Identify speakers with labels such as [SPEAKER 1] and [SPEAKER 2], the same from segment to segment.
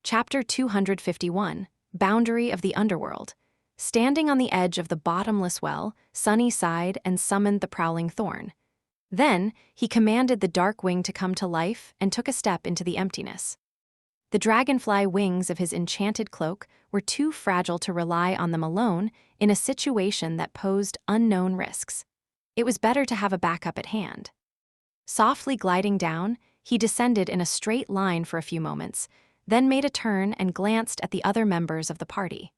[SPEAKER 1] Chapter 251, Boundary of the Underworld. Standing on the edge of the bottomless well, Sunny sighed and summoned the prowling thorn. Then, he commanded the dark wing to come to life and took a step into the emptiness. The dragonfly wings of his enchanted cloak were too fragile to rely on them alone in a situation that posed unknown risks. It was better to have a backup at hand. Softly gliding down, he descended in a straight line for a few moments, then made a turn and glanced at the other members of the party.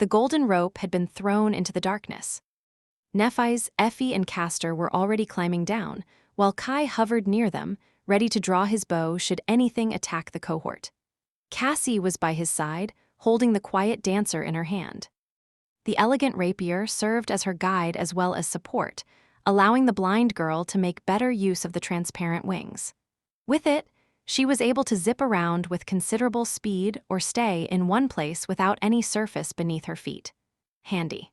[SPEAKER 1] The golden rope had been thrown into the darkness. Nephi's, Effie, and Castor were already climbing down, while Kai hovered near them, ready to draw his bow should anything attack the cohort. Cassie was by his side, holding the quiet dancer in her hand. The elegant rapier served as her guide as well as support, allowing the blind girl to make better use of the transparent wings. With it, she was able to zip around with considerable speed or stay in one place without any surface beneath her feet. Handy.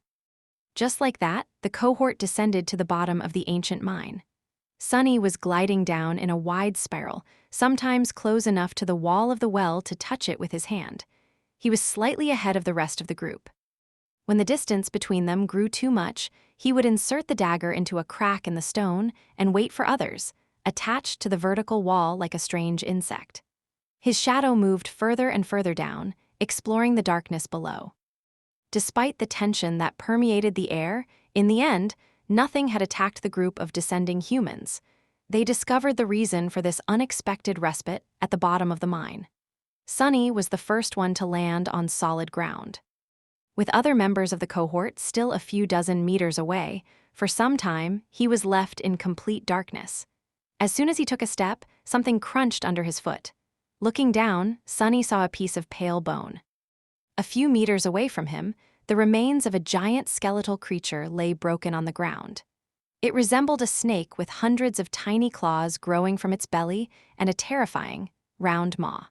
[SPEAKER 1] Just like that, the cohort descended to the bottom of the ancient mine. Sunny was gliding down in a wide spiral, sometimes close enough to the wall of the well to touch it with his hand. He was slightly ahead of the rest of the group. When the distance between them grew too much, he would insert the dagger into a crack in the stone and wait for others, attached to the vertical wall like a strange insect. His shadow moved further and further down, exploring the darkness below. Despite the tension that permeated the air, in the end, nothing had attacked the group of descending humans. They discovered the reason for this unexpected respite at the bottom of the mine. Sunny was the first one to land on solid ground. With other members of the cohort still a few dozen meters away, for some time he was left in complete darkness. As soon as he took a step, something crunched under his foot. Looking down, Sunny saw a piece of pale bone. A few meters away from him, the remains of a giant skeletal creature lay broken on the ground. It resembled a snake with hundreds of tiny claws growing from its belly and a terrifying, round maw.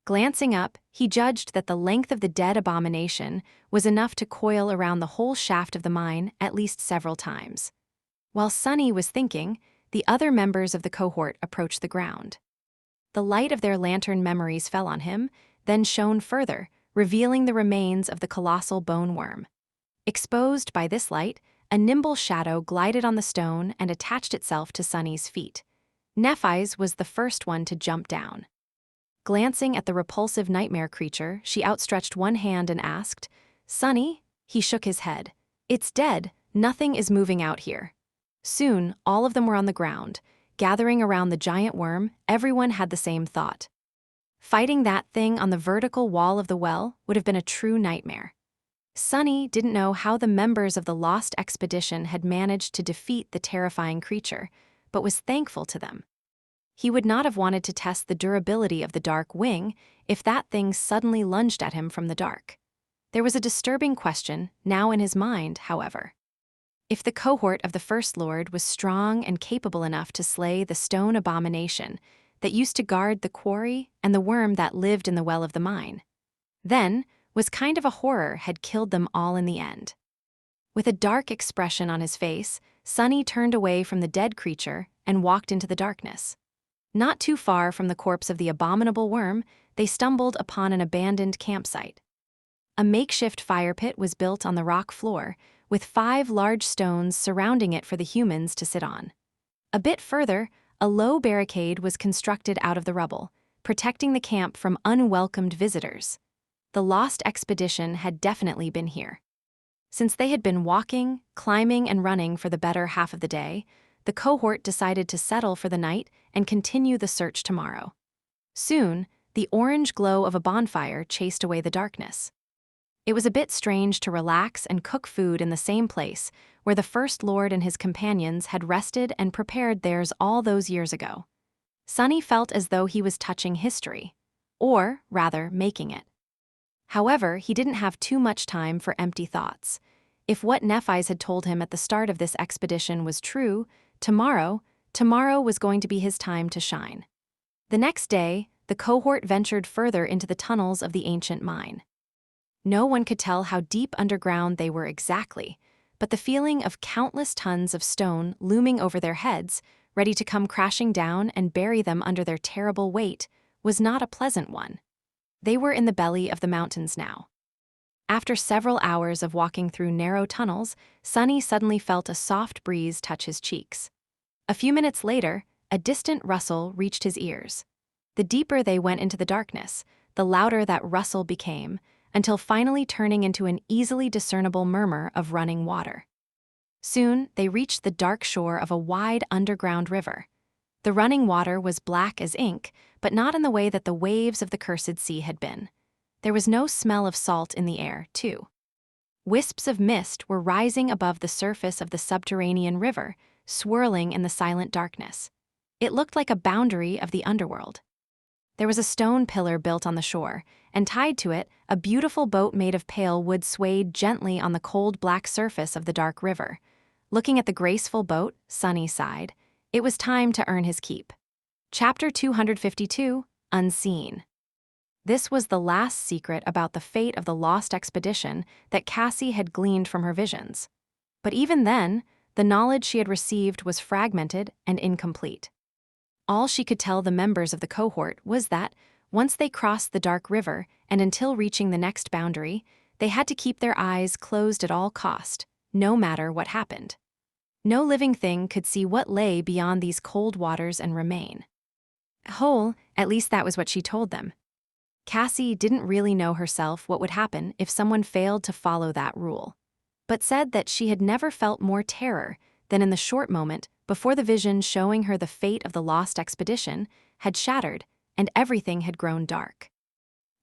[SPEAKER 1] Glancing up, he judged that the length of the dead abomination was enough to coil around the whole shaft of the mine at least several times. While Sunny was thinking, the other members of the cohort approached the ground. The light of their lantern memories fell on him, then shone further, revealing the remains of the colossal bone worm. Exposed by this light, a nimble shadow glided on the stone and attached itself to Sunny's feet. Nephi's was the first one to jump down. Glancing at the repulsive nightmare creature, she outstretched one hand and asked, "Sunny?" He shook his head. "It's dead. Nothing is moving out here." Soon, all of them were on the ground. Gathering around the giant worm, everyone had the same thought. Fighting that thing on the vertical wall of the well would have been a true nightmare. Sunny didn't know how the members of the lost expedition had managed to defeat the terrifying creature, but was thankful to them. He would not have wanted to test the durability of the dark wing if that thing suddenly lunged at him from the dark. There was a disturbing question now in his mind, however. If the cohort of the First Lord was strong and capable enough to slay the stone abomination that used to guard the quarry and the worm that lived in the well of the mine, then was kind of a horror had killed them all in the end. With a dark expression on his face, Sunny turned away from the dead creature and walked into the darkness. Not too far from the corpse of the abominable worm, they stumbled upon an abandoned campsite. A makeshift fire pit was built on the rock floor, with 5 large stones surrounding it for the humans to sit on. A bit further, a low barricade was constructed out of the rubble, protecting the camp from unwelcomed visitors. The lost expedition had definitely been here. Since they had been walking, climbing, and running for the better half of the day, the cohort decided to settle for the night and continue the search tomorrow. Soon, the orange glow of a bonfire chased away the darkness. It was a bit strange to relax and cook food in the same place where the First Lord and his companions had rested and prepared theirs all those years ago. Sunny felt as though he was touching history, or, rather, making it. However, he didn't have too much time for empty thoughts. If what Nephi's had told him at the start of this expedition was true, tomorrow was going to be his time to shine. The next day, the cohort ventured further into the tunnels of the ancient mine. No one could tell how deep underground they were exactly, but the feeling of countless tons of stone looming over their heads, ready to come crashing down and bury them under their terrible weight, was not a pleasant one. They were in the belly of the mountains now. After several hours of walking through narrow tunnels, Sunny suddenly felt a soft breeze touch his cheeks. A few minutes later, a distant rustle reached his ears. The deeper they went into the darkness, the louder that rustle became, until finally turning into an easily discernible murmur of running water. Soon, they reached the dark shore of a wide underground river. The running water was black as ink, but not in the way that the waves of the cursed sea had been. There was no smell of salt in the air, too. Wisps of mist were rising above the surface of the subterranean river, swirling in the silent darkness. It looked like a boundary of the underworld. There was a stone pillar built on the shore, and tied to it, a beautiful boat made of pale wood swayed gently on the cold black surface of the dark river. Looking at the graceful boat, Sunny sighed. It was time to earn his keep. Chapter 252, Unseen. This was the last secret about the fate of the lost expedition that Cassie had gleaned from her visions. But even then, the knowledge she had received was fragmented and incomplete. All she could tell the members of the cohort was that, once they crossed the dark river and until reaching the next boundary, they had to keep their eyes closed at all cost, no matter what happened. No living thing could see what lay beyond these cold waters and remain whole. At least that was what she told them. Cassie didn't really know herself what would happen if someone failed to follow that rule, but said that she had never felt more terror than in the short moment before the vision showing her the fate of the lost expedition had shattered and everything had grown dark.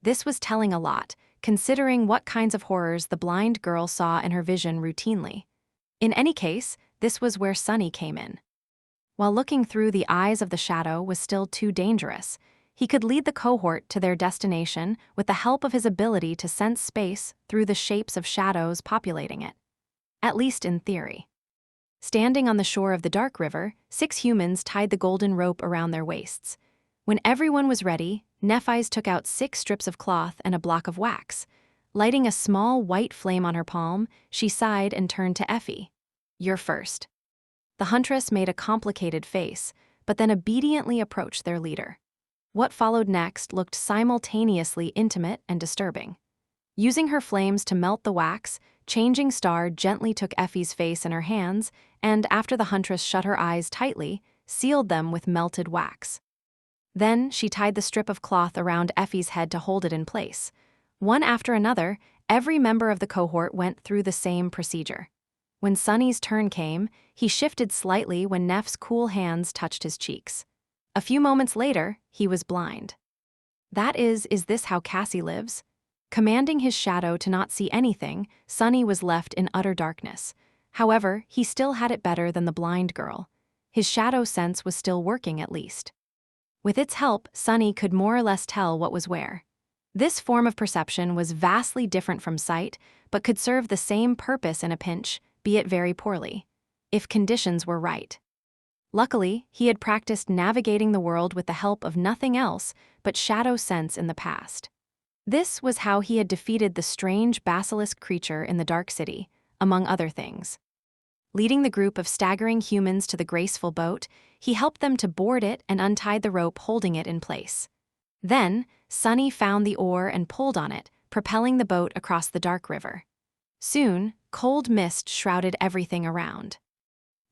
[SPEAKER 1] This was telling a lot, considering what kinds of horrors the blind girl saw in her vision routinely. In any case, this was where Sunny came in. While looking through the eyes of the shadow was still too dangerous, he could lead the cohort to their destination with the help of his ability to sense space through the shapes of shadows populating it. At least in theory. Standing on the shore of the dark river, 6 humans tied the golden rope around their waists. When everyone was ready, Nephi's took out 6 strips of cloth and a block of wax. Lighting a small white flame on her palm, she sighed and turned to Effie. "You're first." The huntress made a complicated face, but then obediently approached their leader. What followed next looked simultaneously intimate and disturbing. Using her flames to melt the wax, Changing Star gently took Effie's face in her hands and, after the huntress shut her eyes tightly, sealed them with melted wax. Then she tied the strip of cloth around Effie's head to hold it in place. One after another, every member of the cohort went through the same procedure. When Sunny's turn came, he shifted slightly when Neff's cool hands touched his cheeks. A few moments later, he was blind. Is this how Cassie lives? Commanding his shadow to not see anything, Sunny was left in utter darkness. However, he still had it better than the blind girl. His shadow sense was still working at least. With its help, Sunny could more or less tell what was where. This form of perception was vastly different from sight, but could serve the same purpose in a pinch, be it very poorly, if conditions were right. Luckily, he had practiced navigating the world with the help of nothing else but shadow sense in the past. This was how he had defeated the strange basilisk creature in the Dark City, among other things. Leading the group of staggering humans to the graceful boat, he helped them to board it and untied the rope holding it in place. Then, Sunny found the oar and pulled on it, propelling the boat across the dark river. Soon, cold mist shrouded everything around.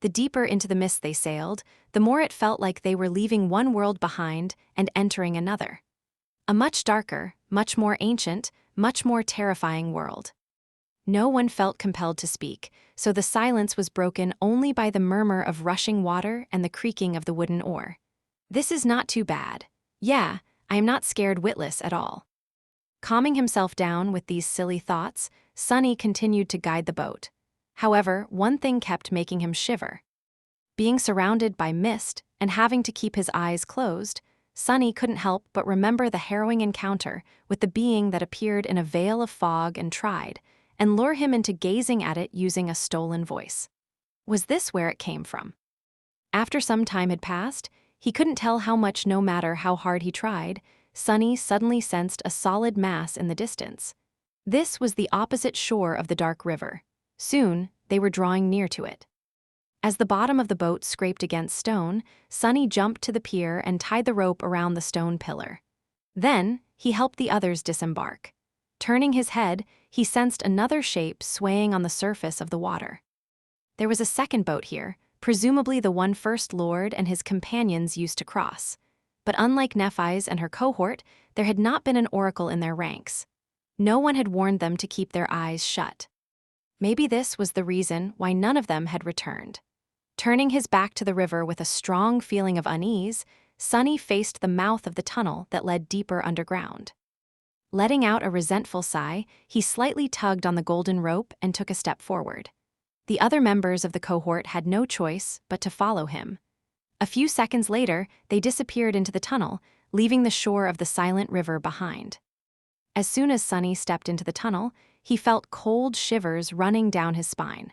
[SPEAKER 1] The deeper into the mist they sailed, the more it felt like they were leaving one world behind and entering another. A much darker, much more ancient, much more terrifying world. No one felt compelled to speak, so the silence was broken only by the murmur of rushing water and the creaking of the wooden oar. This is not too bad. Yeah, I am not scared witless at all. Calming himself down with these silly thoughts, Sunny continued to guide the boat. However, one thing kept making him shiver. Being surrounded by mist and having to keep his eyes closed, Sunny couldn't help but remember the harrowing encounter with the being that appeared in a veil of fog and tried, and lure him into gazing at it using a stolen voice. Was this where it came from? After some time had passed, he couldn't tell how much no matter how hard he tried, Sunny suddenly sensed a solid mass in the distance. This was the opposite shore of the dark river. Soon, they were drawing near to it. As the bottom of the boat scraped against stone, Sunny jumped to the pier and tied the rope around the stone pillar. Then, he helped the others disembark. Turning his head, he sensed another shape swaying on the surface of the water. There was a second boat here, presumably the one First Lord and his companions used to cross. But unlike Nephi's and her cohort, there had not been an oracle in their ranks. No one had warned them to keep their eyes shut. Maybe this was the reason why none of them had returned. Turning his back to the river with a strong feeling of unease, Sunny faced the mouth of the tunnel that led deeper underground. Letting out a resentful sigh, he slightly tugged on the golden rope and took a step forward. The other members of the cohort had no choice but to follow him. A few seconds later, they disappeared into the tunnel, leaving the shore of the silent river behind. As soon as Sunny stepped into the tunnel, he felt cold shivers running down his spine.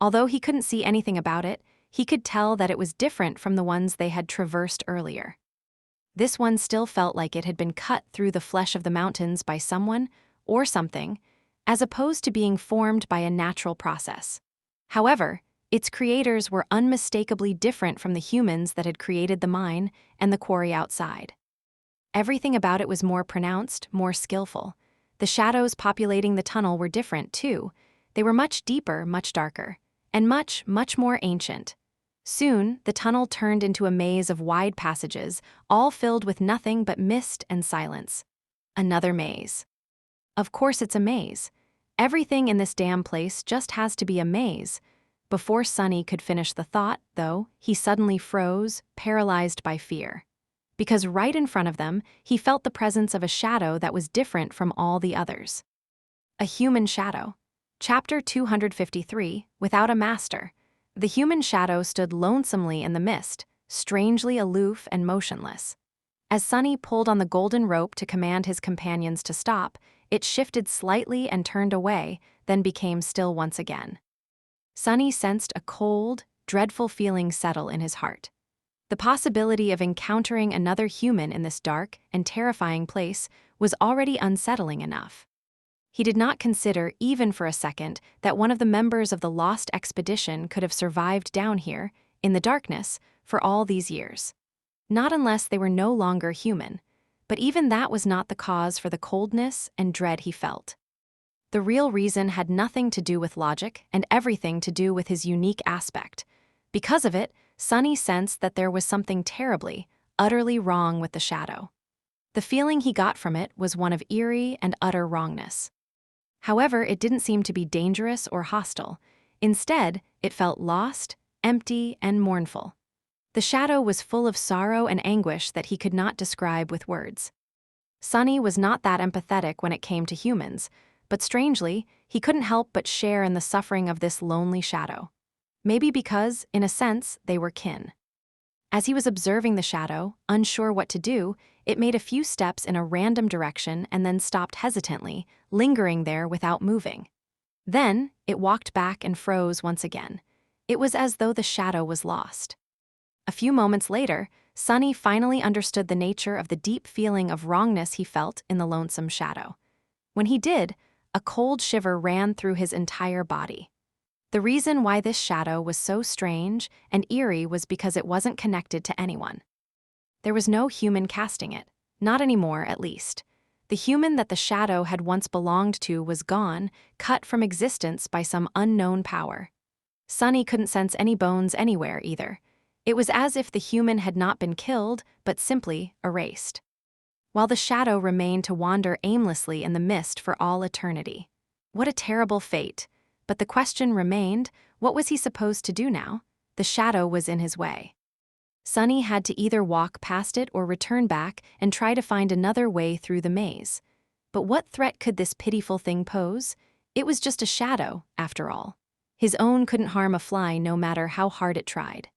[SPEAKER 1] Although he couldn't see anything about it, he could tell that it was different from the ones they had traversed earlier. This one still felt like it had been cut through the flesh of the mountains by someone or something, as opposed to being formed by a natural process. However, its creators were unmistakably different from the humans that had created the mine and the quarry outside. Everything about it was more pronounced, more skillful. The shadows populating the tunnel were different, too. They were much deeper, much darker, and much, much more ancient. Soon, the tunnel turned into a maze of wide passages, all filled with nothing but mist and silence. Another maze. Of course it's a maze. Everything in this damn place just has to be a maze. Before Sunny could finish the thought, though, he suddenly froze, paralyzed by fear. Because right in front of them, he felt the presence of a shadow that was different from all the others. A human shadow. Chapter 253, Without a Master. The human shadow stood lonesomely in the mist, strangely aloof and motionless. As Sunny pulled on the golden rope to command his companions to stop, it shifted slightly and turned away, then became still once again. Sunny sensed a cold, dreadful feeling settle in his heart. The possibility of encountering another human in this dark and terrifying place was already unsettling enough. He did not consider, even for a second, that one of the members of the lost expedition could have survived down here, in the darkness, for all these years. Not unless they were no longer human, but even that was not the cause for the coldness and dread he felt. The real reason had nothing to do with logic and everything to do with his unique aspect. Because of it, Sunny sensed that there was something terribly, utterly wrong with the shadow. The feeling he got from it was one of eerie and utter wrongness. However, it didn't seem to be dangerous or hostile. Instead, it felt lost, empty, and mournful. The shadow was full of sorrow and anguish that he could not describe with words. Sunny was not that empathetic when it came to humans, but strangely, he couldn't help but share in the suffering of this lonely shadow. Maybe because, in a sense, they were kin. As he was observing the shadow, unsure what to do, it made a few steps in a random direction and then stopped hesitantly, lingering there without moving. Then, it walked back and froze once again. It was as though the shadow was lost. A few moments later, Sunny finally understood the nature of the deep feeling of wrongness he felt in the lonesome shadow. When he did, a cold shiver ran through his entire body. The reason why this shadow was so strange and eerie was because it wasn't connected to anyone. There was no human casting it, not anymore at least. The human that the shadow had once belonged to was gone, cut from existence by some unknown power. Sunny couldn't sense any bones anywhere either. It was as if the human had not been killed, but simply erased. While the shadow remained to wander aimlessly in the mist for all eternity. What a terrible fate. But the question remained, what was he supposed to do now? The shadow was in his way. Sunny had to either walk past it or return back and try to find another way through the maze. But what threat could this pitiful thing pose? It was just a shadow, after all. His own couldn't harm a fly no matter how hard it tried.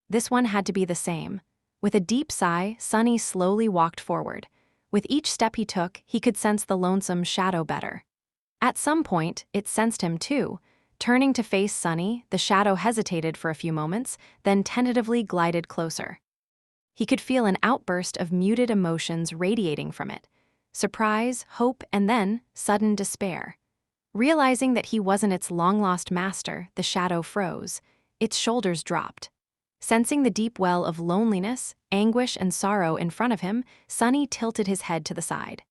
[SPEAKER 1] This one had to be the same. With a deep sigh, Sunny slowly walked forward. With each step he took, he could sense the lonesome shadow better. At some point, it sensed him too. Turning to face Sunny, the shadow hesitated for a few moments, then tentatively glided closer. He could feel an outburst of muted emotions radiating from it. Surprise, hope, and then sudden despair. Realizing that he wasn't its long-lost master, the shadow froze. Its shoulders dropped. Sensing the deep well of loneliness, anguish, and sorrow in front of him, Sunny tilted his head to the side.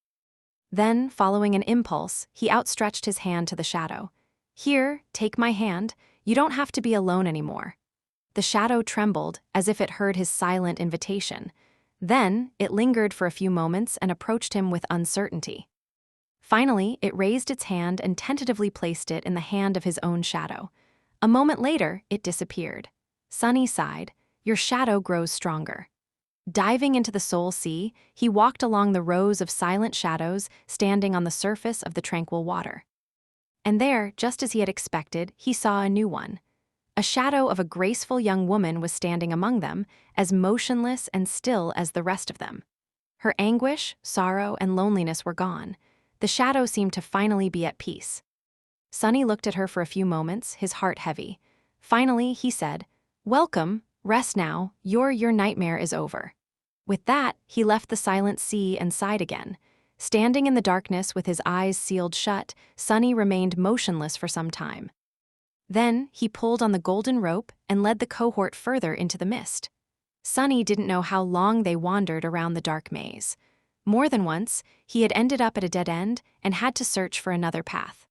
[SPEAKER 1] Then, following an impulse, he outstretched his hand to the shadow. "Here, take my hand. You don't have to be alone anymore." The shadow trembled, as if it heard his silent invitation. Then, it lingered for a few moments and approached him with uncertainty. Finally, it raised its hand and tentatively placed it in the hand of his own shadow. A moment later, it disappeared. Sunny sighed. "Your shadow grows stronger." Diving into the soul sea, he walked along the rows of silent shadows standing on the surface of the tranquil water. And there, just as he had expected, he saw a new one. A shadow of a graceful young woman was standing among them, as motionless and still as the rest of them. Her anguish, sorrow, and loneliness were gone. The shadow seemed to finally be at peace. Sunny looked at her for a few moments, his heart heavy. Finally, he said, "Welcome, rest now, your nightmare is over." With that, he left the silent sea and sighed again. Standing in the darkness with his eyes sealed shut, Sunny remained motionless for some time. Then, he pulled on the golden rope and led the cohort further into the mist. Sunny didn't know how long they wandered around the dark maze. More than once, he had ended up at a dead end and had to search for another path.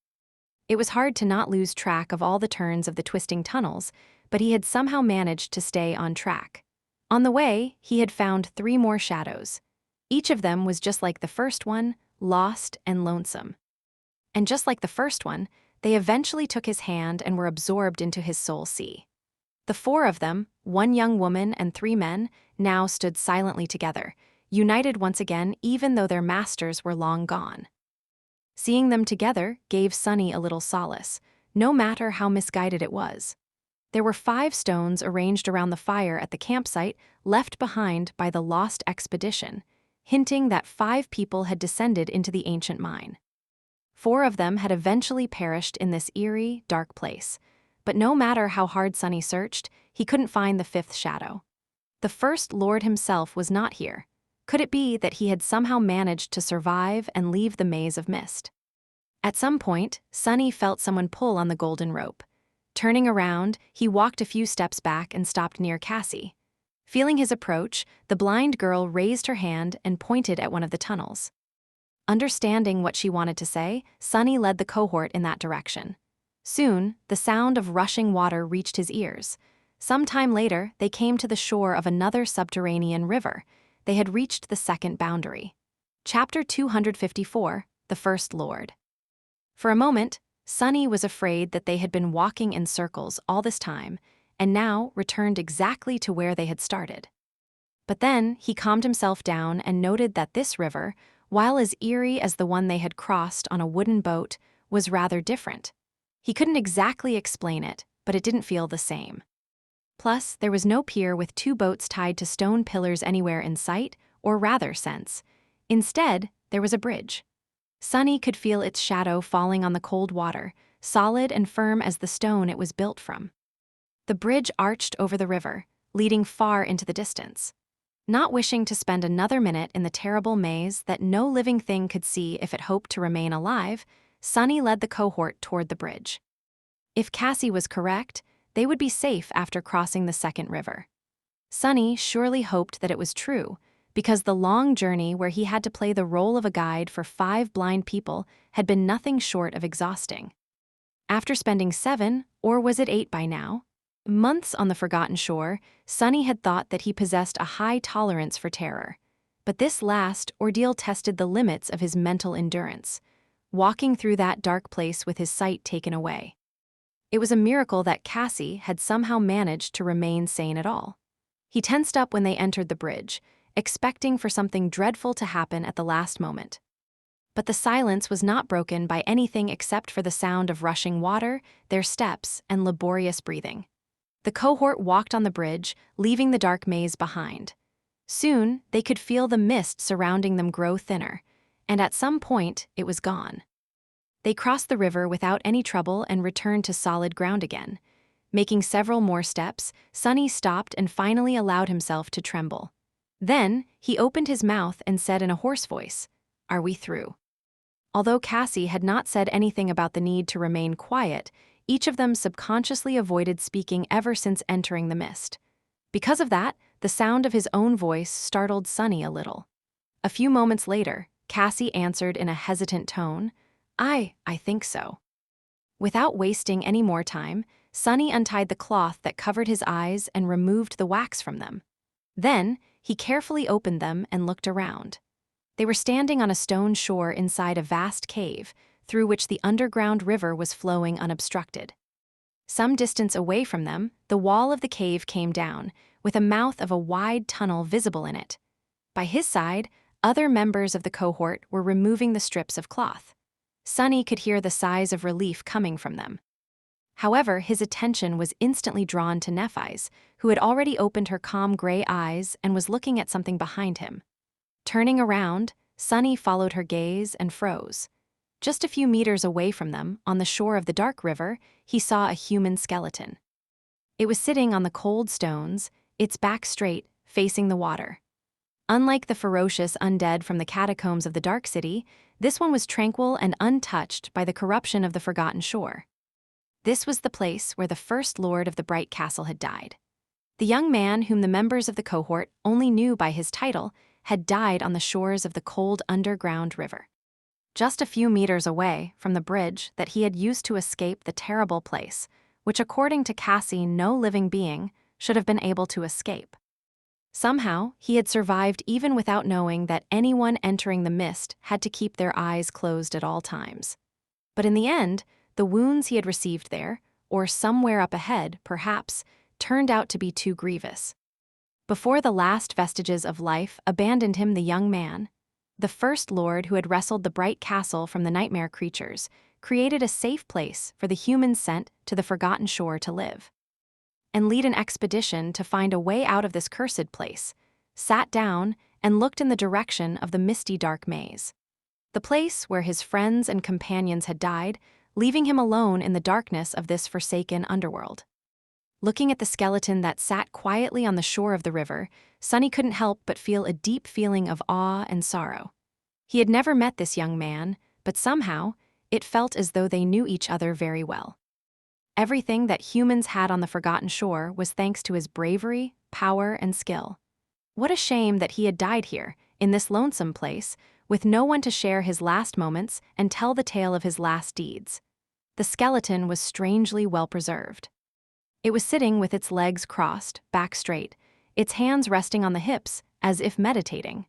[SPEAKER 1] It was hard to not lose track of all the turns of the twisting tunnels, but he had somehow managed to stay on track. On the way, he had found 3 more shadows. Each of them was just like the first one, lost and lonesome. And just like the first one, they eventually took his hand and were absorbed into his soul sea. The 4 of them, 1 young woman and 3 men, now stood silently together, united once again even though their masters were long gone. Seeing them together gave Sunny a little solace, no matter how misguided it was. There were 5 stones arranged around the fire at the campsite left behind by the lost expedition, hinting that 5 people had descended into the ancient mine. 4 of them had eventually perished in this eerie, dark place, but no matter how hard Sunny searched, he couldn't find the 5th shadow. The First Lord himself was not here. Could it be that he had somehow managed to survive and leave the maze of mist? At some point, Sunny felt someone pull on the golden rope. Turning around, he walked a few steps back and stopped near Cassie. Feeling his approach, the blind girl raised her hand and pointed at one of the tunnels. Understanding what she wanted to say, Sunny led the cohort in that direction. Soon, the sound of rushing water reached his ears. Some time later, they came to the shore of another subterranean river. They had reached the second boundary. Chapter 254, The First Lord. For a moment, Sunny was afraid that they had been walking in circles all this time, and now returned exactly to where they had started. But then he calmed himself down and noted that this river, while as eerie as the one they had crossed on a wooden boat, was rather different. He couldn't exactly explain it, but it didn't feel the same. Plus, there was no pier with 2 boats tied to stone pillars anywhere in sight, or rather sense. Instead, there was a bridge. Sunny could feel its shadow falling on the cold water, solid and firm as the stone it was built from. The bridge arched over the river, leading far into the distance. Not wishing to spend another minute in the terrible maze that no living thing could see if it hoped to remain alive, Sunny led the cohort toward the bridge. If Cassie was correct, they would be safe after crossing the second river. Sunny surely hoped that it was true, because the long journey where he had to play the role of a guide for 5 blind people had been nothing short of exhausting. After spending 7, or was it 8 by now, months on the forgotten shore, Sunny had thought that he possessed a high tolerance for terror. But this last ordeal tested the limits of his mental endurance, walking through that dark place with his sight taken away. It was a miracle that Cassie had somehow managed to remain sane at all. He tensed up when they entered the bridge, expecting for something dreadful to happen at the last moment. But the silence was not broken by anything except for the sound of rushing water, their steps, and laborious breathing. The cohort walked on the bridge, leaving the dark maze behind. Soon, they could feel the mist surrounding them grow thinner, and at some point, it was gone. They crossed the river without any trouble and returned to solid ground again. Making several more steps, Sunny stopped and finally allowed himself to tremble. Then, he opened his mouth and said in a hoarse voice, "Are we through?" Although Cassie had not said anything about the need to remain quiet, each of them subconsciously avoided speaking ever since entering the mist. Because of that, the sound of his own voice startled Sunny a little. A few moments later, Cassie answered in a hesitant tone, I think so. Without wasting any more time, Sunny untied the cloth that covered his eyes and removed the wax from them. Then, he carefully opened them and looked around. They were standing on a stone shore inside a vast cave, through which the underground river was flowing unobstructed. Some distance away from them, the wall of the cave came down, with a mouth of a wide tunnel visible in it. By his side, other members of the cohort were removing the strips of cloth. Sunny could hear the sighs of relief coming from them. However, his attention was instantly drawn to Nephis, who had already opened her calm gray eyes and was looking at something behind him. Turning around, Sunny followed her gaze and froze. Just a few meters away from them, on the shore of the dark river, he saw a human skeleton. It was sitting on the cold stones, its back straight, facing the water. Unlike the ferocious undead from the catacombs of the Dark City, this one was tranquil and untouched by the corruption of the Forgotten Shore. This was the place where the first lord of the Bright Castle had died. The young man whom the members of the cohort only knew by his title had died on the shores of the cold underground river. Just a few meters away from the bridge that he had used to escape the terrible place, which according to Cassie no living being should have been able to escape. Somehow, he had survived even without knowing that anyone entering the mist had to keep their eyes closed at all times. But in the end, the wounds he had received there, or somewhere up ahead, perhaps, turned out to be too grievous. Before the last vestiges of life abandoned him, the young man, the first lord who had wrestled the Bright Castle from the nightmare creatures, created a safe place for the humans sent to the Forgotten Shore to live. And lead an expedition to find a way out of this cursed place, sat down and looked in the direction of the misty dark maze. The place where his friends and companions had died, leaving him alone in the darkness of this forsaken underworld. Looking at the skeleton that sat quietly on the shore of the river, Sunny couldn't help but feel a deep feeling of awe and sorrow. He had never met this young man, but somehow, it felt as though they knew each other very well. Everything that humans had on the Forgotten Shore was thanks to his bravery, power, and skill. What a shame that he had died here, in this lonesome place, with no one to share his last moments and tell the tale of his last deeds. The skeleton was strangely well preserved. It was sitting with its legs crossed, back straight, its hands resting on the hips, as if meditating.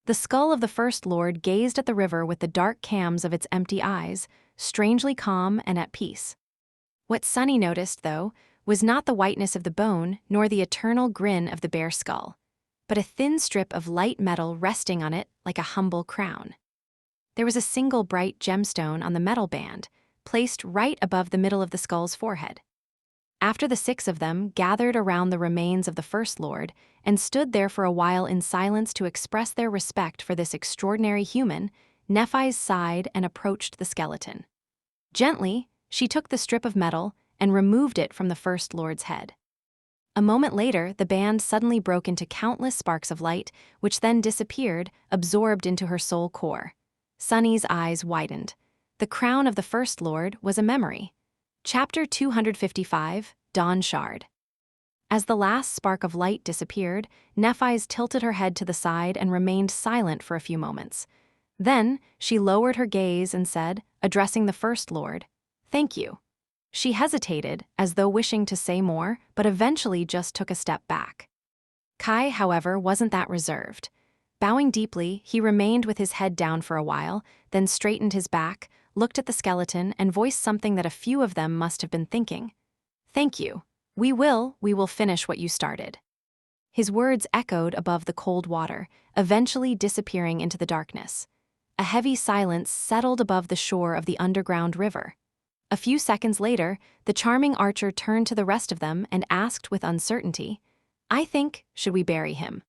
[SPEAKER 1] The skull of the First Lord gazed at the river with the dark cams of its empty eyes, strangely calm and at peace. What Sunny noticed, though, was not the whiteness of the bone nor the eternal grin of the bare skull, but a thin strip of light metal resting on it like a humble crown. There was a single bright gemstone on the metal band, placed right above the middle of the skull's forehead. After the 6 of them gathered around the remains of the First Lord and stood there for a while in silence to express their respect for this extraordinary human, Nephis sighed and approached the skeleton. Gently, she took the strip of metal and removed it from the First Lord's head. A moment later, the band suddenly broke into countless sparks of light, which then disappeared, absorbed into her soul core. Sunny's eyes widened. The crown of the First Lord was a memory. Chapter 255, Dawn Shard. As the last spark of light disappeared, Nephis tilted her head to the side and remained silent for a few moments. Then, she lowered her gaze and said, addressing the First Lord, "Thank you." She hesitated, as though wishing to say more, but eventually just took a step back. Kai, however, wasn't that reserved. Bowing deeply, he remained with his head down for a while, then straightened his back, looked at the skeleton, and voiced something that a few of them must have been thinking. "Thank you. We will finish what you started." His words echoed above the cold water, eventually disappearing into the darkness. A heavy silence settled above the shore of the underground river. A few seconds later, the charming archer turned to the rest of them and asked with uncertainty, should we bury him?"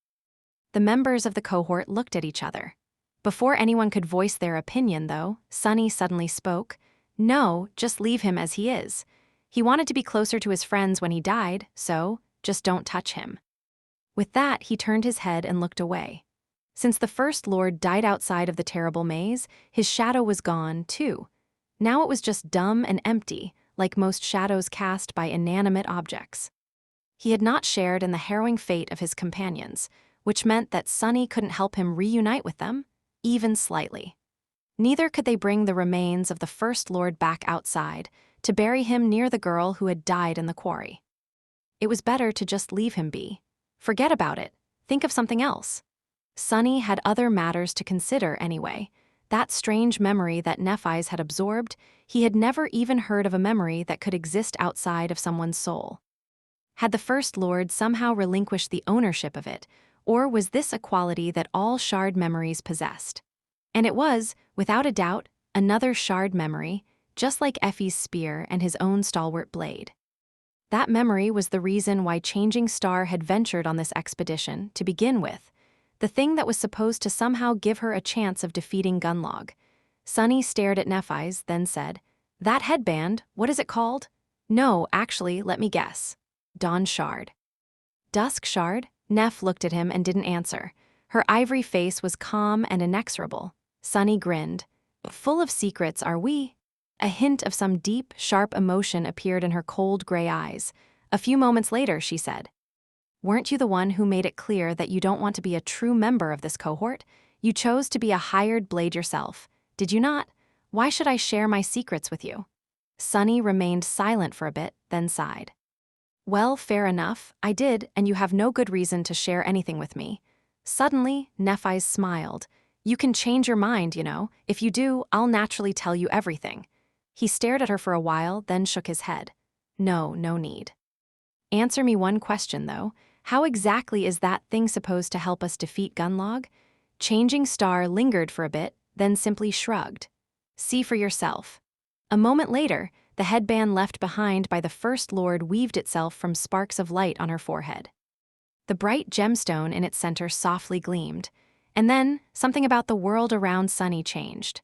[SPEAKER 1] The members of the cohort looked at each other. Before anyone could voice their opinion, though, Sunny suddenly spoke, "No, just leave him as he is. He wanted to be closer to his friends when he died, so just don't touch him." With that, he turned his head and looked away. Since the First Lord died outside of the terrible maze, his shadow was gone, too. Now it was just dumb and empty, like most shadows cast by inanimate objects. He had not shared in the harrowing fate of his companions, which meant that Sunny couldn't help him reunite with them, even slightly. Neither could they bring the remains of the First Lord back outside to bury him near the girl who had died in the quarry. It was better to just leave him be. Forget about it. Think of something else. Sunny had other matters to consider anyway. That strange memory that Nephi's had absorbed, he had never even heard of a memory that could exist outside of someone's soul. Had the First Lord somehow relinquished the ownership of it, or was this a quality that all shard memories possessed? And it was, without a doubt, another shard memory, just like Effie's spear and his own stalwart blade. That memory was the reason why Changing Star had ventured on this expedition, to begin with, the thing that was supposed to somehow give her a chance of defeating Gunlog. Sunny stared at Nephi's, then said, "That headband, what is it called?" "No, actually, let me guess. Dawn Shard." "Dusk Shard?" Neph looked at him and didn't answer. Her ivory face was calm and inexorable. Sunny grinned. "Full of secrets, are we?" A hint of some deep, sharp emotion appeared in her cold gray eyes. A few moments later, she said, "Weren't you the one who made it clear that you don't want to be a true member of this cohort? You chose to be a hired blade yourself. Did you not? Why should I share my secrets with you?" Sunny remained silent for a bit, then sighed. "Well, fair enough, I did, and you have no good reason to share anything with me." Suddenly, Nephi's smiled. "You can change your mind, you know. If you do, I'll naturally tell you everything." He stared at her for a while, then shook his head. "No, no need." "Answer me one question, though. How exactly is that thing supposed to help us defeat Gunlog?" Changing Star lingered for a bit, then simply shrugged. "See for yourself." A moment later, the headband left behind by the First Lord weaved itself from sparks of light on her forehead. The bright gemstone in its center softly gleamed, and then something about the world around Sunny changed.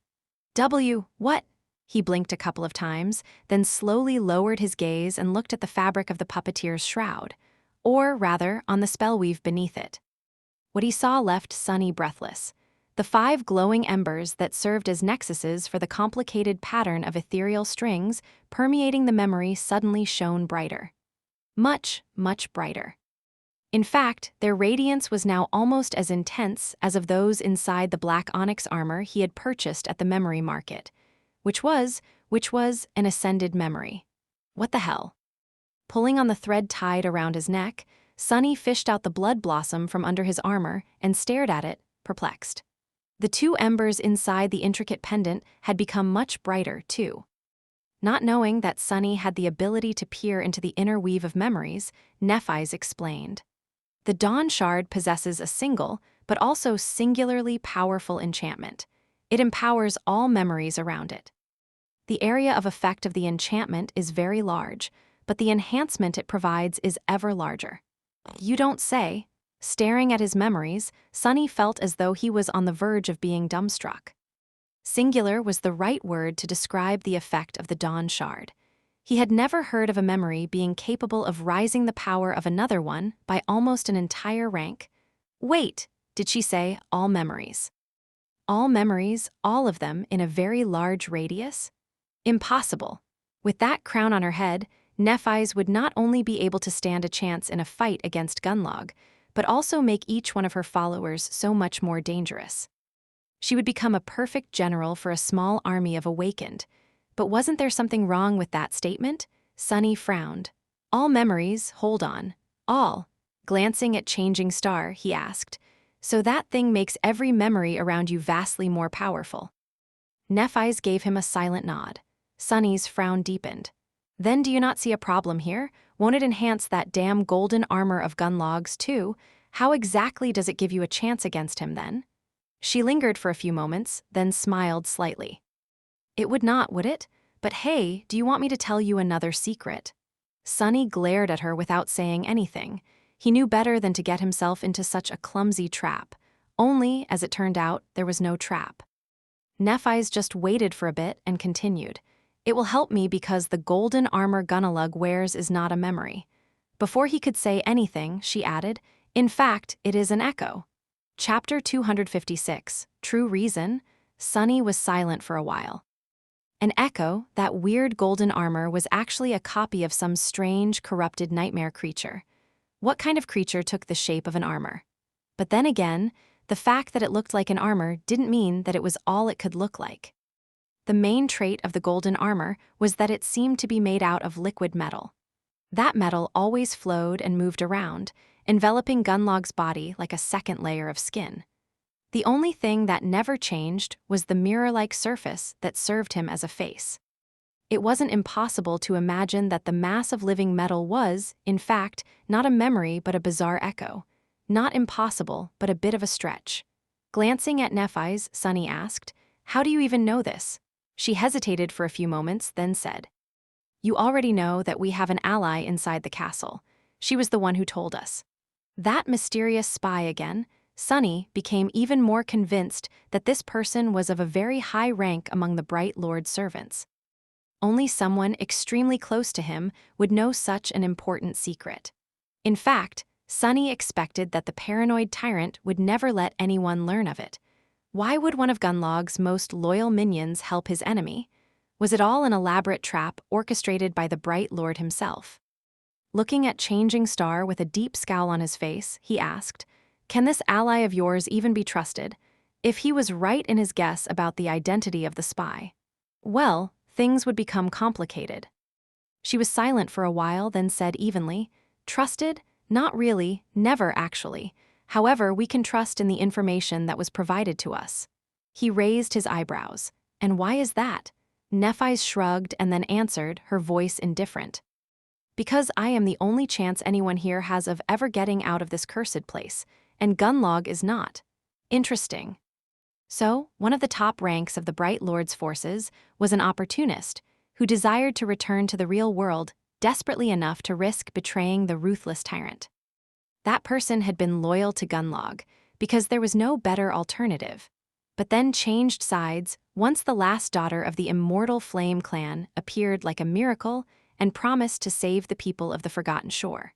[SPEAKER 1] What?" He blinked a couple of times, then slowly lowered his gaze and looked at the fabric of the puppeteer's shroud, or rather, on the spellweave beneath it. What he saw left Sunny breathless. The 5 glowing embers that served as nexuses for the complicated pattern of ethereal strings permeating the memory suddenly shone brighter. Much, much brighter. In fact, their radiance was now almost as intense as of those inside the black onyx armor he had purchased at the memory market, which was an ascended memory. What the hell? Pulling on the thread tied around his neck, Sunny fished out the blood blossom from under his armor and stared at it, perplexed. The 2 embers inside the intricate pendant had become much brighter, too. Not knowing that Sunny had the ability to peer into the inner weave of memories, Nephi's explained. The Dawn Shard possesses a single, but also singularly powerful enchantment. It empowers all memories around it. The area of effect of the enchantment is very large, but the enhancement it provides is ever larger. You don't say. Staring at his memories, Sunny felt as though he was on the verge of being dumbstruck. Singular was the right word to describe the effect of the Dawn Shard. He had never heard of a memory being capable of rising the power of another one by almost an entire rank. Wait, did she say all memories? All memories, all of them, in a very large radius? Impossible. With that crown on her head, Nephi's would not only be able to stand a chance in a fight against Gunlog, but also make each one of her followers so much more dangerous. She would become a perfect general for a small army of awakened. But wasn't there something wrong with that statement? Sunny frowned. All memories, hold on. All. Glancing at Changing Star, he asked. So that thing makes every memory around you vastly more powerful. Nephi's gave him a silent nod. Sunny's frown deepened. Then do you not see a problem here? Won't it enhance that damn golden armor of Gunlog's too? How exactly does it give you a chance against him then? She lingered for a few moments, then smiled slightly. It would not, would it? But hey, do you want me to tell you another secret? Sunny glared at her without saying anything. He knew better than to get himself into such a clumsy trap. Only, as it turned out, there was no trap. Nephi's just waited for a bit and continued. It will help me because the golden armor Gunalug wears is not a memory. Before he could say anything, she added, in fact, it is an echo. Chapter 256, True Reason. Sunny was silent for a while. An echo, that weird golden armor, was actually a copy of some strange, corrupted nightmare creature. What kind of creature took the shape of an armor? But then again, the fact that it looked like an armor didn't mean that it was all it could look like. The main trait of the golden armor was that it seemed to be made out of liquid metal. That metal always flowed and moved around, enveloping Gunlog's body like a second layer of skin. The only thing that never changed was the mirror-like surface that served him as a face. It wasn't impossible to imagine that the mass of living metal was, in fact, not a memory but a bizarre echo. Not impossible, but a bit of a stretch. Glancing at Nephi's, Sunny asked, "How do you even know this?" She hesitated for a few moments, then said, "You already know that we have an ally inside the castle. She was the one who told us." That mysterious spy again, Sunny became even more convinced that this person was of a very high rank among the Bright Lord's servants. Only someone extremely close to him would know such an important secret. In fact, Sunny expected that the paranoid tyrant would never let anyone learn of it. Why would one of Gunlog's most loyal minions help his enemy? Was it all an elaborate trap orchestrated by the Bright Lord himself? Looking at Changing Star with a deep scowl on his face, he asked, "Can this ally of yours even be trusted?" If he was right in his guess about the identity of the spy, well, things would become complicated. She was silent for a while, then said evenly, "Trusted? Not really, never actually. However, we can trust in the information that was provided to us." He raised his eyebrows. "And why is that?" Nephi shrugged and then answered, her voice indifferent. "Because I am the only chance anyone here has of ever getting out of this cursed place, and Gunlog is not." Interesting. So, one of the top ranks of the Bright Lord's forces was an opportunist who desired to return to the real world desperately enough to risk betraying the ruthless tyrant. That person had been loyal to Gunlog because there was no better alternative, but then changed sides once the last daughter of the immortal Flame clan appeared like a miracle and promised to save the people of the Forgotten Shore.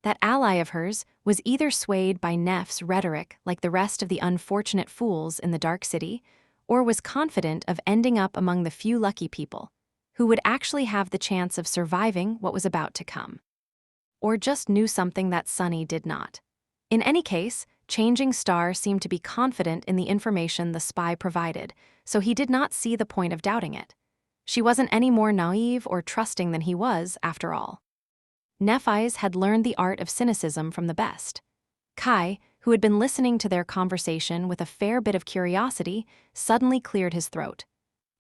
[SPEAKER 1] That ally of hers was either swayed by Neph's rhetoric like the rest of the unfortunate fools in the Dark City, or was confident of ending up among the few lucky people who would actually have the chance of surviving what was about to come. Or just knew something that Sunny did not. In any case, Changing Star seemed to be confident in the information the spy provided, so he did not see the point of doubting it. She wasn't any more naive or trusting than he was, after all. Nephi's had learned the art of cynicism from the best. Kai, who had been listening to their conversation with a fair bit of curiosity, suddenly cleared his throat.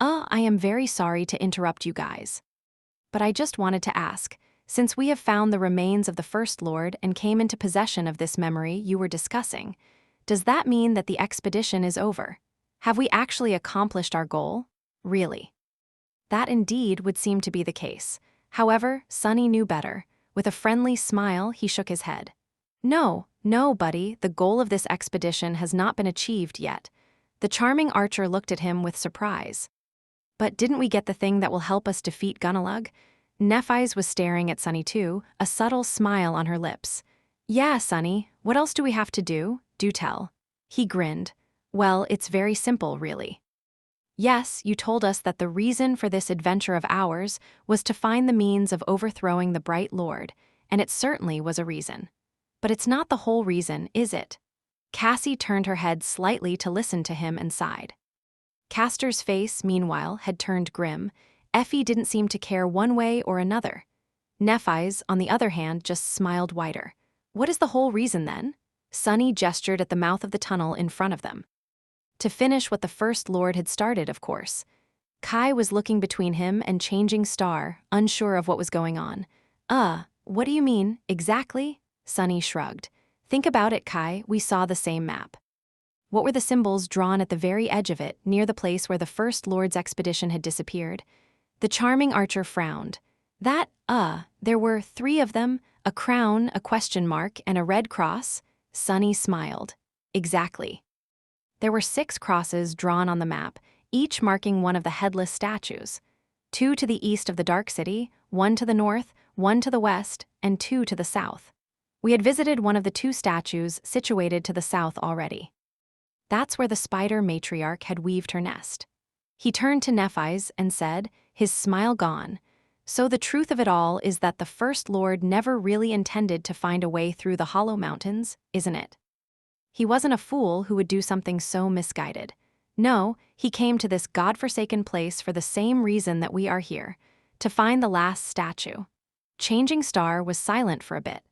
[SPEAKER 1] I am very sorry to interrupt you guys. But I just wanted to ask, since we have found the remains of the First Lord and came into possession of this memory you were discussing, does that mean that the expedition is over? Have we actually accomplished our goal? Really?" That indeed would seem to be the case. However, Sunny knew better. With a friendly smile, he shook his head. No, buddy, the goal of this expedition has not been achieved yet." The charming archer looked at him with surprise. "But didn't we get the thing that will help us defeat Gunlug?" Nephi's was staring at Sunny too, a subtle smile on her lips. "Yeah, Sunny, what else do we have to do? Do tell." He grinned. "Well, it's very simple, really. Yes, you told us that the reason for this adventure of ours was to find the means of overthrowing the Bright Lord, and it certainly was a reason. But it's not the whole reason, is it?" Cassie turned her head slightly to listen to him and sighed. Castor's face, meanwhile, had turned grim. Effie didn't seem to care one way or another. Nephi's, on the other hand, just smiled wider. "What is the whole reason, then?" Sunny gestured at the mouth of the tunnel in front of them. "To finish what the First Lord had started, of course." Kai was looking between him and Changing Star, unsure of what was going on. What do you mean, exactly?" Sunny shrugged. "Think about it, Kai, we saw the same map. What were the symbols drawn at the very edge of it, near the place where the First Lord's expedition had disappeared?" The charming archer frowned. There were 3 of them, a crown, a question mark, and a red cross." Sunny smiled. "Exactly. There were 6 crosses drawn on the map, each marking one of the headless statues. 2 to the east of the Dark City, 1 to the north, 1 to the west, and 2 to the south. We had visited one of the 2 statues situated to the south already. That's where the spider matriarch had weaved her nest." He turned to Nephi's and said, his smile gone, So the truth of it all is that the First Lord never really intended to find a way through the Hollow Mountains, isn't it? He wasn't a fool who would do something so misguided. No, he came to this godforsaken place for the same reason that we are here, to find the last statue. Changing Star was silent for a bit.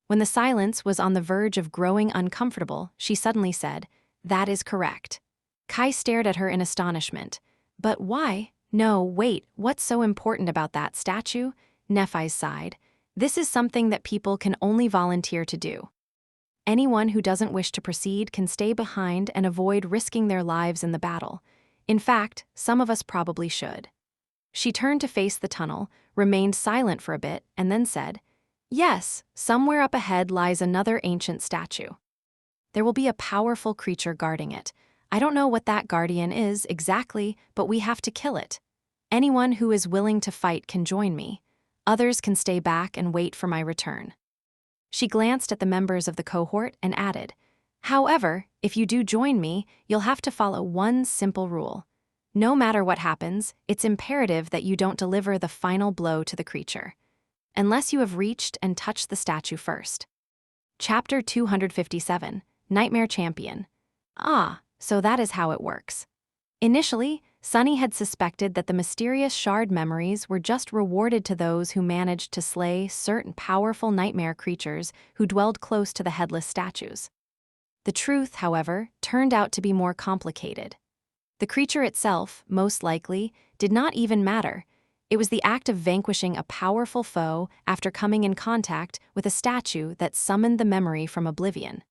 [SPEAKER 1] When the silence was on the verge of growing uncomfortable, she suddenly said, "That is correct." Kai stared at her in astonishment. "But why? No, wait, what's so important about that statue?" Nephi sighed. "This is something that people can only volunteer to do. Anyone who doesn't wish to proceed can stay behind and avoid risking their lives in the battle. In fact, some of us probably should." She turned to face the tunnel, remained silent for a bit, and then said, "Yes, somewhere up ahead lies another ancient statue. There will be a powerful creature guarding it. I don't know what that guardian is exactly, but we have to kill it. Anyone who is willing to fight can join me. Others can stay back and wait for my return." She glanced at the members of the cohort and added, "However, if you do join me, you'll have to follow one simple rule. No matter what happens, it's imperative that you don't deliver the final blow to the creature, unless you have reached and touched the statue first." Chapter 257, Nightmare Champion. Ah, so that is how it works. Initially, Sunny had suspected that the mysterious shard memories were just rewarded to those who managed to slay certain powerful nightmare creatures who dwelled close to the headless statues. The truth, however, turned out to be more complicated. The creature itself, most likely, did not even matter. It was the act of vanquishing a powerful foe after coming in contact with a statue that summoned the memory from oblivion.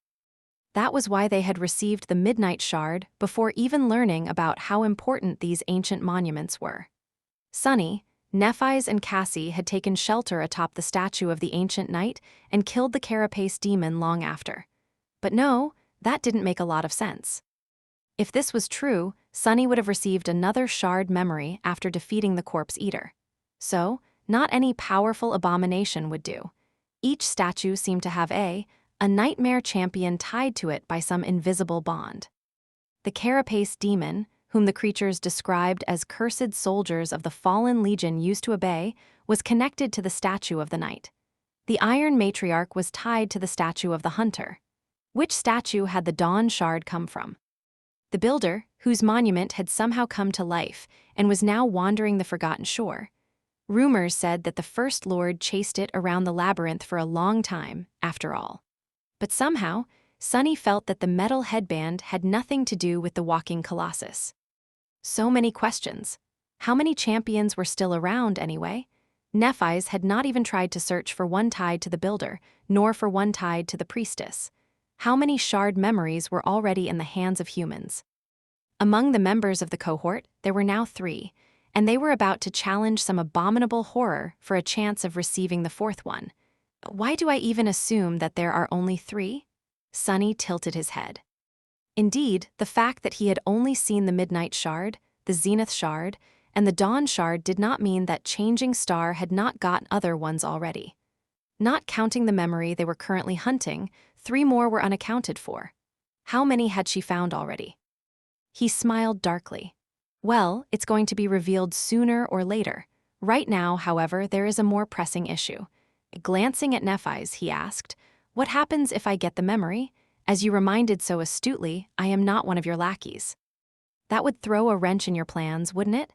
[SPEAKER 1] That was why they had received the Midnight Shard before even learning about how important these ancient monuments were. Sunny, Nephi's and Cassie had taken shelter atop the statue of the ancient knight and killed the carapace demon long after. But no, that didn't make a lot of sense. If this was true, Sunny would have received another shard memory after defeating the Corpse Eater. So, not any powerful abomination would do. Each statue seemed to have a nightmare champion tied to it by some invisible bond. The carapace demon, whom the creatures described as cursed soldiers of the fallen legion used to obey, was connected to the statue of the knight. The Iron Matriarch was tied to the statue of the hunter. Which statue had the Dawn Shard come from? The builder, whose monument had somehow come to life and was now wandering the forgotten shore. Rumors said that the First Lord chased it around the labyrinth for a long time, after all. But somehow, Sunny felt that the metal headband had nothing to do with the walking colossus. So many questions. How many champions were still around, anyway? Nephi's had not even tried to search for one tied to the builder, nor for one tied to the priestess. How many shard memories were already in the hands of humans? Among the members of the cohort, there were now 3, and they were about to challenge some abominable horror for a chance of receiving the 4th one. Why do I even assume that there are only 3? Sunny tilted his head. Indeed, the fact that he had only seen the Midnight Shard, the Zenith Shard, and the Dawn Shard did not mean that Changing Star had not got other ones already. Not counting the memory they were currently hunting, 3 more were unaccounted for. How many had she found already? He smiled darkly. Well, it's going to be revealed sooner or later. Right now, however, there is a more pressing issue. Glancing at Nephi's, he asked, "What happens if I get the memory? As you reminded so astutely, I am not one of your lackeys." That would throw a wrench in your plans, wouldn't it?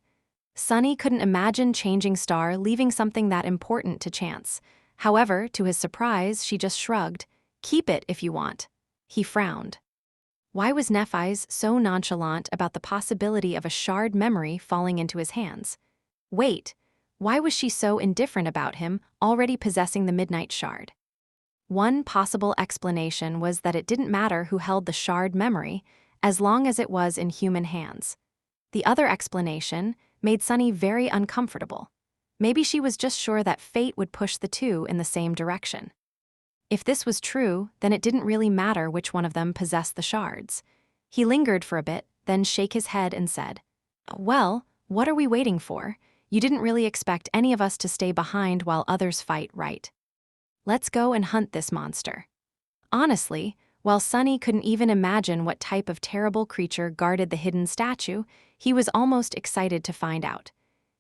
[SPEAKER 1] Sunny couldn't imagine Changing Star leaving something that important to chance. However, to his surprise, she just shrugged. "Keep it if you want." He frowned. Why was Nephi's so nonchalant about the possibility of a shard memory falling into his hands? Wait, why was she so indifferent about him already possessing the Midnight Shard? One possible explanation was that it didn't matter who held the shard memory, as long as it was in human hands. The other explanation made Sunny very uncomfortable. Maybe she was just sure that fate would push the 2 in the same direction. If this was true, then it didn't really matter which one of them possessed the shards. He lingered for a bit, then shook his head and said, "Well, what are we waiting for? You didn't really expect any of us to stay behind while others fight, right? Let's go and hunt this monster." Honestly, while Sunny couldn't even imagine what type of terrible creature guarded the hidden statue, he was almost excited to find out.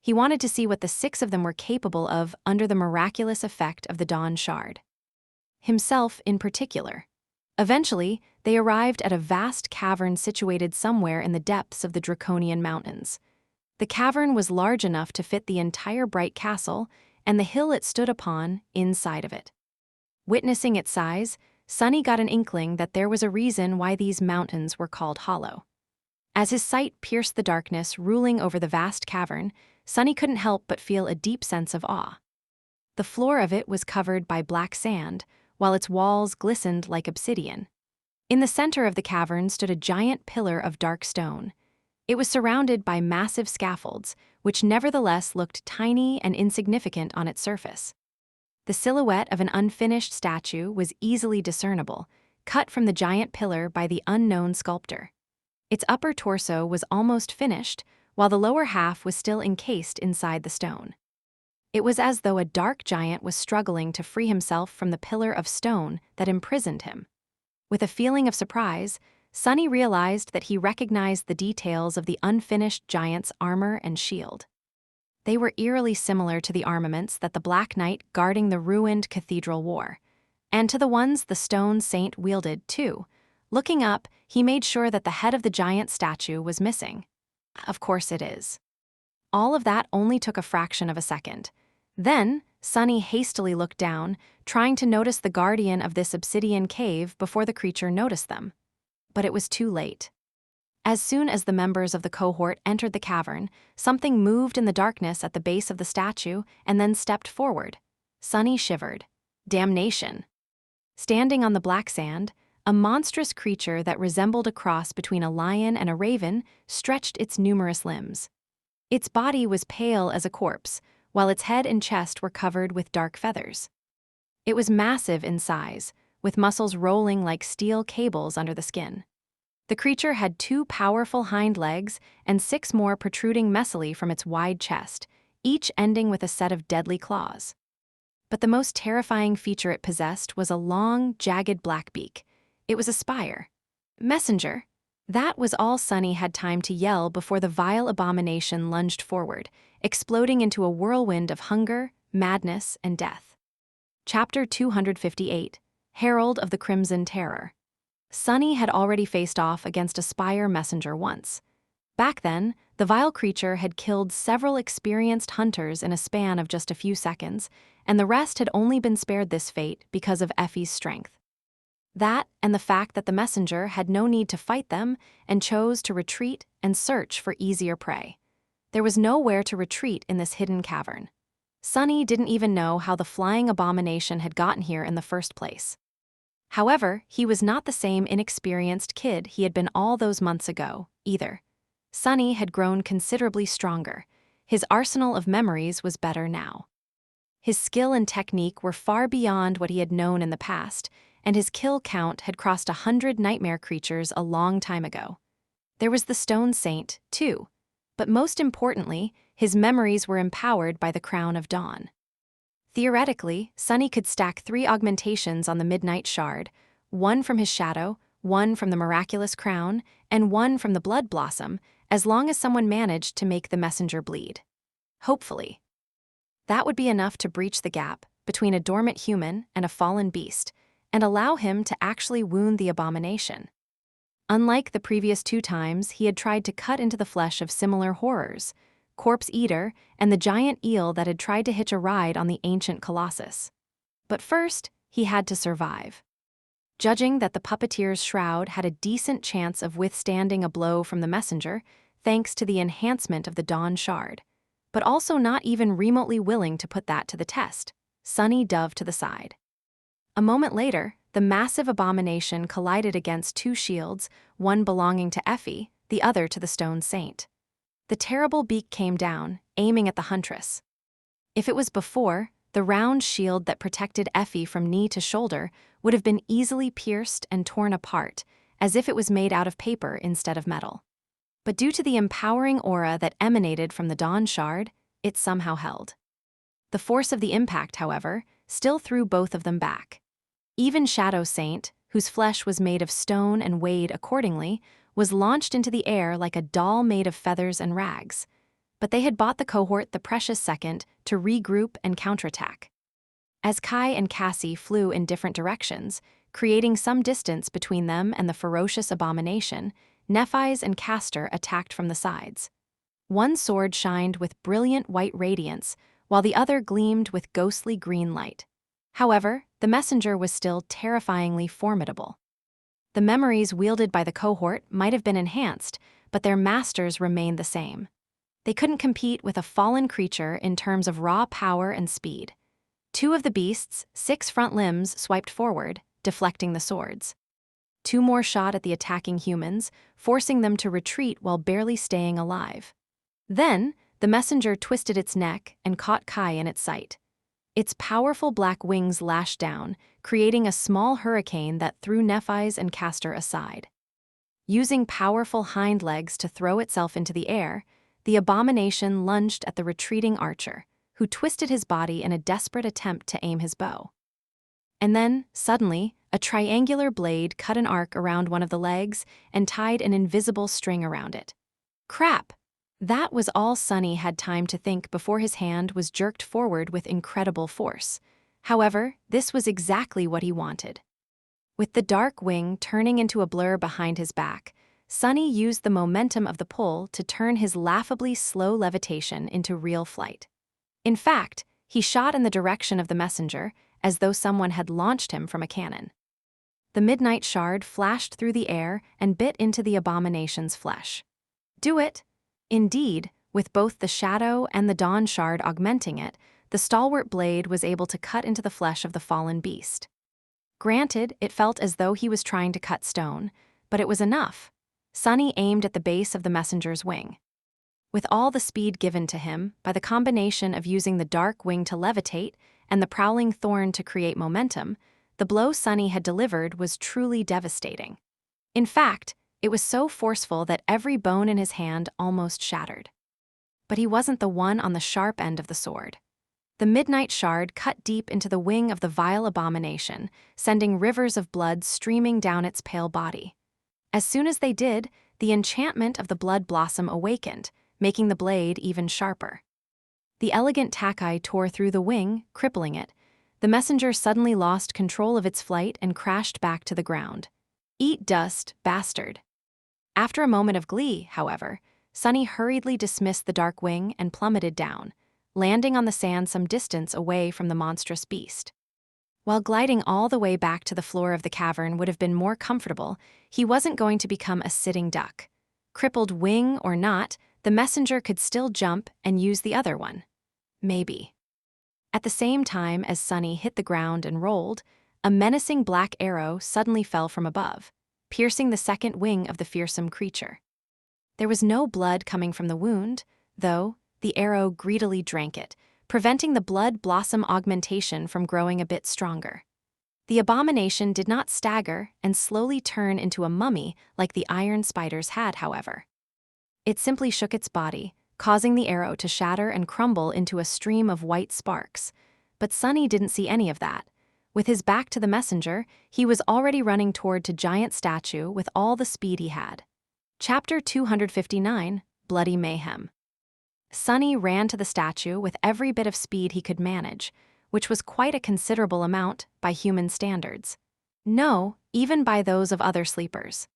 [SPEAKER 1] He wanted to see what the 6 of them were capable of under the miraculous effect of the Dawn Shard. Himself in particular. Eventually, they arrived at a vast cavern situated somewhere in the depths of the Draconian Mountains. The cavern was large enough to fit the entire bright castle and the hill it stood upon inside of it. Witnessing its size, Sunny got an inkling that there was a reason why these mountains were called hollow. As his sight pierced the darkness ruling over the vast cavern, Sunny couldn't help but feel a deep sense of awe. The floor of it was covered by black sand, while its walls glistened like obsidian. In the center of the cavern stood a giant pillar of dark stone. It was surrounded by massive scaffolds, which nevertheless looked tiny and insignificant on its surface. The silhouette of an unfinished statue was easily discernible, cut from the giant pillar by the unknown sculptor. Its upper torso was almost finished, while the lower half was still encased inside the stone. It was as though a dark giant was struggling to free himself from the pillar of stone that imprisoned him. With a feeling of surprise, Sunny realized that he recognized the details of the unfinished giant's armor and shield. They were eerily similar to the armaments that the Black Knight guarding the ruined cathedral wore, and to the ones the stone saint wielded, too. Looking up, he made sure that the head of the giant statue was missing. Of course it is. All of that only took a fraction of a second. Then, Sunny hastily looked down, trying to notice the guardian of this obsidian cave before the creature noticed them. But it was too late. As soon as the members of the cohort entered the cavern, something moved in the darkness at the base of the statue and then stepped forward. Sunny shivered. Damnation! Standing on the black sand, a monstrous creature that resembled a cross between a lion and a raven stretched its numerous limbs. Its body was pale as a corpse, while its head and chest were covered with dark feathers. It was massive in size, with muscles rolling like steel cables under the skin. The creature had 2 powerful hind legs and 6 more protruding messily from its wide chest, each ending with a set of deadly claws. But the most terrifying feature it possessed was a long, jagged black beak. It was a spire. Messenger! That was all Sunny had time to yell before the vile abomination lunged forward, exploding into a whirlwind of hunger, madness, and death. Chapter 258, Herald of the Crimson Terror. Sunny had already faced off against a spire messenger once. Back then, the vile creature had killed several experienced hunters in a span of just a few seconds, and the rest had only been spared this fate because of Effie's strength. That, and the fact that the messenger had no need to fight them and chose to retreat and search for easier prey. There was nowhere to retreat in this hidden cavern. Sunny didn't even know how the flying abomination had gotten here in the first place. However, he was not the same inexperienced kid he had been all those months ago, either. Sunny had grown considerably stronger. His arsenal of memories was better now. His skill and technique were far beyond what he had known in the past, and his kill count had crossed 100 nightmare creatures a long time ago. There was the Stone Saint, too, but most importantly, his memories were empowered by the Crown of Dawn. Theoretically, Sunny could stack 3 augmentations on the Midnight Shard, 1 from his shadow, 1 from the miraculous crown, and 1 from the blood blossom, as long as someone managed to make the messenger bleed. Hopefully. That would be enough to breach the gap between a dormant human and a fallen beast, and allow him to actually wound the abomination. Unlike the previous 2 times he had tried to cut into the flesh of similar horrors, Corpse Eater and the giant eel that had tried to hitch a ride on the ancient Colossus. But first, he had to survive. Judging that the puppeteer's shroud had a decent chance of withstanding a blow from the messenger, thanks to the enhancement of the Dawn Shard, but also not even remotely willing to put that to the test, Sunny dove to the side. A moment later, the massive abomination collided against 2 shields, one belonging to Effie, the other to the Stone Saint. The terrible beak came down, aiming at the huntress. If it was before, the round shield that protected Effie from knee to shoulder would have been easily pierced and torn apart, as if it was made out of paper instead of metal. But due to the empowering aura that emanated from the Dawn Shard, it somehow held. The force of the impact, however, still threw both of them back. Even Shadow Saint, whose flesh was made of stone and weighed accordingly, was launched into the air like a doll made of feathers and rags. but they had bought the cohort the precious second to regroup and counterattack. As Kai and Cassie flew in different directions, creating some distance between them and the ferocious abomination, Nephi's and Castor attacked from the sides. One sword shined with brilliant white radiance, while the other gleamed with ghostly green light. However, the messenger was still terrifyingly formidable. The memories wielded by the cohort might have been enhanced, but their masters remained the same. They couldn't compete with a fallen creature in terms of raw power and speed. Two of the beast's 6 front limbs swiped forward, deflecting the swords. 2 more shot at the attacking humans, forcing them to retreat while barely staying alive. Then, the messenger twisted its neck and caught Kai in its sight. Its powerful black wings lashed down, creating a small hurricane that threw Nephi's and Castor aside. Using powerful hind legs to throw itself into the air, the abomination lunged at the retreating archer, who twisted his body in a desperate attempt to aim his bow. And then, suddenly, a triangular blade cut an arc around one of the legs and tied an invisible string around it. Crap! That was all Sunny had time to think before his hand was jerked forward with incredible force. However, this was exactly what he wanted. With the dark wing turning into a blur behind his back, Sunny used the momentum of the pull to turn his laughably slow levitation into real flight. In fact, he shot in the direction of the messenger, as though someone had launched him from a cannon. The midnight shard flashed through the air and bit into the abomination's flesh. Do it! Indeed, with both the shadow and the dawn shard augmenting it, the stalwart blade was able to cut into the flesh of the fallen beast. Granted, it felt as though he was trying to cut stone, but it was enough. Sunny aimed at the base of the messenger's wing. With all the speed given to him, by the combination of using the dark wing to levitate and the prowling thorn to create momentum, the blow Sunny had delivered was truly devastating. In fact, it was so forceful that every bone in his hand almost shattered. But he wasn't the one on the sharp end of the sword. The midnight shard cut deep into the wing of the vile abomination, sending rivers of blood streaming down its pale body. As soon as they did, the enchantment of the blood blossom awakened, making the blade even sharper. The elegant takai tore through the wing, crippling it. The messenger suddenly lost control of its flight and crashed back to the ground. Eat dust, bastard. After a moment of glee, however, Sunny hurriedly dismissed the dark wing and plummeted down, landing on the sand some distance away from the monstrous beast. While gliding all the way back to the floor of the cavern would have been more comfortable, he wasn't going to become a sitting duck. Crippled wing or not, the messenger could still jump and use the other one. Maybe. At the same time as Sunny hit the ground and rolled, a menacing black arrow suddenly fell from above, piercing the second wing of the fearsome creature. There was no blood coming from the wound, though the arrow greedily drank it, preventing the blood blossom augmentation from growing a bit stronger. The abomination did not stagger and slowly turn into a mummy like the iron spiders had, however. It simply shook its body, causing the arrow to shatter and crumble into a stream of white sparks. But Sunny didn't see any of that. With his back to the messenger, he was already running toward the giant statue with all the speed he had. Chapter 259, Bloody Mayhem. Sunny ran to the statue with every bit of speed he could manage, which was quite a considerable amount by human standards. No, even by those of other sleepers.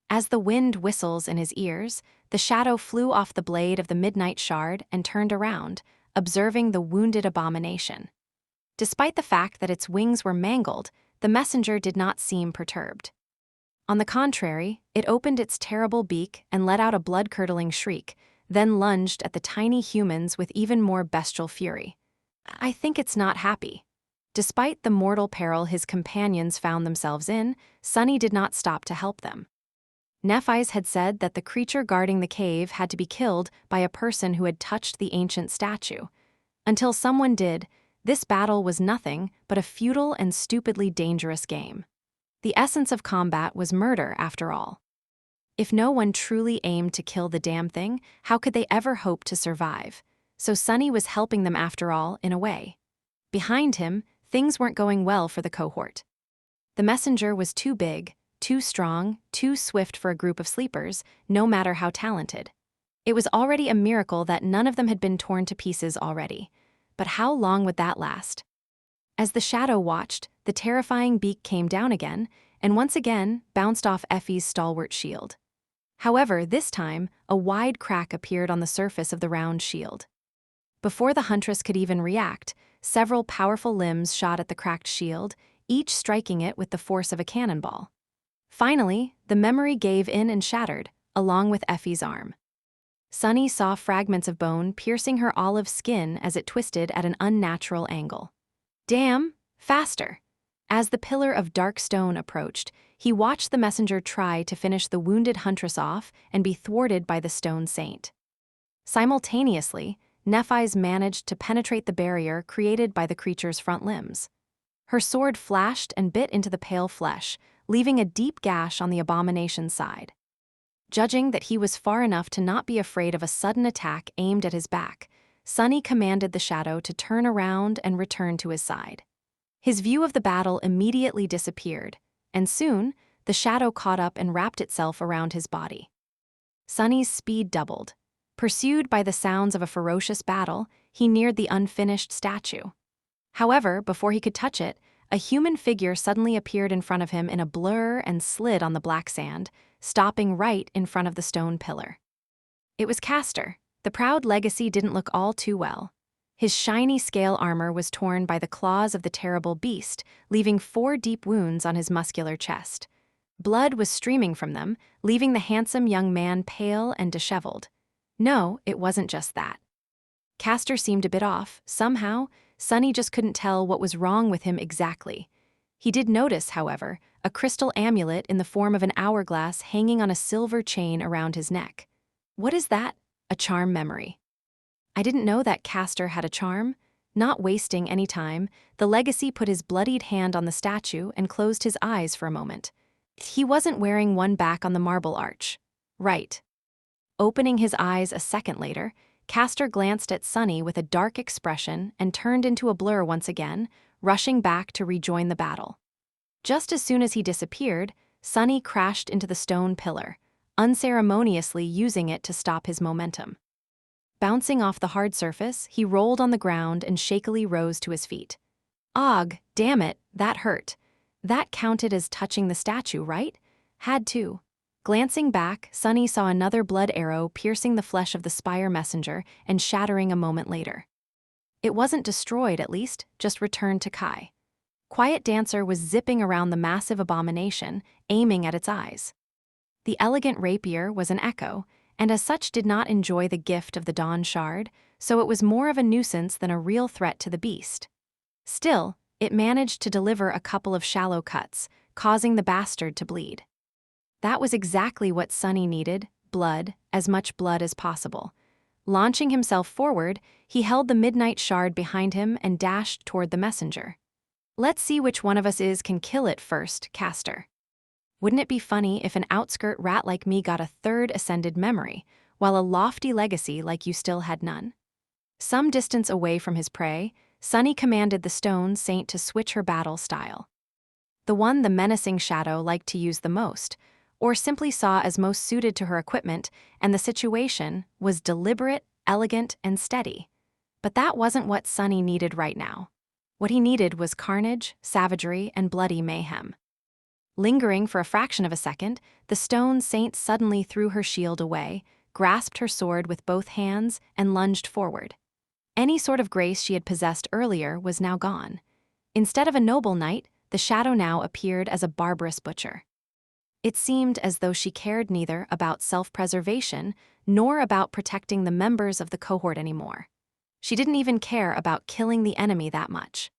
[SPEAKER 1] As the wind whistles in his ears, the shadow flew off the blade of the midnight shard and turned around, observing the wounded abomination. Despite the fact that its wings were mangled, the messenger did not seem perturbed. On the contrary, it opened its terrible beak and let out a blood-curdling shriek, then lunged at the tiny humans with even more bestial fury. I think it's not happy. Despite the mortal peril his companions found themselves in, Sunny did not stop to help them. Nephi's had said that the creature guarding the cave had to be killed by a person who had touched the ancient statue. Until someone did, this battle was nothing but a futile and stupidly dangerous game. The essence of combat was murder, after all. If no one truly aimed to kill the damn thing, how could they ever hope to survive? So Sunny was helping them after all, in a way. Behind him, things weren't going well for the cohort. The messenger was too big, too strong, too swift for a group of sleepers, no matter how talented. It was already a miracle that none of them had been torn to pieces already. But how long would that last? As the shadow watched, the terrifying beak came down again, and once again bounced off Effie's stalwart shield. However, this time, a wide crack appeared on the surface of the round shield. Before the huntress could even react, several powerful limbs shot at the cracked shield, each striking it with the force of a cannonball. Finally, the memory gave in and shattered, along with Effie's arm. Sunny saw fragments of bone piercing her olive skin as it twisted at an unnatural angle. Damn, faster! As the pillar of dark stone approached, he watched the messenger try to finish the wounded huntress off and be thwarted by the stone saint. Simultaneously, Nephi's managed to penetrate the barrier created by the creature's front limbs. Her sword flashed and bit into the pale flesh, leaving a deep gash on the abomination's side. Judging that he was far enough to not be afraid of a sudden attack aimed at his back, Sunny commanded the shadow to turn around and return to his side. His view of the battle immediately disappeared, and soon, the shadow caught up and wrapped itself around his body. Sunny's speed doubled. Pursued by the sounds of a ferocious battle, he neared the unfinished statue. However, before he could touch it, a human figure suddenly appeared in front of him in a blur and slid on the black sand, stopping right in front of the stone pillar. It was Castor. The proud legacy didn't look all too well. His shiny scale armor was torn by the claws of the terrible beast, leaving 4 deep wounds on his muscular chest. Blood was streaming from them, leaving the handsome young man pale and disheveled. No, it wasn't just that. Castor seemed a bit off. Somehow, Sunny just couldn't tell what was wrong with him exactly. He did notice, however, a crystal amulet in the form of an hourglass hanging on a silver chain around his neck. What is that? A charm memory. I didn't know that Castor had a charm. Not wasting any time, the legacy put his bloodied hand on the statue and closed his eyes for a moment. He wasn't wearing one back on the marble arch. Right. Opening his eyes a second later, Castor glanced at Sunny with a dark expression and turned into a blur once again, rushing back to rejoin the battle. Just as soon as he disappeared, Sunny crashed into the stone pillar, unceremoniously using it to stop his momentum. Bouncing off the hard surface, he rolled on the ground and shakily rose to his feet. Og, damn it, that hurt. That counted as touching the statue, right? Had to. Glancing back, Sunny saw another blood arrow piercing the flesh of the spire messenger and shattering a moment later. It wasn't destroyed, at least, just returned to Kai. Quiet Dancer was zipping around the massive abomination, aiming at its eyes. The elegant rapier was an echo, and as such did not enjoy the gift of the Dawn Shard, so it was more of a nuisance than a real threat to the beast. Still, it managed to deliver a couple of shallow cuts, causing the bastard to bleed. That was exactly what Sunny needed, blood, as much blood as possible. Launching himself forward, he held the midnight shard behind him and dashed toward the messenger. Let's see which one of us can kill it first, Castor. Wouldn't it be funny if an outskirt rat like me got a third ascended memory, while a lofty legacy like you still had none? Some distance away from his prey, Sunny commanded the stone saint to switch her battle style. The one the menacing shadow liked to use the most, or simply saw as most suited to her equipment and the situation, was deliberate, elegant, and steady. But that wasn't what Sunny needed right now. What he needed was carnage, savagery, and bloody mayhem. Lingering for a fraction of a second, the stone saint suddenly threw her shield away, grasped her sword with both hands, and lunged forward. Any sort of grace she had possessed earlier was now gone. Instead of a noble knight, the shadow now appeared as a barbarous butcher. It seemed as though she cared neither about self-preservation nor about protecting the members of the cohort anymore. She didn't even care about killing the enemy that much.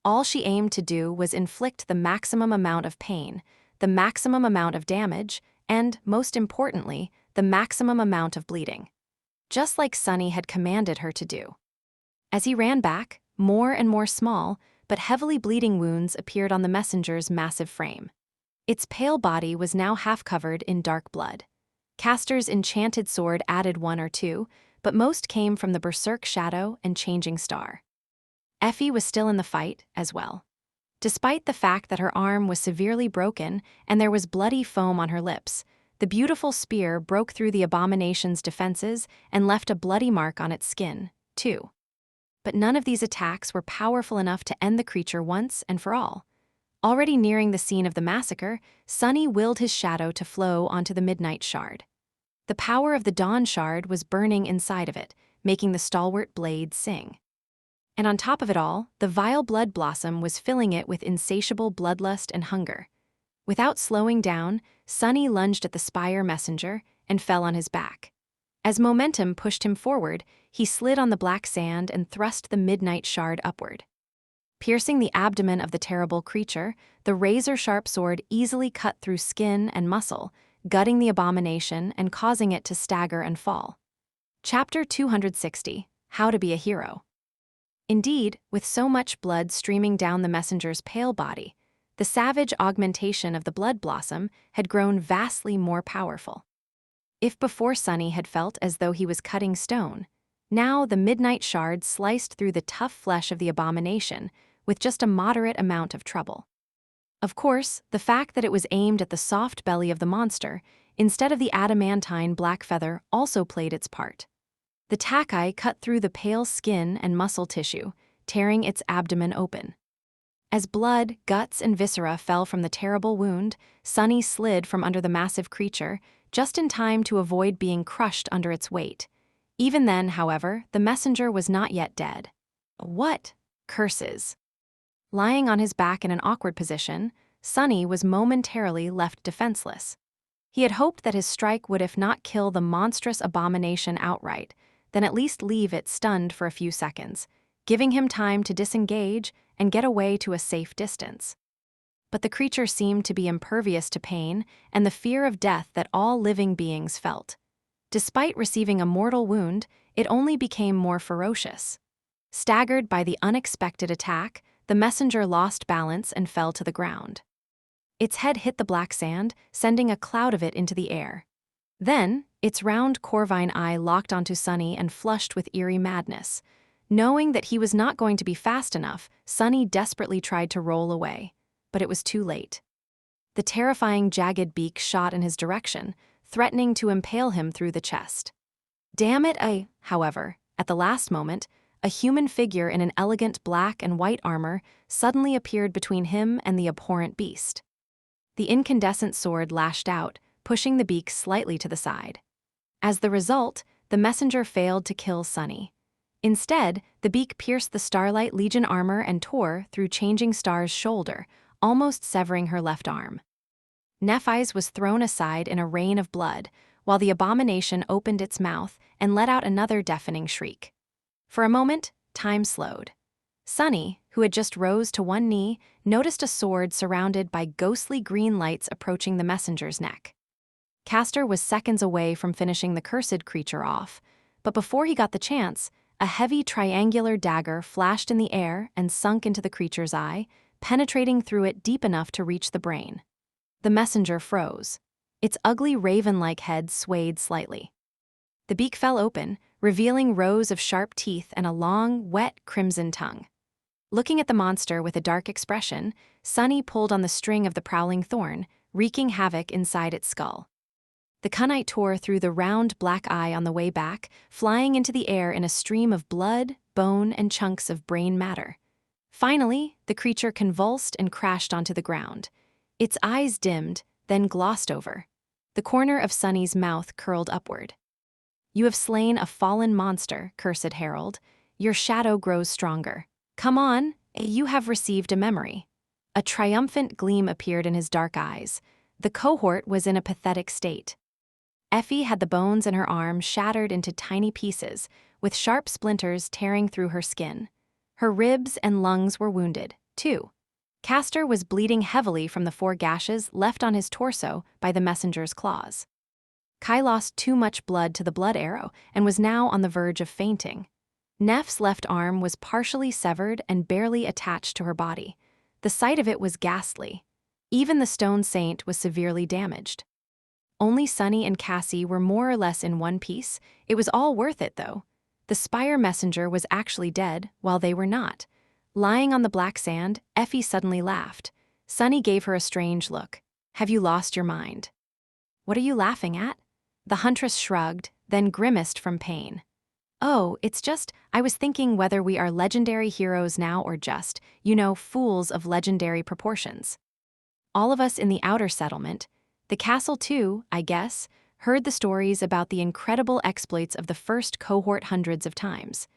[SPEAKER 1] All she aimed to do was inflict the maximum amount of pain, the maximum amount of damage, and, most importantly, the maximum amount of bleeding. Just like Sunny had commanded her to do. As he ran back, more and more small, but heavily bleeding wounds appeared on the messenger's massive frame. Its pale body was now half covered in dark blood. Castor's enchanted sword added 1 or 2, but most came from the berserk shadow and changing star. Effie was still in the fight, as well. Despite the fact that her arm was severely broken and there was bloody foam on her lips, The beautiful spear broke through the abomination's defenses and left a bloody mark on its skin, too. But none of these attacks were powerful enough to end the creature once and for all. Already nearing the scene of the massacre, Sunny willed his shadow to flow onto the midnight shard. The power of the dawn shard was burning inside of it, making the stalwart blade sing. And on top of it all, the vile blood blossom was filling it with insatiable bloodlust and hunger. Without slowing down, Sunny lunged at the spire messenger and fell on his back. As momentum pushed him forward, he slid on the black sand and thrust the midnight shard upward. Piercing the abdomen of the terrible creature, the razor-sharp sword easily cut through skin and muscle, gutting the abomination and causing it to stagger and fall. Chapter 260, How to be a Hero. Indeed, with so much blood streaming down the messenger's pale body, the savage augmentation of the blood blossom had grown vastly more powerful. If before Sunny had felt as though he was cutting stone, now the midnight shard sliced through the tough flesh of the abomination with just a moderate amount of trouble. Of course, the fact that it was aimed at the soft belly of the monster instead of the adamantine black feather also played its part. The tachi cut through the pale skin and muscle tissue, tearing its abdomen open. As blood, guts, and viscera fell from the terrible wound, Sunny slid from under the massive creature, just in time to avoid being crushed under its weight. Even then, however, the messenger was not yet dead. What? Curses. Lying on his back in an awkward position, Sunny was momentarily left defenseless. He had hoped that his strike would if not kill the monstrous abomination outright, then at least leave it stunned for a few seconds, giving him time to disengage and get away to a safe distance. But the creature seemed to be impervious to pain and the fear of death that all living beings felt. Despite receiving a mortal wound, it only became more ferocious. Staggered by the unexpected attack, the messenger lost balance and fell to the ground. Its head hit the black sand, sending a cloud of it into the air. Then, its round corvine eye locked onto Sunny and flushed with eerie madness. Knowing that he was not going to be fast enough, Sunny desperately tried to roll away, but it was too late. The terrifying jagged beak shot in his direction, threatening to impale him through the chest. Damn it, however, at the last moment, a human figure in an elegant black and white armor suddenly appeared between him and the abhorrent beast. The incandescent sword lashed out, pushing the beak slightly to the side. As the result, the messenger failed to kill Sunny. Instead, the beak pierced the Starlight Legion armor and tore through Changing Star's shoulder, almost severing her left arm. Nephi's was thrown aside in a rain of blood, while the abomination opened its mouth and let out another deafening shriek. For a moment, time slowed. Sunny, who had just rose to one knee, noticed a sword surrounded by ghostly green lights approaching the messenger's neck. Castor was seconds away from finishing the cursed creature off, but before he got the chance, a heavy triangular dagger flashed in the air and sunk into the creature's eye, penetrating through it deep enough to reach the brain. The messenger froze. Its ugly raven-like head swayed slightly. The beak fell open, revealing rows of sharp teeth and a long, wet, crimson tongue. Looking at the monster with a dark expression, Sunny pulled on the string of the prowling thorn, wreaking havoc inside its skull. The kunite tore through the round black eye on the way back, flying into the air in a stream of blood, bone, and chunks of brain matter. Finally, the creature convulsed and crashed onto the ground. Its eyes dimmed, then glossed over. The corner of Sunny's mouth curled upward. "You have slain a fallen monster, cursed herald. Your shadow grows stronger. Come on, you have received a memory." A triumphant gleam appeared in his dark eyes. The cohort was in a pathetic state. Effie had the bones in her arm shattered into tiny pieces, with sharp splinters tearing through her skin. Her ribs and lungs were wounded, too. Castor was bleeding heavily from the 4 gashes left on his torso by the messenger's claws. Kai lost too much blood to the blood arrow and was now on the verge of fainting. Neff's left arm was partially severed and barely attached to her body. The sight of it was ghastly. Even the stone saint was severely damaged. Only Sunny and Cassie were more or less in one piece. It was all worth it, though. The spire messenger was actually dead, while they were not. Lying on the black sand, Effie suddenly laughed. Sunny gave her a strange look. "Have you lost your mind?" What are you laughing at? The huntress shrugged, then grimaced from pain. Oh, it's just, I was thinking whether we are legendary heroes now or just, fools of legendary proportions. All of us in the outer settlement, the castle too, I guess, heard the stories about the incredible exploits of the first cohort hundreds of times.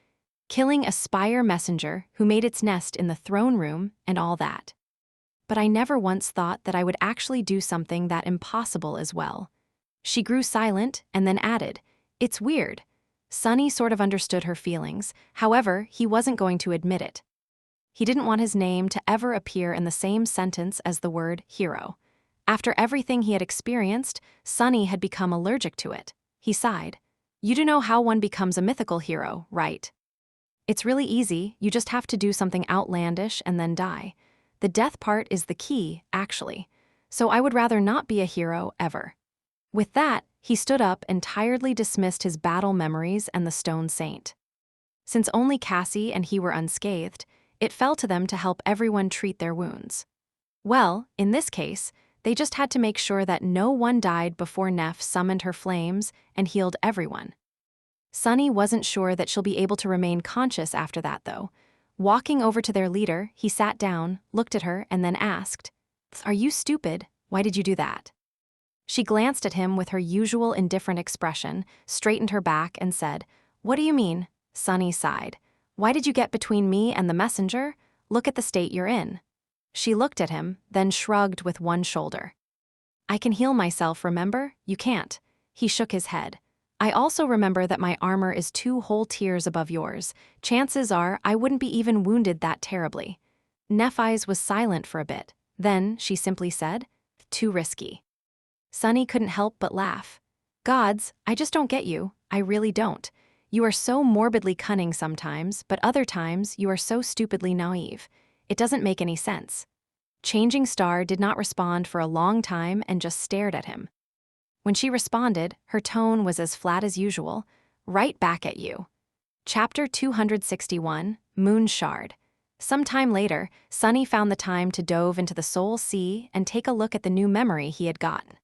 [SPEAKER 1] Killing a spire messenger who made its nest in the throne room and all that. But I never once thought that I would actually do something that impossible as well. She grew silent and then added, "It's weird." Sonny sort of understood her feelings, however, he wasn't going to admit it. He didn't want his name to ever appear in the same sentence as the word hero. After everything he had experienced, Sonny had become allergic to it. He sighed. You do know how one becomes a mythical hero, right? It's really easy, you just have to do something outlandish and then die. The death part is the key, actually. So I would rather not be a hero ever. With that, he stood up and tiredly dismissed his battle memories and the stone saint. Since only Cassie and he were unscathed, it fell to them to help everyone treat their wounds. Well, in this case, they just had to make sure that no one died before Neff summoned her flames and healed everyone. Sonny wasn't sure that she'll be able to remain conscious after that, though. Walking over to their leader, he sat down, looked at her, and then asked, "Are you stupid? Why did you do that?" She glanced at him with her usual indifferent expression, straightened her back, and said, "What do you mean?" Sonny sighed. "Why did you get between me and the messenger? Look at the state you're in." She looked at him, then shrugged with one shoulder. "I can heal myself, remember? You can't." He shook his head. "I also remember that my armor is 2 whole tiers above yours. Chances are I wouldn't be even wounded that terribly." Nephise was silent for a bit. Then she simply said, "Too risky." Sonny couldn't help but laugh. "Gods, I just don't get you. I really don't. You are so morbidly cunning sometimes, but other times you are so stupidly naive. It doesn't make any sense." Changing Star did not respond for a long time and just stared at him. When she responded, her tone was as flat as usual. "Right back at you." Chapter 261, Moon Shard. Some time later, Sonny found the time to dove into the Soul Sea and take a look at the new memory he had gotten.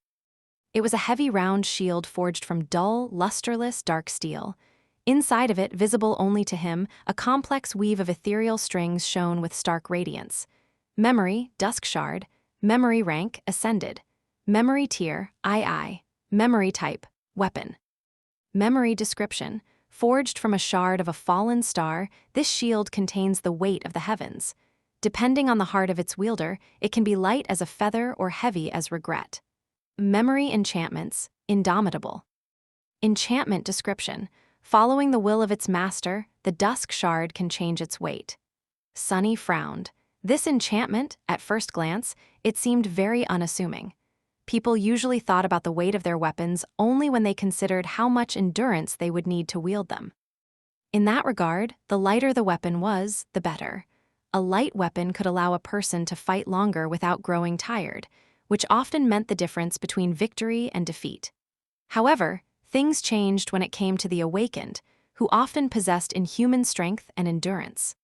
[SPEAKER 1] It was a heavy round shield forged from dull, lusterless dark steel. Inside of it, visible only to him, a complex weave of ethereal strings shone with stark radiance. Memory, Dusk Shard. Memory rank, Ascended. Memory tier, II. Memory type, Weapon. Memory description. Forged from a shard of a fallen star, this shield contains the weight of the heavens. Depending on the heart of its wielder, it can be light as a feather or heavy as regret. Memory enchantments, Indomitable. Enchantment description. Following the will of its master, the Dusk Shard can change its weight. Sonny frowned. This enchantment, at first glance, it seemed very unassuming. People usually thought about the weight of their weapons only when they considered how much endurance they would need to wield them. In that regard, the lighter the weapon was, the better. A light weapon could allow a person to fight longer without growing tired, which often meant the difference between victory and defeat. However, things changed when it came to the Awakened, who often possessed inhuman strength and endurance.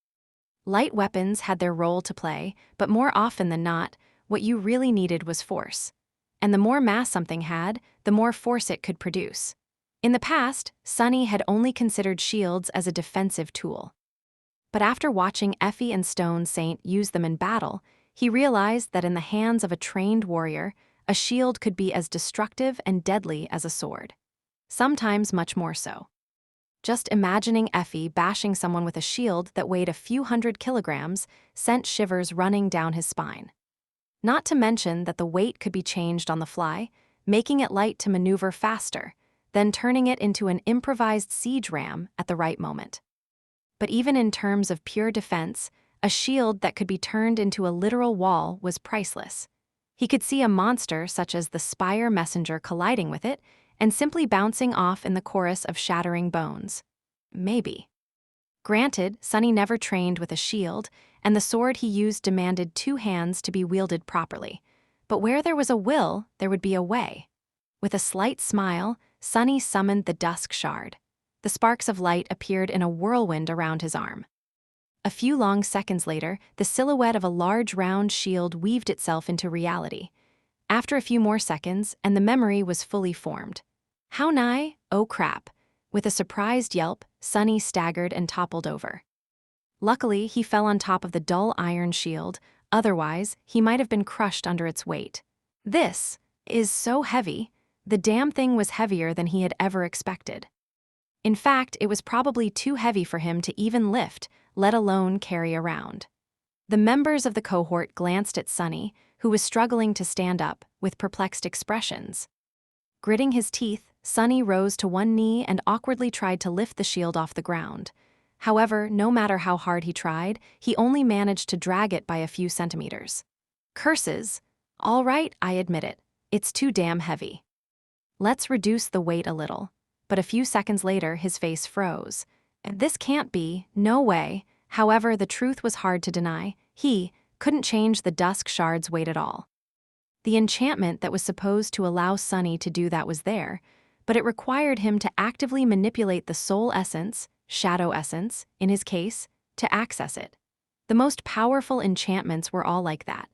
[SPEAKER 1] Light weapons had their role to play, but more often than not, what you really needed was force. And the more mass something had, the more force it could produce. In the past, Sonny had only considered shields as a defensive tool. But after watching Effie and Stone Saint use them in battle, he realized that in the hands of a trained warrior, a shield could be as destructive and deadly as a sword. Sometimes much more so. Just imagining Effie bashing someone with a shield that weighed a few 100 kilograms sent shivers running down his spine. Not to mention that the weight could be changed on the fly, making it light to maneuver faster, then turning it into an improvised siege ram at the right moment. But even in terms of pure defense, a shield that could be turned into a literal wall was priceless. He could see a monster such as the Spire Messenger colliding with it and simply bouncing off in the chorus of shattering bones. Maybe. Granted, Sonny never trained with a shield, and the sword he used demanded 2 hands to be wielded properly. But where there was a will, there would be a way. With a slight smile, Sonny summoned the Dusk Shard. The sparks of light appeared in a whirlwind around his arm. A few long seconds later, the silhouette of a large round shield weaved itself into reality. After a few more seconds, and the memory was fully formed. How nigh? Oh crap. With a surprised yelp, Sunny staggered and toppled over. Luckily, he fell on top of the dull iron shield, otherwise, he might have been crushed under its weight. This is so heavy. The damn thing was heavier than he had ever expected. In fact, it was probably too heavy for him to even lift, let alone carry around. The members of the cohort glanced at Sunny, who was struggling to stand up, with perplexed expressions. Gritting his teeth, Sunny rose to one knee and awkwardly tried to lift the shield off the ground. However, no matter how hard he tried, he only managed to drag it by a few centimeters. Curses! All right, I admit it. It's too damn heavy. Let's reduce the weight a little. But a few seconds later, his face froze. This can't be, no way. However, the truth was hard to deny. He couldn't change the dusk shard's weight at all. The enchantment that was supposed to allow Sunny to do that was there, but it required him to actively manipulate the soul essence, shadow essence, in his case, to access it. The most powerful enchantments were all like that.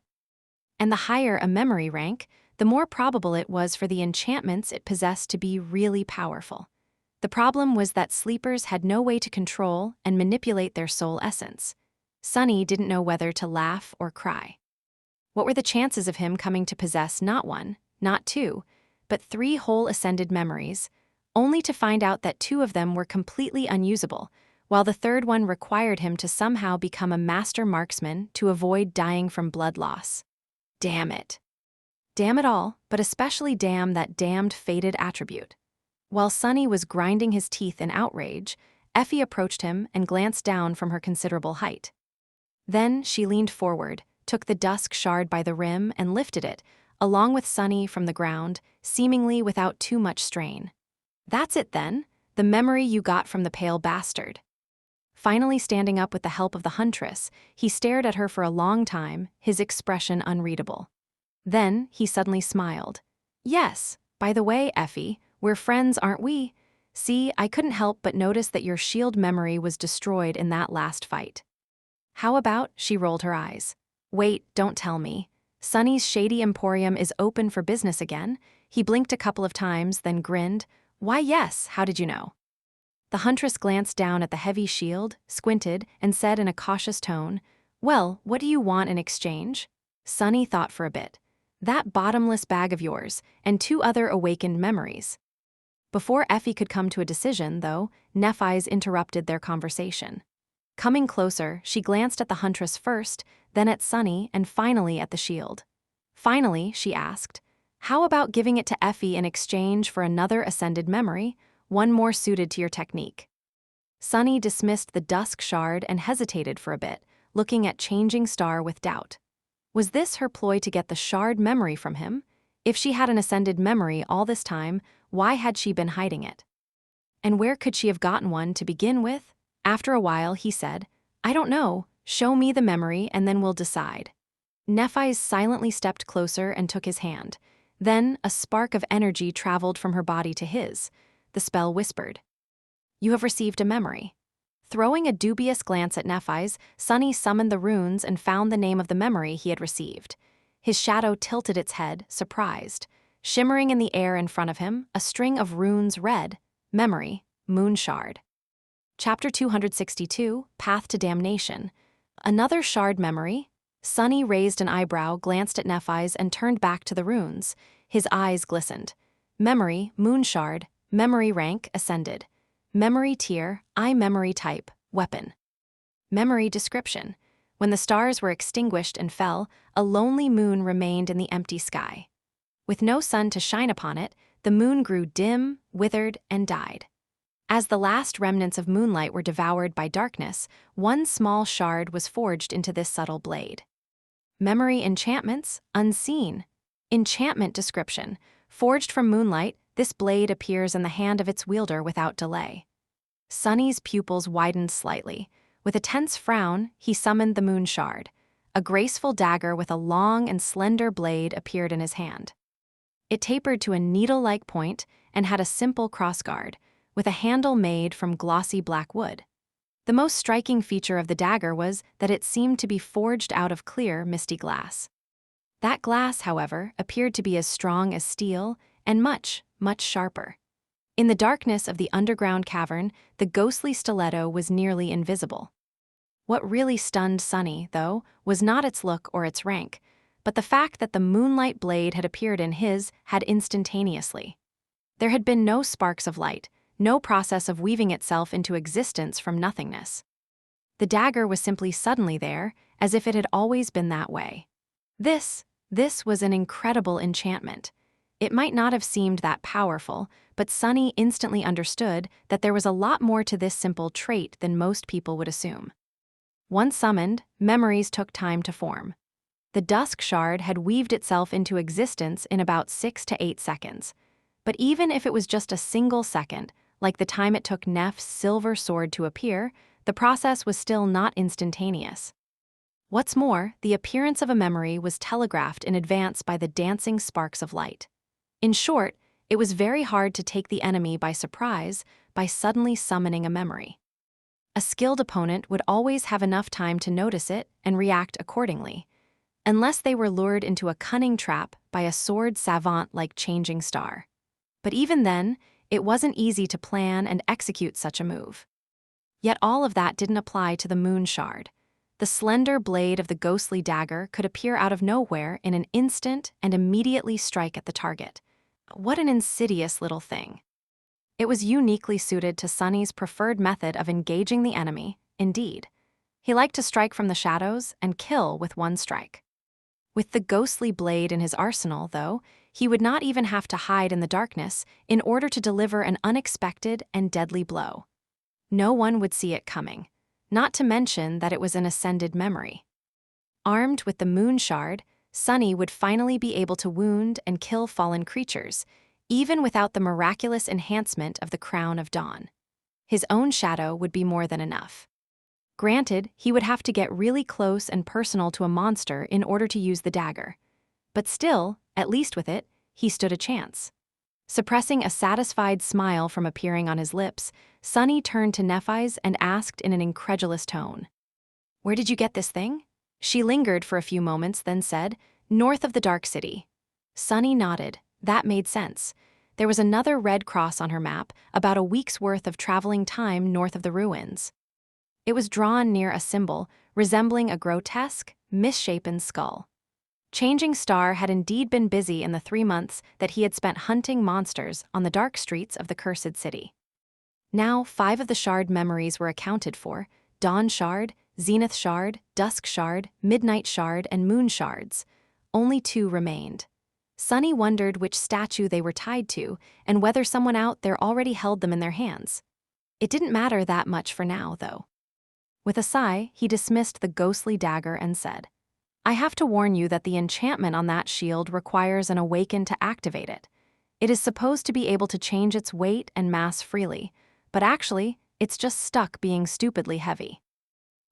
[SPEAKER 1] And the higher a memory rank, the more probable it was for the enchantments it possessed to be really powerful. The problem was that sleepers had no way to control and manipulate their soul essence. Sunny didn't know whether to laugh or cry. What were the chances of him coming to possess not one, not two, but 3 whole ascended memories, only to find out that 2 of them were completely unusable, while the third one required him to somehow become a master marksman to avoid dying from blood loss? Damn it. Damn it all, but especially damn that damned fated attribute. While Sunny was grinding his teeth in outrage, Effie approached him and glanced down from her considerable height. Then she leaned forward, took the dusk shard by the rim and lifted it, along with Sunny, from the ground, seemingly without too much strain. That's it then, the memory you got from the pale bastard. Finally standing up with the help of the huntress, he stared at her for a long time, his expression unreadable. Then he suddenly smiled. Yes, by the way, Effie, we're friends, aren't we? See, I couldn't help but notice that your shield memory was destroyed in that last fight. How about, she rolled her eyes. Wait, don't tell me. Sunny's shady emporium is open for business again? He blinked a couple of times, then grinned. Why yes, how did you know? The huntress glanced down at the heavy shield, squinted, and said in a cautious tone, Well, what do you want in exchange? Sunny thought for a bit. That bottomless bag of yours, and 2 other awakened memories. Before Effie could come to a decision, though, Nephis interrupted their conversation. Coming closer, she glanced at the huntress first, then at Sunny, and finally at the shield. Finally, she asked, How about giving it to Effie in exchange for another ascended memory, one more suited to your technique? Sunny dismissed the dusk shard and hesitated for a bit, looking at Changing Star with doubt. Was this her ploy to get the shard memory from him? If she had an ascended memory all this time, why had she been hiding it? And where could she have gotten one to begin with? After a while, he said, I don't know, show me the memory and then we'll decide. Nephis silently stepped closer and took his hand. Then, a spark of energy traveled from her body to his. The spell whispered, You have received a memory. Throwing a dubious glance at Nephis, Sunny summoned the runes and found the name of the memory he had received. His shadow tilted its head, surprised. Shimmering in the air in front of him, a string of runes read, Memory, Moon Shard. Chapter 262, Path to Damnation. Another shard memory? Sunny raised an eyebrow, glanced at Nephis, and turned back to the runes. His eyes glistened. Memory, Moon Shard, memory rank, ascended. Memory tier, memory type, weapon. Memory description. When the stars were extinguished and fell, a lonely moon remained in the empty sky. With no sun to shine upon it, the moon grew dim, withered, and died. As the last remnants of moonlight were devoured by darkness, one small shard was forged into this subtle blade. Memory enchantments, unseen. Enchantment description. Forged from moonlight, this blade appears in the hand of its wielder without delay. Sunny's pupils widened slightly. With a tense frown, he summoned the moon shard. A graceful dagger with a long and slender blade appeared in his hand. It tapered to a needle-like point and had a simple crossguard, with a handle made from glossy black wood. The most striking feature of the dagger was that it seemed to be forged out of clear, misty glass. That glass, however, appeared to be as strong as steel and much, much sharper. In the darkness of the underground cavern, the ghostly stiletto was nearly invisible. What really stunned Sunny, though, was not its look or its rank, but the fact that the moonlight blade had appeared in his had instantaneously. There had been no sparks of light, no process of weaving itself into existence from nothingness. The dagger was simply suddenly there, as if it had always been that way. This was an incredible enchantment. It might not have seemed that powerful, but Sunny instantly understood that there was a lot more to this simple trait than most people would assume. Once summoned, memories took time to form. The dusk shard had weaved itself into existence in about 6 to 8 seconds. But even if it was just a single second, like the time it took Nef's silver sword to appear, the process was still not instantaneous. What's more, the appearance of a memory was telegraphed in advance by the dancing sparks of light. In short, it was very hard to take the enemy by surprise by suddenly summoning a memory. A skilled opponent would always have enough time to notice it and react accordingly, unless they were lured into a cunning trap by a sword savant like Changing Star. But even then, it wasn't easy to plan and execute such a move. Yet all of that didn't apply to the moon shard. The slender blade of the ghostly dagger could appear out of nowhere in an instant and immediately strike at the target. What an insidious little thing. It was uniquely suited to Sunny's preferred method of engaging the enemy, indeed. He liked to strike from the shadows and kill with one strike. With the ghostly blade in his arsenal, though, he would not even have to hide in the darkness in order to deliver an unexpected and deadly blow. No one would see it coming, not to mention that it was an ascended memory. Armed with the moon shard, Sunny would finally be able to wound and kill fallen creatures, even without the miraculous enhancement of the Crown of Dawn. His own shadow would be more than enough. Granted, he would have to get really close and personal to a monster in order to use the dagger. But still, at least with it, he stood a chance. Suppressing a satisfied smile from appearing on his lips, Sunny turned to Nephi's and asked in an incredulous tone, "Where did you get this thing?" She lingered for a few moments, then said, "North of the Dark City." Sunny nodded. That made sense. There was another red cross on her map, about a week's worth of traveling time north of the ruins. It was drawn near a symbol resembling a grotesque, misshapen skull. Changing Star had indeed been busy in the 3 months that he had spent hunting monsters on the dark streets of the cursed city. Now 5 of the shard memories were accounted for: Dawn Shard, Zenith Shard, Dusk Shard, Midnight Shard, and Moon Shards. Only 2 remained. Sunny wondered which statue they were tied to and whether someone out there already held them in their hands. It didn't matter that much for now, though. With a sigh, he dismissed the ghostly dagger and said, "I have to warn you that the enchantment on that shield requires an awaken to activate it. It is supposed to be able to change its weight and mass freely, but actually, it's just stuck being stupidly heavy."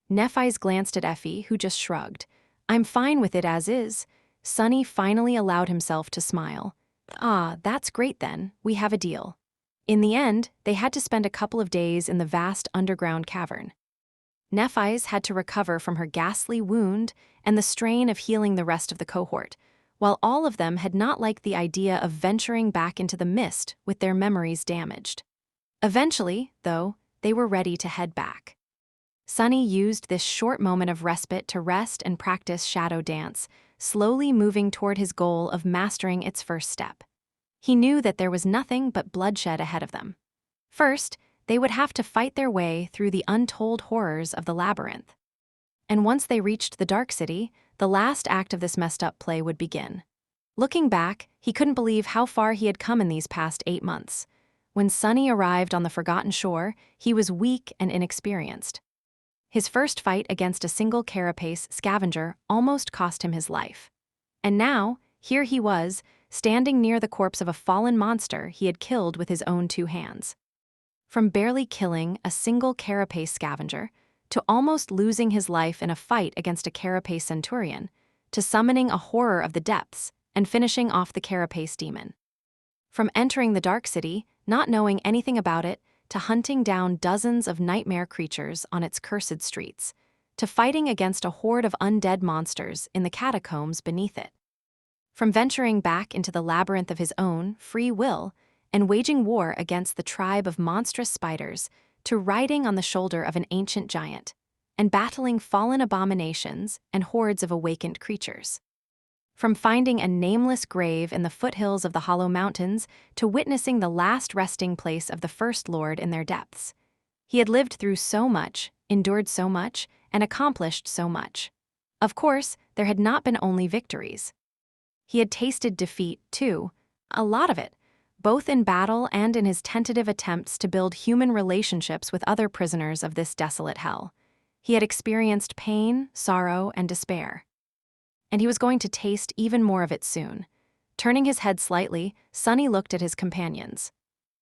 [SPEAKER 1] Nephi's glanced at Effie, who just shrugged. "I'm fine with it as is." Sunny finally allowed himself to smile. "Ah, that's great then, we have a deal." In the end, they had to spend a couple of days in the vast underground cavern. Nephi's had to recover from her ghastly wound and the strain of healing the rest of the cohort, while all of them had not liked the idea of venturing back into the mist with their memories damaged. Eventually, though, they were ready to head back. Sunny used this short moment of respite to rest and practice shadow dance, slowly moving toward his goal of mastering its first step. He knew that there was nothing but bloodshed ahead of them. First, they would have to fight their way through the untold horrors of the labyrinth. And once they reached the Dark City, the last act of this messed-up play would begin. Looking back, he couldn't believe how far he had come in these past 8 months. When Sunny arrived on the Forgotten Shore, he was weak and inexperienced. His first fight against a single carapace scavenger almost cost him his life. And now, here he was, standing near the corpse of a fallen monster he had killed with his own 2 hands. From barely killing a single carapace scavenger, to almost losing his life in a fight against a carapace centurion, to summoning a horror of the depths and finishing off the carapace demon. From entering the Dark City, not knowing anything about it, to hunting down dozens of nightmare creatures on its cursed streets, to fighting against a horde of undead monsters in the catacombs beneath it. From venturing back into the labyrinth of his own free will and waging war against the tribe of monstrous spiders, to riding on the shoulder of an ancient giant and battling fallen abominations and hordes of awakened creatures. From finding a nameless grave in the foothills of the Hollow Mountains to witnessing the last resting place of the First Lord in their depths. He had lived through so much, endured so much, and accomplished so much. Of course, there had not been only victories. He had tasted defeat, too, a lot of it, both in battle and in his tentative attempts to build human relationships with other prisoners of this desolate hell. He had experienced pain, sorrow, and despair. And he was going to taste even more of it soon. Turning his head slightly, Sunny looked at his companions.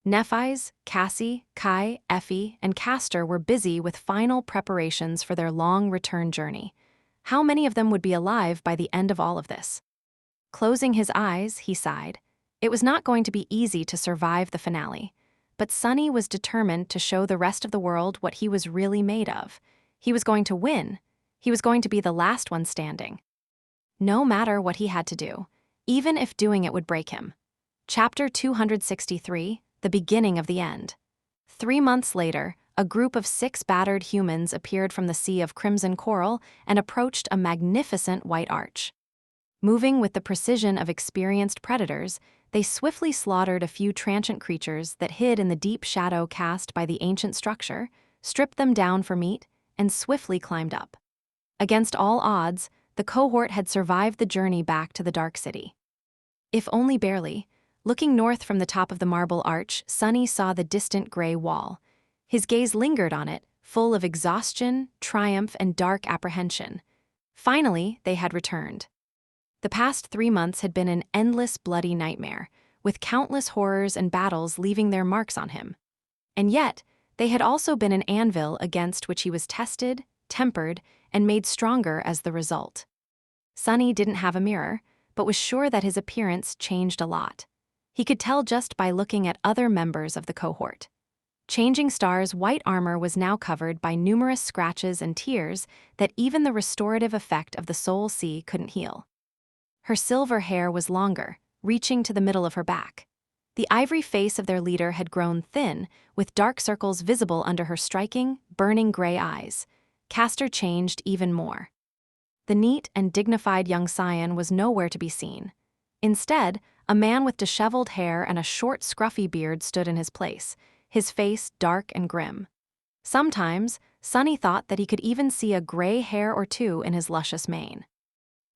[SPEAKER 1] Nephi's, Cassie, Kai, Effie, and Castor were busy with final preparations for their long return journey. How many of them would be alive by the end of all of this? Closing his eyes, he sighed. It was not going to be easy to survive the finale, but Sunny was determined to show the rest of the world what he was really made of. He was going to win. He was going to be the last one standing. No matter what he had to do, even if doing it would break him. Chapter 263, The Beginning of the End. 3 months later, a group of 6 battered humans appeared from the sea of crimson coral and approached a magnificent white arch. Moving with the precision of experienced predators, they swiftly slaughtered a few transient creatures that hid in the deep shadow cast by the ancient structure, stripped them down for meat, and swiftly climbed up. Against all odds, the cohort had survived the journey back to the Dark City. If only barely, looking north from the top of the marble arch, Sunny saw the distant gray wall. His gaze lingered on it, full of exhaustion, triumph, and dark apprehension. Finally, they had returned. The past 3 months had been an endless bloody nightmare, with countless horrors and battles leaving their marks on him. And yet, they had also been an anvil against which he was tested, tempered, and made stronger as the result. Sunny didn't have a mirror, but was sure that his appearance changed a lot. He could tell just by looking at other members of the cohort. Changing Star's white armor was now covered by numerous scratches and tears that even the restorative effect of the Soul Sea couldn't heal. Her silver hair was longer, reaching to the middle of her back. The ivory face of their leader had grown thin, with dark circles visible under her striking, burning gray eyes. Castor changed even more. The neat and dignified young scion was nowhere to be seen. Instead, a man with disheveled hair and a short, scruffy beard stood in his place, his face dark and grim. Sometimes, Sunny thought that he could even see a gray hair or two in his luscious mane.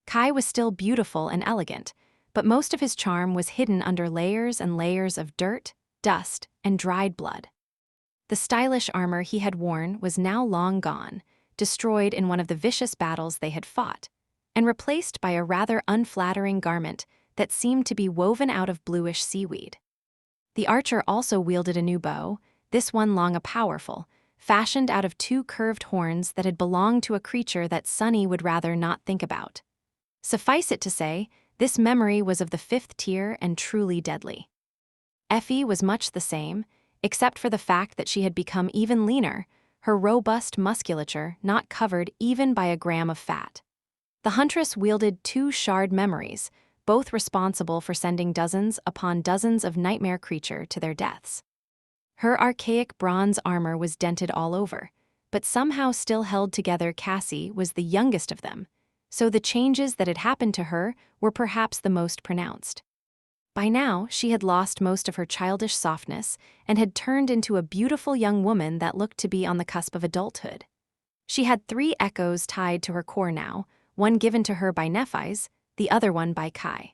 [SPEAKER 1] Kai was still beautiful and elegant, but most of his charm was hidden under layers and layers of dirt, dust, and dried blood. The stylish armor he had worn was now long gone, destroyed in one of the vicious battles they had fought, and replaced by a rather unflattering garment that seemed to be woven out of bluish seaweed. The archer also wielded a new bow, this one long and powerful, fashioned out of 2 curved horns that had belonged to a creature that Sunny would rather not think about. Suffice it to say, this memory was of the 5th tier and truly deadly. Effie was much the same, except for the fact that she had become even leaner, her robust musculature not covered even by a gram of fat. The huntress wielded 2 shard memories, both responsible for sending dozens upon dozens of nightmare creature to their deaths. Her archaic bronze armor was dented all over, but somehow still held together. Cassie was the youngest of them, so the changes that had happened to her were perhaps the most pronounced. By now, she had lost most of her childish softness and had turned into a beautiful young woman that looked to be on the cusp of adulthood. She had 3 echoes tied to her core now, one given to her by Nephi's, the other one by Kai.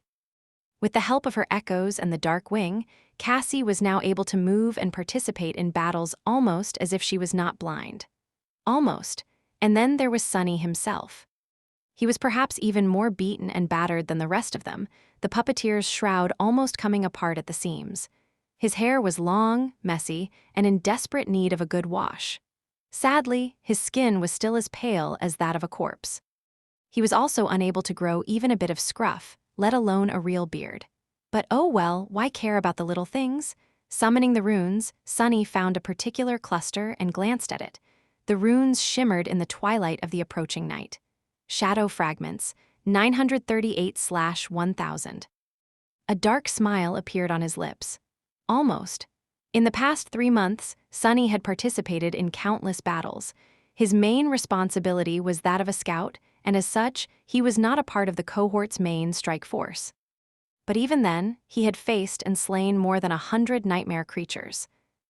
[SPEAKER 1] With the help of her echoes and the dark wing, Cassie was now able to move and participate in battles almost as if she was not blind. Almost. And then there was Sunny himself. He was perhaps even more beaten and battered than the rest of them, the puppeteer's shroud almost coming apart at the seams. His hair was long, messy, and in desperate need of a good wash. Sadly, his skin was still as pale as that of a corpse. He was also unable to grow even a bit of scruff, let alone a real beard. But oh well, why care about the little things? Summoning the runes, Sunny found a particular cluster and glanced at it. The runes shimmered in the twilight of the approaching night. Shadow fragments, 938/1000. A dark smile appeared on his lips. Almost. In the past 3 months, Sunny had participated in countless battles. His main responsibility was that of a scout, and as such, he was not a part of the cohort's main strike force. But even then, he had faced and slain more than 100 nightmare creatures.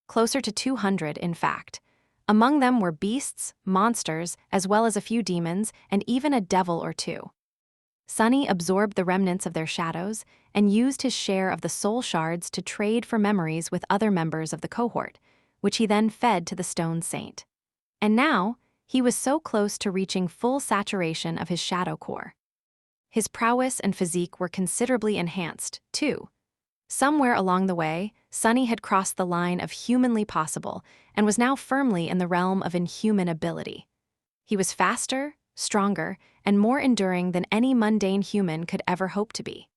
[SPEAKER 1] Closer to 200, in fact. Among them were beasts, monsters, as well as a few demons, and even a devil or two. Sunny absorbed the remnants of their shadows and used his share of the soul shards to trade for memories with other members of the cohort, which he then fed to the stone saint. And now, he was so close to reaching full saturation of his shadow core. His prowess and physique were considerably enhanced, too. Somewhere along the way, Sunny had crossed the line of humanly possible and was now firmly in the realm of inhuman ability. He was faster, stronger, and more enduring than any mundane human could ever hope to be.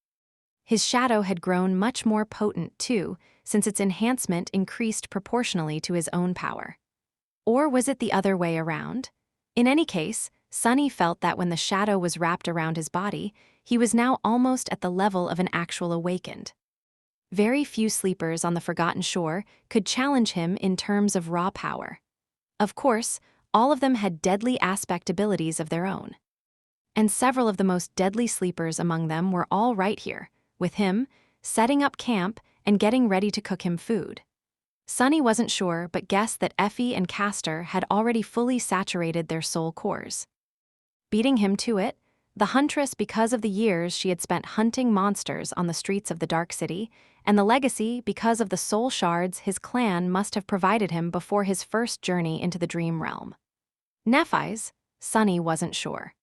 [SPEAKER 1] His shadow had grown much more potent, too, since its enhancement increased proportionally to his own power. Or was it the other way around? In any case, Sunny felt that when the shadow was wrapped around his body, he was now almost at the level of an actual awakened. Very few sleepers on the Forgotten Shore could challenge him in terms of raw power. Of course, all of them had deadly aspect abilities of their own. And several of the most deadly sleepers among them were all right here, with him, setting up camp and getting ready to cook him food. Sunny wasn't sure, but guessed that Effie and Castor had already fully saturated their soul cores. Beating him to it, the huntress, because of the years she had spent hunting monsters on the streets of the Dark City, and the legacy because of the soul shards his clan must have provided him before his first journey into the dream realm. Nephi's, Sunny wasn't sure.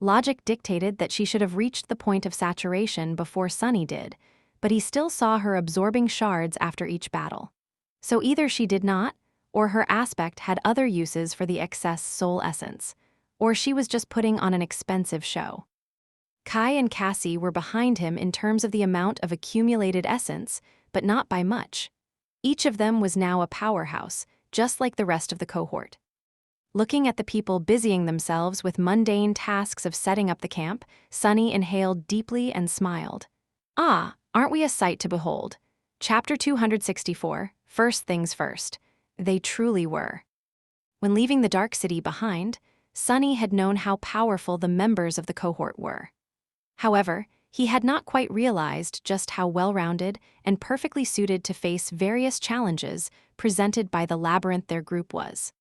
[SPEAKER 1] Logic dictated that she should have reached the point of saturation before Sunny did, but he still saw her absorbing shards after each battle. So either she did not, or her aspect had other uses for the excess soul essence, or she was just putting on an expensive show. Kai and Cassie were behind him in terms of the amount of accumulated essence, but not by much. Each of them was now a powerhouse, just like the rest of the cohort. Looking at the people busying themselves with mundane tasks of setting up the camp, Sunny inhaled deeply and smiled. Ah, aren't we a sight to behold? Chapter 264, First Things First. They truly were. When leaving the Dark City behind, Sunny had known how powerful the members of the cohort were. However, he had not quite realized just how well-rounded and perfectly suited to face various challenges presented by the labyrinth their group was.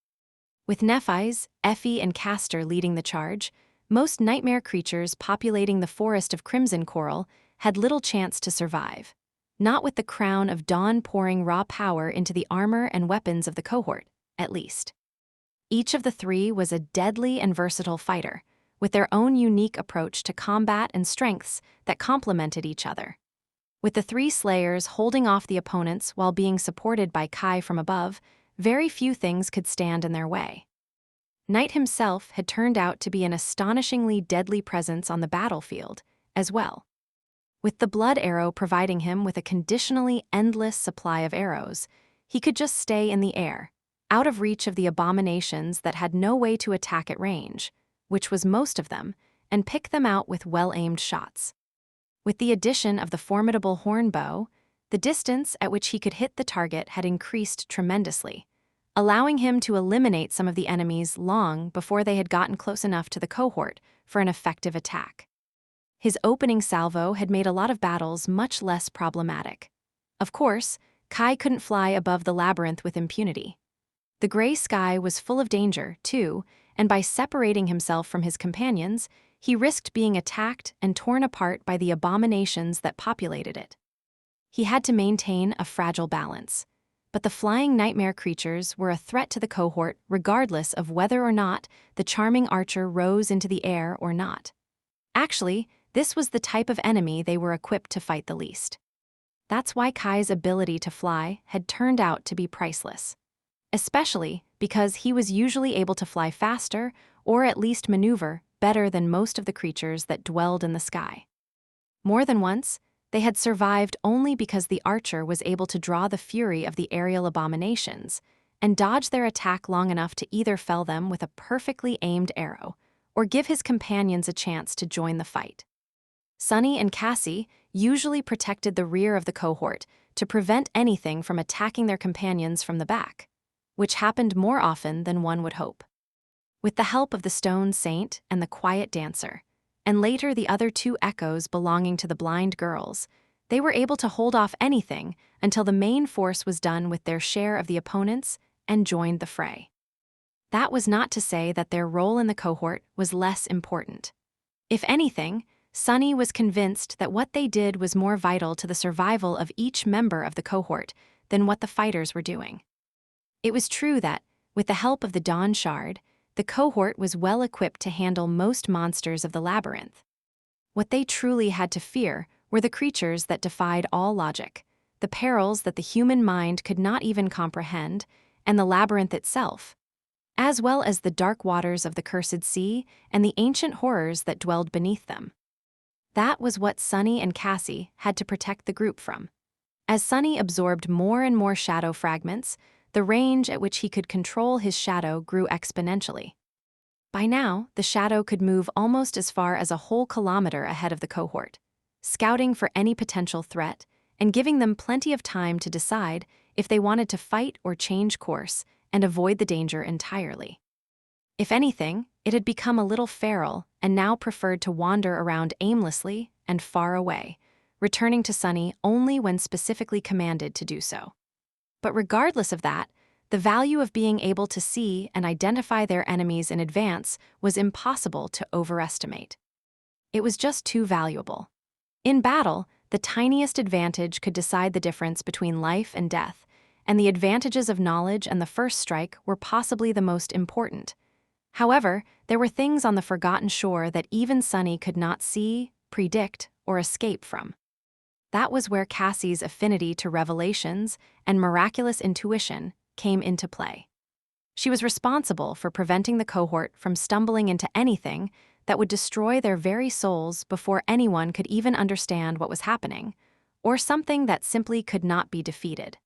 [SPEAKER 1] With Nephi's, Effie, and Castor leading the charge, most nightmare creatures populating the forest of crimson coral had little chance to survive. Not with the crown of dawn pouring raw power into the armor and weapons of the cohort, at least. Each of the three was a deadly and versatile fighter, with their own unique approach to combat and strengths that complemented each other. With the three slayers holding off the opponents while being supported by Kai from above, very few things could stand in their way. Night himself had turned out to be an astonishingly deadly presence on the battlefield, as well. With the blood arrow providing him with a conditionally endless supply of arrows, he could just stay in the air, out of reach of the abominations that had no way to attack at range, which was most of them, and pick them out with well-aimed shots. With the addition of the formidable horn bow, the distance at which he could hit the target had increased tremendously, allowing him to eliminate some of the enemies long before they had gotten close enough to the cohort for an effective attack. His opening salvo had made a lot of battles much less problematic. Of course, Kai couldn't fly above the labyrinth with impunity. The gray sky was full of danger, too, and by separating himself from his companions, he risked being attacked and torn apart by the abominations that populated it. He had to maintain a fragile balance, but the flying nightmare creatures were a threat to the cohort regardless of whether or not the charming archer rose into the air or not. Actually, this was the type of enemy they were equipped to fight the least. That's why Kai's ability to fly had turned out to be priceless, especially because he was usually able to fly faster or at least maneuver better than most of the creatures that dwelled in the sky. More than once, they had survived only because the archer was able to draw the fury of the aerial abominations and dodge their attack long enough to either fell them with a perfectly aimed arrow or give his companions a chance to join the fight. Sunny and Cassie usually protected the rear of the cohort to prevent anything from attacking their companions from the back, which happened more often than one would hope. With the help of the stone saint and the quiet dancer, and later the other two echoes belonging to the blind girls, they were able to hold off anything until the main force was done with their share of the opponents and joined the fray. That was not to say that their role in the cohort was less important. If anything, Sunny was convinced that what they did was more vital to the survival of each member of the cohort than what the fighters were doing. It was true that, with the help of the Dawn Shard, the cohort was well equipped to handle most monsters of the labyrinth. What they truly had to fear were the creatures that defied all logic, the perils that the human mind could not even comprehend, and the labyrinth itself, as well as the dark waters of the cursed sea and the ancient horrors that dwelled beneath them. That was what Sunny and Cassie had to protect the group from. As Sunny absorbed more and more shadow fragments, the range at which he could control his shadow grew exponentially. By now, the shadow could move almost as far as a whole kilometer ahead of the cohort, scouting for any potential threat and giving them plenty of time to decide if they wanted to fight or change course and avoid the danger entirely. If anything, it had become a little feral and now preferred to wander around aimlessly and far away, returning to Sunny only when specifically commanded to do so. But regardless of that, the value of being able to see and identify their enemies in advance was impossible to overestimate. It was just too valuable. In battle, the tiniest advantage could decide the difference between life and death, and the advantages of knowledge and the first strike were possibly the most important. However, there were things on the Forgotten Shore that even Sunny could not see, predict, or escape from. That was where Cassie's affinity to revelations and miraculous intuition came into play. She was responsible for preventing the cohort from stumbling into anything that would destroy their very souls before anyone could even understand what was happening, or something that simply could not be defeated.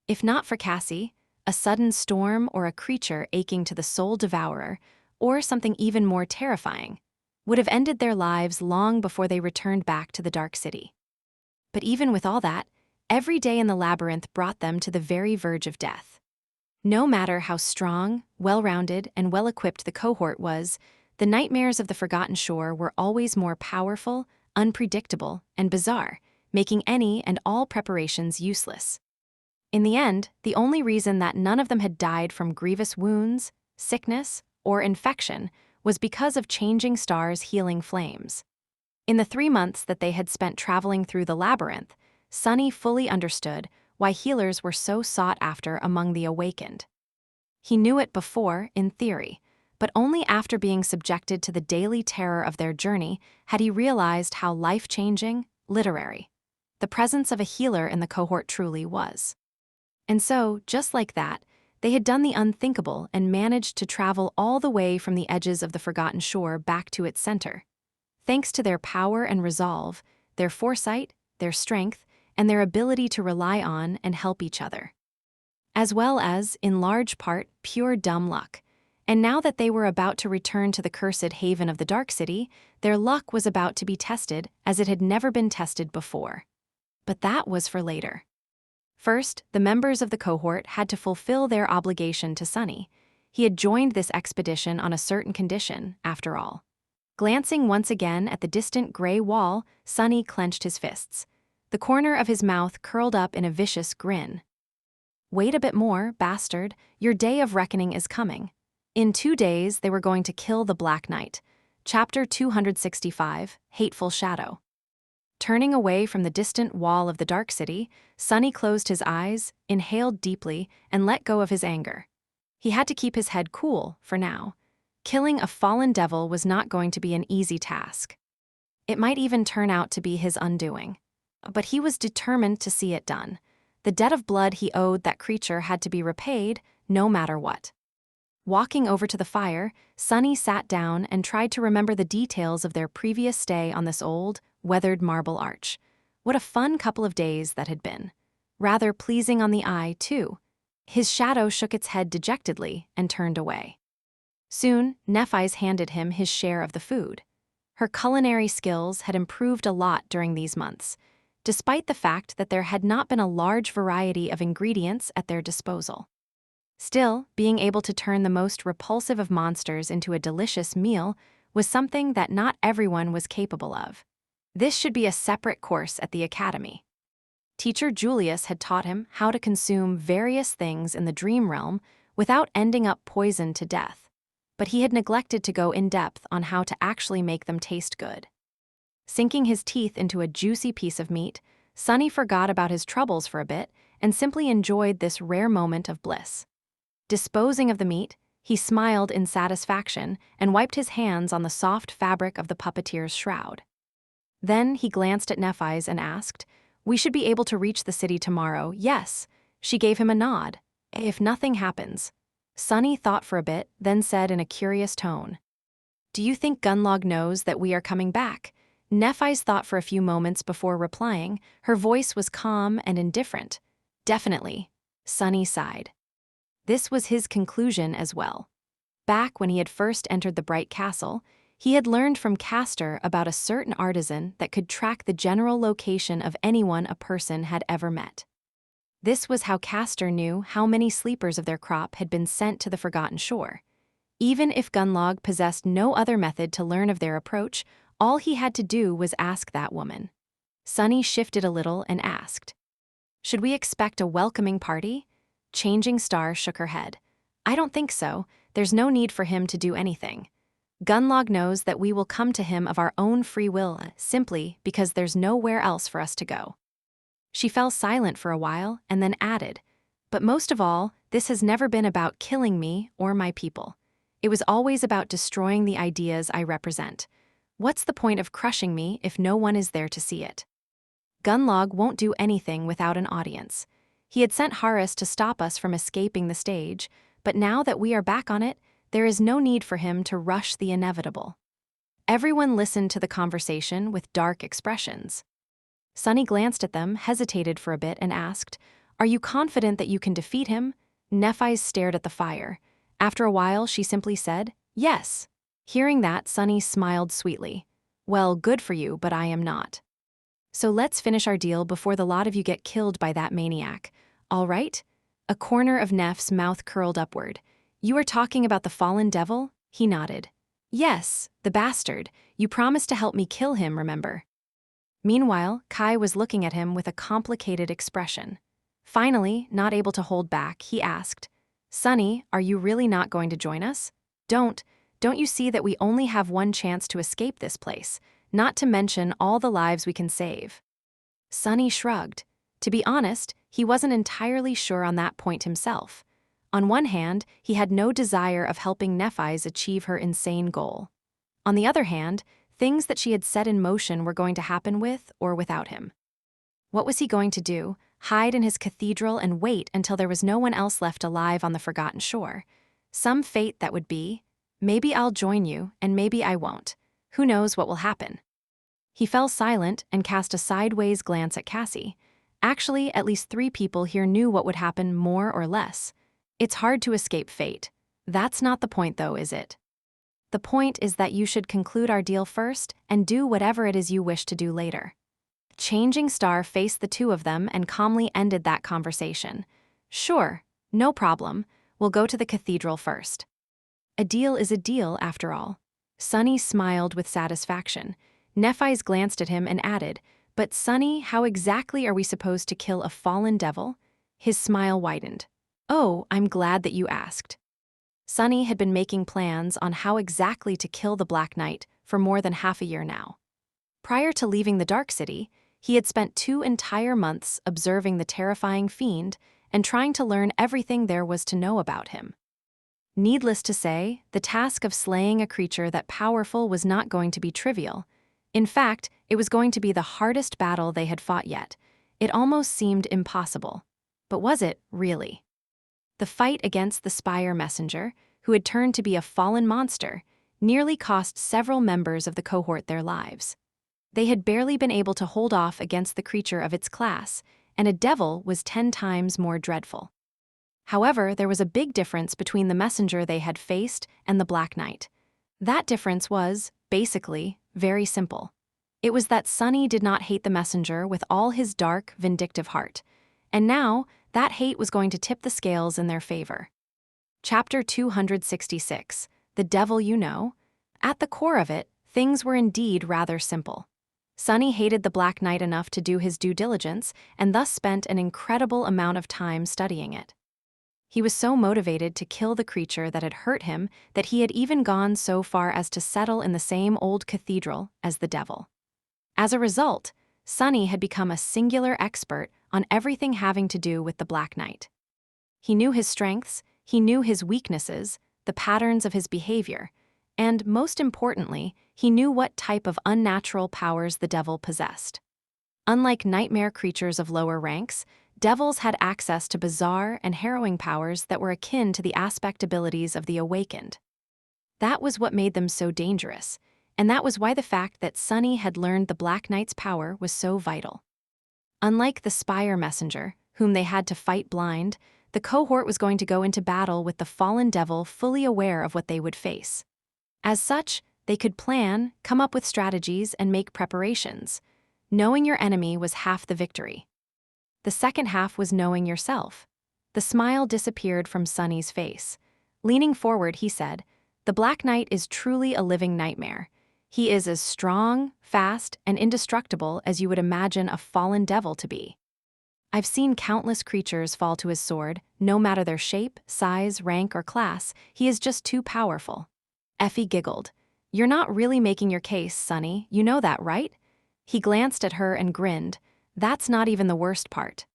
[SPEAKER 1] If not for Cassie, a sudden storm or a creature aching to the soul devourer, or something even more terrifying, would have ended their lives long before they returned back to the Dark City. But even with all that, every day in the labyrinth brought them to the very verge of death. No matter how strong, well-rounded, and well-equipped the cohort was, the nightmares of the Forgotten Shore were always more powerful, unpredictable, and bizarre, making any and all preparations useless. In the end, the only reason that none of them had died from grievous wounds, sickness, or infection was because of changing stars' healing flames. In the 3 months that they had spent traveling through the labyrinth, Sunny fully understood why healers were so sought after among the awakened. He knew it before, in theory, but only after being subjected to the daily terror of their journey had he realized how life-changing, literary, the presence of a healer in the cohort truly was. And so, just like that, they had done the unthinkable and managed to travel all the way from the edges of the Forgotten Shore back to its center. Thanks to their power and resolve, their foresight, their strength, and their ability to rely on and help each other. As well as, in large part, pure dumb luck. And now that they were about to return to the cursed haven of the Dark City, their luck was about to be tested as it had never been tested before. But that was for later. First, the members of the cohort had to fulfill their obligation to Sunny. He had joined this expedition on a certain condition, after all. Glancing once again at the distant gray wall, Sunny clenched his fists. The corner of his mouth curled up in a vicious grin. Wait a bit more, bastard. Your day of reckoning is coming. In 2 days, they were going to kill the Black Knight. Chapter 265, Hateful Shadow. Turning away from the distant wall of the Dark City, Sunny closed his eyes, inhaled deeply, and let go of his anger. He had to keep his head cool, for now. Killing a fallen devil was not going to be an easy task. It might even turn out to be his undoing. But he was determined to see it done. The debt of blood he owed that creature had to be repaid, no matter what. Walking over to the fire, Sunny sat down and tried to remember the details of their previous stay on this old, weathered marble arch. What a fun couple of days that had been. Rather pleasing on the eye, too. His shadow shook its head dejectedly and turned away. Soon, Nephi's handed him his share of the food. Her culinary skills had improved a lot during these months, despite the fact that there had not been a large variety of ingredients at their disposal. Still, being able to turn the most repulsive of monsters into a delicious meal was something that not everyone was capable of. This should be a separate course at the academy. Teacher Julius had taught him how to consume various things in the dream realm without ending up poisoned to death, but he had neglected to go in depth on how to actually make them taste good. Sinking his teeth into a juicy piece of meat, Sunny forgot about his troubles for a bit and simply enjoyed this rare moment of bliss. Disposing of the meat, he smiled in satisfaction and wiped his hands on the soft fabric of the puppeteer's shroud. Then he glanced at Nephi's and asked, "We should be able to reach the city tomorrow, yes?" She gave him a nod. "If nothing happens." Sunny thought for a bit, then said in a curious tone, "Do you think Gunlog knows that we are coming back?" Nephi's thought for a few moments before replying. Her voice was calm and indifferent. "Definitely." Sunny sighed. This was his conclusion as well. Back when he had first entered the Bright Castle, he had learned from Castor about a certain artisan that could track the general location of anyone a person had ever met. This was how Castor knew how many sleepers of their crop had been sent to the Forgotten Shore. Even if Gunlog possessed no other method to learn of their approach, all he had to do was ask that woman. Sunny shifted a little and asked, "Should we expect a welcoming party?" Changing Star shook her head. "I don't think so. There's no need for him to do anything. Gunlog knows that we will come to him of our own free will, simply because there's nowhere else for us to go." She fell silent for a while and then added, "But most of all, this has never been about killing me or my people. It was always about destroying the ideas I represent. What's the point of crushing me if no one is there to see it? Gunlog won't do anything without an audience. He had sent Harris to stop us from escaping the stage, but now that we are back on it, there is no need for him to rush the inevitable." Everyone listened to the conversation with dark expressions. Sunny glanced at them, hesitated for a bit, and asked, "Are you confident that you can defeat him?" Nephi's stared at the fire. After a while, she simply said, "Yes." Hearing that, Sunny smiled sweetly. "Well, good for you, but I am not. So let's finish our deal before the lot of you get killed by that maniac. All right?" A corner of Neff's mouth curled upward. "You are talking about the fallen devil?" He nodded. "Yes, the bastard. You promised to help me kill him, remember?" Meanwhile, Kai was looking at him with a complicated expression. Finally, not able to hold back, he asked, "Sunny, are you really not going to join us? Don't you see that we only have one chance to escape this place, not to mention all the lives we can save?" Sunny shrugged. To be honest, he wasn't entirely sure on that point himself. On one hand, he had no desire of helping Nephi's achieve her insane goal. On the other hand, things that she had set in motion were going to happen with or without him. What was he going to do? Hide in his cathedral and wait until there was no one else left alive on the Forgotten Shore? Some fate that would be, maybe I'll join you and maybe I won't. Who knows what will happen? He fell silent and cast a sideways glance at Cassie. Actually, at least 3 people here knew what would happen more or less. It's hard to escape fate. That's not the point though, is it? The point is that you should conclude our deal first and do whatever it is you wish to do later. Changing Star faced the 2 of them and calmly ended that conversation. "Sure, no problem. We'll go to the cathedral first." A deal is a deal, after all. Sunny smiled with satisfaction. Nephi's glanced at him and added, "But Sunny, how exactly are we supposed to kill a fallen devil?" His smile widened. "Oh, I'm glad that you asked." Sunny had been making plans on how exactly to kill the Black Knight for more than half a year now. Prior to leaving the Dark City, he had spent 2 entire months observing the terrifying fiend and trying to learn everything there was to know about him. Needless to say, the task of slaying a creature that powerful was not going to be trivial. In fact, it was going to be the hardest battle they had fought yet. It almost seemed impossible. But was it, really? The fight against the Spire Messenger, who had turned to be a fallen monster, nearly cost several members of the cohort their lives. They had barely been able to hold off against the creature of its class, and a devil was 10 times more dreadful. However, there was a big difference between the messenger they had faced and the Black Knight. That difference was, basically, very simple. It was that Sunny did not hate the messenger with all his dark, vindictive heart. And now, that hate was going to tip the scales in their favor. Chapter 266, The Devil You Know. At the core of it, things were indeed rather simple. Sunny hated the Black Knight enough to do his due diligence and thus spent an incredible amount of time studying it. He was so motivated to kill the creature that had hurt him that he had even gone so far as to settle in the same old cathedral as the devil. As a result, Sunny had become a singular expert on everything having to do with the Black Knight. He knew his strengths, he knew his weaknesses, the patterns of his behavior, and, most importantly, he knew what type of unnatural powers the devil possessed. Unlike nightmare creatures of lower ranks, devils had access to bizarre and harrowing powers that were akin to the aspect abilities of the awakened. That was what made them so dangerous, and that was why the fact that Sunny had learned the Black Knight's power was so vital. Unlike the Spire messenger, whom they had to fight blind, the cohort was going to go into battle with the fallen devil fully aware of what they would face. As such, they could plan, come up with strategies, and make preparations. Knowing your enemy was half the victory. The second half was knowing yourself. The smile disappeared from Sunny's face. Leaning forward, he said, "The Black Knight is truly a living nightmare. He is as strong, fast, and indestructible as you would imagine a fallen devil to be. I've seen countless creatures fall to his sword, no matter their shape, size, rank, or class. He is just too powerful." Effie giggled. "You're not really making your case, Sunny. You know that, right?" He glanced at her and grinned. "That's not even the worst part.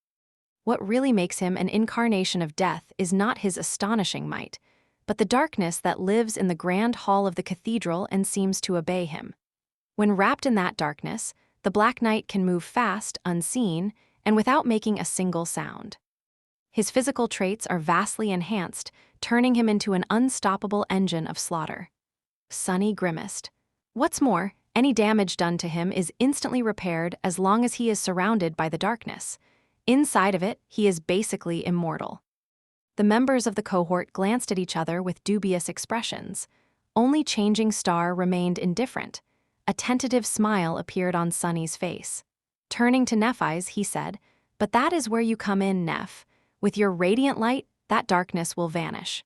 [SPEAKER 1] What really makes him an incarnation of death is not his astonishing might, but the darkness that lives in the grand hall of the cathedral and seems to obey him. When wrapped in that darkness, the Black Knight can move fast, unseen, and without making a single sound. His physical traits are vastly enhanced, turning him into an unstoppable engine of slaughter." Sunny grimaced. "What's more, any damage done to him is instantly repaired as long as he is surrounded by the darkness. Inside of it, he is basically immortal." The members of the cohort glanced at each other with dubious expressions. Only Changing Star remained indifferent. A tentative smile appeared on Sunny's face. Turning to Nephi's, he said, "But that is where you come in, Neph. With your radiant light, that darkness will vanish.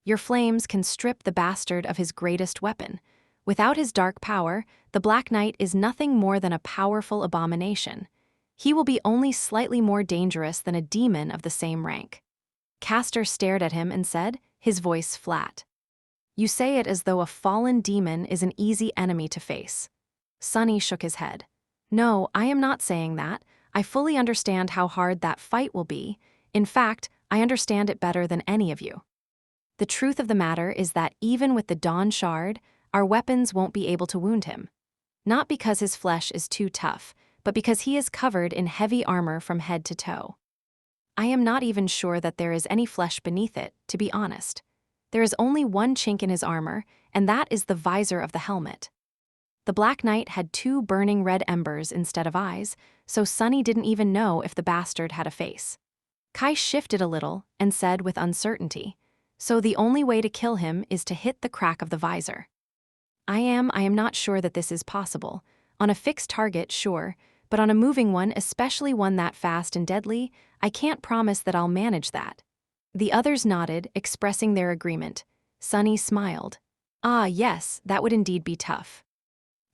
[SPEAKER 1] Your flames can strip the bastard of his greatest weapon. Without his dark power, the Black Knight is nothing more than a powerful abomination. He will be only slightly more dangerous than a demon of the same rank." Castor stared at him and said, his voice flat, "You say it as though a fallen demon is an easy enemy to face." Sunny shook his head. "No, I am not saying that. I fully understand how hard that fight will be. In fact, I understand it better than any of you. The truth of the matter is that even with the Dawn Shard, our weapons won't be able to wound him. Not because his flesh is too tough, but because he is covered in heavy armor from head to toe. I am not even sure that there is any flesh beneath it, to be honest. There is only one chink in his armor, and that is the visor of the helmet." The Black Knight had 2 burning red embers instead of eyes, so Sunny didn't even know if the bastard had a face. Kai shifted a little and said with uncertainty, "So the only way to kill him is to hit the crack of the visor." I am not sure that this is possible. On a fixed target, sure, but on a moving one, especially one that fast and deadly, I can't promise that I'll manage that." The others nodded, expressing their agreement. Sunny smiled. "Ah, yes, that would indeed be tough.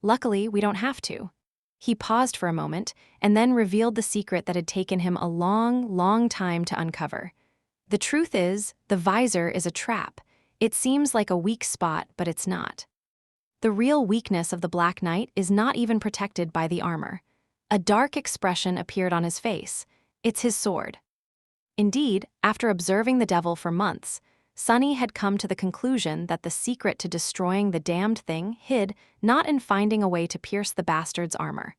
[SPEAKER 1] Luckily, we don't have to." He paused for a moment, and then revealed the secret that had taken him a long, long time to uncover. "The truth is, the visor is a trap. It seems like a weak spot, but it's not. The real weakness of the Black Knight is not even protected by the armor." A dark expression appeared on his face. "It's his sword." Indeed, after observing the devil for months, Sunny had come to the conclusion that the secret to destroying the damned thing hid not in finding a way to pierce the bastard's armor,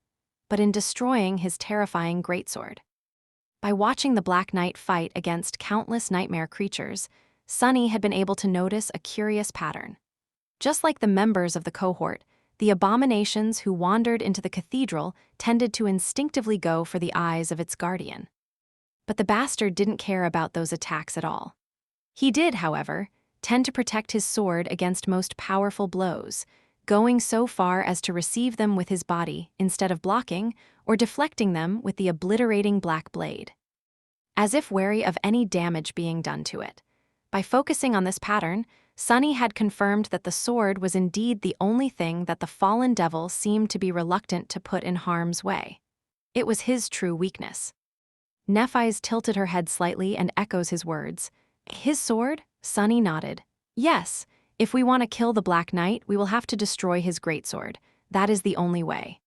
[SPEAKER 1] but in destroying his terrifying greatsword. By watching the Black Knight fight against countless nightmare creatures, Sunny had been able to notice a curious pattern. Just like the members of the cohort, the abominations who wandered into the cathedral tended to instinctively go for the eyes of its guardian. But the bastard didn't care about those attacks at all. He did, however, tend to protect his sword against most powerful blows, going so far as to receive them with his body instead of blocking or deflecting them with the obliterating black blade. As if wary of any damage being done to it. By focusing on this pattern, Sunny had confirmed that the sword was indeed the only thing that the fallen devil seemed to be reluctant to put in harm's way. It was his true weakness. Nephise tilted her head slightly and echoes his words. His sword? Sunny nodded. Yes, if we want to kill the Black Knight, we will have to destroy his greatsword. That is the only way.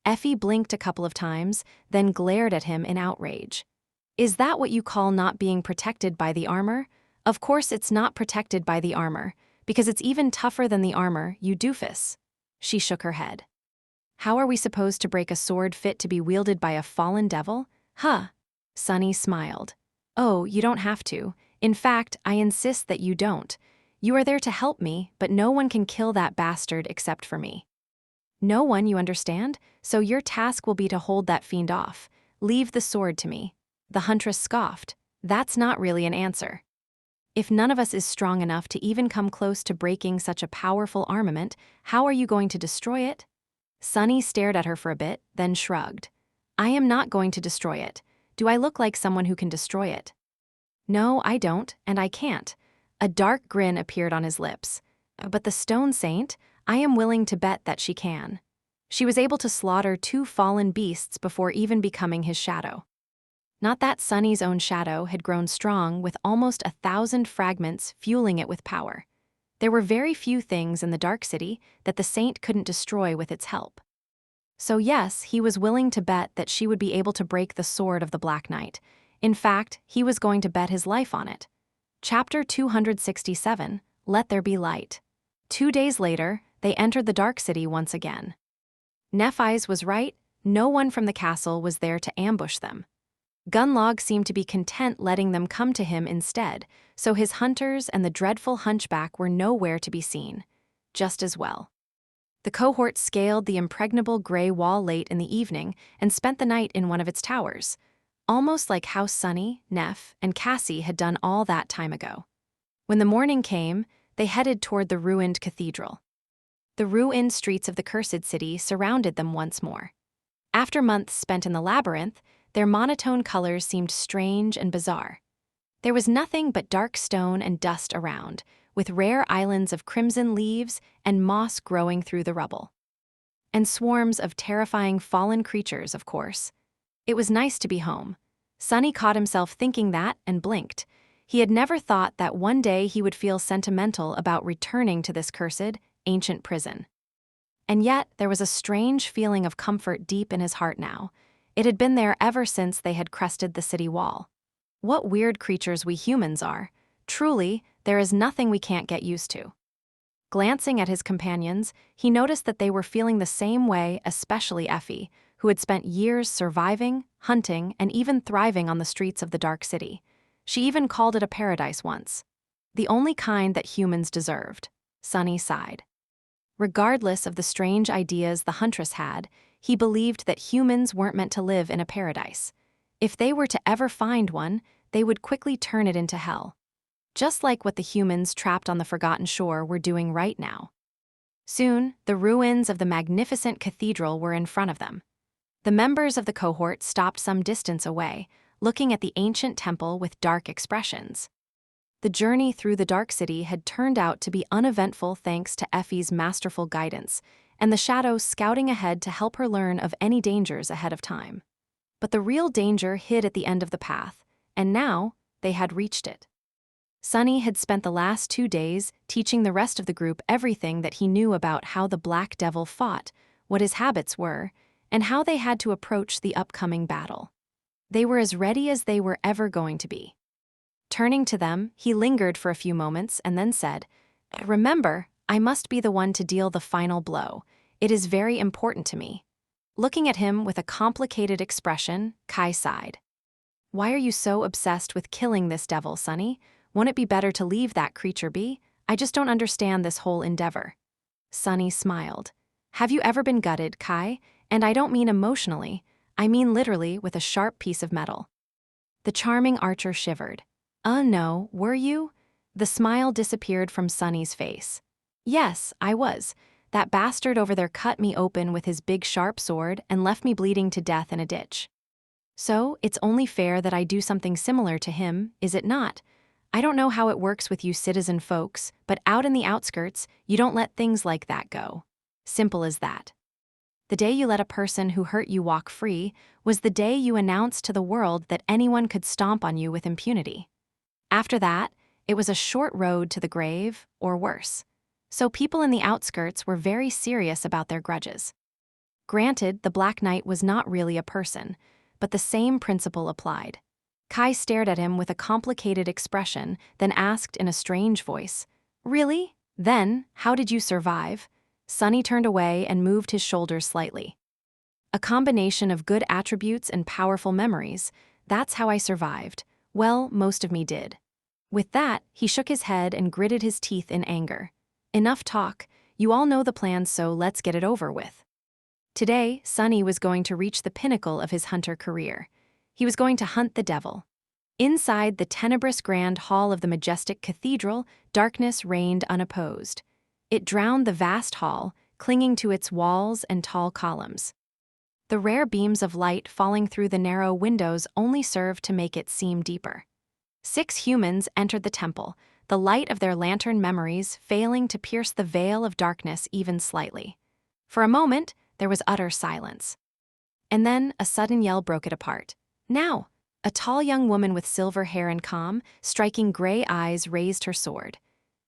[SPEAKER 1] Effie blinked a couple of times, then glared at him in outrage. Is that what you call not being protected by the armor? Of course it's not protected by the armor, because it's even tougher than the armor, you doofus. She shook her head. How are we supposed to break a sword fit to be wielded by a fallen devil? Huh. Sunny smiled. Oh, you don't have to. In fact, I insist that you don't. You are there to help me, but no one can kill that bastard except for me. No one, you understand? So your task will be to hold that fiend off. Leave the sword to me. The huntress scoffed. That's not really an answer. If none of us is strong enough to even come close to breaking such a powerful armament, how are you going to destroy it? Sunny stared at her for a bit, then shrugged. I am not going to destroy it. Do I look like someone who can destroy it? No, I don't, and I can't. A dark grin appeared on his lips. But the Stone Saint, I am willing to bet that she can. She was able to slaughter 2 fallen beasts before even becoming his shadow. Not that Sunny's own shadow had grown strong with almost 1,000 fragments fueling it with power. There were very few things in the Dark City that the Saint couldn't destroy with its help. So yes, he was willing to bet that she would be able to break the sword of the Black Knight. In fact, he was going to bet his life on it. Chapter 267, Let There Be Light. 2 days later, they entered the Dark City once again. Nephise was right, no one from the castle was there to ambush them. Gunlog seemed to be content letting them come to him instead, so his hunters and the dreadful hunchback were nowhere to be seen. Just as well. The cohort scaled the impregnable gray wall late in the evening and spent the night in one of its towers, almost like how Sunny, Neph, and Cassie had done all that time ago. When the morning came, they headed toward the ruined cathedral. The ruined streets of the cursed city surrounded them once more. After months spent in the labyrinth, their monotone colors seemed strange and bizarre. There was nothing but dark stone and dust around, with rare islands of crimson leaves and moss growing through the rubble. And swarms of terrifying fallen creatures, of course. It was nice to be home. Sunny caught himself thinking that and blinked. He had never thought that one day he would feel sentimental about returning to this cursed, ancient prison. And yet, there was a strange feeling of comfort deep in his heart now. It had been there ever since they had crested the city wall. What weird creatures we humans are. Truly, there is nothing we can't get used to. Glancing at his companions, he noticed that they were feeling the same way, especially Effie, who had spent years surviving, hunting, and even thriving on the streets of the Dark City. She even called it a paradise once. The only kind that humans deserved. Sunny sighed. Regardless of the strange ideas the huntress had, he believed that humans weren't meant to live in a paradise. If they were to ever find one, they would quickly turn it into hell. Just like what the humans trapped on the Forgotten Shore were doing right now. Soon, the ruins of the magnificent cathedral were in front of them. The members of the cohort stopped some distance away, looking at the ancient temple with dark expressions. The journey through the Dark City had turned out to be uneventful thanks to Effie's masterful guidance, and the shadow scouting ahead to help her learn of any dangers ahead of time. But the real danger hid at the end of the path, and now they had reached it. Sunny had spent the last 2 days teaching the rest of the group everything that he knew about how the Black Devil fought, what his habits were, and how they had to approach the upcoming battle. They were as ready as they were ever going to be. Turning to them, he lingered for a few moments and then said, "Remember, I must be the one to deal the final blow. It is very important to me." Looking at him with a complicated expression, Kai sighed. "Why are you so obsessed with killing this devil, Sunny? Won't it be better to leave that creature be? I just don't understand this whole endeavor." Sunny smiled. "Have you ever been gutted, Kai? And I don't mean emotionally. I mean literally with a sharp piece of metal." The charming archer shivered. No, were you?" The smile disappeared from Sunny's face. "Yes, I was. That bastard over there cut me open with his big sharp sword and left me bleeding to death in a ditch. So, it's only fair that I do something similar to him, is it not? I don't know how it works with you citizen folks, but out in the outskirts, you don't let things like that go. Simple as that. The day you let a person who hurt you walk free was the day you announced to the world that anyone could stomp on you with impunity. After that, it was a short road to the grave, or worse. So people in the outskirts were very serious about their grudges. Granted, the Black Knight was not really a person, but the same principle applied. Kai stared at him with a complicated expression, then asked in a strange voice, "Really? Then, how did you survive?" Sunny turned away and moved his shoulders slightly. "A combination of good attributes and powerful memories. That's how I survived. Well, most of me did." With that, he shook his head and gritted his teeth in anger. "Enough talk. You all know the plan, so let's get it over with." Today, Sunny was going to reach the pinnacle of his hunter career. He was going to hunt the devil. Inside the tenebrous grand hall of the majestic cathedral, darkness reigned unopposed. It drowned the vast hall, clinging to its walls and tall columns. The rare beams of light falling through the narrow windows only served to make it seem deeper. 6 humans entered the temple, the light of their lantern memories failing to pierce the veil of darkness even slightly. For a moment, there was utter silence. And then a sudden yell broke it apart. "Now!" A tall young woman with silver hair and calm, striking gray eyes raised her sword.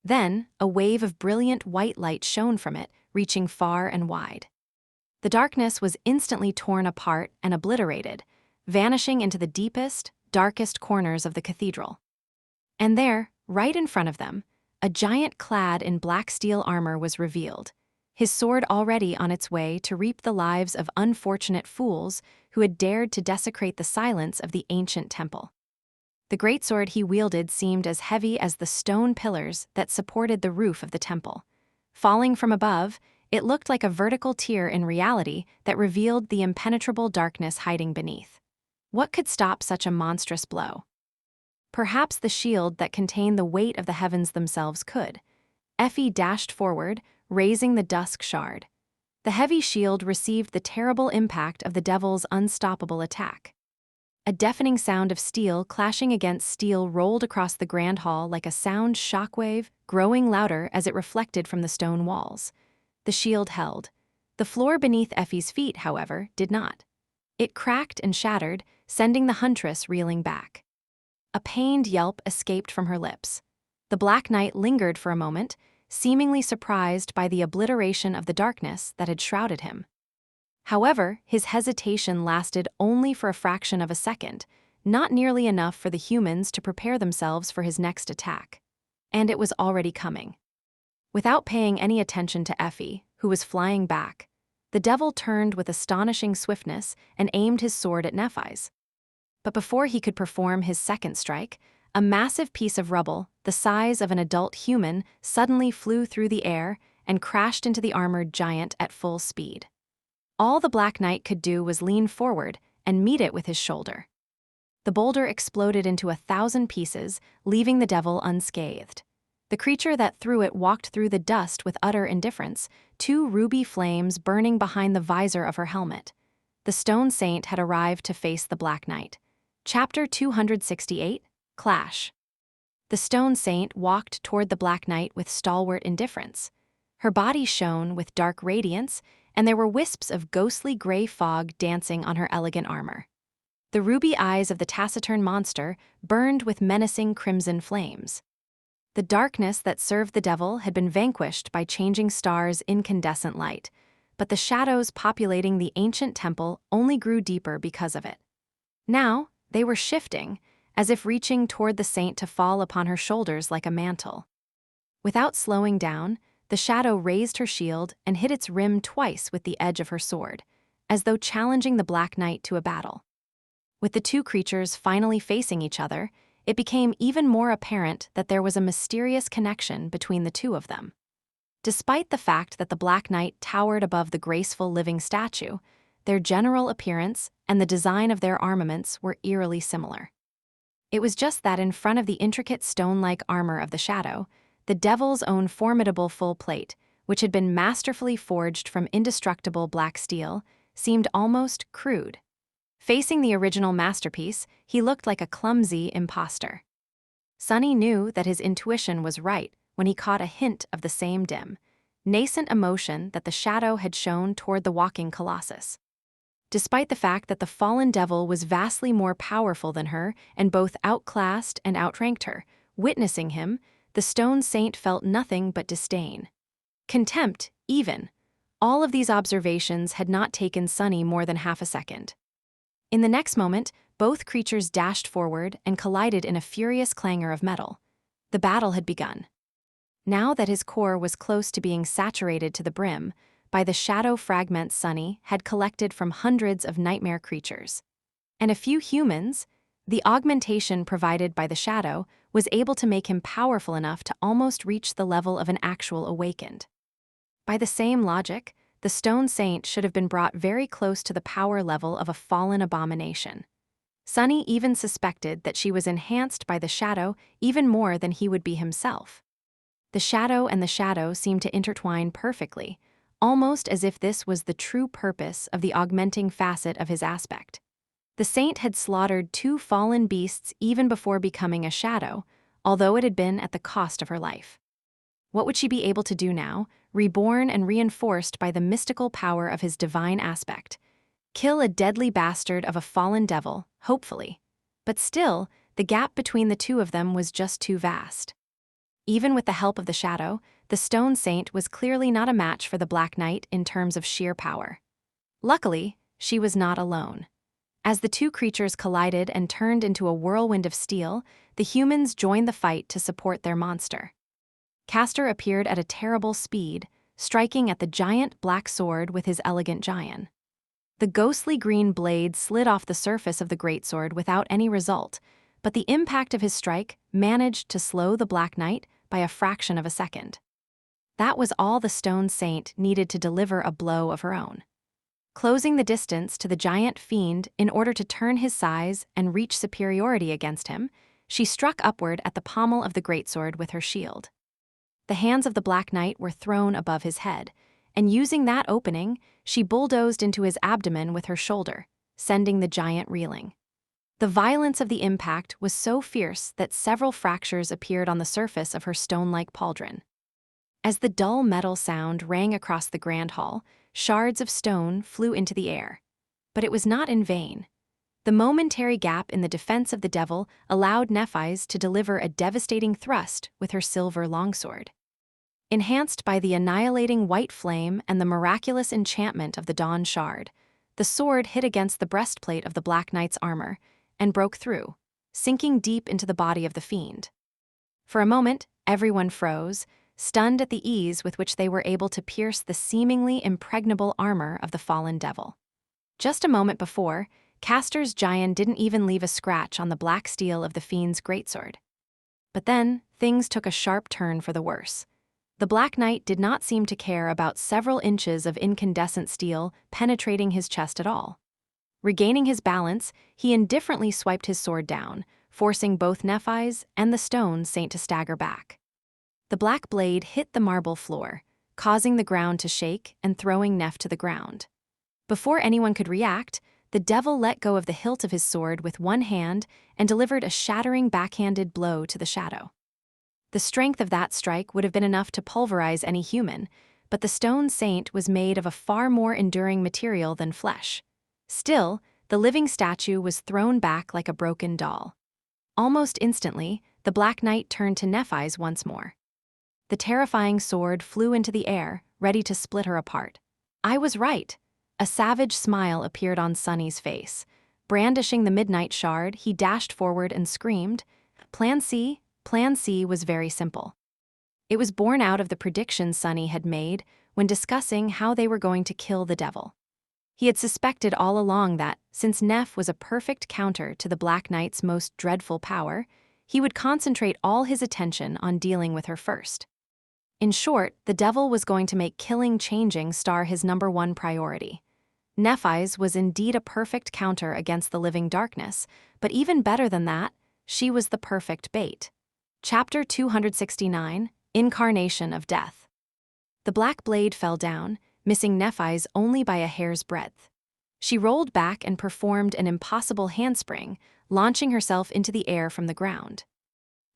[SPEAKER 1] Then, a wave of brilliant white light shone from it, reaching far and wide. The darkness was instantly torn apart and obliterated, vanishing into the deepest, darkest corners of the cathedral. And there, right in front of them, a giant clad in black steel armor was revealed, his sword already on its way to reap the lives of unfortunate fools who had dared to desecrate the silence of the ancient temple. The greatsword he wielded seemed as heavy as the stone pillars that supported the roof of the temple. Falling from above, it looked like a vertical tier in reality that revealed the impenetrable darkness hiding beneath. What could stop such a monstrous blow? Perhaps the shield that contained the weight of the heavens themselves could. Effie dashed forward, raising the dusk shard. The heavy shield received the terrible impact of the devil's unstoppable attack. A deafening sound of steel clashing against steel rolled across the grand hall like a sound shockwave, growing louder as it reflected from the stone walls. The shield held. The floor beneath Effie's feet, however, did not. It cracked and shattered, sending the huntress reeling back. A pained yelp escaped from her lips. The Black Knight lingered for a moment, seemingly surprised by the obliteration of the darkness that had shrouded him. However, his hesitation lasted only for a fraction of a second, not nearly enough for the humans to prepare themselves for his next attack. And it was already coming. Without paying any attention to Effie, who was flying back, the devil turned with astonishing swiftness and aimed his sword at Nephi's. But before he could perform his second strike, a massive piece of rubble, the size of an adult human, suddenly flew through the air and crashed into the armored giant at full speed. All the Black Knight could do was lean forward and meet it with his shoulder. The boulder exploded into 1,000 pieces, leaving the devil unscathed. The creature that threw it walked through the dust with utter indifference, 2 ruby flames burning behind the visor of her helmet. The Stone Saint had arrived to face the Black Knight. Chapter 268, Clash. The Stone Saint walked toward the Black Knight with stalwart indifference. Her body shone with dark radiance, and there were wisps of ghostly gray fog dancing on her elegant armor. The ruby eyes of the taciturn monster burned with menacing crimson flames. The darkness that served the devil had been vanquished by changing stars' incandescent light, but the shadows populating the ancient temple only grew deeper because of it. Now, they were shifting, as if reaching toward the saint to fall upon her shoulders like a mantle. Without slowing down, the shadow raised her shield and hit its rim twice with the edge of her sword, as though challenging the Black Knight to a battle. With the 2 creatures finally facing each other, it became even more apparent that there was a mysterious connection between the 2 of them. Despite the fact that the Black Knight towered above the graceful living statue, their general appearance and the design of their armaments were eerily similar. It was just that in front of the intricate stone-like armor of the shadow, the devil's own formidable full plate, which had been masterfully forged from indestructible black steel, seemed almost crude. Facing the original masterpiece, he looked like a clumsy imposter. Sunny knew that his intuition was right when he caught a hint of the same dim, nascent emotion that the shadow had shown toward the walking colossus. Despite the fact that the fallen devil was vastly more powerful than her and both outclassed and outranked her, witnessing him, the stone saint felt nothing but disdain. Contempt, even. All of these observations had not taken Sunny more than half a second. In the next moment, both creatures dashed forward and collided in a furious clangor of metal. The battle had begun. Now that his core was close to being saturated to the brim by the shadow fragments Sunny had collected from hundreds of nightmare creatures. And a few humans, the augmentation provided by the shadow was able to make him powerful enough to almost reach the level of an actual awakened. By the same logic, the stone saint should have been brought very close to the power level of a fallen abomination. Sunny even suspected that she was enhanced by the shadow even more than he would be himself. The shadow and the shadow seemed to intertwine perfectly, almost as if this was the true purpose of the augmenting facet of his aspect. The saint had slaughtered 2 fallen beasts even before becoming a shadow, although it had been at the cost of her life. What would she be able to do now, reborn and reinforced by the mystical power of his divine aspect? Kill a deadly bastard of a fallen devil, hopefully. But still, the gap between the two of them was just too vast. Even with the help of the shadow, the stone saint was clearly not a match for the Black Knight in terms of sheer power. Luckily, she was not alone. As the two creatures collided and turned into a whirlwind of steel, the humans joined the fight to support their monster. Castor appeared at a terrible speed, striking at the giant black sword with his elegant giant. The ghostly green blade slid off the surface of the greatsword without any result, but the impact of his strike managed to slow the Black Knight by a fraction of a second. That was all the stone saint needed to deliver a blow of her own. Closing the distance to the giant fiend in order to turn his size and reach superiority against him, she struck upward at the pommel of the greatsword with her shield. The hands of the Black Knight were thrown above his head, and using that opening, she bulldozed into his abdomen with her shoulder, sending the giant reeling. The violence of the impact was so fierce that several fractures appeared on the surface of her stone-like pauldron. As the dull metal sound rang across the grand hall, shards of stone flew into the air. But it was not in vain. The momentary gap in the defense of the devil allowed Nephis to deliver a devastating thrust with her silver longsword. Enhanced by the annihilating white flame and the miraculous enchantment of the dawn shard, the sword hit against the breastplate of the Black Knight's armor and broke through, sinking deep into the body of the fiend. For a moment, everyone froze, stunned at the ease with which they were able to pierce the seemingly impregnable armor of the fallen devil. Just a moment before, Castor's giant didn't even leave a scratch on the black steel of the fiend's greatsword. But then, things took a sharp turn for the worse. The Black Knight did not seem to care about several inches of incandescent steel penetrating his chest at all. Regaining his balance, he indifferently swiped his sword down, forcing both Nephis and the stone saint to stagger back. The black blade hit the marble floor, causing the ground to shake and throwing Neph to the ground. Before anyone could react, the devil let go of the hilt of his sword with one hand and delivered a shattering backhanded blow to the shadow. The strength of that strike would have been enough to pulverize any human, but the stone saint was made of a far more enduring material than flesh. Still, the living statue was thrown back like a broken doll. Almost instantly, the Black Knight turned to Nephis once more. The terrifying sword flew into the air, ready to split her apart. I was right. A savage smile appeared on Sunny's face. Brandishing the midnight shard, he dashed forward and screamed, Plan C? Plan C was very simple. It was born out of the predictions Sunny had made when discussing how they were going to kill the devil. He had suspected all along that, since Neph was a perfect counter to the Black Knight's most dreadful power, he would concentrate all his attention on dealing with her first. In short, the devil was going to make killing Changing Star his #1 priority. Nephis was indeed a perfect counter against the living darkness, but even better than that, she was the perfect bait. Chapter 269, Incarnation of Death. The black blade fell down, missing Nephi's only by a hair's breadth. She rolled back and performed an impossible handspring, launching herself into the air from the ground.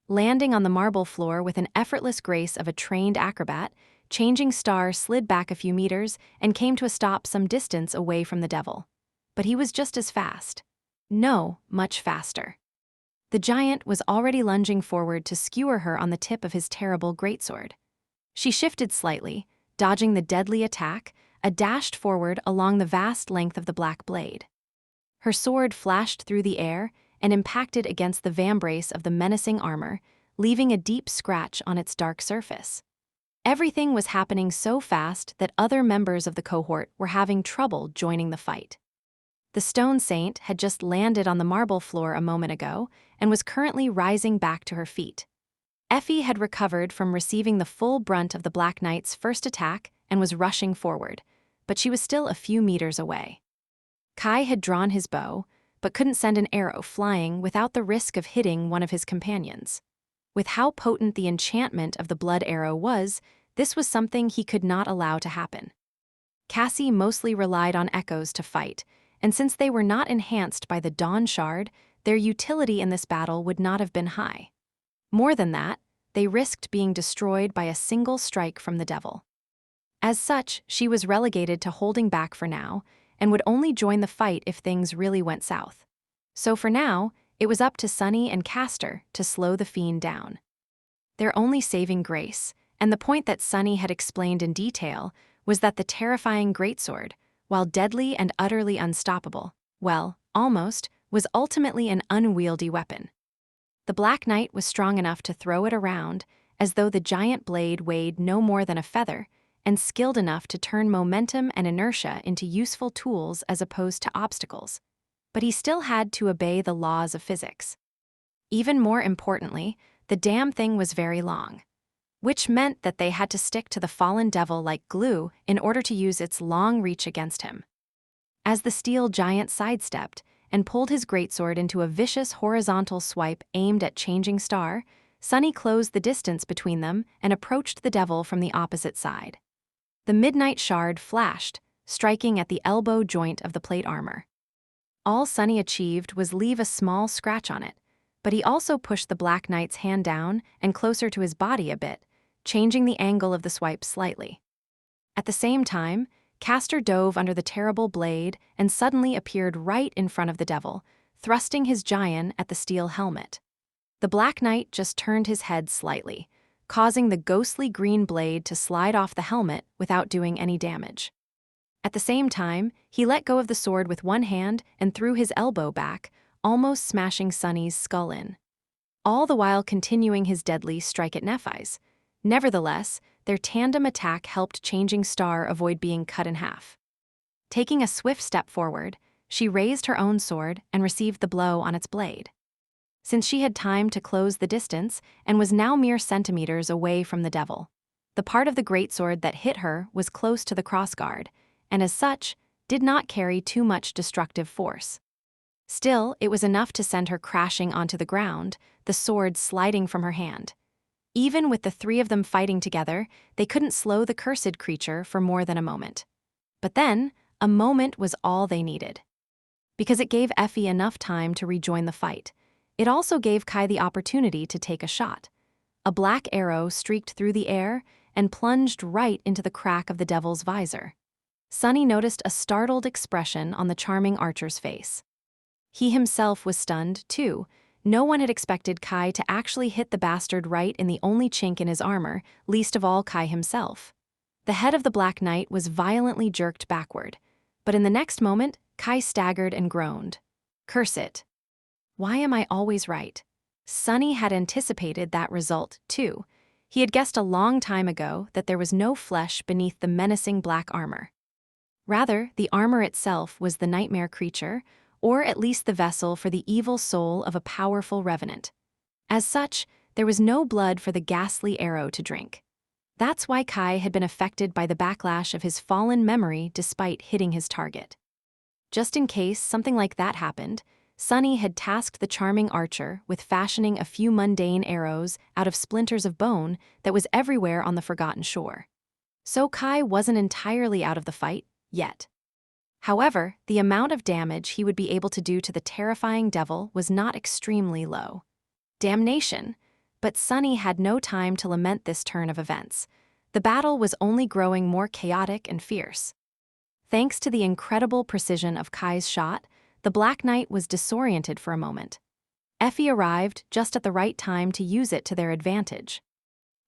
[SPEAKER 1] Landing on the marble floor with an effortless grace of a trained acrobat, Changing Star slid back a few meters and came to a stop some distance away from the devil. But he was just as fast. No, much faster. The giant was already lunging forward to skewer her on the tip of his terrible greatsword. She shifted slightly, dodging the deadly attack, dashed forward along the vast length of the black blade. Her sword flashed through the air and impacted against the vambrace of the menacing armor, leaving a deep scratch on its dark surface. Everything was happening so fast that other members of the cohort were having trouble joining the fight. The stone saint had just landed on the marble floor a moment ago and was currently rising back to her feet. Effie had recovered from receiving the full brunt of the Black Knight's first attack and was rushing forward, but she was still a few meters away. Kai had drawn his bow, but couldn't send an arrow flying without the risk of hitting one of his companions. With how potent the enchantment of the blood arrow was, this was something he could not allow to happen. Cassie mostly relied on echoes to fight, and since they were not enhanced by the Dawn Shard, their utility in this battle would not have been high. More than that, they risked being destroyed by a single strike from the devil. As such, she was relegated to holding back for now, and would only join the fight if things really went south. So for now, it was up to Sunny and Castor to slow the fiend down. Their only saving grace, and the point that Sunny had explained in detail, was that the terrifying greatsword, while deadly and utterly unstoppable, well, almost, was ultimately an unwieldy weapon. The Black Knight was strong enough to throw it around, as though the giant blade weighed no more than a feather, and skilled enough to turn momentum and inertia into useful tools as opposed to obstacles. But he still had to obey the laws of physics. Even more importantly, the damn thing was very long, which meant that they had to stick to the fallen devil like glue in order to use its long reach against him. As the steel giant sidestepped and pulled his greatsword into a vicious horizontal swipe aimed at Changing Star, Sunny closed the distance between them and approached the devil from the opposite side. The Midnight Shard flashed, striking at the elbow joint of the plate armor. All Sunny achieved was leave a small scratch on it, but he also pushed the Black Knight's hand down and closer to his body a bit, changing the angle of the swipe slightly. At the same time, Castor dove under the terrible blade and suddenly appeared right in front of the devil, thrusting his giant at the steel helmet. The Black Knight just turned his head slightly, causing the ghostly green blade to slide off the helmet without doing any damage. At the same time, he let go of the sword with one hand and threw his elbow back, almost smashing Sunny's skull in, all the while continuing his deadly strike at Nephi's. Nevertheless, their tandem attack helped Changing Star avoid being cut in half. Taking a swift step forward, she raised her own sword and received the blow on its blade. Since she had time to close the distance and was now mere centimeters away from the devil, the part of the greatsword that hit her was close to the crossguard, and as such, did not carry too much destructive force. Still, it was enough to send her crashing onto the ground, the sword sliding from her hand. Even with the three of them fighting together, they couldn't slow the cursed creature for more than a moment. But then, a moment was all they needed. Because it gave Effie enough time to rejoin the fight, it also gave Kai the opportunity to take a shot. A black arrow streaked through the air and plunged right into the crack of the devil's visor. Sunny noticed a startled expression on the charming archer's face. He himself was stunned, too. No one had expected Kai to actually hit the bastard right in the only chink in his armor, least of all Kai himself. The head of the Black Knight was violently jerked backward, but in the next moment, Kai staggered and groaned. Curse it. Why am I always right? Sunny had anticipated that result, too. He had guessed a long time ago that there was no flesh beneath the menacing black armor. Rather, the armor itself was the nightmare creature, or at least the vessel for the evil soul of a powerful revenant. As such, there was no blood for the ghastly arrow to drink. That's why Kai had been affected by the backlash of his fallen memory despite hitting his target. Just in case something like that happened, Sunny had tasked the charming archer with fashioning a few mundane arrows out of splinters of bone that was everywhere on the forgotten shore. So Kai wasn't entirely out of the fight, yet. However, the amount of damage he would be able to do to the terrifying devil was not extremely low. Damnation! But Sunny had no time to lament this turn of events. The battle was only growing more chaotic and fierce. Thanks to the incredible precision of Kai's shot, the Black Knight was disoriented for a moment. Effie arrived just at the right time to use it to their advantage.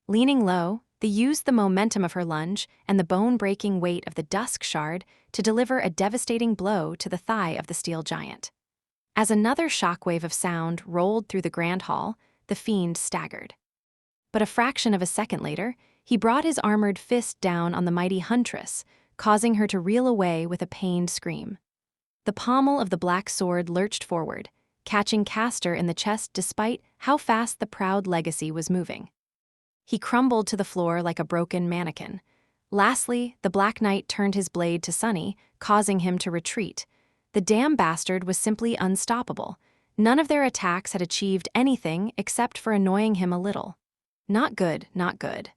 [SPEAKER 1] Leaning low, they used the momentum of her lunge and the bone-breaking weight of the dusk shard to deliver a devastating blow to the thigh of the steel giant. As another shockwave of sound rolled through the grand hall, the fiend staggered. But a fraction of a second later, he brought his armored fist down on the mighty huntress, causing her to reel away with a pained scream. The pommel of the black sword lurched forward, catching Castor in the chest despite how fast the proud legacy was moving. He crumbled to the floor like a broken mannequin. Lastly, the Black Knight turned his blade to Sunny, causing him to retreat. The damn bastard was simply unstoppable. None of their attacks had achieved anything except for annoying him a little. Not good, not good.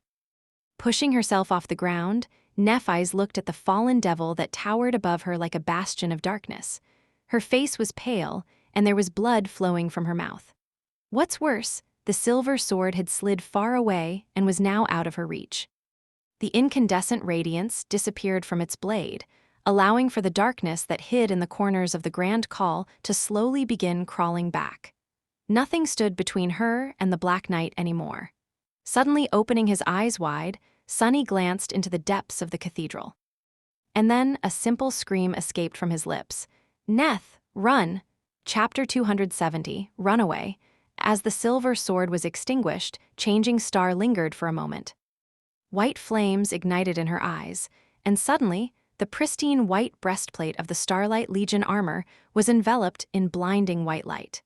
[SPEAKER 1] Pushing herself off the ground, Nephi's looked at the fallen devil that towered above her like a bastion of darkness. Her face was pale, and there was blood flowing from her mouth. What's worse, the silver sword had slid far away and was now out of her reach. The incandescent radiance disappeared from its blade, allowing for the darkness that hid in the corners of the grand call to slowly begin crawling back. Nothing stood between her and the Black Knight anymore. Suddenly opening his eyes wide, Sunny glanced into the depths of the cathedral. And then a simple scream escaped from his lips. "Neth, run!" Chapter 270, Runaway. As the silver sword was extinguished, Changing Star lingered for a moment. White flames ignited in her eyes, and suddenly, the pristine white breastplate of the Starlight Legion armor was enveloped in blinding white light.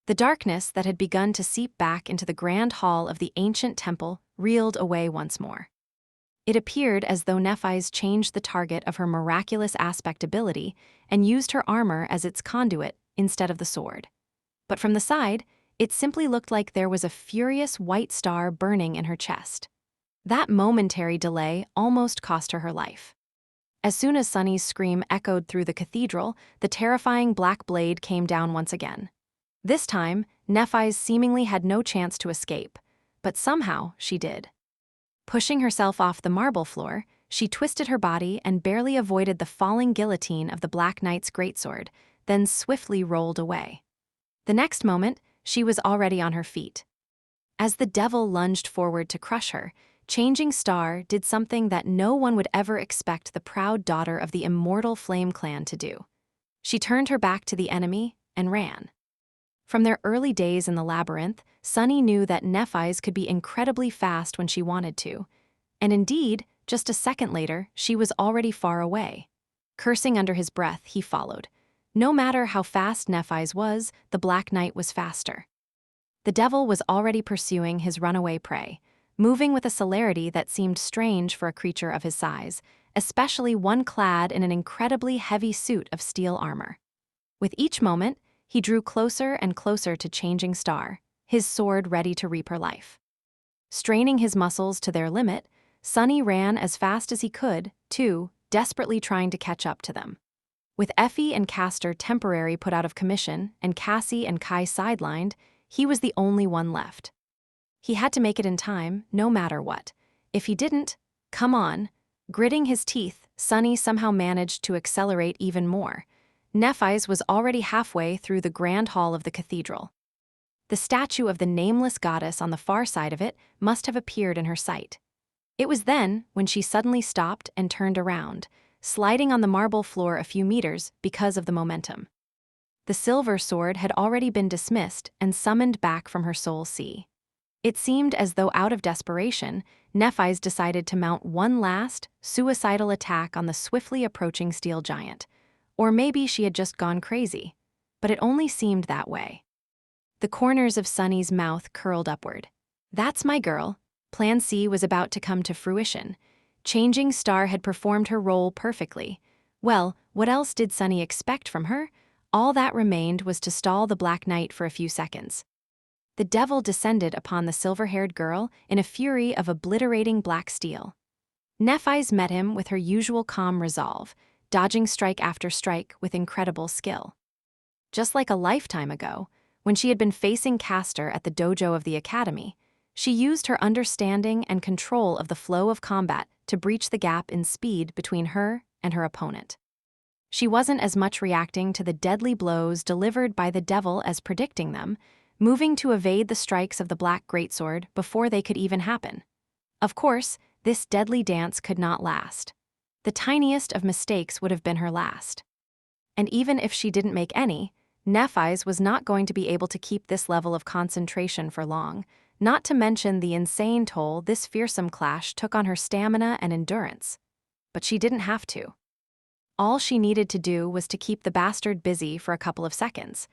[SPEAKER 1] The darkness that had begun to seep back into the grand hall of the ancient temple reeled away once more. It appeared as though Nephi's changed the target of her miraculous aspect ability and used her armor as its conduit instead of the sword. But from the side, it simply looked like there was a furious white star burning in her chest. That momentary delay almost cost her life. As soon as Sunny's scream echoed through the cathedral, the terrifying black blade came down once again. This time, Nephi's seemingly had no chance to escape, but somehow she did. Pushing herself off the marble floor, she twisted her body and barely avoided the falling guillotine of the Black Knight's greatsword, then swiftly rolled away. The next moment, she was already on her feet. As the devil lunged forward to crush her, Changing Star did something that no one would ever expect the proud daughter of the immortal Flame Clan to do. She turned her back to the enemy and ran. From their early days in the labyrinth, Sunny knew that Nephi's could be incredibly fast when she wanted to. And indeed, just a second later, she was already far away. Cursing under his breath, he followed. No matter how fast Nephi's was, the Black Knight was faster. The devil was already pursuing his runaway prey, moving with a celerity that seemed strange for a creature of his size, especially one clad in an incredibly heavy suit of steel armor. With each moment, he drew closer and closer to Changing Star, his sword ready to reap her life. Straining his muscles to their limit, Sunny ran as fast as he could, too, desperately trying to catch up to them. With Effie and Castor temporarily put out of commission and Cassie and Kai sidelined, he was the only one left. He had to make it in time, no matter what. If he didn't, come on. Gritting his teeth, Sunny somehow managed to accelerate even more. Nephi's was already halfway through the grand hall of the cathedral. The statue of the nameless goddess on the far side of it must have appeared in her sight. It was then when she suddenly stopped and turned around, sliding on the marble floor a few meters because of the momentum. The silver sword had already been dismissed and summoned back from her soul sea. It seemed as though out of desperation, Nephi's decided to mount one last, suicidal attack on the swiftly approaching steel giant. Or maybe she had just gone crazy. But it only seemed that way. The corners of Sunny's mouth curled upward. That's my girl. Plan C was about to come to fruition. Changing Star had performed her role perfectly. Well, what else did Sunny expect from her? All that remained was to stall the Black Knight for a few seconds. The devil descended upon the silver-haired girl in a fury of obliterating black steel. Nephise met him with her usual calm resolve, dodging strike after strike with incredible skill. Just like a lifetime ago, when she had been facing Castor at the dojo of the academy, she used her understanding and control of the flow of combat to breach the gap in speed between her and her opponent. She wasn't as much reacting to the deadly blows delivered by the devil as predicting them, moving to evade the strikes of the black greatsword before they could even happen. Of course, this deadly dance could not last. The tiniest of mistakes would have been her last. And even if she didn't make any, Nephise was not going to be able to keep this level of concentration for long, not to mention the insane toll this fearsome clash took on her stamina and endurance. But she didn't have to. All she needed to do was to keep the bastard busy for a couple of seconds,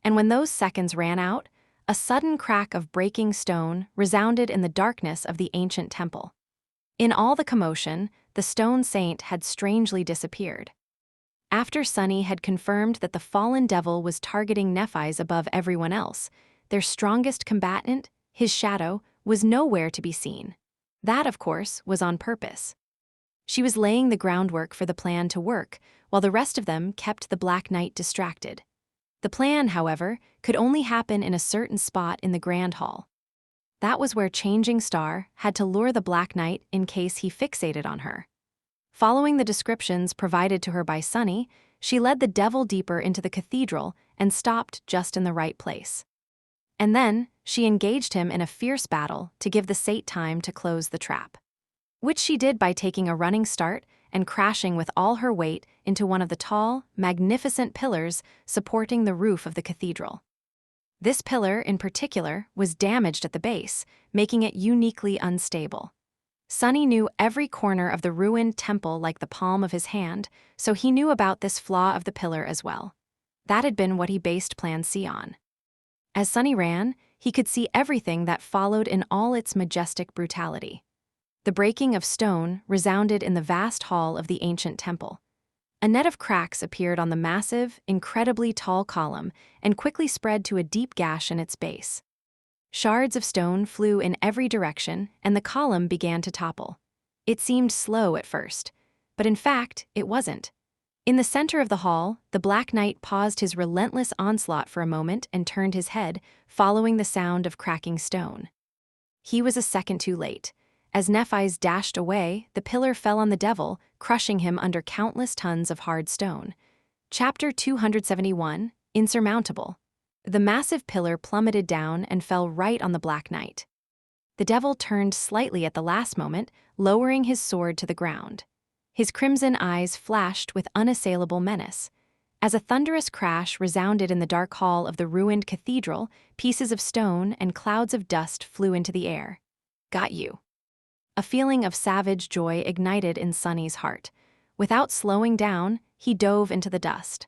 [SPEAKER 1] and when those seconds ran out, a sudden crack of breaking stone resounded in the darkness of the ancient temple. In all the commotion, the stone saint had strangely disappeared. After Sunny had confirmed that the fallen devil was targeting Nephise above everyone else, their strongest combatant, his shadow, was nowhere to be seen. That, of course, was on purpose. She was laying the groundwork for the plan to work, while the rest of them kept the Black Knight distracted. The plan, however, could only happen in a certain spot in the Grand Hall. That was where Changing Star had to lure the Black Knight in case he fixated on her. Following the descriptions provided to her by Sunny, she led the devil deeper into the cathedral and stopped just in the right place. And then, she engaged him in a fierce battle to give the saint time to close the trap. Which she did by taking a running start and crashing with all her weight into one of the tall, magnificent pillars supporting the roof of the cathedral. This pillar, in particular, was damaged at the base, making it uniquely unstable. Sunny knew every corner of the ruined temple like the palm of his hand, so he knew about this flaw of the pillar as well. That had been what he based Plan C on. As Sunny ran, he could see everything that followed in all its majestic brutality. The breaking of stone resounded in the vast hall of the ancient temple. A net of cracks appeared on the massive, incredibly tall column and quickly spread to a deep gash in its base. Shards of stone flew in every direction, and the column began to topple. It seemed slow at first, but in fact, it wasn't. In the center of the hall, the Black Knight paused his relentless onslaught for a moment and turned his head, following the sound of cracking stone. He was a second too late. As Nephise dashed away, the pillar fell on the devil, crushing him under countless tons of hard stone. Chapter 271, Insurmountable. The massive pillar plummeted down and fell right on the Black Knight. The devil turned slightly at the last moment, lowering his sword to the ground. His crimson eyes flashed with unassailable menace. As a thunderous crash resounded in the dark hall of the ruined cathedral, pieces of stone and clouds of dust flew into the air. Got you. A feeling of savage joy ignited in Sunny's heart. Without slowing down, he dove into the dust.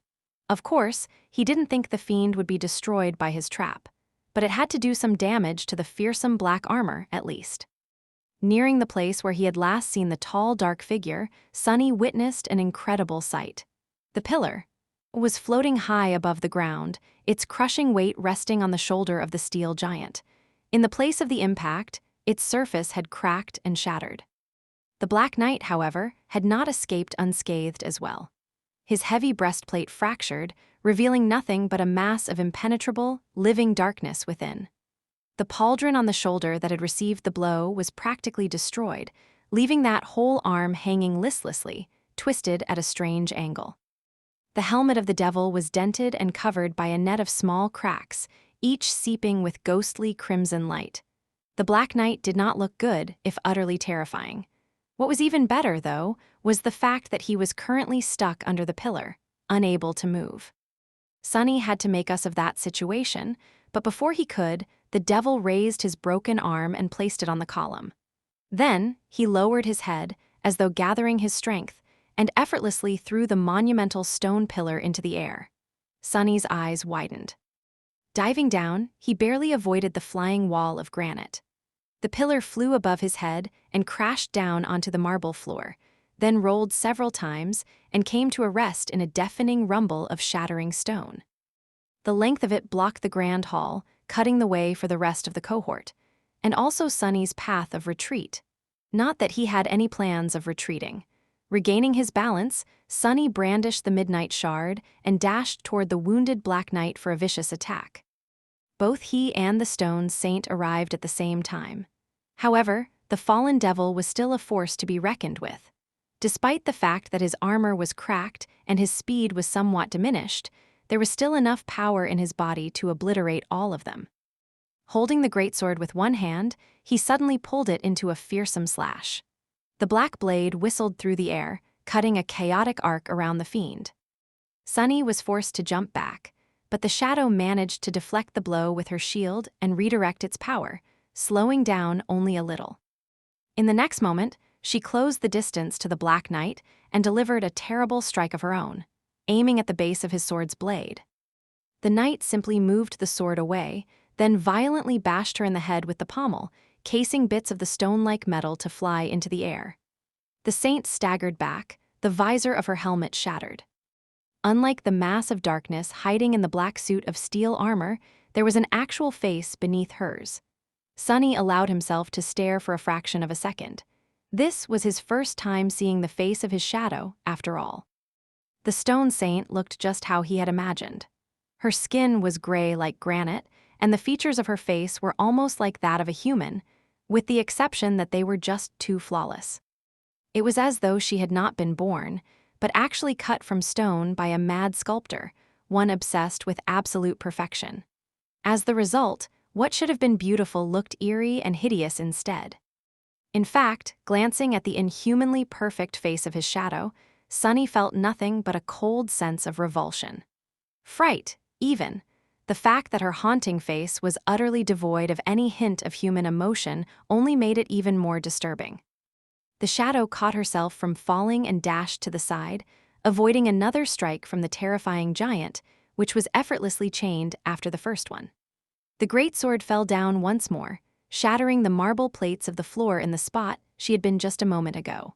[SPEAKER 1] Of course, he didn't think the fiend would be destroyed by his trap, but it had to do some damage to the fearsome black armor, at least. Nearing the place where he had last seen the tall, dark figure, Sunny witnessed an incredible sight. The pillar was floating high above the ground, its crushing weight resting on the shoulder of the steel giant. In the place of the impact, its surface had cracked and shattered. The Black Knight, however, had not escaped unscathed as well. His heavy breastplate fractured, revealing nothing but a mass of impenetrable, living darkness within. The pauldron on the shoulder that had received the blow was practically destroyed, leaving that whole arm hanging listlessly, twisted at a strange angle. The helmet of the devil was dented and covered by a net of small cracks, each seeping with ghostly crimson light. The Black Knight did not look good, if utterly terrifying. What was even better, though, was the fact that he was currently stuck under the pillar, unable to move. Sunny had to make us of that situation, but before he could, the devil raised his broken arm and placed it on the column. Then, he lowered his head, as though gathering his strength, and effortlessly threw the monumental stone pillar into the air. Sunny's eyes widened. Diving down, he barely avoided the flying wall of granite. The pillar flew above his head and crashed down onto the marble floor, then rolled several times and came to a rest in a deafening rumble of shattering stone. The length of it blocked the grand hall, cutting the way for the rest of the cohort, and also Sunny's path of retreat. Not that he had any plans of retreating. Regaining his balance, Sunny brandished the midnight shard and dashed toward the wounded Black Knight for a vicious attack. Both he and the stone saint arrived at the same time. However, the fallen devil was still a force to be reckoned with. Despite the fact that his armor was cracked and his speed was somewhat diminished, there was still enough power in his body to obliterate all of them. Holding the greatsword with one hand, he suddenly pulled it into a fearsome slash. The black blade whistled through the air, cutting a chaotic arc around the fiend. Sunny was forced to jump back, but the shadow managed to deflect the blow with her shield and redirect its power, slowing down only a little. In the next moment, she closed the distance to the Black Knight and delivered a terrible strike of her own, aiming at the base of his sword's blade. The knight simply moved the sword away, then violently bashed her in the head with the pommel, casing bits of the stone-like metal to fly into the air. The saint staggered back, the visor of her helmet shattered. Unlike the mass of darkness hiding in the black suit of steel armor, there was an actual face beneath hers. Sunny allowed himself to stare for a fraction of a second. This was his first time seeing the face of his shadow, after all. The stone saint looked just how he had imagined. Her skin was gray like granite, and the features of her face were almost like that of a human, with the exception that they were just too flawless. It was as though she had not been born, but actually cut from stone by a mad sculptor, one obsessed with absolute perfection. As the result, what should have been beautiful looked eerie and hideous instead. In fact, glancing at the inhumanly perfect face of his shadow, Sunny felt nothing but a cold sense of revulsion. Fright, even. The fact that her haunting face was utterly devoid of any hint of human emotion only made it even more disturbing. The shadow caught herself from falling and dashed to the side, avoiding another strike from the terrifying giant, which was effortlessly chained after the first one. The greatsword fell down once more, shattering the marble plates of the floor in the spot she had been just a moment ago.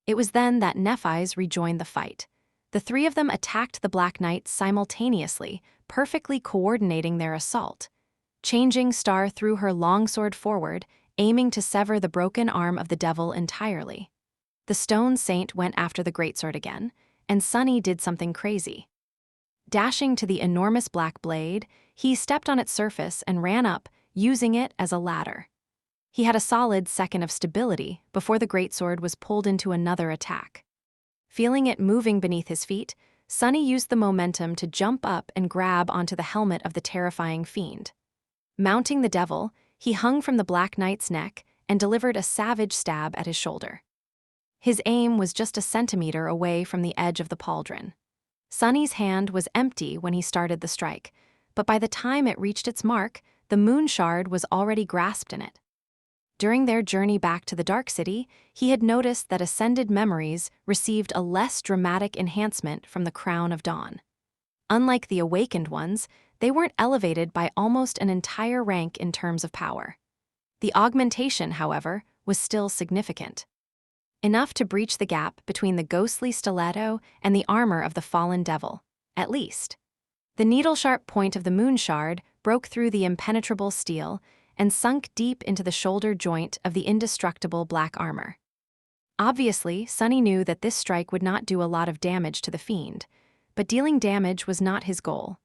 [SPEAKER 1] It was then that Nephi's rejoined the fight. The three of them attacked the Black Knight simultaneously, perfectly coordinating their assault. Changing Star threw her longsword forward, aiming to sever the broken arm of the devil entirely. The stone saint went after the greatsword again, and Sunny did something crazy. Dashing to the enormous black blade, he stepped on its surface and ran up, using it as a ladder. He had a solid second of stability before the greatsword was pulled into another attack. Feeling it moving beneath his feet, Sunny used the momentum to jump up and grab onto the helmet of the terrifying fiend. Mounting the devil, he hung from the Black Knight's neck and delivered a savage stab at his shoulder. His aim was just a centimeter away from the edge of the pauldron. Sunny's hand was empty when he started the strike, but by the time it reached its mark, the moon shard was already grasped in it. During their journey back to the Dark City, he had noticed that Ascended memories received a less dramatic enhancement from the Crown of Dawn. Unlike the Awakened ones, they weren't elevated by almost an entire rank in terms of power. The augmentation, however, was still significant. Enough to breach the gap between the ghostly stiletto and the armor of the fallen devil, at least. The needle-sharp point of the moon shard broke through the impenetrable steel and sunk deep into the shoulder joint of the indestructible black armor. Obviously, Sunny knew that this strike would not do a lot of damage to the fiend, but dealing damage was not his goal.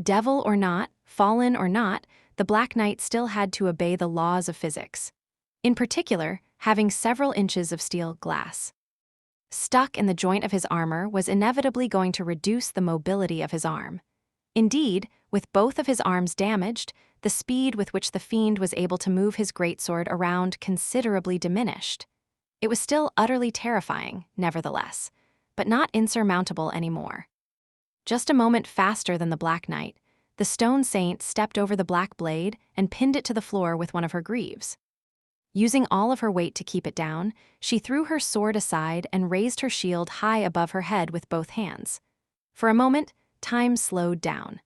[SPEAKER 1] Devil or not, fallen or not, the Black Knight still had to obey the laws of physics. In particular, having several inches of steel glass stuck in the joint of his armor was inevitably going to reduce the mobility of his arm. Indeed, with both of his arms damaged, the speed with which the fiend was able to move his greatsword around considerably diminished. It was still utterly terrifying, nevertheless, but not insurmountable anymore. Just a moment faster than the Black Knight, the stone saint stepped over the black blade and pinned it to the floor with one of her greaves. Using all of her weight to keep it down, she threw her sword aside and raised her shield high above her head with both hands. For a moment, time slowed down,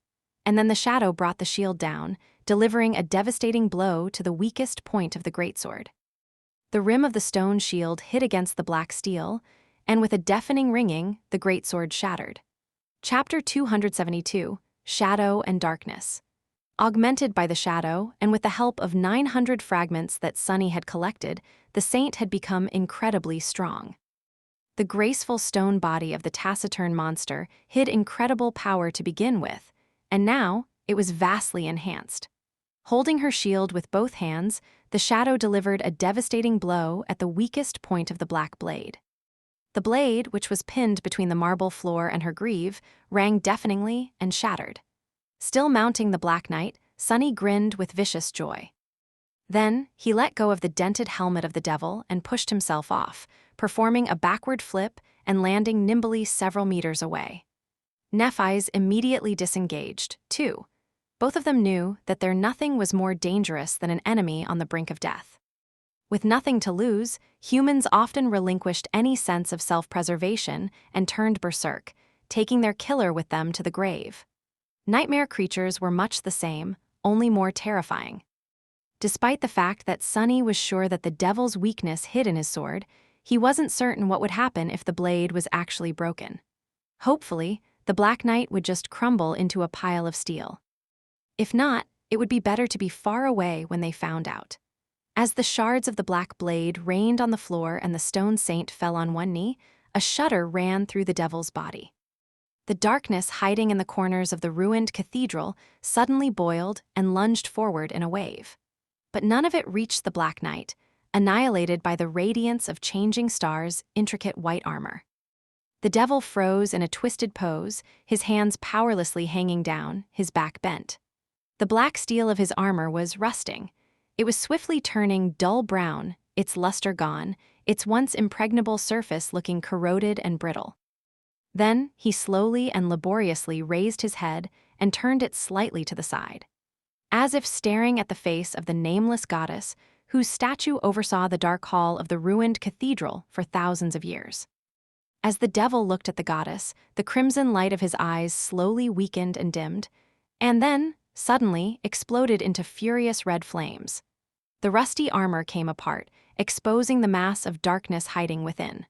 [SPEAKER 1] and then the shadow brought the shield down, delivering a devastating blow to the weakest point of the greatsword. The rim of the stone shield hit against the black steel, and with a deafening ringing, the greatsword shattered. Chapter 272, Shadow and Darkness. Augmented by the shadow, and with the help of 900 fragments that Sunny had collected, the saint had become incredibly strong. The graceful stone body of the taciturn monster hid incredible power to begin with, and now it was vastly enhanced. Holding her shield with both hands, the shadow delivered a devastating blow at the weakest point of the black blade. The blade, which was pinned between the marble floor and her greave, rang deafeningly and shattered. Still mounting the Black Knight, Sunny grinned with vicious joy. Then, he let go of the dented helmet of the devil and pushed himself off, performing a backward flip and landing nimbly several meters away. Nephi's immediately disengaged, too. Both of them knew that their nothing was more dangerous than an enemy on the brink of death. With nothing to lose, humans often relinquished any sense of self-preservation and turned berserk, taking their killer with them to the grave. Nightmare creatures were much the same, only more terrifying. Despite the fact that Sunny was sure that the devil's weakness hid in his sword, he wasn't certain what would happen if the blade was actually broken. Hopefully, the Black Knight would just crumble into a pile of steel. If not, it would be better to be far away when they found out. As the shards of the black blade rained on the floor and the stone saint fell on one knee, a shudder ran through the devil's body. The darkness hiding in the corners of the ruined cathedral suddenly boiled and lunged forward in a wave. But none of it reached the Black Knight, annihilated by the radiance of changing stars' intricate white armor. The devil froze in a twisted pose, his hands powerlessly hanging down, his back bent. The black steel of his armor was rusting. It was swiftly turning dull brown, its luster gone, its once impregnable surface looking corroded and brittle. Then he slowly and laboriously raised his head and turned it slightly to the side, as if staring at the face of the nameless goddess whose statue oversaw the dark hall of the ruined cathedral for thousands of years. As the devil looked at the goddess, the crimson light of his eyes slowly weakened and dimmed, and then, suddenly, exploded into furious red flames. The rusty armor came apart, exposing the mass of darkness hiding within.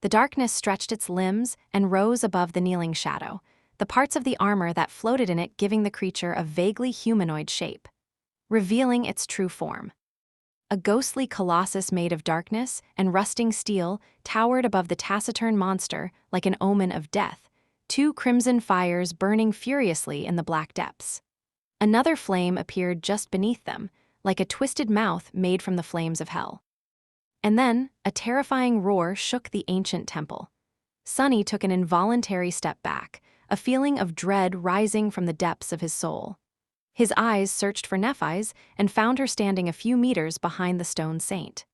[SPEAKER 1] The darkness stretched its limbs and rose above the kneeling shadow, the parts of the armor that floated in it giving the creature a vaguely humanoid shape, revealing its true form. A ghostly colossus made of darkness and rusting steel towered above the taciturn monster like an omen of death, two crimson fires burning furiously in the black depths. Another flame appeared just beneath them, like a twisted mouth made from the flames of hell. And then, a terrifying roar shook the ancient temple. Sunny took an involuntary step back, a feeling of dread rising from the depths of his soul. His eyes searched for Nephi's and found her standing a few meters behind the stone saint.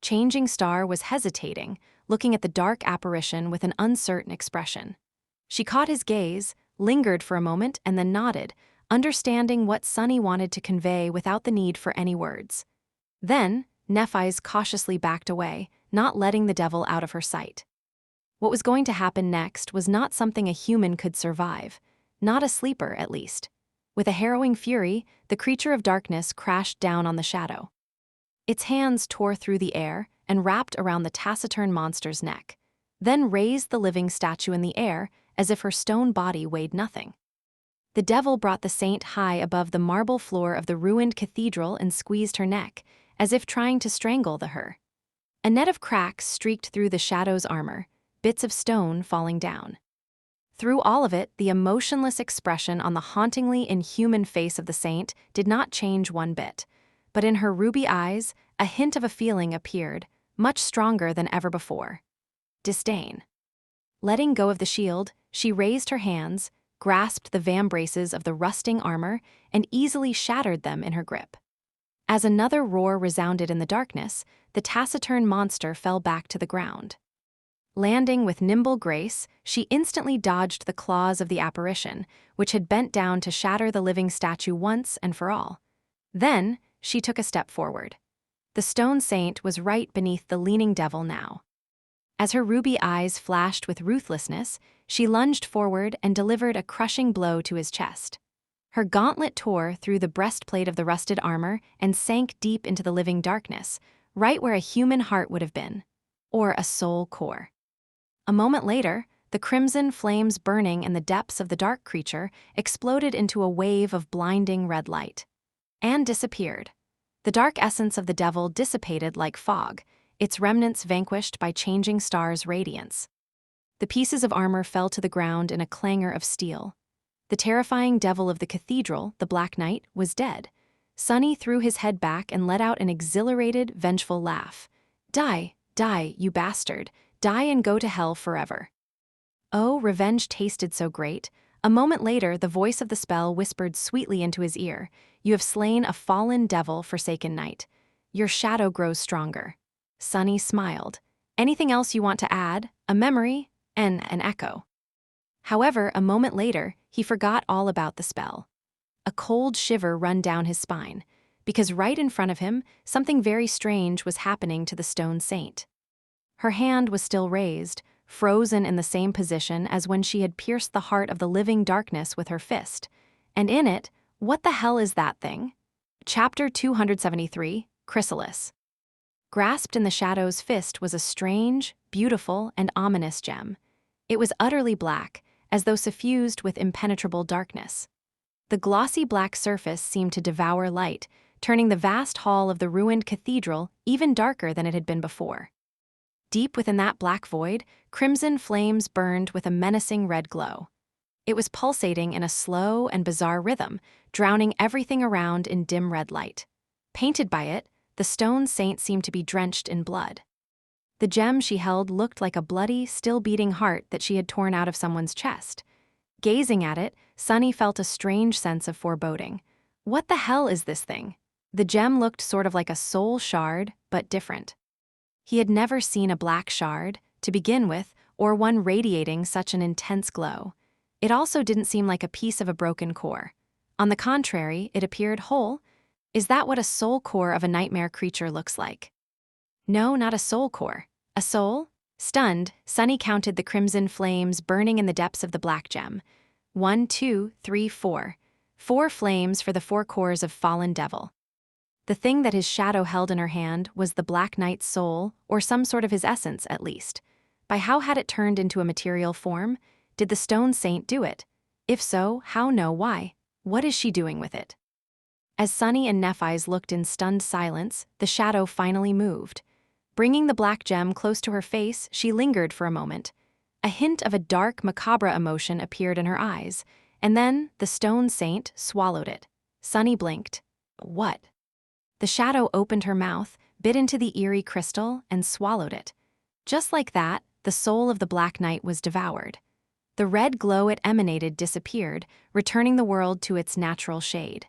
[SPEAKER 1] Changing Star was hesitating, looking at the dark apparition with an uncertain expression. She caught his gaze, lingered for a moment, and then nodded, understanding what Sunny wanted to convey without the need for any words. Then, Nephi's cautiously backed away, not letting the devil out of her sight. What was going to happen next was not something a human could survive, not a sleeper at least. With a harrowing fury, the creature of darkness crashed down on the shadow. Its hands tore through the air and wrapped around the taciturn monster's neck, then raised the living statue in the air as if her stone body weighed nothing. The devil brought the saint high above the marble floor of the ruined cathedral and squeezed her neck, as if trying to strangle her. A net of cracks streaked through the shadow's armor, bits of stone falling down. Through all of it, the emotionless expression on the hauntingly inhuman face of the saint did not change one bit, but in her ruby eyes, a hint of a feeling appeared, much stronger than ever before. Disdain. Letting go of the shield, she raised her hands, grasped the vambraces of the rusting armor, and easily shattered them in her grip. As another roar resounded in the darkness, the taciturn monster fell back to the ground. Landing with nimble grace, she instantly dodged the claws of the apparition, which had bent down to shatter the living statue once and for all. Then, she took a step forward. The stone saint was right beneath the leaning devil now. As her ruby eyes flashed with ruthlessness, she lunged forward and delivered a crushing blow to his chest. Her gauntlet tore through the breastplate of the rusted armor and sank deep into the living darkness, right where a human heart would have been, or a soul core. A moment later, the crimson flames burning in the depths of the dark creature exploded into a wave of blinding red light and disappeared. The dark essence of the devil dissipated like fog, its remnants vanquished by changing stars' radiance. The pieces of armor fell to the ground in a clangor of steel. The terrifying devil of the cathedral, the Black Knight, was dead. Sunny threw his head back and let out an exhilarated, vengeful laugh. Die, die, you bastard, die and go to hell forever. Oh, revenge tasted so great. A moment later, the voice of the spell whispered sweetly into his ear. You have slain a fallen devil, forsaken knight. Your shadow grows stronger. Sunny smiled. Anything else you want to add? A memory? And an echo. However, a moment later, he forgot all about the spell. A cold shiver ran down his spine, because right in front of him, something very strange was happening to the stone saint. Her hand was still raised, frozen in the same position as when she had pierced the heart of the living darkness with her fist. And in it, what the hell is that thing? Chapter 273, Chrysalis. Grasped in the shadow's fist was a strange, beautiful, and ominous gem. It was utterly black, as though suffused with impenetrable darkness. The glossy black surface seemed to devour light, turning the vast hall of the ruined cathedral even darker than it had been before. Deep within that black void, crimson flames burned with a menacing red glow. It was pulsating in a slow and bizarre rhythm, drowning everything around in dim red light. Painted by it, the stone saint seemed to be drenched in blood. The gem she held looked like a bloody, still-beating heart that she had torn out of someone's chest. Gazing at it, Sunny felt a strange sense of foreboding. What the hell is this thing? The gem looked sort of like a soul shard, but different. He had never seen a black shard, to begin with, or one radiating such an intense glow. It also didn't seem like a piece of a broken core. On the contrary, it appeared whole. Is that what a soul core of a nightmare creature looks like? No, not a soul core. A soul? Stunned, Sunny counted the crimson flames burning in the depths of the black gem. 1, 2, 3, 4. 4 flames for the 4 cores of fallen devil. The thing that his shadow held in her hand was the Black Knight's soul, or some sort of his essence, at least. By how had it turned into a material form? Did the stone saint do it? If so, how, no, why? What is she doing with it? As Sunny and Nephi's looked in stunned silence, the shadow finally moved. Bringing the black gem close to her face, she lingered for a moment. A hint of a dark, macabre emotion appeared in her eyes, and then the stone saint swallowed it. Sunny blinked. What? The shadow opened her mouth, bit into the eerie crystal, and swallowed it. Just like that, the soul of the Black Knight was devoured. The red glow it emanated disappeared, returning the world to its natural shade.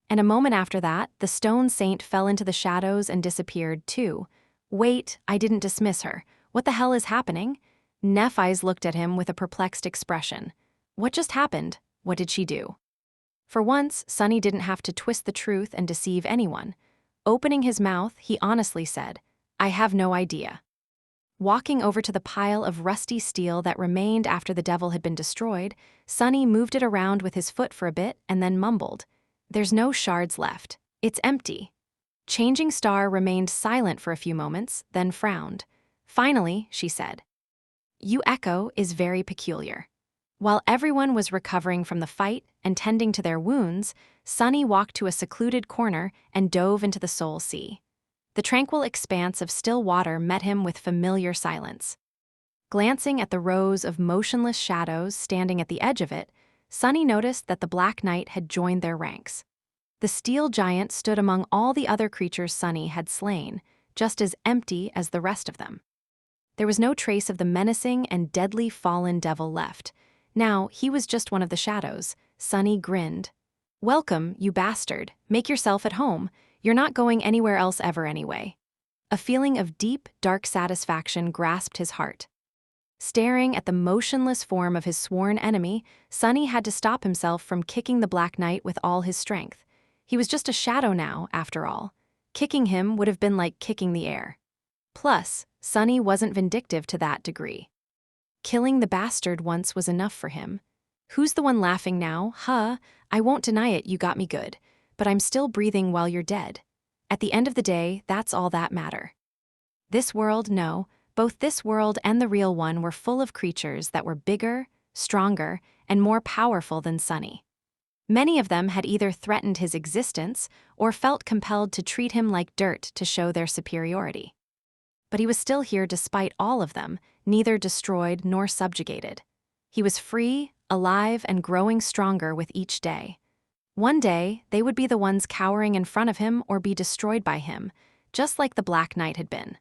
[SPEAKER 1] And a moment after that, the stone saint fell into the shadows and disappeared too. Wait, I didn't dismiss her. What the hell is happening? Nephi's looked at him with a perplexed expression. What just happened? What did she do? For once, Sunny didn't have to twist the truth and deceive anyone. Opening his mouth, he honestly said, I have no idea. Walking over to the pile of rusty steel that remained after the devil had been destroyed, Sunny moved it around with his foot for a bit and then mumbled, There's no shards left. It's empty. Changing Star remained silent for a few moments, then frowned. Finally, she said, Your echo is very peculiar. While everyone was recovering from the fight and tending to their wounds, Sunny walked to a secluded corner and dove into the soul sea. The tranquil expanse of still water met him with familiar silence. Glancing at the rows of motionless shadows standing at the edge of it, Sunny noticed that the Black Knight had joined their ranks. The steel giant stood among all the other creatures Sunny had slain, just as empty as the rest of them. There was no trace of the menacing and deadly fallen devil left. Now, he was just one of the shadows. Sunny grinned. Welcome, you bastard. Make yourself at home. You're not going anywhere else ever anyway. A feeling of deep, dark satisfaction grasped his heart. Staring at the motionless form of his sworn enemy, Sunny had to stop himself from kicking the Black Knight with all his strength. He was just a shadow now, after all. Kicking him would have been like kicking the air. Plus, Sunny wasn't vindictive to that degree. Killing the bastard once was enough for him. Who's the one laughing now? Huh, I won't deny it, you got me good. But I'm still breathing while you're dead. At the end of the day, that's all that matter. This world, no, both this world and the real one were full of creatures that were bigger, stronger, and more powerful than Sunny. Many of them had either threatened his existence or felt compelled to treat him like dirt to show their superiority. But he was still here despite all of them, neither destroyed nor subjugated. He was free, alive, and growing stronger with each day. One day, they would be the ones cowering in front of him or be destroyed by him, just like the Black Knight had been.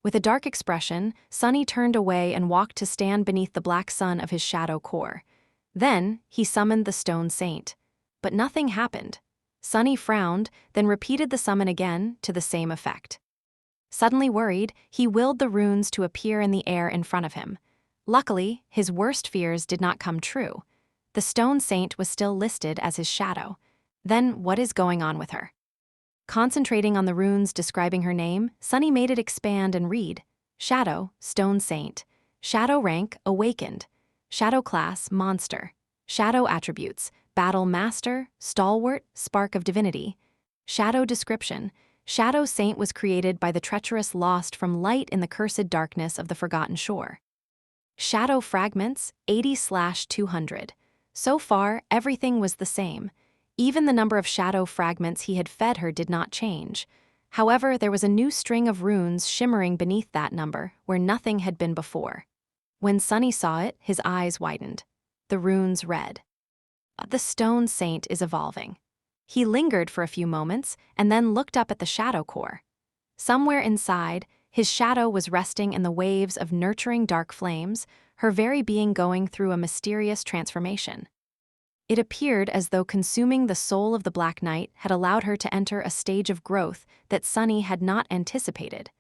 [SPEAKER 1] With a dark expression, Sunny turned away and walked to stand beneath the black sun of his shadow core. Then, he summoned the Stone Saint. But nothing happened. Sunny frowned, then repeated the summon again, to the same effect. Suddenly worried, he willed the runes to appear in the air in front of him. Luckily, his worst fears did not come true. The Stone Saint was still listed as his shadow. Then, what is going on with her? Concentrating on the runes describing her name, Sunny made it expand and read: Shadow, Stone Saint. Shadow rank, Awakened. Shadow class, Monster. Shadow attributes, Battle Master, Stalwart, Spark of Divinity. Shadow description: Shadow Saint was created by the treacherous lost from light in the cursed darkness of the Forgotten Shore. Shadow fragments, 80/200. So far, everything was the same. Even the number of shadow fragments he had fed her did not change. However, there was a new string of runes shimmering beneath that number, where nothing had been before. When Sunny saw it, his eyes widened. The runes read: The Stone Saint is evolving. He lingered for a few moments and then looked up at the shadow core. Somewhere inside, his shadow was resting in the waves of nurturing dark flames, her very being going through a mysterious transformation. It appeared as though consuming the soul of the Black Knight had allowed her to enter a stage of growth that Sunny had not anticipated.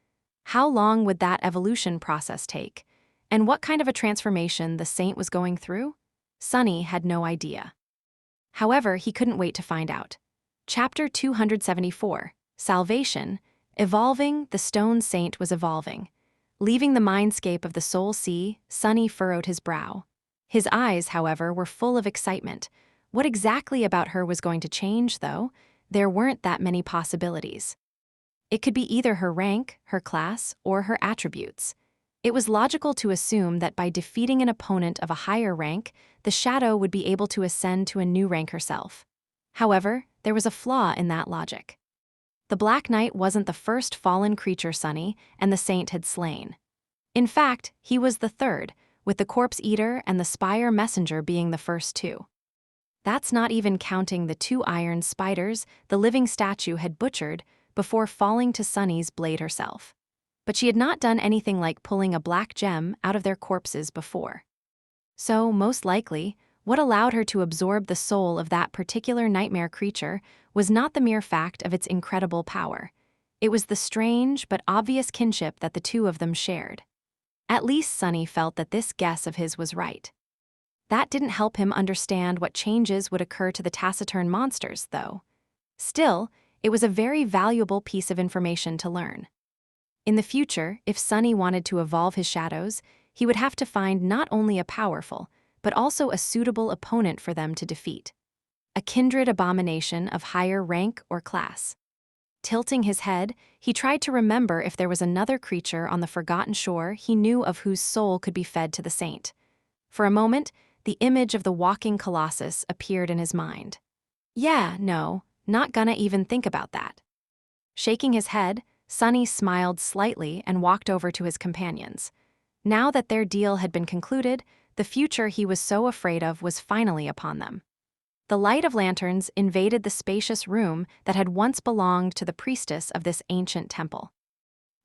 [SPEAKER 1] How long would that evolution process take? And what kind of a transformation the saint was going through? Sunny had no idea. However, he couldn't wait to find out. Chapter 274, Salvation. Evolving, the Stone Saint was evolving. Leaving the mindscape of the Soul Sea, Sunny furrowed his brow. His eyes, however, were full of excitement. What exactly about her was going to change, though? There weren't that many possibilities. It could be either her rank, her class, or her attributes. It was logical to assume that by defeating an opponent of a higher rank, the Shadow would be able to ascend to a new rank herself. However, there was a flaw in that logic. The Black Knight wasn't the first fallen creature Sunny and the Saint had slain. In fact, he was the third, with the Corpse Eater and the Spire Messenger being the first two. That's not even counting the 2 iron spiders the living statue had butchered before falling to Sunny's blade herself. But she had not done anything like pulling a black gem out of their corpses before. So, most likely, what allowed her to absorb the soul of that particular nightmare creature was not the mere fact of its incredible power. It was the strange but obvious kinship that the two of them shared. At least Sunny felt that this guess of his was right. That didn't help him understand what changes would occur to the taciturn monsters, though. Still, it was a very valuable piece of information to learn. In the future, if Sunny wanted to evolve his shadows, he would have to find not only a powerful, but also a suitable opponent for them to defeat. A kindred abomination of higher rank or class. Tilting his head, he tried to remember if there was another creature on the Forgotten Shore he knew of whose soul could be fed to the saint. For a moment, the image of the walking colossus appeared in his mind. Yeah, no, not gonna even think about that. Shaking his head, Sunny smiled slightly and walked over to his companions. Now that their deal had been concluded, the future he was so afraid of was finally upon them. The light of lanterns invaded the spacious room that had once belonged to the priestess of this ancient temple.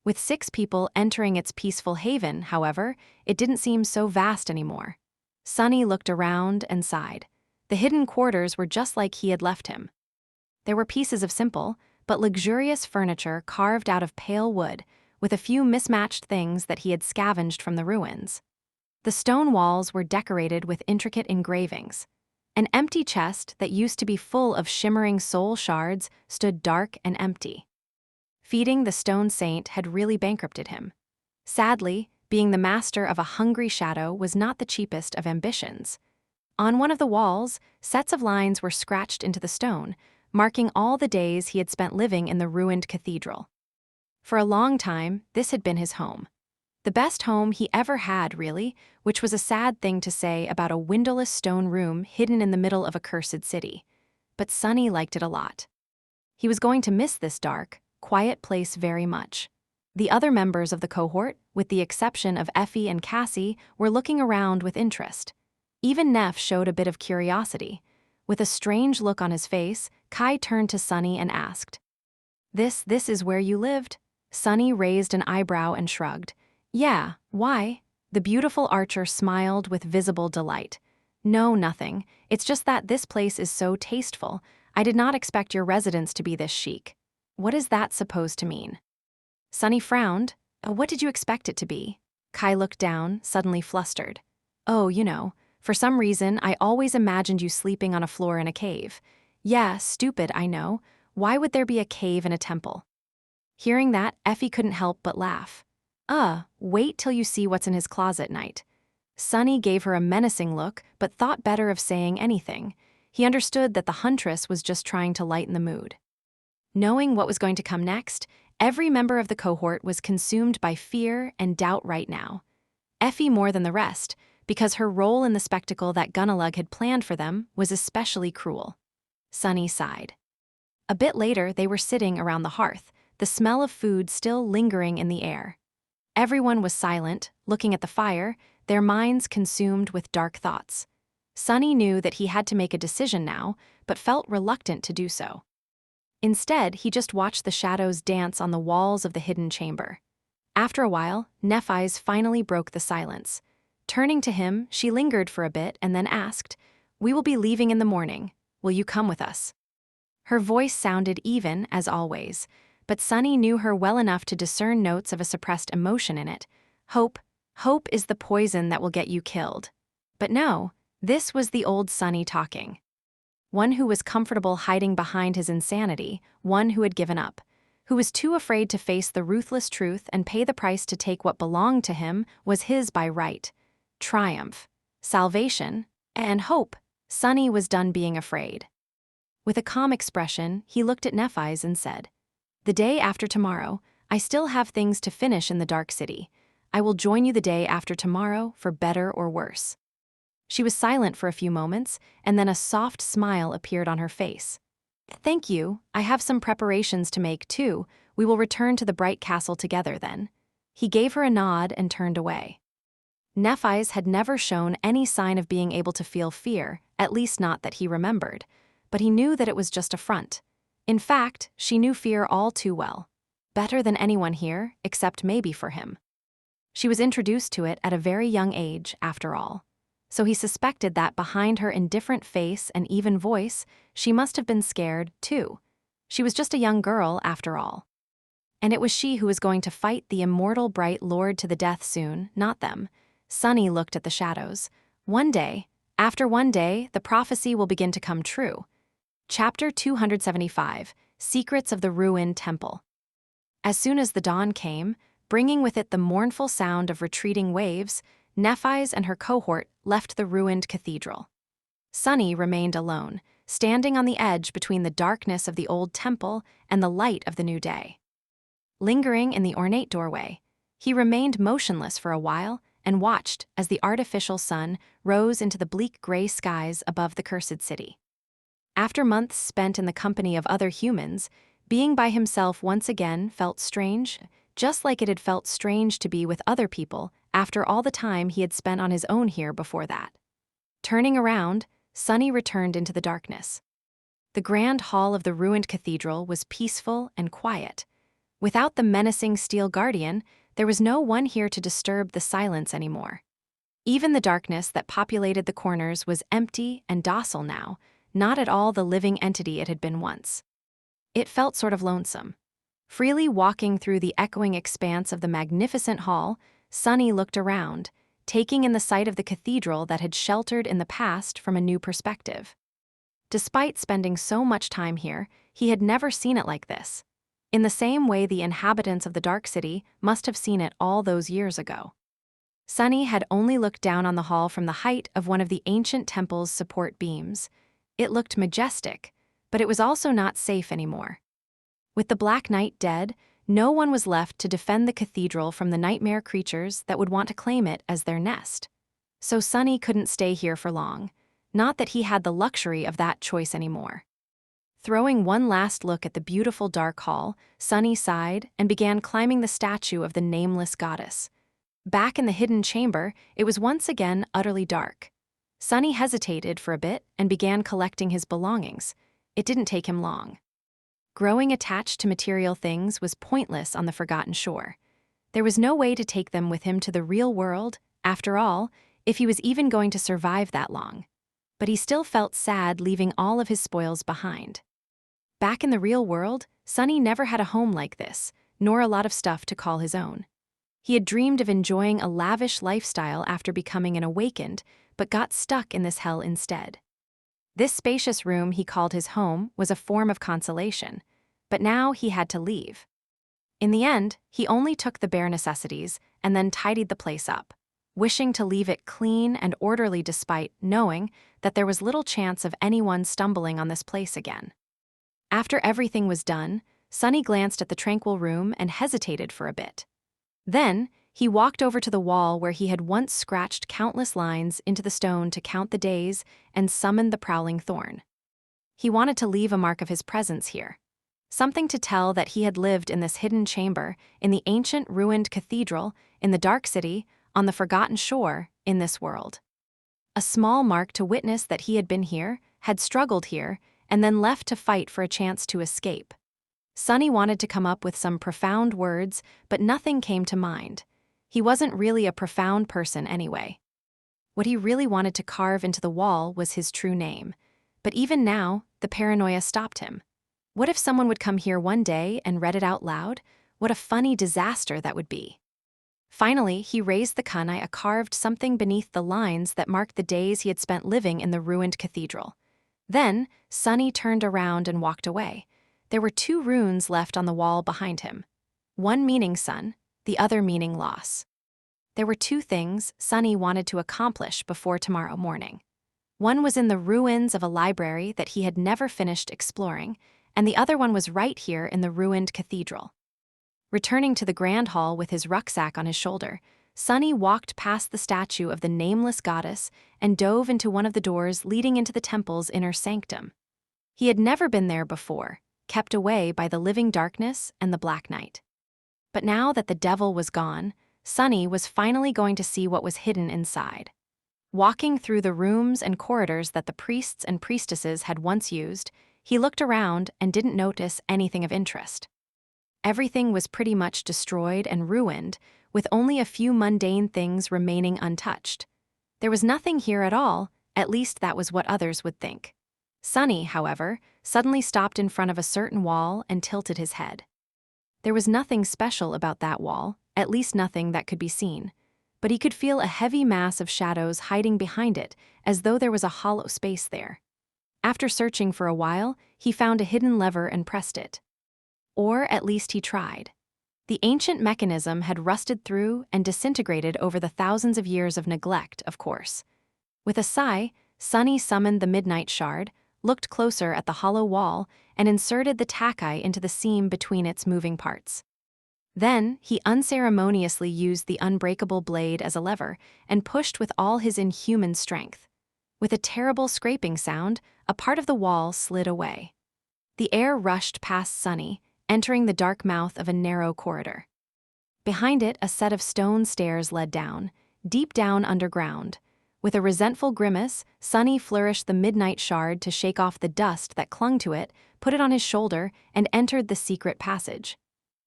[SPEAKER 1] With 6 people entering its peaceful haven, however, it didn't seem so vast anymore. Sunny looked around and sighed. The hidden quarters were just like he had left him. There were pieces of simple, but luxurious furniture carved out of pale wood, with a few mismatched things that he had scavenged from the ruins. The stone walls were decorated with intricate engravings. An empty chest that used to be full of shimmering soul shards stood dark and empty. Feeding the Stone Saint had really bankrupted him. Sadly, being the master of a hungry shadow was not the cheapest of ambitions. On one of the walls, sets of lines were scratched into the stone, marking all the days he had spent living in the ruined cathedral. For a long time, this had been his home. The best home he ever had, really, which was a sad thing to say about a windowless stone room hidden in the middle of a cursed city. But Sunny liked it a lot. He was going to miss this dark, quiet place very much. The other members of the cohort, with the exception of Effie and Cassie, were looking around with interest. Even Neff showed a bit of curiosity. With a strange look on his face, Kai turned to Sunny and asked, This is where you lived?" Sunny raised an eyebrow and shrugged. "Yeah, why?" The beautiful archer smiled with visible delight. "No, nothing. It's just that this place is so tasteful. I did not expect your residence to be this chic." "What is that supposed to mean?" Sunny frowned. "What did you expect it to be?" Kai looked down, suddenly flustered. "Oh, for some reason I always imagined you sleeping on a floor in a cave." "Yeah, stupid, I know. Why would there be a cave in a temple?" Hearing that, Effie couldn't help but laugh. Wait till you see what's in his closet, Knight." Sunny gave her a menacing look, but thought better of saying anything. He understood that the huntress was just trying to lighten the mood. Knowing what was going to come next, every member of the cohort was consumed by fear and doubt right now. Effie more than the rest, because her role in the spectacle that Gunnalug had planned for them was especially cruel. Sunny sighed. A bit later, they were sitting around the hearth, the smell of food still lingering in the air. Everyone was silent, looking at the fire, their minds consumed with dark thoughts. Sunny knew that he had to make a decision now, but felt reluctant to do so. Instead, he just watched the shadows dance on the walls of the hidden chamber. After a while, Nephise finally broke the silence. Turning to him, she lingered for a bit and then asked, "We will be leaving in the morning. Will you come with us?" Her voice sounded even, as always, but Sunny knew her well enough to discern notes of a suppressed emotion in it. Hope is the poison that will get you killed. But no, this was the old Sunny talking. One who was comfortable hiding behind his insanity, one who had given up, who was too afraid to face the ruthless truth and pay the price to take what belonged to him was his by right. Triumph, salvation, and hope. Sunny was done being afraid. With a calm expression, he looked at Nephise and said, "The day after tomorrow, I still have things to finish in the Dark City. I will join you the day after tomorrow, for better or worse." She was silent for a few moments, and then a soft smile appeared on her face. "Thank you, I have some preparations to make too. We will return to the Bright Castle together then." He gave her a nod and turned away. Nephise had never shown any sign of being able to feel fear, at least not that he remembered, but he knew that it was just a front. In fact, she knew fear all too well. Better than anyone here, except maybe for him. She was introduced to it at a very young age, after all. So he suspected that behind her indifferent face and even voice, she must have been scared, too. She was just a young girl, after all. And it was she who was going to fight the immortal Bright Lord to the death soon, not them. Sunny looked at the shadows. One day, after one day, the prophecy will begin to come true. Chapter 275, Secrets of the Ruined Temple. As soon as the dawn came, bringing with it the mournful sound of retreating waves, Nephise and her cohort left the ruined cathedral. Sunny remained alone, standing on the edge between the darkness of the old temple and the light of the new day. Lingering in the ornate doorway, he remained motionless for a while and watched as the artificial sun rose into the bleak gray skies above the cursed city. After months spent in the company of other humans, being by himself once again felt strange, just like it had felt strange to be with other people after all the time he had spent on his own here before that. Turning around, Sunny returned into the darkness. The grand hall of the ruined cathedral was peaceful and quiet. Without the menacing steel guardian, there was no one here to disturb the silence anymore. Even the darkness that populated the corners was empty and docile now, not at all the living entity it had been once. It felt sort of lonesome. Freely walking through the echoing expanse of the magnificent hall, Sunny looked around, taking in the sight of the cathedral that had sheltered in the past from a new perspective. Despite spending so much time here, he had never seen it like this, in the same way the inhabitants of the Dark City must have seen it all those years ago. Sunny had only looked down on the hall from the height of one of the ancient temple's support beams. It looked majestic, but it was also not safe anymore. With the Black Knight dead, no one was left to defend the cathedral from the nightmare creatures that would want to claim it as their nest. So Sunny couldn't stay here for long. Not that he had the luxury of that choice anymore. Throwing one last look at the beautiful dark hall, Sunny sighed and began climbing the statue of the nameless goddess. Back in the hidden chamber, it was once again utterly dark. Sunny hesitated for a bit and began collecting his belongings. It didn't take him long. Growing attached to material things was pointless on the forgotten shore. There was no way to take them with him to the real world, after all, if he was even going to survive that long. But he still felt sad leaving all of his spoils behind. Back in the real world, Sunny never had a home like this, nor a lot of stuff to call his own. He had dreamed of enjoying a lavish lifestyle after becoming an awakened, but got stuck in this hell instead. This spacious room he called his home was a form of consolation, but now he had to leave. In the end, he only took the bare necessities and then tidied the place up, wishing to leave it clean and orderly despite knowing that there was little chance of anyone stumbling on this place again. After everything was done, Sunny glanced at the tranquil room and hesitated for a bit. Then, he walked over to the wall where he had once scratched countless lines into the stone to count the days and summon the prowling thorn. He wanted to leave a mark of his presence here. Something to tell that he had lived in this hidden chamber, in the ancient ruined cathedral, in the dark city, on the forgotten shore, in this world. A small mark to witness that he had been here, had struggled here, and then left to fight for a chance to escape. Sunny wanted to come up with some profound words, but nothing came to mind. He wasn't really a profound person anyway. What he really wanted to carve into the wall was his true name. But even now, the paranoia stopped him. What if someone would come here one day and read it out loud? What a funny disaster that would be. Finally, he raised the kunai, carved something beneath the lines that marked the days he had spent living in the ruined cathedral. Then, Sunny turned around and walked away. There were 2 runes left on the wall behind him. One meaning sun, the other meaning loss. There were 2 things Sunny wanted to accomplish before tomorrow morning. One was in the ruins of a library that he had never finished exploring, and the other one was right here in the ruined cathedral. Returning to the grand hall with his rucksack on his shoulder, Sunny walked past the statue of the nameless goddess and dove into one of the doors leading into the temple's inner sanctum. He had never been there before, kept away by the living darkness and the black night. But now that the devil was gone, Sunny was finally going to see what was hidden inside. Walking through the rooms and corridors that the priests and priestesses had once used, he looked around and didn't notice anything of interest. Everything was pretty much destroyed and ruined, with only a few mundane things remaining untouched. There was nothing here at all, at least that was what others would think. Sunny, however, suddenly stopped in front of a certain wall and tilted his head. There was nothing special about that wall, at least nothing that could be seen, but he could feel a heavy mass of shadows hiding behind it, as though there was a hollow space there. After searching for a while, he found a hidden lever and pressed it. Or at least he tried. The ancient mechanism had rusted through and disintegrated over the thousands of years of neglect, of course. With a sigh, Sunny summoned the midnight shard, looked closer at the hollow wall, and inserted the takai into the seam between its moving parts. Then, he unceremoniously used the unbreakable blade as a lever and pushed with all his inhuman strength. With a terrible scraping sound, a part of the wall slid away. The air rushed past Sunny, entering the dark mouth of a narrow corridor. Behind it, a set of stone stairs led down, deep down underground. With a resentful grimace, Sunny flourished the midnight shard to shake off the dust that clung to it, put it on his shoulder, and entered the secret passage.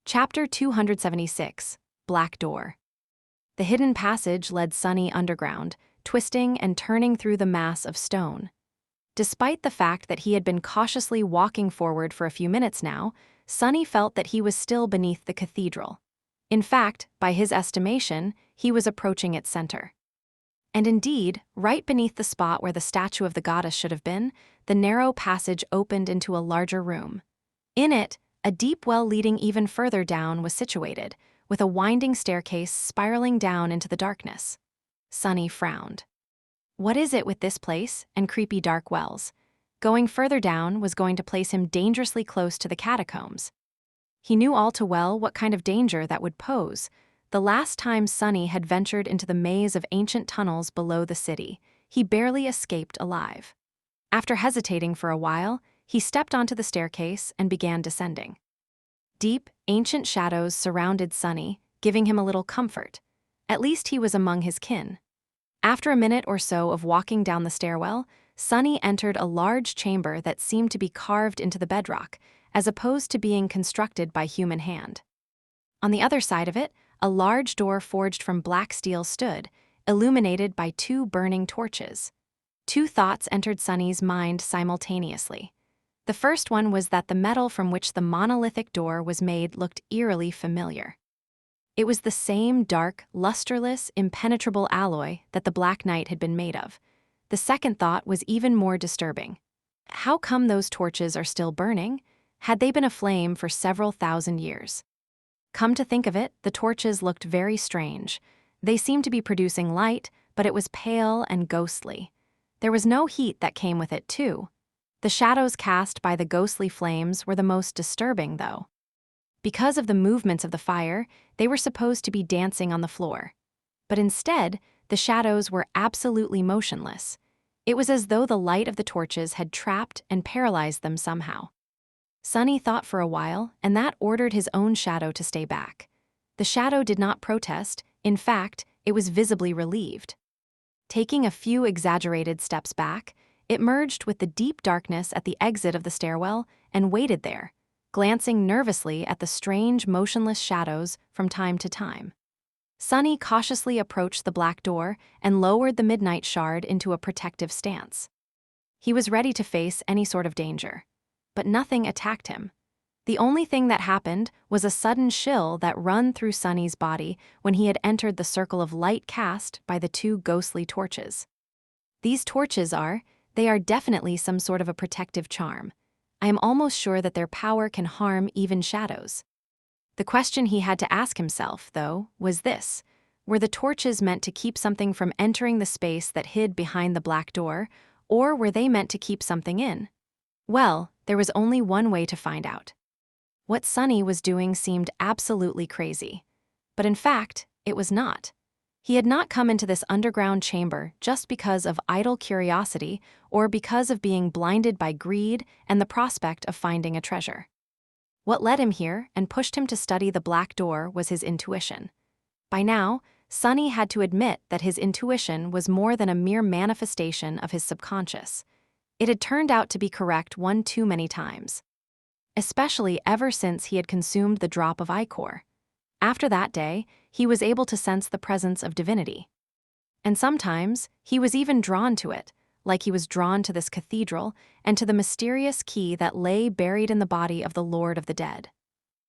[SPEAKER 1] Chapter 276, Black Door. The hidden passage led Sunny underground, twisting and turning through the mass of stone. Despite the fact that he had been cautiously walking forward for a few minutes now, Sunny felt that he was still beneath the cathedral. In fact, by his estimation, he was approaching its center. And indeed, right beneath the spot where the statue of the goddess should have been, the narrow passage opened into a larger room. In it, a deep well leading even further down was situated, with a winding staircase spiraling down into the darkness. Sunny frowned. What is it with this place and creepy dark wells? Going further down was going to place him dangerously close to the catacombs. He knew all too well what kind of danger that would pose. The last time Sunny had ventured into the maze of ancient tunnels below the city, he barely escaped alive. After hesitating for a while, he stepped onto the staircase and began descending. Deep, ancient shadows surrounded Sunny, giving him a little comfort. At least he was among his kin. After a minute or so of walking down the stairwell, Sunny entered a large chamber that seemed to be carved into the bedrock, as opposed to being constructed by human hand. On the other side of it, a large door forged from black steel stood, illuminated by two burning torches. Two thoughts entered Sunny's mind simultaneously. The first one was that the metal from which the monolithic door was made looked eerily familiar. It was the same dark, lusterless, impenetrable alloy that the Black Knight had been made of. The second thought was even more disturbing. How come those torches are still burning? Had they been aflame for several thousand years? Come to think of it, the torches looked very strange. They seemed to be producing light, but it was pale and ghostly. There was no heat that came with it, too. The shadows cast by the ghostly flames were the most disturbing, though. Because of the movements of the fire, they were supposed to be dancing on the floor. But instead, the shadows were absolutely motionless. It was as though the light of the torches had trapped and paralyzed them somehow. Sunny thought for a while, and that ordered his own shadow to stay back. The shadow did not protest. In fact, it was visibly relieved. Taking a few exaggerated steps back, it merged with the deep darkness at the exit of the stairwell and waited there, glancing nervously at the strange, motionless shadows from time to time. Sunny cautiously approached the black door and lowered the midnight shard into a protective stance. He was ready to face any sort of danger. But nothing attacked him. The only thing that happened was a sudden chill that ran through Sunny's body when he had entered the circle of light cast by the two ghostly torches. These torches they are definitely some sort of a protective charm. I am almost sure that their power can harm even shadows. The question he had to ask himself, though, was this: were the torches meant to keep something from entering the space that hid behind the black door, or were they meant to keep something in? Well, there was only one way to find out. What Sunny was doing seemed absolutely crazy. But in fact, it was not. He had not come into this underground chamber just because of idle curiosity or because of being blinded by greed and the prospect of finding a treasure. What led him here and pushed him to study the black door was his intuition. By now, Sunny had to admit that his intuition was more than a mere manifestation of his subconscious. It had turned out to be correct one too many times, especially ever since he had consumed the drop of ichor. After that day, he was able to sense the presence of divinity. And sometimes, he was even drawn to it, like he was drawn to this cathedral and to the mysterious key that lay buried in the body of the Lord of the Dead.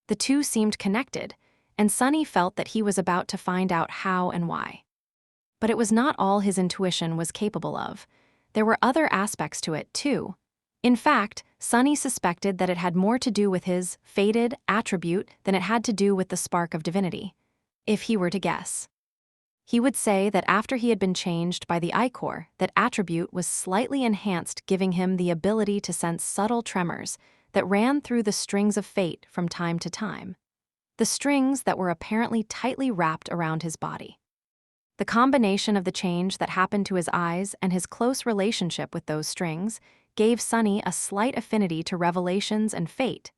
[SPEAKER 1] The two seemed connected, and Sunny felt that he was about to find out how and why. But it was not all his intuition was capable of. There were other aspects to it, too. In fact, Sunny suspected that it had more to do with his fated attribute than it had to do with the spark of divinity. If he were to guess, he would say that after he had been changed by the ichor, that attribute was slightly enhanced, giving him the ability to sense subtle tremors that ran through the strings of fate from time to time. The strings that were apparently tightly wrapped around his body. The combination of the change that happened to his eyes and his close relationship with those strings gave Sunny a slight affinity to revelations and fate,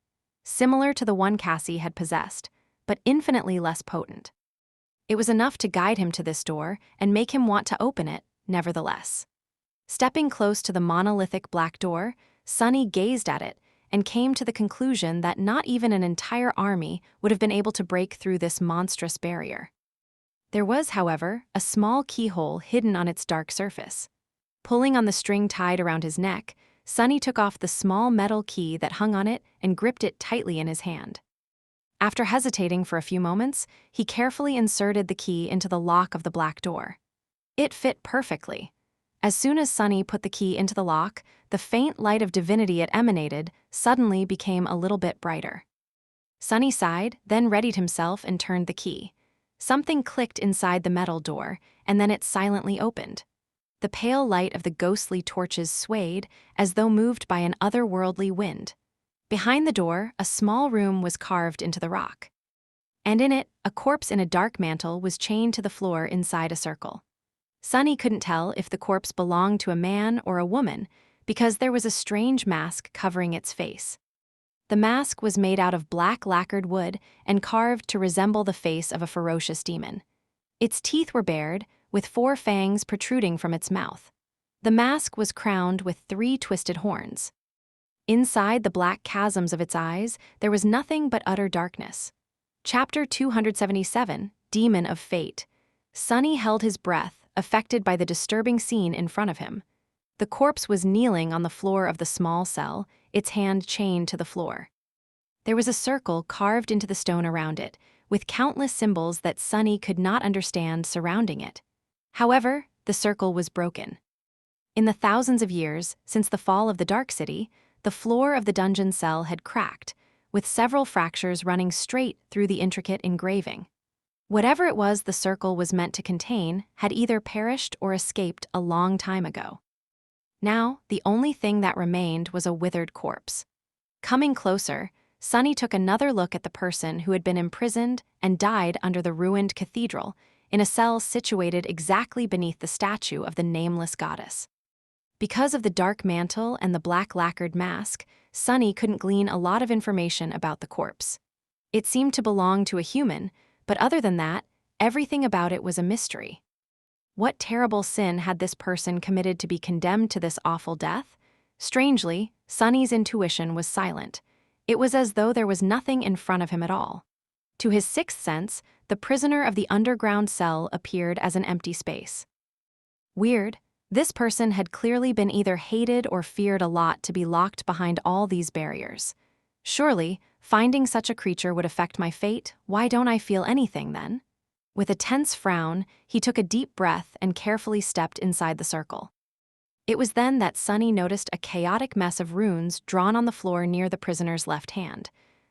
[SPEAKER 1] similar to the one Cassie had possessed, but infinitely less potent. It was enough to guide him to this door and make him want to open it, nevertheless. Stepping close to the monolithic black door, Sunny gazed at it and came to the conclusion that not even an entire army would have been able to break through this monstrous barrier. There was, however, a small keyhole hidden on its dark surface. Pulling on the string tied around his neck, Sunny took off the small metal key that hung on it and gripped it tightly in his hand. After hesitating for a few moments, he carefully inserted the key into the lock of the black door. It fit perfectly. As soon as Sunny put the key into the lock, the faint light of divinity it emanated suddenly became a little bit brighter. Sunny sighed, then readied himself and turned the key. Something clicked inside the metal door, and then it silently opened. The pale light of the ghostly torches swayed as though moved by an otherworldly wind. Behind the door, a small room was carved into the rock. And in it, a corpse in a dark mantle was chained to the floor inside a circle. Sunny couldn't tell if the corpse belonged to a man or a woman because there was a strange mask covering its face. The mask was made out of black lacquered wood and carved to resemble the face of a ferocious demon. Its teeth were bared, with 4 fangs protruding from its mouth. The mask was crowned with 3 twisted horns. Inside the black chasms of its eyes, there was nothing but utter darkness. Chapter 277, Demon of Fate. Sunny held his breath, affected by the disturbing scene in front of him. The corpse was kneeling on the floor of the small cell, its hand chained to the floor. There was a circle carved into the stone around it, with countless symbols that Sunny could not understand surrounding it. However, the circle was broken. In the thousands of years since the fall of the Dark City, the floor of the dungeon cell had cracked, with several fractures running straight through the intricate engraving. Whatever it was the circle was meant to contain had either perished or escaped a long time ago. Now, the only thing that remained was a withered corpse. Coming closer, Sunny took another look at the person who had been imprisoned and died under the ruined cathedral, in a cell situated exactly beneath the statue of the nameless goddess. Because of the dark mantle and the black lacquered mask, Sunny couldn't glean a lot of information about the corpse. It seemed to belong to a human, but other than that, everything about it was a mystery. What terrible sin had this person committed to be condemned to this awful death? Strangely, Sunny's intuition was silent. It was as though there was nothing in front of him at all. To his sixth sense, the prisoner of the underground cell appeared as an empty space. Weird. This person had clearly been either hated or feared a lot to be locked behind all these barriers. Surely, finding such a creature would affect my fate. Why don't I feel anything then? With a tense frown, he took a deep breath and carefully stepped inside the circle. It was then that Sunny noticed a chaotic mess of runes drawn on the floor near the prisoner's left hand.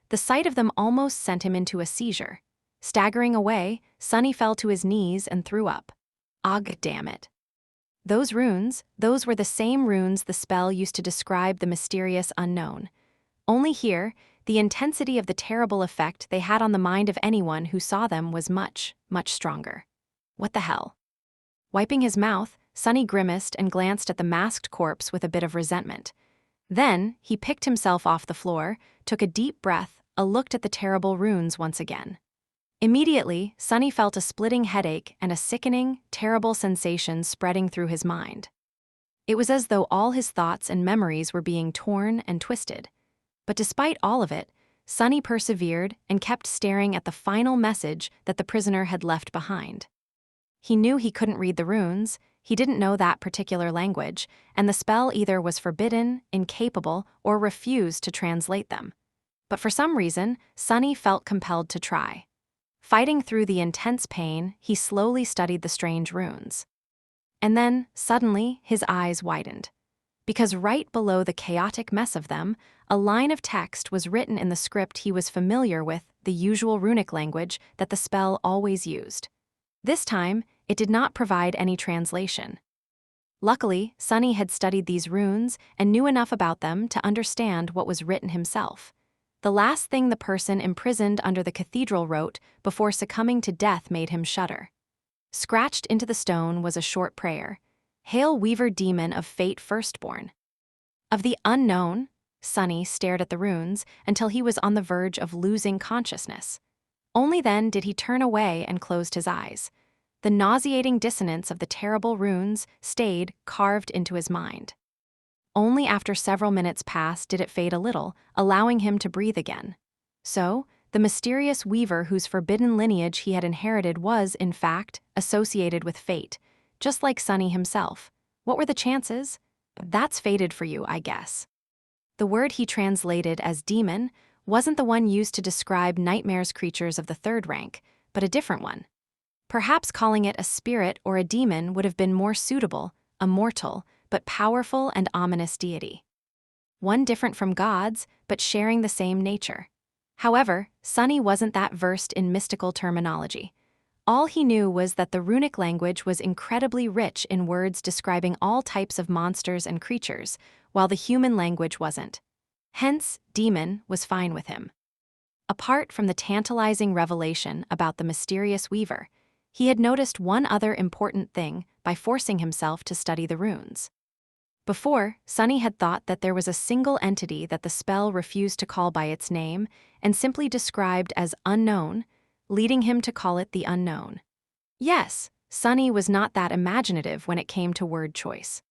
[SPEAKER 1] The sight of them almost sent him into a seizure. Staggering away, Sunny fell to his knees and threw up. Ugh, damn it. Those runes, those were the same runes the spell used to describe the mysterious unknown. Only here, the intensity of the terrible effect they had on the mind of anyone who saw them was much, much stronger. What the hell? Wiping his mouth, Sunny grimaced and glanced at the masked corpse with a bit of resentment. Then, he picked himself off the floor, took a deep breath, looked at the terrible runes once again. Immediately, Sunny felt a splitting headache and a sickening, terrible sensation spreading through his mind. It was as though all his thoughts and memories were being torn and twisted. But despite all of it, Sunny persevered and kept staring at the final message that the prisoner had left behind. He knew he couldn't read the runes, he didn't know that particular language, and the spell either was forbidden, incapable, or refused to translate them. But for some reason, Sunny felt compelled to try. Fighting through the intense pain, he slowly studied the strange runes. And then, suddenly, his eyes widened. Because right below the chaotic mess of them, a line of text was written in the script he was familiar with, the usual runic language that the spell always used. This time, it did not provide any translation. Luckily, Sunny had studied these runes and knew enough about them to understand what was written himself. The last thing the person imprisoned under the cathedral wrote before succumbing to death made him shudder. Scratched into the stone was a short prayer. Hail, Weaver Demon of Fate Firstborn. Of the unknown, Sunny stared at the runes until he was on the verge of losing consciousness. Only then did he turn away and closed his eyes. The nauseating dissonance of the terrible runes stayed carved into his mind. Only after several minutes passed did it fade a little, allowing him to breathe again. So, the mysterious weaver whose forbidden lineage he had inherited was, in fact, associated with fate, just like Sunny himself. What were the chances? That's fated for you, I guess. The word he translated as demon wasn't the one used to describe nightmares creatures of the third rank, but a different one. Perhaps calling it a spirit or a demon would have been more suitable, a mortal, but powerful and ominous deity. One different from gods, but sharing the same nature. However, Sunny wasn't that versed in mystical terminology. All he knew was that the runic language was incredibly rich in words describing all types of monsters and creatures, while the human language wasn't. Hence, demon was fine with him. Apart from the tantalizing revelation about the mysterious weaver, he had noticed one other important thing by forcing himself to study the runes. Before, Sunny had thought that there was a single entity that the spell refused to call by its name and simply described as unknown, leading him to call it the unknown. Yes, Sunny was not that imaginative when it came to word choice.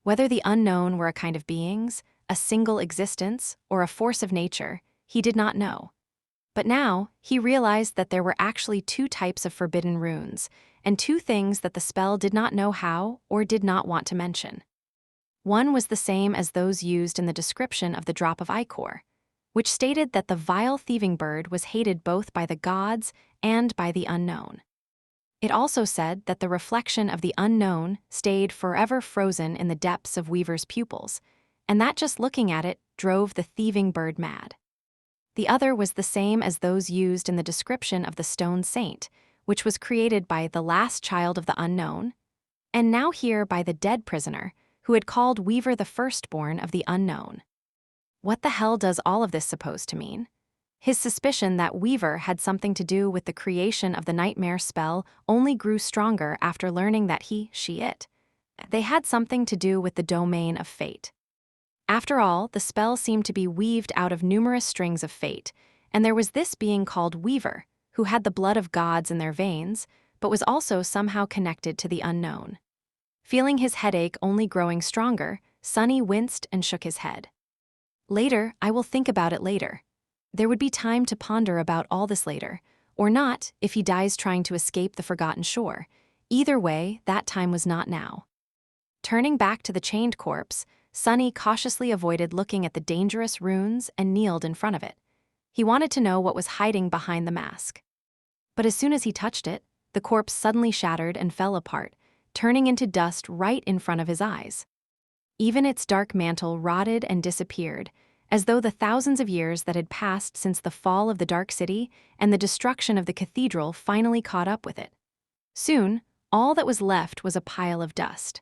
[SPEAKER 1] Whether the unknown were a kind of beings, a single existence, or a force of nature, he did not know. But now, he realized that there were actually two types of forbidden runes, and two things that the spell did not know how or did not want to mention. One was the same as those used in the description of the drop of ichor, which stated that the vile thieving bird was hated both by the gods and by the unknown. It also said that the reflection of the unknown stayed forever frozen in the depths of Weaver's pupils, and that just looking at it drove the thieving bird mad. The other was the same as those used in the description of the stone saint, which was created by the last child of the unknown, and now here by the dead prisoner, who had called Weaver the firstborn of the unknown. What the hell does all of this supposed to mean? His suspicion that Weaver had something to do with the creation of the nightmare spell only grew stronger after learning that they had something to do with the domain of fate. After all, the spell seemed to be weaved out of numerous strings of fate, and there was this being called Weaver, who had the blood of gods in their veins, but was also somehow connected to the unknown. Feeling his headache only growing stronger, Sunny winced and shook his head. Later, I will think about it later. There would be time to ponder about all this later, or not if he dies trying to escape the forgotten shore. Either way, that time was not now. Turning back to the chained corpse, Sunny cautiously avoided looking at the dangerous runes and kneeled in front of it. He wanted to know what was hiding behind the mask. But as soon as he touched it, the corpse suddenly shattered and fell apart, turning into dust right in front of his eyes. Even its dark mantle rotted and disappeared, as though the thousands of years that had passed since the fall of the Dark City and the destruction of the cathedral finally caught up with it. Soon, all that was left was a pile of dust.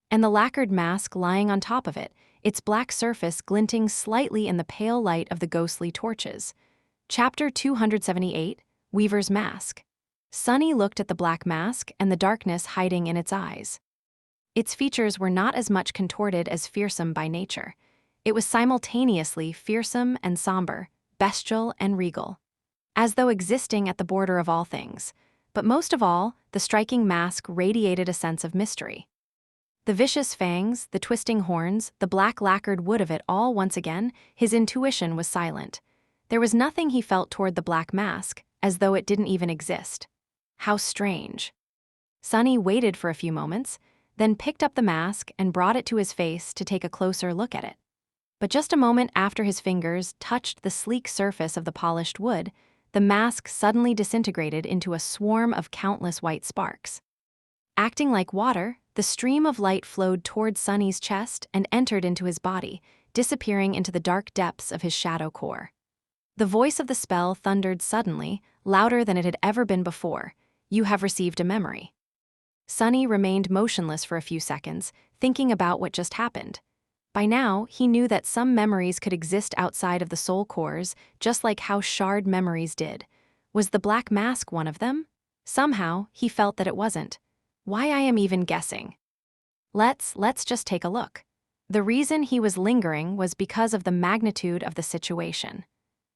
[SPEAKER 1] And the lacquered mask lying on top of it, its black surface glinting slightly in the pale light of the ghostly torches. Chapter 278, Weaver's Mask. Sunny looked at the black mask and the darkness hiding in its eyes. Its features were not as much contorted as fearsome by nature. It was simultaneously fearsome and somber, bestial and regal, as though existing at the border of all things. But most of all, the striking mask radiated a sense of mystery. The vicious fangs, the twisting horns, the black lacquered wood of it all once again, his intuition was silent. There was nothing he felt toward the black mask, as though it didn't even exist. How strange. Sunny waited for a few moments, then picked up the mask and brought it to his face to take a closer look at it. But just a moment after his fingers touched the sleek surface of the polished wood, the mask suddenly disintegrated into a swarm of countless white sparks. Acting like water, the stream of light flowed toward Sunny's chest and entered into his body, disappearing into the dark depths of his shadow core. The voice of the spell thundered suddenly, louder than it had ever been before. "You have received a memory." Sunny remained motionless for a few seconds, thinking about what just happened. By now, he knew that some memories could exist outside of the soul cores, just like how shard memories did. Was the black mask one of them? Somehow, he felt that it wasn't. Why I am even guessing. Let's just take a look. The reason he was lingering was because of the magnitude of the situation.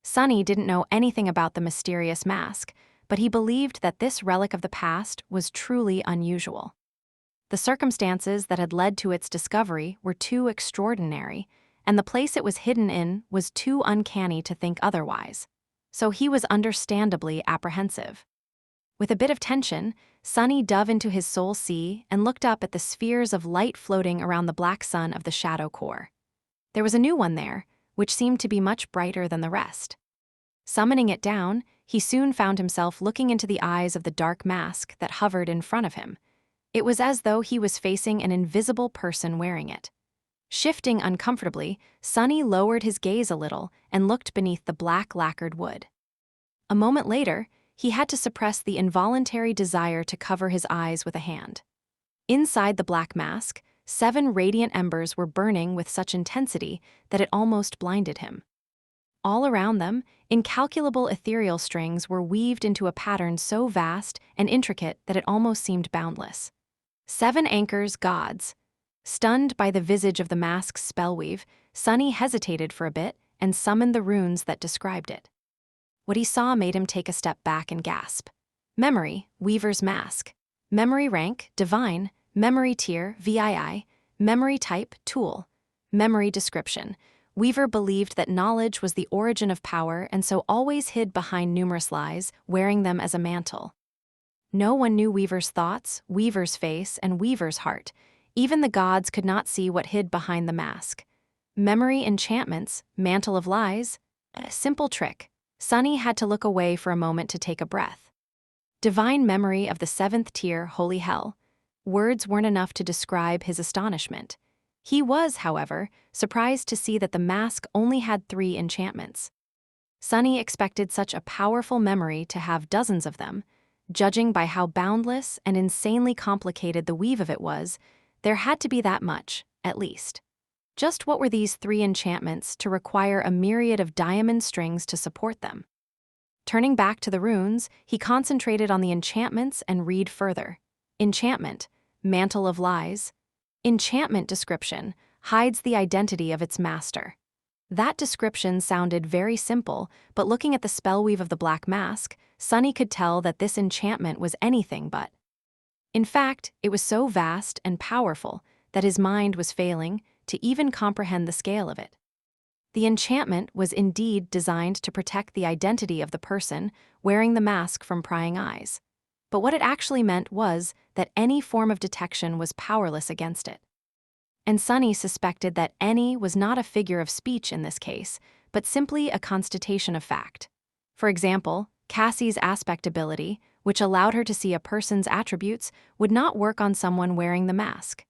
[SPEAKER 1] Sunny didn't know anything about the mysterious mask, but he believed that this relic of the past was truly unusual. The circumstances that had led to its discovery were too extraordinary, and the place it was hidden in was too uncanny to think otherwise. So he was understandably apprehensive. With a bit of tension, Sunny dove into his soul sea and looked up at the spheres of light floating around the black sun of the shadow core. There was a new one there, which seemed to be much brighter than the rest. Summoning it down, he soon found himself looking into the eyes of the dark mask that hovered in front of him. It was as though he was facing an invisible person wearing it. Shifting uncomfortably, Sunny lowered his gaze a little and looked beneath the black lacquered wood. A moment later, he had to suppress the involuntary desire to cover his eyes with a hand. Inside the black mask, 7 radiant embers were burning with such intensity that it almost blinded him. All around them, incalculable ethereal strings were weaved into a pattern so vast and intricate that it almost seemed boundless. 7 anchors, gods. Stunned by the visage of the mask's spellweave, Sunny hesitated for a bit and summoned the runes that described it. What he saw made him take a step back and gasp. Memory, Weaver's mask. Memory rank, divine. Memory tier, VII. Memory type, tool. Memory description. Weaver believed that knowledge was the origin of power and so always hid behind numerous lies, wearing them as a mantle. No one knew Weaver's thoughts, Weaver's face, and Weaver's heart. Even the gods could not see what hid behind the mask. Memory enchantments, mantle of lies. A simple trick. Sunny had to look away for a moment to take a breath. Divine memory of the 7th tier, holy hell. Words weren't enough to describe his astonishment. He was, however, surprised to see that the mask only had 3 enchantments. Sunny expected such a powerful memory to have dozens of them. Judging by how boundless and insanely complicated the weave of it was, there had to be that much, at least. Just what were these 3 enchantments to require a myriad of diamond strings to support them? Turning back to the runes, he concentrated on the enchantments and read further. Enchantment, mantle of lies. Enchantment description hides the identity of its master. That description sounded very simple, but looking at the spellweave of the black mask, Sunny could tell that this enchantment was anything but. In fact, it was so vast and powerful that his mind was failing to even comprehend the scale of it. The enchantment was indeed designed to protect the identity of the person wearing the mask from prying eyes. But what it actually meant was that any form of detection was powerless against it. And Sunny suspected that any was not a figure of speech in this case, but simply a constatation of fact. For example, Cassie's aspect ability, which allowed her to see a person's attributes, would not work on someone wearing the mask.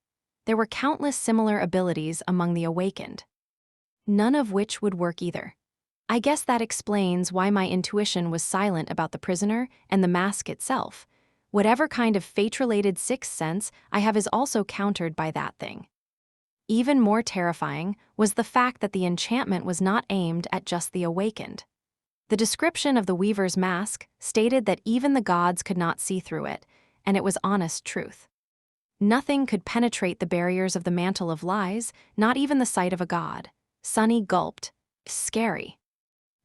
[SPEAKER 1] There were countless similar abilities among the awakened, none of which would work either. I guess that explains why my intuition was silent about the prisoner and the mask itself. Whatever kind of fate-related sixth sense I have is also countered by that thing. Even more terrifying was the fact that the enchantment was not aimed at just the awakened. The description of the Weaver's mask stated that even the gods could not see through it, and it was honest truth. Nothing could penetrate the barriers of the mantle of lies, not even the sight of a god. Sunny gulped. Scary.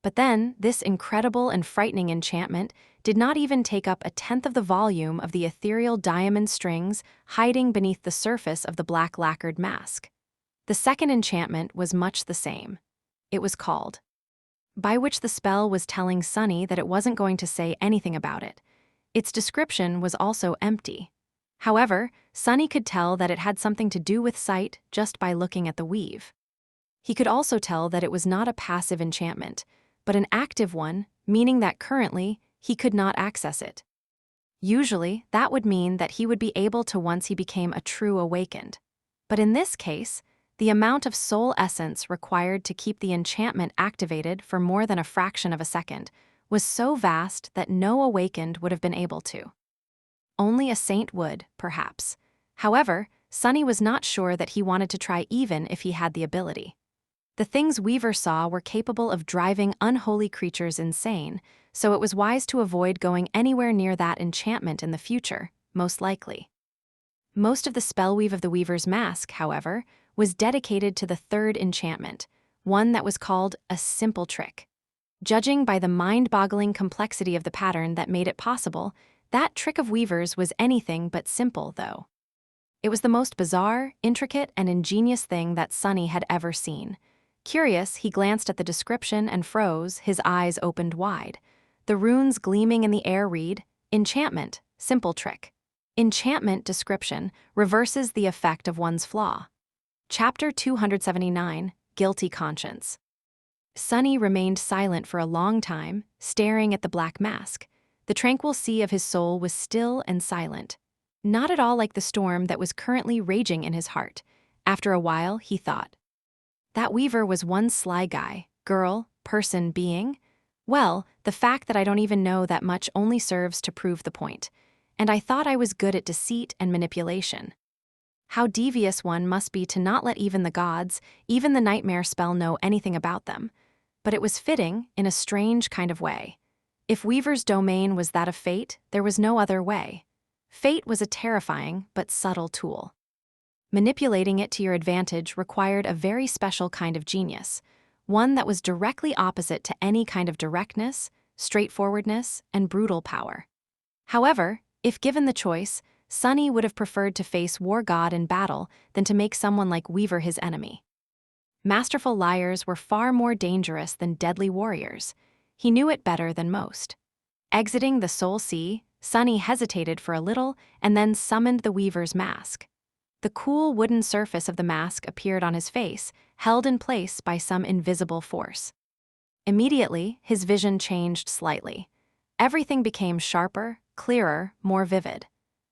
[SPEAKER 1] But then, this incredible and frightening enchantment did not even take up 1/10 of the volume of the ethereal diamond strings hiding beneath the surface of the black lacquered mask. The second enchantment was much the same. It was called, by which the spell was telling Sunny that it wasn't going to say anything about it. Its description was also empty. However, Sunny could tell that it had something to do with sight just by looking at the weave. He could also tell that it was not a passive enchantment, but an active one, meaning that currently, he could not access it. Usually, that would mean that he would be able to once he became a true awakened. But in this case, the amount of soul essence required to keep the enchantment activated for more than a fraction of a second was so vast that no awakened would have been able to. Only a saint would, perhaps. However, Sunny was not sure that he wanted to try even if he had the ability. The things Weaver saw were capable of driving unholy creatures insane, so it was wise to avoid going anywhere near that enchantment in the future, most likely. Most of the spellweave of the Weaver's mask, however, was dedicated to the third enchantment, one that was called a simple trick. Judging by the mind-boggling complexity of the pattern that made it possible, that trick of Weaver's was anything but simple, though. It was the most bizarre, intricate, and ingenious thing that Sunny had ever seen. Curious, he glanced at the description and froze, his eyes opened wide. The runes gleaming in the air read, Enchantment, simple trick. Enchantment description reverses the effect of one's flaw. Chapter 279, Guilty Conscience. Sunny remained silent for a long time, staring at the black mask. The tranquil sea of his soul was still and silent. Not at all like the storm that was currently raging in his heart. After a while, he thought, that Weaver was one sly guy, girl, person, being? Well, the fact that I don't even know that much only serves to prove the point. And I thought I was good at deceit and manipulation. How devious one must be to not let even the gods, even the nightmare spell, know anything about them. But it was fitting, in a strange kind of way. If Weaver's domain was that of fate, there was no other way. Fate was a terrifying but subtle tool. Manipulating it to your advantage required a very special kind of genius, one that was directly opposite to any kind of directness, straightforwardness, and brutal power. However, if given the choice, Sunny would have preferred to face War God in battle than to make someone like Weaver his enemy. Masterful liars were far more dangerous than deadly warriors. He knew it better than most. Exiting the Soul Sea, Sunny hesitated for a little and then summoned the Weaver's mask. The cool wooden surface of the mask appeared on his face, held in place by some invisible force. Immediately, his vision changed slightly. Everything became sharper, clearer, more vivid.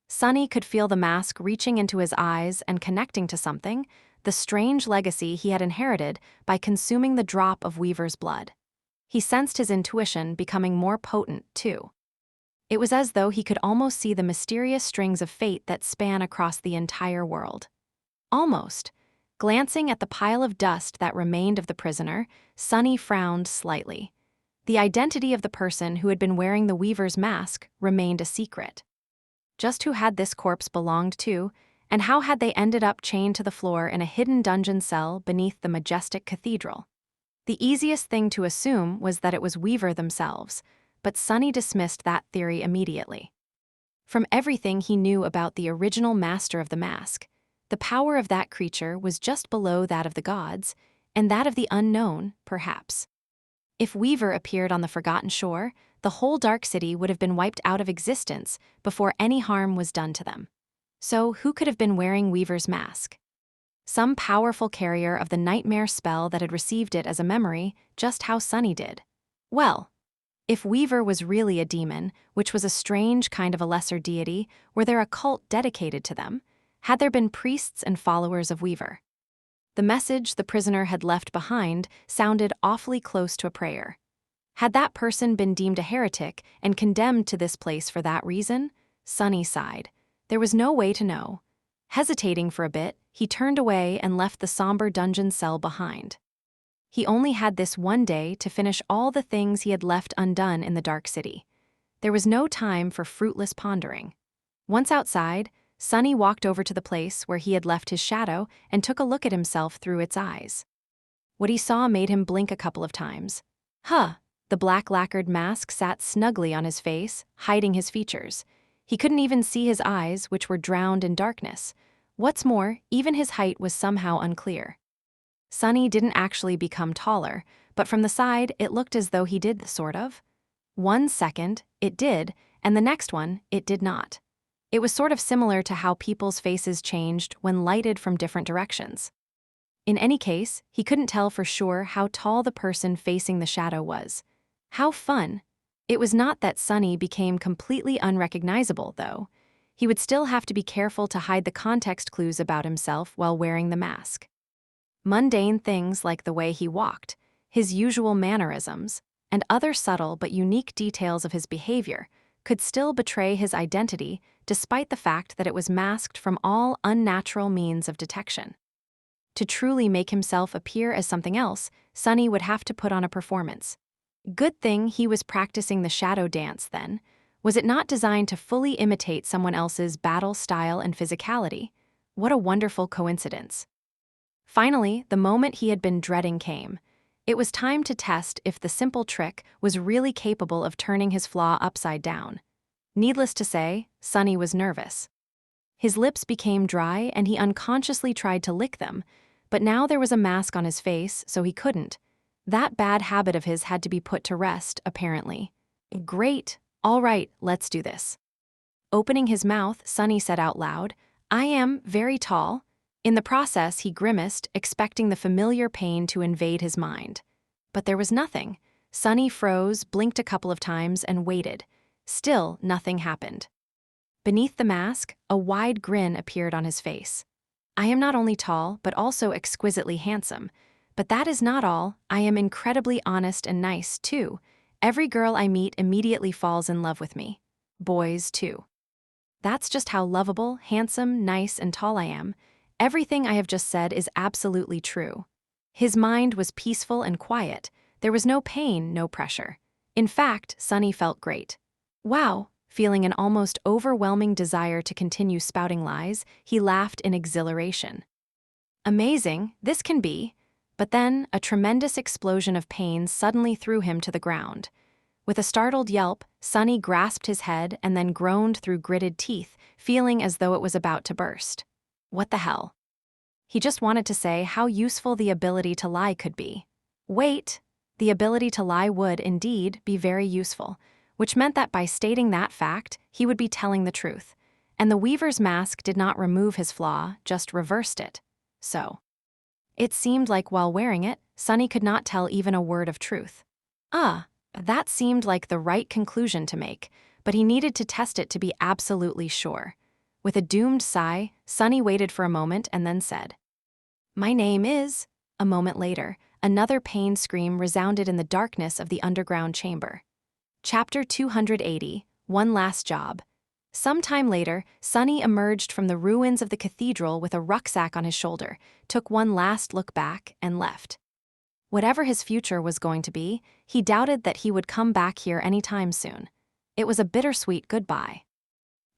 [SPEAKER 1] Sunny could feel the mask reaching into his eyes and connecting to something, the strange legacy he had inherited by consuming the drop of Weaver's blood. He sensed his intuition becoming more potent, too. It was as though he could almost see the mysterious strings of fate that span across the entire world. Almost. Glancing at the pile of dust that remained of the prisoner, Sunny frowned slightly. The identity of the person who had been wearing the Weaver's mask remained a secret. Just who had this corpse belonged to, and how had they ended up chained to the floor in a hidden dungeon cell beneath the majestic cathedral? The easiest thing to assume was that it was Weaver themselves, but Sunny dismissed that theory immediately. From everything he knew about the original master of the mask, the power of that creature was just below that of the gods, and that of the unknown, perhaps. If Weaver appeared on the Forgotten Shore, the whole Dark City would have been wiped out of existence before any harm was done to them. So who could have been wearing Weaver's mask? Some powerful carrier of the nightmare spell that had received it as a memory, just how Sunny did. Well, if Weaver was really a demon, which was a strange kind of a lesser deity, were there a cult dedicated to them? Had there been priests and followers of Weaver? The message the prisoner had left behind sounded awfully close to a prayer. Had that person been deemed a heretic and condemned to this place for that reason? Sunny sighed. There was no way to know. Hesitating for a bit, he turned away and left the somber dungeon cell behind. He only had this one day to finish all the things he had left undone in the Dark City. There was no time for fruitless pondering. Once outside, Sunny walked over to the place where he had left his shadow and took a look at himself through its eyes. What he saw made him blink a couple of times. The black lacquered mask sat snugly on his face, hiding his features. He couldn't even see his eyes, which were drowned in darkness. What's more, even his height was somehow unclear. Sunny didn't actually become taller, but from the side it looked as though he did, sort of. 1 second, it did, and the next one, it did not. It was sort of similar to how people's faces changed when lighted from different directions. In any case, he couldn't tell for sure how tall the person facing the shadow was. How fun! It was not that Sunny became completely unrecognizable, though. He would still have to be careful to hide the context clues about himself while wearing the mask. Mundane things like the way he walked, his usual mannerisms, and other subtle but unique details of his behavior could still betray his identity despite the fact that it was masked from all unnatural means of detection. To truly make himself appear as something else, Sunny would have to put on a performance. Good thing he was practicing the shadow dance then. Was it not designed to fully imitate someone else's battle style and physicality? What a wonderful coincidence. Finally, the moment he had been dreading came. It was time to test if the simple trick was really capable of turning his Flaw upside down. Needless to say, Sunny was nervous. His lips became dry and he unconsciously tried to lick them, but now there was a mask on his face, so he couldn't. That bad habit of his had to be put to rest, apparently. Great. All right, let's do this. Opening his mouth, Sunny said out loud, "I am very tall." In the process, he grimaced, expecting the familiar pain to invade his mind. But there was nothing. Sunny froze, blinked a couple of times, and waited. Still, nothing happened. Beneath the mask, a wide grin appeared on his face. "I am not only tall, but also exquisitely handsome. But that is not all. I am incredibly honest and nice, too. Every girl I meet immediately falls in love with me. Boys, too." That's just how lovable, handsome, nice, and tall I am. Everything I have just said is absolutely true. His mind was peaceful and quiet. There was no pain, no pressure. In fact, Sunny felt great. Wow, feeling an almost overwhelming desire to continue spouting lies, he laughed in exhilaration. Amazing, this can be. But then, a tremendous explosion of pain suddenly threw him to the ground. With a startled yelp, Sunny grasped his head and then groaned through gritted teeth, feeling as though it was about to burst. What the hell? He just wanted to say how useful the ability to lie could be. Wait, the ability to lie would, indeed, be very useful, which meant that by stating that fact, he would be telling the truth. And the Weaver's mask did not remove his flaw, just reversed it. So, it seemed like while wearing it, Sunny could not tell even a word of truth. That seemed like the right conclusion to make, but he needed to test it to be absolutely sure. With a doomed sigh, Sunny waited for a moment and then said, "My name is..." A moment later, another pain scream resounded in the darkness of the underground chamber. Chapter 280, One Last Job. Sometime later, Sunny emerged from the ruins of the cathedral with a rucksack on his shoulder, took one last look back, and left. Whatever his future was going to be, he doubted that he would come back here anytime soon. It was a bittersweet goodbye.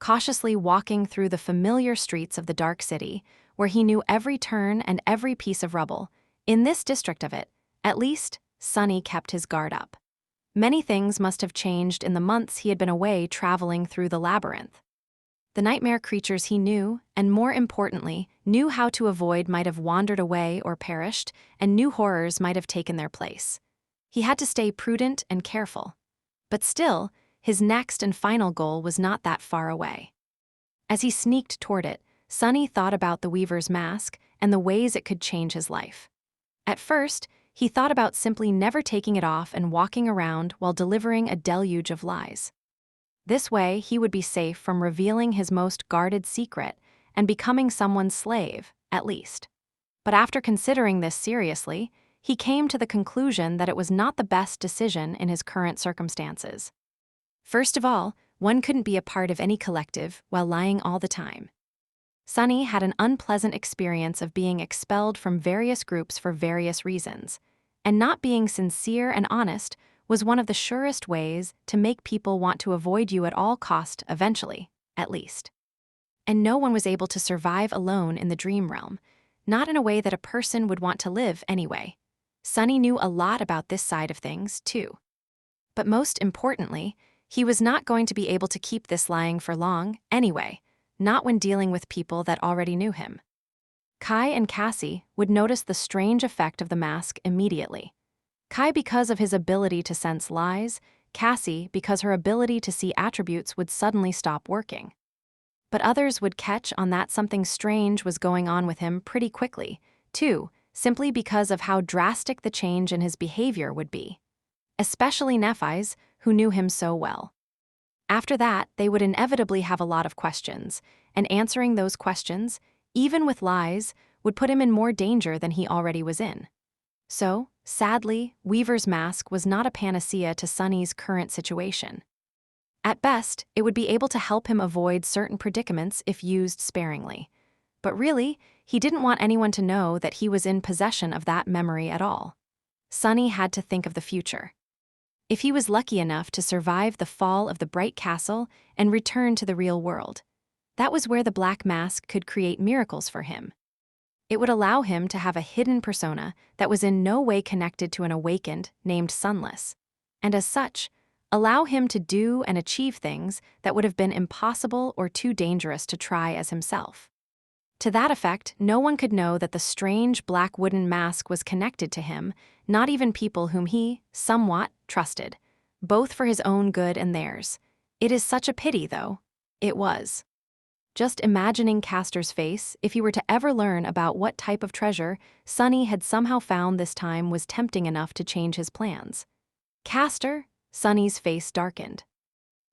[SPEAKER 1] Cautiously walking through the familiar streets of the dark city, where he knew every turn and every piece of rubble, in this district of it, at least, Sunny kept his guard up. Many things must have changed in the months he had been away traveling through the labyrinth. The nightmare creatures he knew, and more importantly, knew how to avoid might have wandered away or perished, and new horrors might have taken their place. He had to stay prudent and careful. But still, his next and final goal was not that far away. As he sneaked toward it, Sunny thought about the Weaver's mask and the ways it could change his life. At first, he thought about simply never taking it off and walking around while delivering a deluge of lies. This way, he would be safe from revealing his most guarded secret and becoming someone's slave, at least. But after considering this seriously, he came to the conclusion that it was not the best decision in his current circumstances. First of all, one couldn't be a part of any collective while lying all the time. Sunny had an unpleasant experience of being expelled from various groups for various reasons, and not being sincere and honest was one of the surest ways to make people want to avoid you at all cost eventually, at least. And no one was able to survive alone in the dream realm, not in a way that a person would want to live anyway. Sunny knew a lot about this side of things, too. But most importantly, he was not going to be able to keep this lying for long anyway, not when dealing with people that already knew him. Kai and Cassie would notice the strange effect of the mask immediately. Kai because of his ability to sense lies, Cassie because her ability to see attributes would suddenly stop working. But others would catch on that something strange was going on with him pretty quickly, too, simply because of how drastic the change in his behavior would be. Especially Nephi's, who knew him so well. After that, they would inevitably have a lot of questions, and answering those questions, even with lies, would put him in more danger than he already was in. So, sadly, Weaver's mask was not a panacea to Sunny's current situation. At best, it would be able to help him avoid certain predicaments if used sparingly. But really, he didn't want anyone to know that he was in possession of that memory at all. Sunny had to think of the future. If he was lucky enough to survive the fall of the Bright Castle and return to the real world, that was where the Black Mask could create miracles for him. It would allow him to have a hidden persona that was in no way connected to an awakened named Sunless, and as such, allow him to do and achieve things that would have been impossible or too dangerous to try as himself. To that effect, no one could know that the strange black wooden mask was connected to him, not even people whom he, somewhat, trusted, both for his own good and theirs. It is such a pity, though. It was. Just imagining Castor's face, if he were to ever learn about what type of treasure Sunny had somehow found this time, was tempting enough to change his plans. Castor? Sunny's face darkened.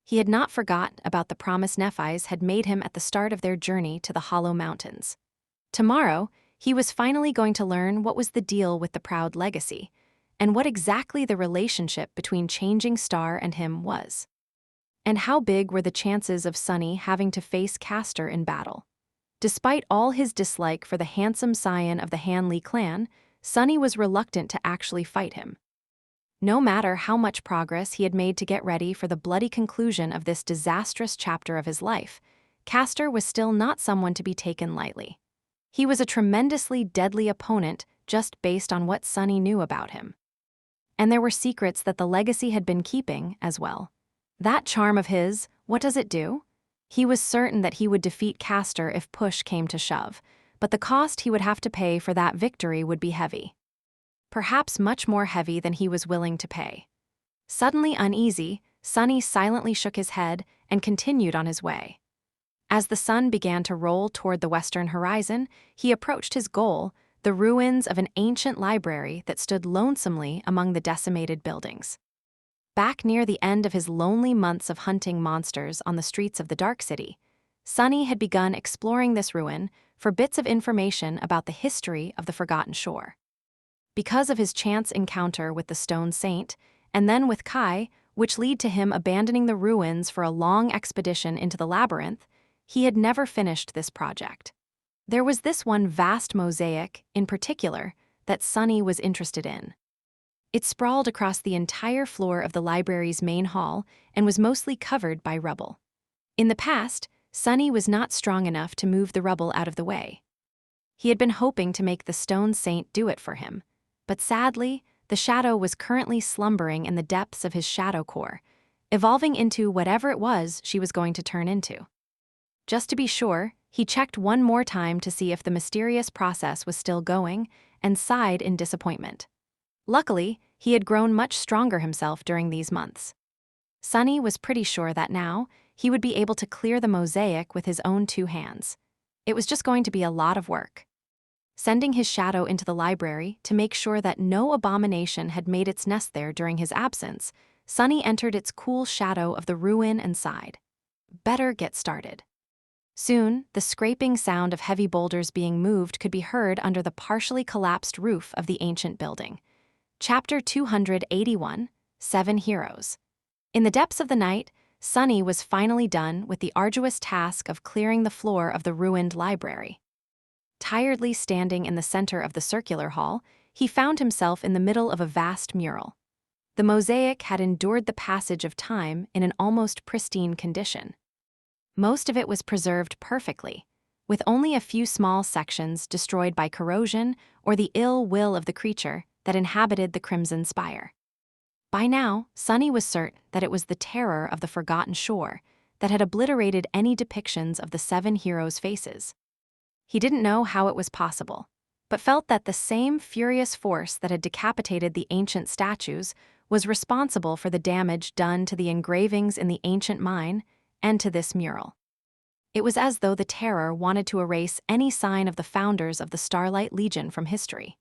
[SPEAKER 1] He had not forgot about the promise Nephi's had made him at the start of their journey to the Hollow Mountains. Tomorrow, he was finally going to learn what was the deal with the Proud Legacy, and what exactly the relationship between Changing Star and him was. And how big were the chances of Sunny having to face Castor in battle? Despite all his dislike for the handsome scion of the Hanley clan, Sunny was reluctant to actually fight him. No matter how much progress he had made to get ready for the bloody conclusion of this disastrous chapter of his life, Castor was still not someone to be taken lightly. He was a tremendously deadly opponent just based on what Sunny knew about him. And there were secrets that the legacy had been keeping as well. That charm of his, what does it do? He was certain that he would defeat Castor if push came to shove, but the cost he would have to pay for that victory would be heavy. Perhaps much more heavy than he was willing to pay. Suddenly uneasy, Sunny silently shook his head and continued on his way. As the sun began to roll toward the western horizon, he approached his goal, the ruins of an ancient library that stood lonesomely among the decimated buildings. Back near the end of his lonely months of hunting monsters on the streets of the Dark City, Sunny had begun exploring this ruin for bits of information about the history of the Forgotten Shore. Because of his chance encounter with the Stone Saint, and then with Kai, which led to him abandoning the ruins for a long expedition into the labyrinth, he had never finished this project. There was this one vast mosaic, in particular, that Sunny was interested in. It sprawled across the entire floor of the library's main hall and was mostly covered by rubble. In the past, Sunny was not strong enough to move the rubble out of the way. He had been hoping to make the Stone Saint do it for him, but sadly, the shadow was currently slumbering in the depths of his shadow core, evolving into whatever it was she was going to turn into. Just to be sure, he checked one more time to see if the mysterious process was still going and sighed in disappointment. Luckily, he had grown much stronger himself during these months. Sunny was pretty sure that now, he would be able to clear the mosaic with his own 2 hands. It was just going to be a lot of work. Sending his shadow into the library to make sure that no abomination had made its nest there during his absence, Sunny entered its cool shadow of the ruin and sighed. Better get started. Soon, the scraping sound of heavy boulders being moved could be heard under the partially collapsed roof of the ancient building. Chapter 281, 7 Heroes. In the depths of the night, Sunny was finally done with the arduous task of clearing the floor of the ruined library. Tiredly standing in the center of the circular hall, he found himself in the middle of a vast mural. The mosaic had endured the passage of time in an almost pristine condition. Most of it was preserved perfectly, with only a few small sections destroyed by corrosion or the ill will of the creature that inhabited the Crimson Spire. By now, Sunny was certain that it was the terror of the Forgotten Shore that had obliterated any depictions of the 7 heroes' faces. He didn't know how it was possible, but felt that the same furious force that had decapitated the ancient statues was responsible for the damage done to the engravings in the ancient mine and to this mural. It was as though the terror wanted to erase any sign of the founders of the Starlight Legion from history.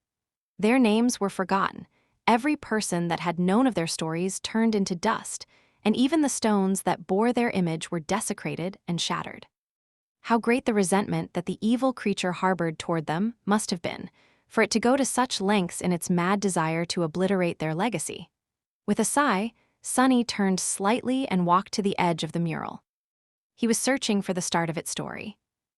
[SPEAKER 1] Their names were forgotten, every person that had known of their stories turned into dust, and even the stones that bore their image were desecrated and shattered. How great the resentment that the evil creature harbored toward them must have been, for it to go to such lengths in its mad desire to obliterate their legacy. With a sigh, Sunny turned slightly and walked to the edge of the mural. He was searching for the start of its story.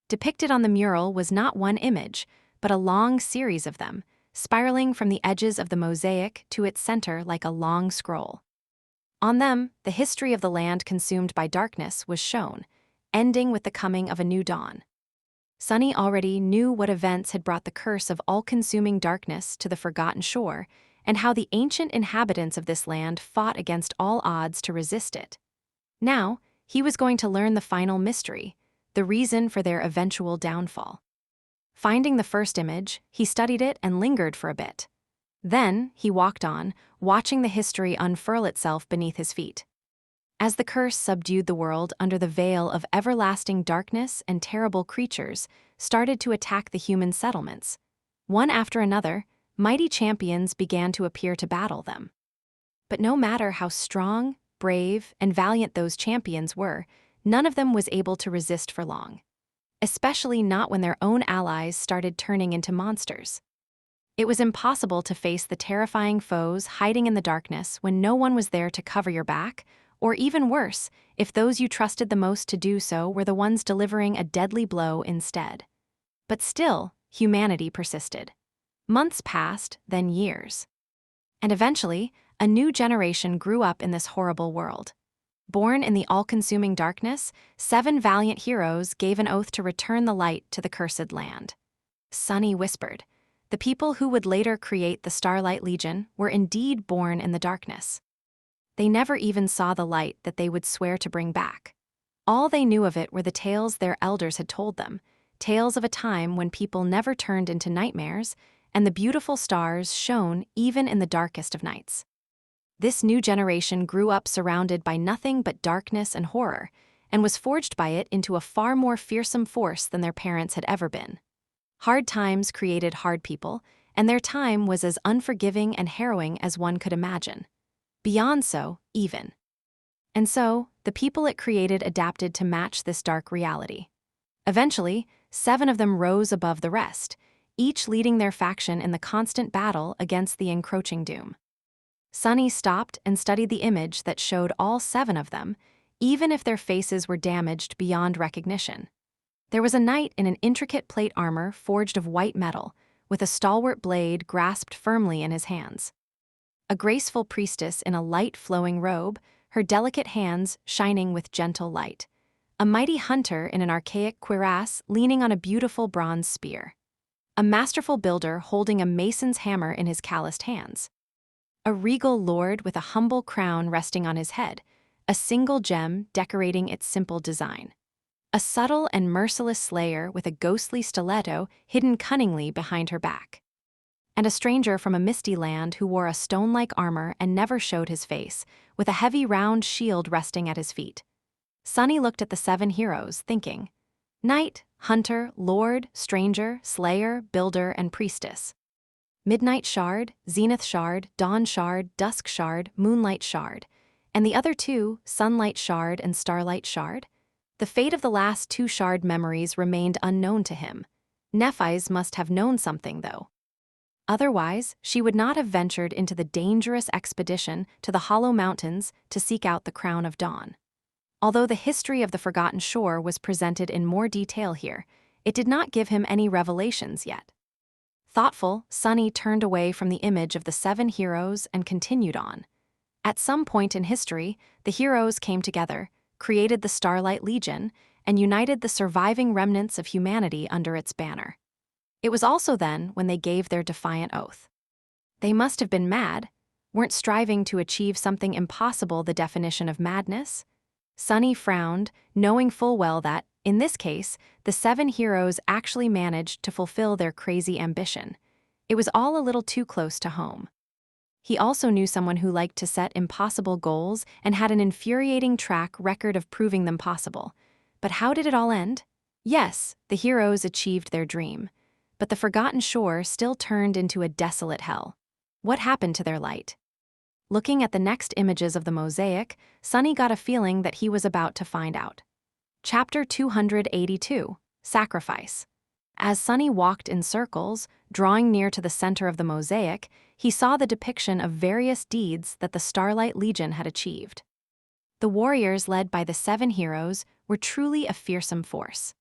[SPEAKER 1] Depicted on the mural was not one image, but a long series of them, spiraling from the edges of the mosaic to its center like a long scroll. On them, the history of the land consumed by darkness was shown, ending with the coming of a new dawn. Sunny already knew what events had brought the curse of all-consuming darkness to the Forgotten Shore, and how the ancient inhabitants of this land fought against all odds to resist it. Now, he was going to learn the final mystery, the reason for their eventual downfall. Finding the first image, he studied it and lingered for a bit. Then, he walked on, watching the history unfurl itself beneath his feet. As the curse subdued the world under the veil of everlasting darkness and terrible creatures started to attack the human settlements, one after another, mighty champions began to appear to battle them. But no matter how strong, brave, and valiant those champions were, none of them was able to resist for long. Especially not when their own allies started turning into monsters. It was impossible to face the terrifying foes hiding in the darkness when no one was there to cover your back Or even worse, if those you trusted the most to do so were the ones delivering a deadly blow instead. But still, humanity persisted. Months passed, then years. And eventually, a new generation grew up in this horrible world. Born in the all-consuming darkness, 7 valiant heroes gave an oath to return the light to the cursed land. Sunny whispered. The people who would later create the Starlight Legion were indeed born in the darkness. They never even saw the light that they would swear to bring back. All they knew of it were the tales their elders had told them, tales of a time when people never turned into nightmares, and the beautiful stars shone even in the darkest of nights. This new generation grew up surrounded by nothing but darkness and horror, and was forged by it into a far more fearsome force than their parents had ever been. Hard times created hard people, and their time was as unforgiving and harrowing as one could imagine. Beyond so, even. And so, the people it created adapted to match this dark reality. Eventually, 7 of them rose above the rest, each leading their faction in the constant battle against the encroaching doom. Sunny stopped and studied the image that showed all 7 of them, even if their faces were damaged beyond recognition. There was a knight in an intricate plate armor forged of white metal, with a stalwart blade grasped firmly in his hands. A graceful priestess in a light flowing robe, her delicate hands shining with gentle light. A mighty hunter in an archaic cuirass leaning on a beautiful bronze spear. A masterful builder holding a mason's hammer in his calloused hands. A regal lord with a humble crown resting on his head, a single gem decorating its simple design. A subtle and merciless slayer with a ghostly stiletto hidden cunningly behind her back. And a stranger from a misty land who wore a stone-like armor and never showed his face, with a heavy round shield resting at his feet. Sunny looked at the 7 heroes, thinking, knight, hunter, lord, stranger, slayer, builder, and priestess. Midnight Shard, Zenith Shard, Dawn Shard, Dusk Shard, Moonlight Shard, and the other 2, Sunlight Shard and Starlight Shard? The fate of the last 2 shard memories remained unknown to him. Nephi's must have known something, though. Otherwise, she would not have ventured into the dangerous expedition to the Hollow Mountains to seek out the Crown of Dawn. Although the history of the Forgotten Shore was presented in more detail here, it did not give him any revelations yet. Thoughtful, Sunny turned away from the image of the 7 heroes and continued on. At some point in history, the heroes came together, created the Starlight Legion, and united the surviving remnants of humanity under its banner. It was also then when they gave their defiant oath. They must have been mad, weren't striving to achieve something impossible the definition of madness? Sunny frowned, knowing full well that, in this case, the 7 heroes actually managed to fulfill their crazy ambition. It was all a little too close to home. He also knew someone who liked to set impossible goals and had an infuriating track record of proving them possible. But how did it all end? Yes, the heroes achieved their dream. But the Forgotten Shore still turned into a desolate hell. What happened to their light? Looking at the next images of the mosaic, Sunny got a feeling that he was about to find out. Chapter 282, Sacrifice. As Sunny walked in circles, drawing near to the center of the mosaic, he saw the depiction of various deeds that the Starlight Legion had achieved. The warriors led by the 7 heroes were truly a fearsome force.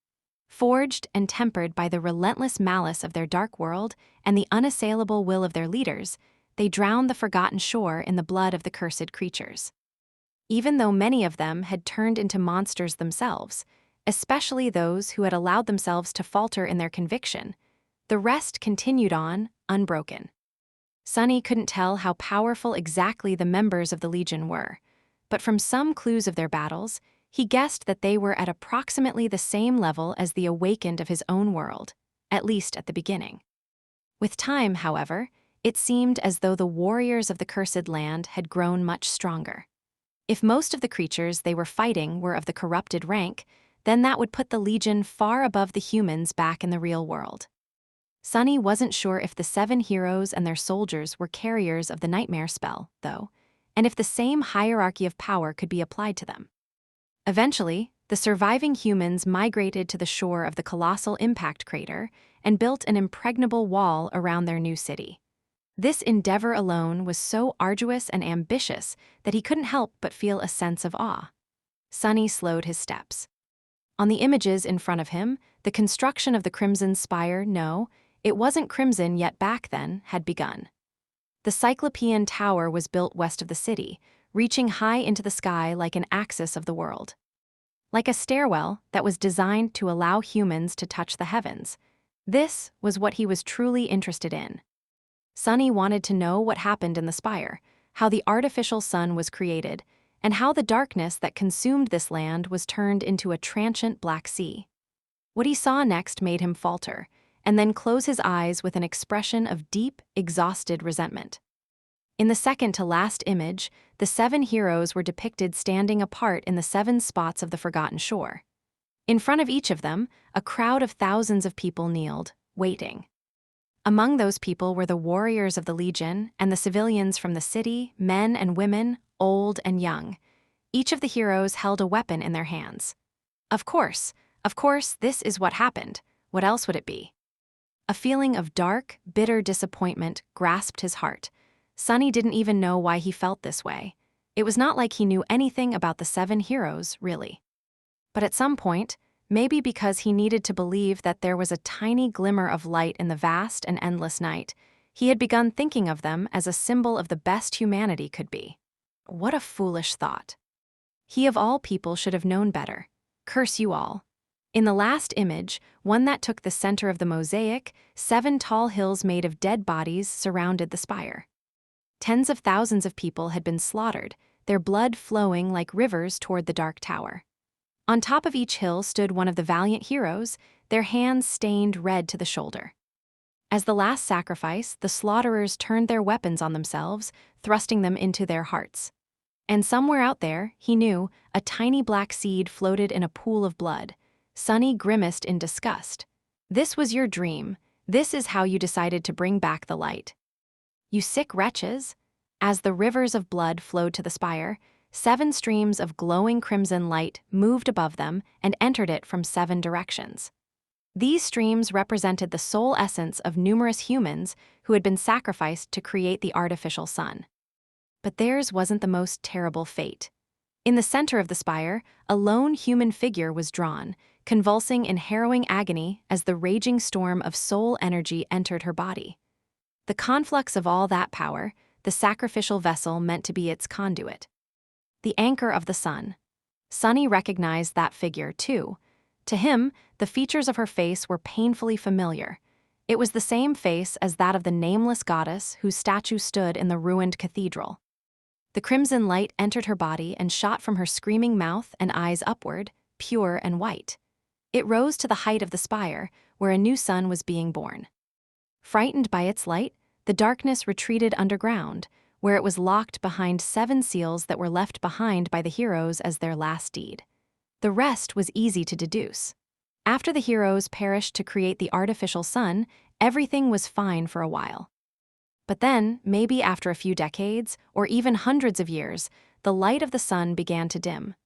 [SPEAKER 1] Forged and tempered by the relentless malice of their dark world and the unassailable will of their leaders, they drowned the Forgotten Shore in the blood of the cursed creatures. Even though many of them had turned into monsters themselves, especially those who had allowed themselves to falter in their conviction, the rest continued on, unbroken. Sunny couldn't tell how powerful exactly the members of the Legion were, but from some clues of their battles, he guessed that they were at approximately the same level as the awakened of his own world, at least at the beginning. With time, however, it seemed as though the warriors of the cursed land had grown much stronger. If most of the creatures they were fighting were of the corrupted rank, then that would put the Legion far above the humans back in the real world. Sunny wasn't sure if the 7 heroes and their soldiers were carriers of the nightmare spell, though, and if the same hierarchy of power could be applied to them. Eventually, the surviving humans migrated to the shore of the colossal impact crater and built an impregnable wall around their new city. This endeavor alone was so arduous and ambitious that he couldn't help but feel a sense of awe. Sunny slowed his steps. On the images in front of him, the construction of the Crimson Spire, no, it wasn't crimson yet back then, had begun. The Cyclopean Tower was built west of the city, reaching high into the sky like an axis of the world. Like a stairwell that was designed to allow humans to touch the heavens. This was what he was truly interested in. Sunny wanted to know what happened in the spire, how the artificial sun was created, and how the darkness that consumed this land was turned into a transient black sea. What he saw next made him falter, and then close his eyes with an expression of deep, exhausted resentment. In the second-to-last image, the 7 heroes were depicted standing apart in the 7 spots of the forgotten shore. In front of each of them, a crowd of thousands of people kneeled, waiting. Among those people were the warriors of the Legion and the civilians from the city, men and women, old and young. Each of the heroes held a weapon in their hands. Of course, this is what happened. What else would it be? A feeling of dark, bitter disappointment grasped his heart. Sunny didn't even know why he felt this way. It was not like he knew anything about the 7 heroes, really. But at some point, maybe because he needed to believe that there was a tiny glimmer of light in the vast and endless night, he had begun thinking of them as a symbol of the best humanity could be. What a foolish thought. He of all people should have known better. Curse you all. In the last image, one that took the center of the mosaic, 7 tall hills made of dead bodies surrounded the spire. Tens of thousands of people had been slaughtered, their blood flowing like rivers toward the dark tower. On top of each hill stood one of the valiant heroes, their hands stained red to the shoulder. As the last sacrifice, the slaughterers turned their weapons on themselves, thrusting them into their hearts. And somewhere out there, he knew, a tiny black seed floated in a pool of blood. Sunny grimaced in disgust. This was your dream. This is how you decided to bring back the light. You sick wretches? As the rivers of blood flowed to the spire, 7 streams of glowing crimson light moved above them and entered it from 7 directions. These streams represented the sole essence of numerous humans who had been sacrificed to create the artificial sun. But theirs wasn't the most terrible fate. In the center of the spire, a lone human figure was drawn, convulsing in harrowing agony as the raging storm of soul energy entered her body. The conflux of all that power, the sacrificial vessel meant to be its conduit. The anchor of the sun. Sunny recognized that figure, too. To him, the features of her face were painfully familiar. It was the same face as that of the nameless goddess whose statue stood in the ruined cathedral. The crimson light entered her body and shot from her screaming mouth and eyes upward, pure and white. It rose to the height of the spire, where a new sun was being born. Frightened by its light, the darkness retreated underground, where it was locked behind 7 seals that were left behind by the heroes as their last deed. The rest was easy to deduce. After the heroes perished to create the artificial sun, everything was fine for a while. But then, maybe after a few decades, or even hundreds of years, the light of the sun began to dim.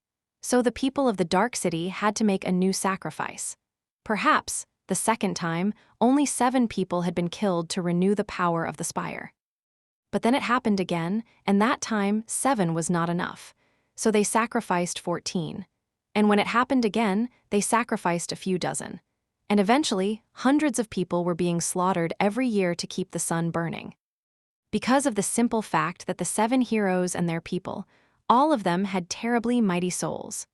[SPEAKER 1] So the people of the Dark City had to make a new sacrifice. Perhaps, the second time, only 7 people had been killed to renew the power of the spire. But then it happened again, and that time 7 was not enough. So they sacrificed 14. And when it happened again, they sacrificed a few dozen. And eventually, hundreds of people were being slaughtered every year to keep the sun burning. Because of the simple fact that the 7 heroes and their people, all of them had terribly mighty souls.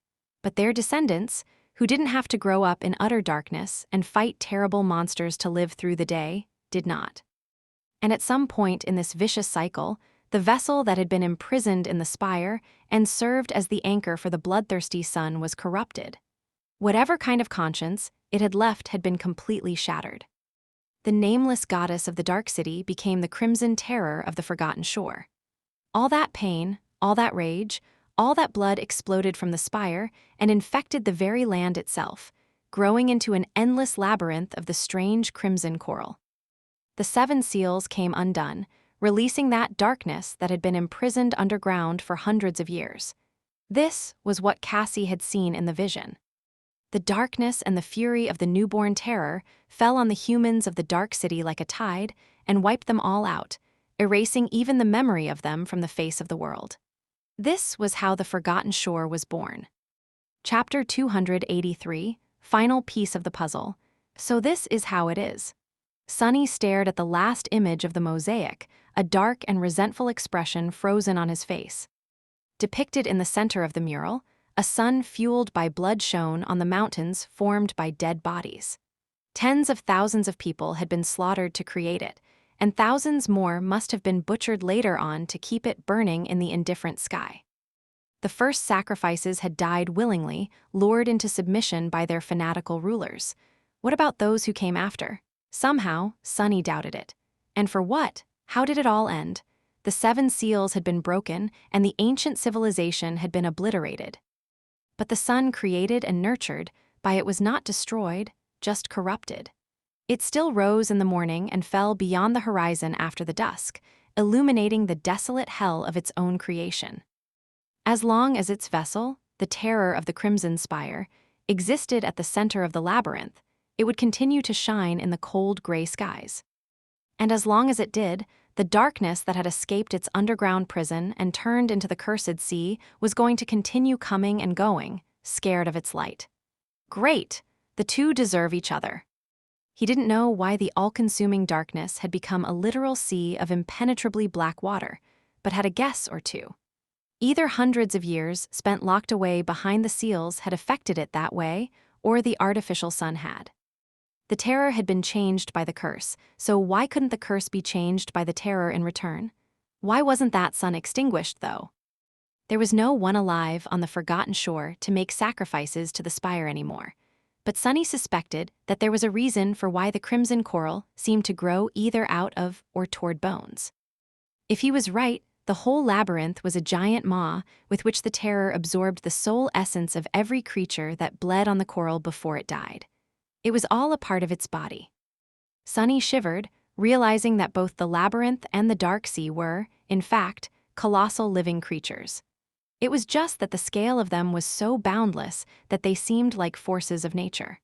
[SPEAKER 1] But their descendants, who didn't have to grow up in utter darkness and fight terrible monsters to live through the day, did not. And at some point in this vicious cycle, the vessel that had been imprisoned in the spire and served as the anchor for the bloodthirsty sun was corrupted. Whatever kind of conscience it had left had been completely shattered. The nameless goddess of the Dark City became the crimson terror of the forgotten shore. All that pain, all that rage, all that blood exploded from the spire and infected the very land itself, growing into an endless labyrinth of the strange crimson coral. The 7 seals came undone, releasing that darkness that had been imprisoned underground for hundreds of years. This was what Cassie had seen in the vision. The darkness and the fury of the newborn terror fell on the humans of the Dark City like a tide and wiped them all out, erasing even the memory of them from the face of the world. This was how the Forgotten Shore was born. Chapter 283, Final Piece of the Puzzle. So this is how it is. Sunny stared at the last image of the mosaic, a dark and resentful expression frozen on his face. Depicted in the center of the mural, a sun fueled by blood shone on the mountains formed by dead bodies. Tens of thousands of people had been slaughtered to create it, and thousands more must have been butchered later on to keep it burning in the indifferent sky. The first sacrifices had died willingly, lured into submission by their fanatical rulers. What about those who came after? Somehow, Sunny doubted it. And for what? How did it all end? The 7 seals had been broken, and the ancient civilization had been obliterated. But the sun created and nurtured, by it was not destroyed, just corrupted. It still rose in the morning and fell beyond the horizon after the dusk, illuminating the desolate hell of its own creation. As long as its vessel, the terror of the Crimson Spire, existed at the center of the labyrinth, it would continue to shine in the cold gray skies. And as long as it did, the darkness that had escaped its underground prison and turned into the cursed sea was going to continue coming and going, scared of its light. Great! The two deserve each other. He didn't know why the all-consuming darkness had become a literal sea of impenetrably black water, but had a guess or two. Either hundreds of years spent locked away behind the seals had affected it that way, or the artificial sun had. The terror had been changed by the curse, so why couldn't the curse be changed by the terror in return? Why wasn't that sun extinguished, though? There was no one alive on the Forgotten Shore to make sacrifices to the spire anymore, but Sunny suspected that there was a reason for why the crimson coral seemed to grow either out of or toward bones. If he was right, the whole labyrinth was a giant maw with which the terror absorbed the soul essence of every creature that bled on the coral before it died. It was all a part of its body. Sunny shivered, realizing that both the labyrinth and the dark sea were, in fact, colossal living creatures. It was just that the scale of them was so boundless that they seemed like forces of nature.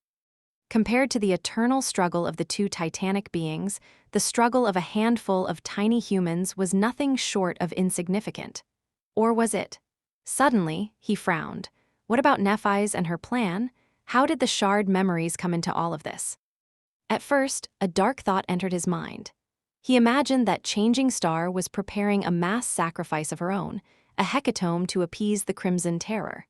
[SPEAKER 1] Compared to the eternal struggle of the two titanic beings, the struggle of a handful of tiny humans was nothing short of insignificant. Or was it? Suddenly, he frowned. What about Nephi's and her plan? How did the shard memories come into all of this? At first, a dark thought entered his mind. He imagined that Changing Star was preparing a mass sacrifice of her own, a hecatomb to appease the Crimson Terror.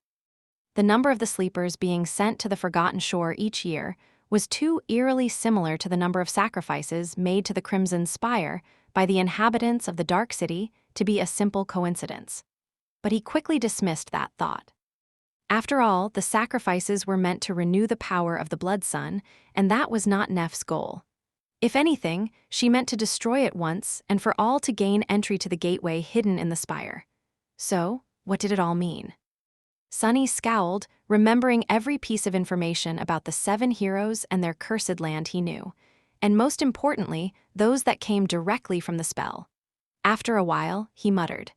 [SPEAKER 1] The number of the sleepers being sent to the Forgotten Shore each year was too eerily similar to the number of sacrifices made to the Crimson Spire by the inhabitants of the Dark City to be a simple coincidence. But he quickly dismissed that thought. After all, the sacrifices were meant to renew the power of the Blood Sun, and that was not Neph's goal. If anything, she meant to destroy it once and for all to gain entry to the gateway hidden in the spire. So, what did it all mean? Sunny scowled, remembering every piece of information about the 7 heroes and their cursed land he knew, and most importantly, those that came directly from the spell. After a while, he muttered,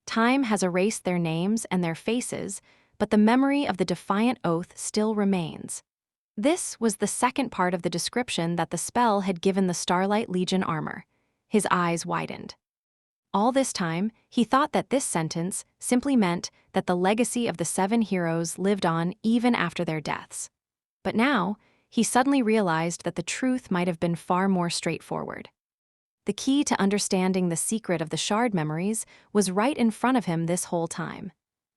[SPEAKER 1] "Time has erased their names and their faces, but the memory of the defiant oath still remains." This was the second part of the description that the spell had given the Starlight Legion armor. His eyes widened. All this time, he thought that this sentence simply meant that the legacy of the 7 heroes lived on even after their deaths. But now, he suddenly realized that the truth might have been far more straightforward. The key to understanding the secret of the shard memories was right in front of him this whole time.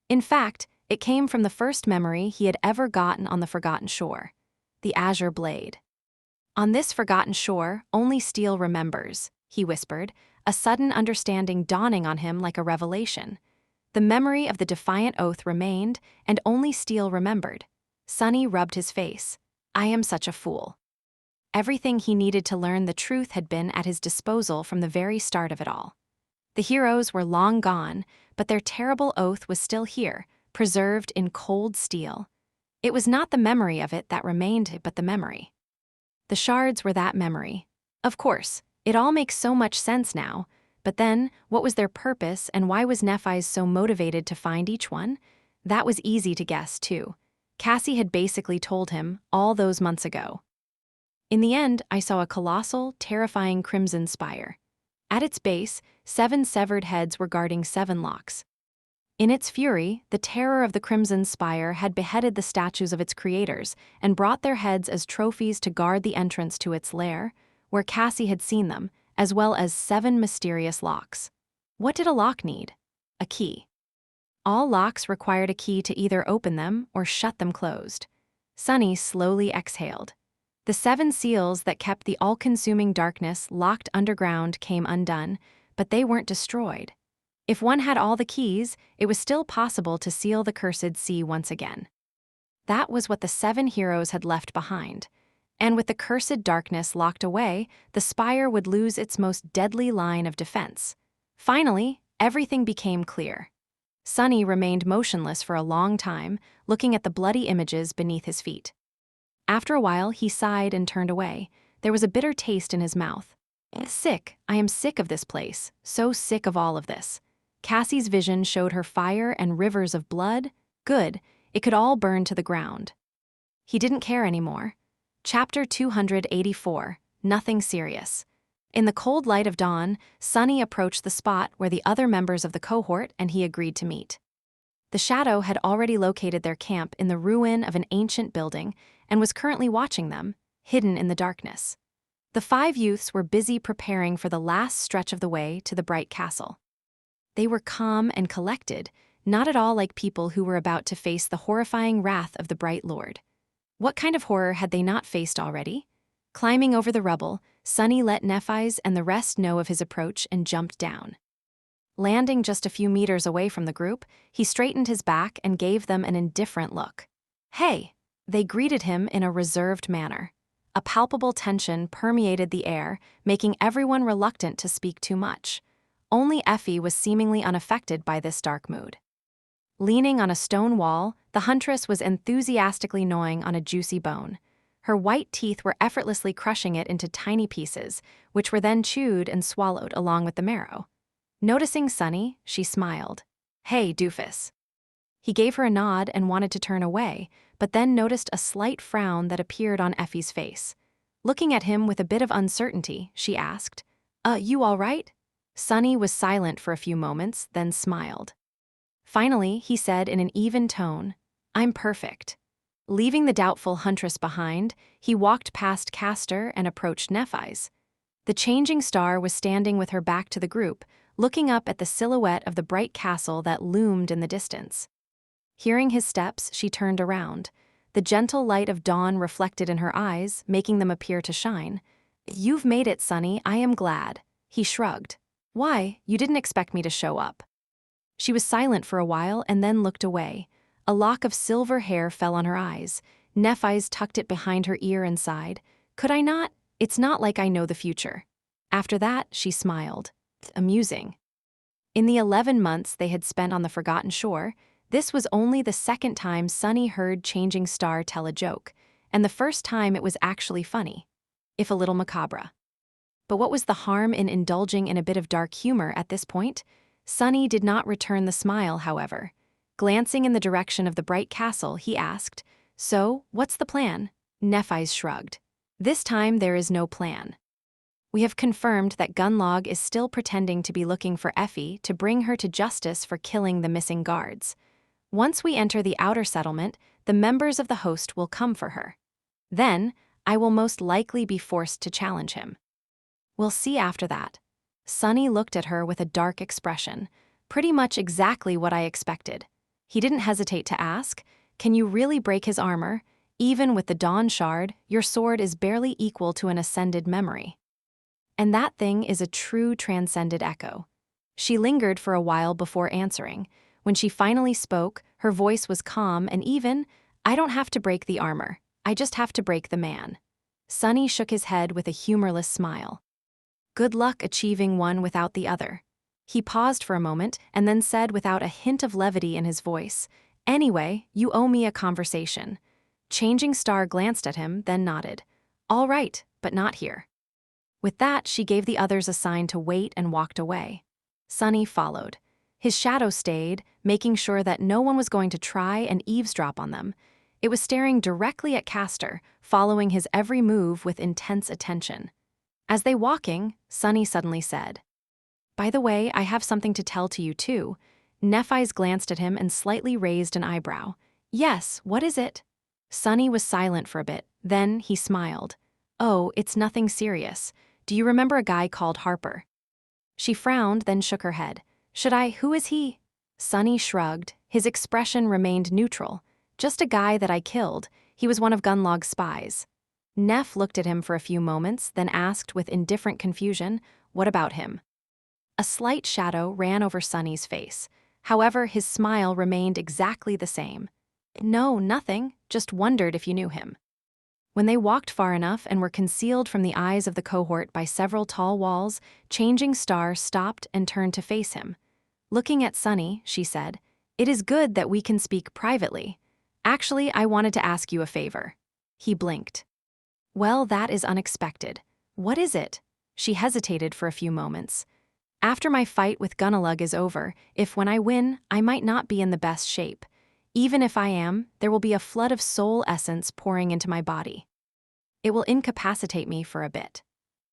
[SPEAKER 1] In fact, it came from the first memory he had ever gotten on the Forgotten Shore, the Azure Blade. "On this Forgotten Shore, only steel remembers," he whispered, a sudden understanding dawning on him like a revelation. The memory of the defiant oath remained, and only steel remembered. Sunny rubbed his face. "I am such a fool." Everything he needed to learn the truth had been at his disposal from the very start of it all. The heroes were long gone, but their terrible oath was still here, preserved in cold steel. It was not the memory of it that remained, but the memory. The shards were that memory. Of course, it all makes so much sense now, but then, what was their purpose and why was Nephi's so motivated to find each one? That was easy to guess, too. Cassie had basically told him all those months ago. "In the end, I saw a colossal, terrifying crimson spire. At its base, 7 severed heads were guarding 7 locks. In its fury, the terror of the Crimson Spire had beheaded the statues of its creators and brought their heads as trophies to guard the entrance to its lair, where Cassie had seen them, as well as 7 mysterious locks. What did a lock need? A key. All locks required a key to either open them or shut them closed. Sunny slowly exhaled. The 7 seals that kept the all-consuming darkness locked underground came undone, but they weren't destroyed. If one had all the keys, it was still possible to seal the cursed sea once again. That was what the 7 heroes had left behind. And with the cursed darkness locked away, the spire would lose its most deadly line of defense. Finally, everything became clear. Sunny remained motionless for a long time, looking at the bloody images beneath his feet. After a while, he sighed and turned away. There was a bitter taste in his mouth. Sick. I am sick of this place. So sick of all of this. Cassie's vision showed her fire and rivers of blood. Good. It could all burn to the ground. He didn't care anymore. Chapter 284. Nothing serious. In the cold light of dawn, Sunny approached the spot where the other members of the cohort and he agreed to meet. The Shadow had already located their camp in the ruin of an ancient building and was currently watching them, hidden in the darkness. The 5 youths were busy preparing for the last stretch of the way to the bright castle. They were calm and collected, not at all like people who were about to face the horrifying wrath of the Bright Lord. What kind of horror had they not faced already? Climbing over the rubble, Sunny let Nephi's and the rest know of his approach and jumped down. Landing just a few meters away from the group, he straightened his back and gave them an indifferent look. Hey! They greeted him in a reserved manner. A palpable tension permeated the air, making everyone reluctant to speak too much. Only Effie was seemingly unaffected by this dark mood. Leaning on a stone wall, the huntress was enthusiastically gnawing on a juicy bone. Her white teeth were effortlessly crushing it into tiny pieces, which were then chewed and swallowed along with the marrow. Noticing Sunny, she smiled. Hey, doofus. He gave her a nod and wanted to turn away, but then noticed a slight frown that appeared on Effie's face. Looking at him with a bit of uncertainty, she asked, You all right? Sunny was silent for a few moments, then smiled. Finally, he said in an even tone, I'm perfect. Leaving the doubtful huntress behind, he walked past Castor and approached Nephi's. The changing star was standing with her back to the group, looking up at the silhouette of the bright castle that loomed in the distance. Hearing his steps, she turned around. The gentle light of dawn reflected in her eyes, making them appear to shine. You've made it, Sunny. I am glad. He shrugged. Why? You didn't expect me to show up. She was silent for a while and then looked away. A lock of silver hair fell on her eyes. Nephi's tucked it behind her ear and sighed. Could I not? It's not like I know the future. After that, she smiled. Amusing. In the 11 months they had spent on the Forgotten Shore, this was only the second time Sunny heard Changing Star tell a joke, and the first time it was actually funny, if a little macabre. But what was the harm in indulging in a bit of dark humor at this point? Sunny did not return the smile, however. Glancing in the direction of the bright castle, he asked, So, what's the plan? Nephi's shrugged. This time there is no plan. We have confirmed that Gunlog is still pretending to be looking for Effie to bring her to justice for killing the missing guards. Once we enter the outer settlement, the members of the host will come for her. Then, I will most likely be forced to challenge him. We'll see after that. Sunny looked at her with a dark expression, pretty much exactly what I expected. He didn't hesitate to ask, Can you really break his armor? Even with the Dawn Shard, your sword is barely equal to an ascended memory. And that thing is a true transcended echo. She lingered for a while before answering. When she finally spoke, her voice was calm and even, I don't have to break the armor. I just have to break the man. Sunny shook his head with a humorless smile. Good luck achieving one without the other. He paused for a moment and then said without a hint of levity in his voice, Anyway, you owe me a conversation. Changing Star glanced at him, then nodded. All right, but not here. With that, she gave the others a sign to wait and walked away. Sunny followed. His shadow stayed, making sure that no one was going to try and eavesdrop on them. It was staring directly at Castor, following his every move with intense attention. As they walking, Sunny suddenly said, By the way, I have something to tell to you too. Nephi's glanced at him and slightly raised an eyebrow. Yes, what is it? Sunny was silent for a bit, then he smiled. Oh, it's nothing serious. Do you remember a guy called Harper? She frowned, then shook her head. Should I? Who is he? Sunny shrugged. His expression remained neutral. Just a guy that I killed. He was one of Gunlog's spies. Neff looked at him for a few moments, then asked with indifferent confusion, what about him? A slight shadow ran over Sunny's face. However, his smile remained exactly the same. No, nothing. Just wondered if you knew him. When they walked far enough and were concealed from the eyes of the cohort by several tall walls, Changing Star stopped and turned to face him. Looking at Sunny, she said, "It is good that we can speak privately. Actually, I wanted to ask you a favor." He blinked. Well, that is unexpected. What is it? She hesitated for a few moments. After my fight with Gunnalug is over, if when I win, I might not be in the best shape. Even if I am, there will be a flood of soul essence pouring into my body. It will incapacitate me for a bit.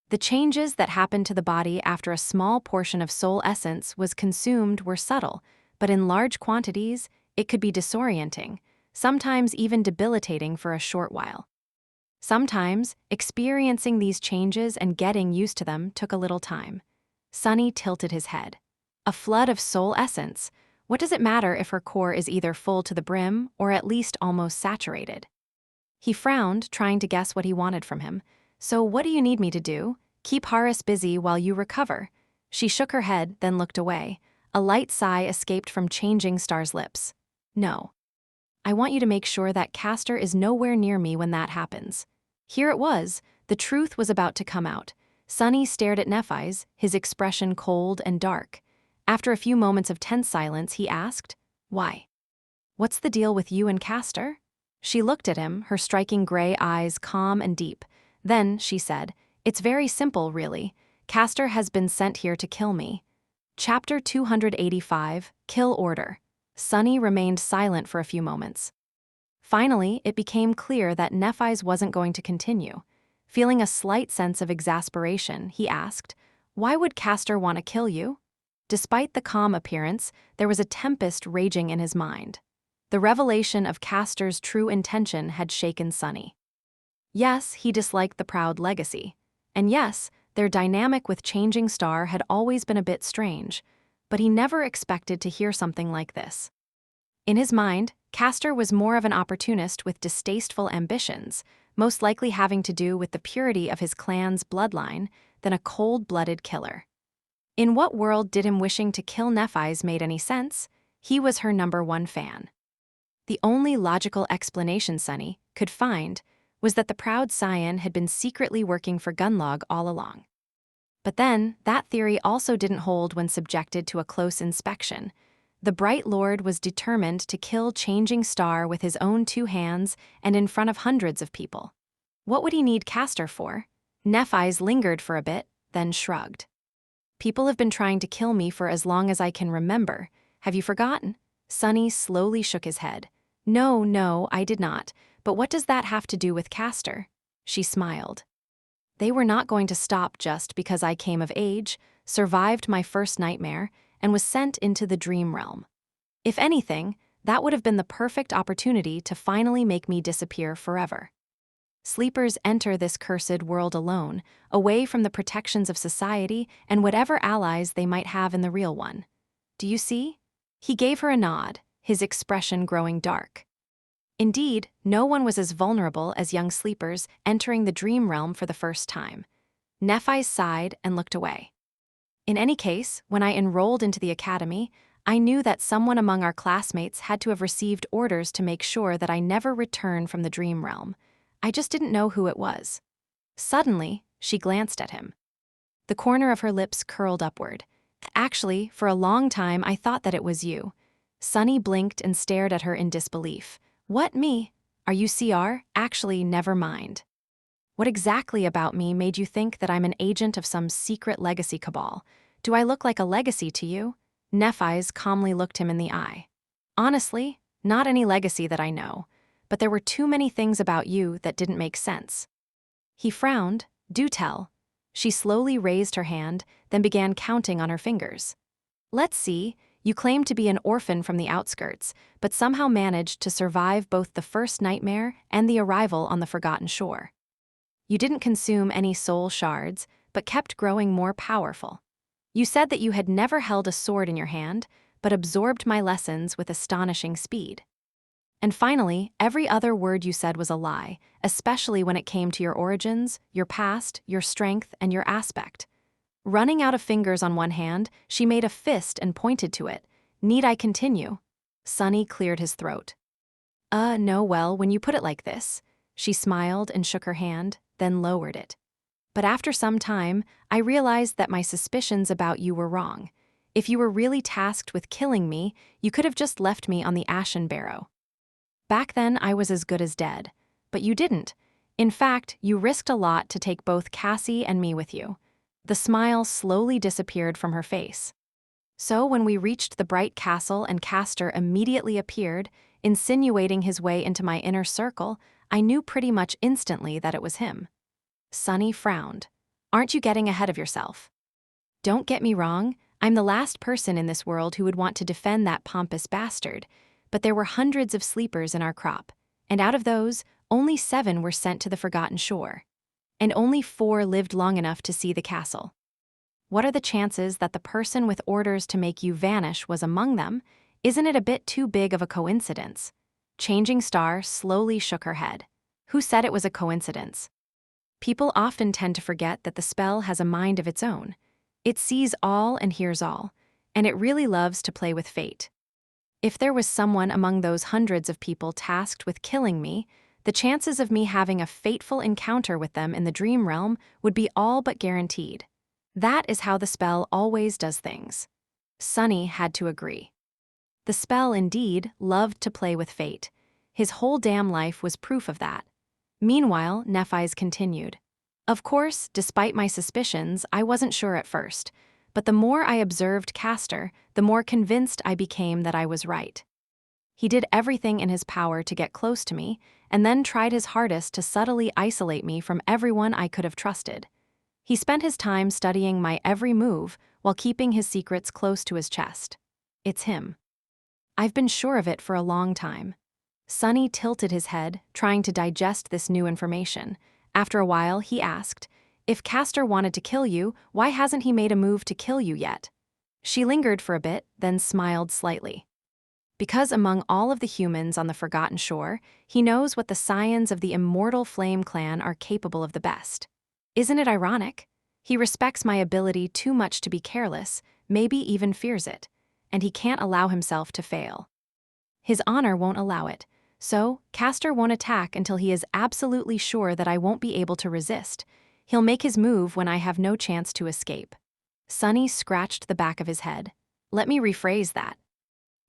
[SPEAKER 1] The changes that happened to the body after a small portion of soul essence was consumed were subtle, but in large quantities, it could be disorienting, sometimes even debilitating for a short while. Sometimes, experiencing these changes and getting used to them took a little time. Sunny tilted his head. A flood of soul essence. What does it matter if her core is either full to the brim or at least almost saturated? He frowned, trying to guess what he wanted from him. So what do you need me to do? Keep Harris busy while you recover. She shook her head, then looked away. A light sigh escaped from Changing Star's lips. No. I want you to make sure that Castor is nowhere near me when that happens. Here it was. The truth was about to come out. Sunny stared at Nephi's, his expression cold and dark. After a few moments of tense silence, he asked, "Why? What's the deal with you and Castor?" She looked at him, her striking gray eyes calm and deep. Then she said, "It's very simple, really. Castor has been sent here to kill me." Chapter 285, Kill Order. Sunny remained silent for a few moments. Finally, it became clear that Nephi's wasn't going to continue. Feeling a slight sense of exasperation, he asked, "Why would Castor want to kill you?" Despite the calm appearance, there was a tempest raging in his mind. The revelation of Castor's true intention had shaken Sunny. Yes, he disliked the proud legacy. And yes, their dynamic with Changing Star had always been a bit strange, but he never expected to hear something like this. In his mind, Castor was more of an opportunist with distasteful ambitions, most likely having to do with the purity of his clan's bloodline, than a cold-blooded killer. In what world did him wishing to kill Nephi's made any sense? He was her #1 fan. The only logical explanation Sunny could find was that the proud scion had been secretly working for Gunlog all along. But then, that theory also didn't hold when subjected to a close inspection. The Bright Lord was determined to kill Changing Star with his own 2 hands and in front of hundreds of people. What would he need Castor for? Nephi's lingered for a bit, then shrugged. People have been trying to kill me for as long as I can remember. Have you forgotten? Sunny slowly shook his head. No, I did not. But what does that have to do with Castor? She smiled. They were not going to stop just because I came of age, survived my first nightmare, and was sent into the dream realm. If anything, that would have been the perfect opportunity to finally make me disappear forever. Sleepers enter this cursed world alone, away from the protections of society and whatever allies they might have in the real one. Do you see? He gave her a nod, his expression growing dark. Indeed, no one was as vulnerable as young sleepers entering the dream realm for the first time. Nephi sighed and looked away. In any case, when I enrolled into the academy, I knew that someone among our classmates had to have received orders to make sure that I never return from the dream realm. I just didn't know who it was. Suddenly, she glanced at him. The corner of her lips curled upward. Actually, for a long time I thought that it was you. Sunny blinked and stared at her in disbelief. What, me? Are you CR? Actually, never mind. What exactly about me made you think that I'm an agent of some secret legacy cabal? Do I look like a legacy to you? Nephi's calmly looked him in the eye. Honestly, not any legacy that I know, but there were too many things about you that didn't make sense. He frowned. Do tell. She slowly raised her hand, then began counting on her fingers. Let's see, you claim to be an orphan from the outskirts, but somehow managed to survive both the first nightmare and the arrival on the forgotten shore. You didn't consume any soul shards, but kept growing more powerful. You said that you had never held a sword in your hand, but absorbed my lessons with astonishing speed. And finally, every other word you said was a lie, especially when it came to your origins, your past, your strength, and your aspect. Running out of fingers on one hand, she made a fist and pointed to it. Need I continue? Sunny cleared his throat. No, well, when you put it like this. She smiled and shook her hand, then lowered it. But after some time, I realized that my suspicions about you were wrong. If you were really tasked with killing me, you could have just left me on the ashen barrow. Back then, I was as good as dead. But you didn't. In fact, you risked a lot to take both Cassie and me with you. The smile slowly disappeared from her face. So when we reached the bright castle and Castor immediately appeared, insinuating his way into my inner circle, I knew pretty much instantly that it was him. Sunny frowned. Aren't you getting ahead of yourself? Don't get me wrong, I'm the last person in this world who would want to defend that pompous bastard, but there were hundreds of sleepers in our crop, and out of those, only 7 were sent to the forgotten shore. And only 4 lived long enough to see the castle. What are the chances that the person with orders to make you vanish was among them? Isn't it a bit too big of a coincidence? Changing Star slowly shook her head. Who said it was a coincidence? People often tend to forget that the spell has a mind of its own. It sees all and hears all, and it really loves to play with fate. If there was someone among those hundreds of people tasked with killing me, the chances of me having a fateful encounter with them in the dream realm would be all but guaranteed. That is how the spell always does things. Sunny had to agree. The spell, indeed, loved to play with fate. His whole damn life was proof of that. Meanwhile, Nephi's continued. Of course, despite my suspicions, I wasn't sure at first, but the more I observed Castor, the more convinced I became that I was right. He did everything in his power to get close to me, and then tried his hardest to subtly isolate me from everyone I could have trusted. He spent his time studying my every move while keeping his secrets close to his chest. It's him. I've been sure of it for a long time. Sunny tilted his head, trying to digest this new information. After a while, he asked, if Castor wanted to kill you, why hasn't he made a move to kill you yet? She lingered for a bit, then smiled slightly. Because among all of the humans on the Forgotten Shore, he knows what the scions of the immortal Flame Clan are capable of the best. Isn't it ironic? He respects my ability too much to be careless, maybe even fears it, and he can't allow himself to fail. His honor won't allow it, so Castor won't attack until he is absolutely sure that I won't be able to resist. He'll make his move when I have no chance to escape. Sunny scratched the back of his head. Let me rephrase that.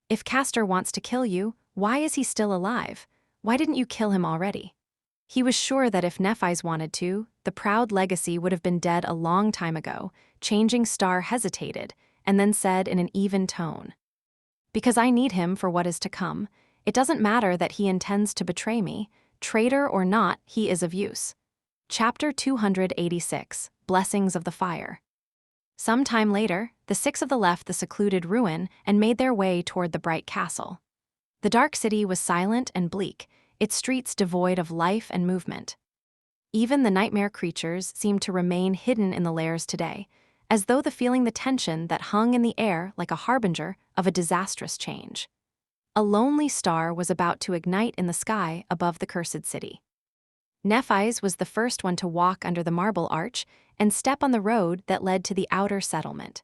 [SPEAKER 1] If Castor wants to kill you, why is he still alive? Why didn't you kill him already? He was sure that if Nephi's wanted to, the proud legacy would have been dead a long time ago. Changing Star hesitated, and then said in an even tone. Because I need him for what is to come. It doesn't matter that he intends to betray me. Traitor or not, he is of use. Chapter 286, Blessings of the Fire. Some time later, the 6 of them left the secluded ruin and made their way toward the bright castle. The dark city was silent and bleak, its streets devoid of life and movement. Even the nightmare creatures seemed to remain hidden in the lairs today, as though feeling the tension that hung in the air like a harbinger of a disastrous change. A lonely star was about to ignite in the sky above the cursed city. Nephi's was the first one to walk under the marble arch and step on the road that led to the outer settlement.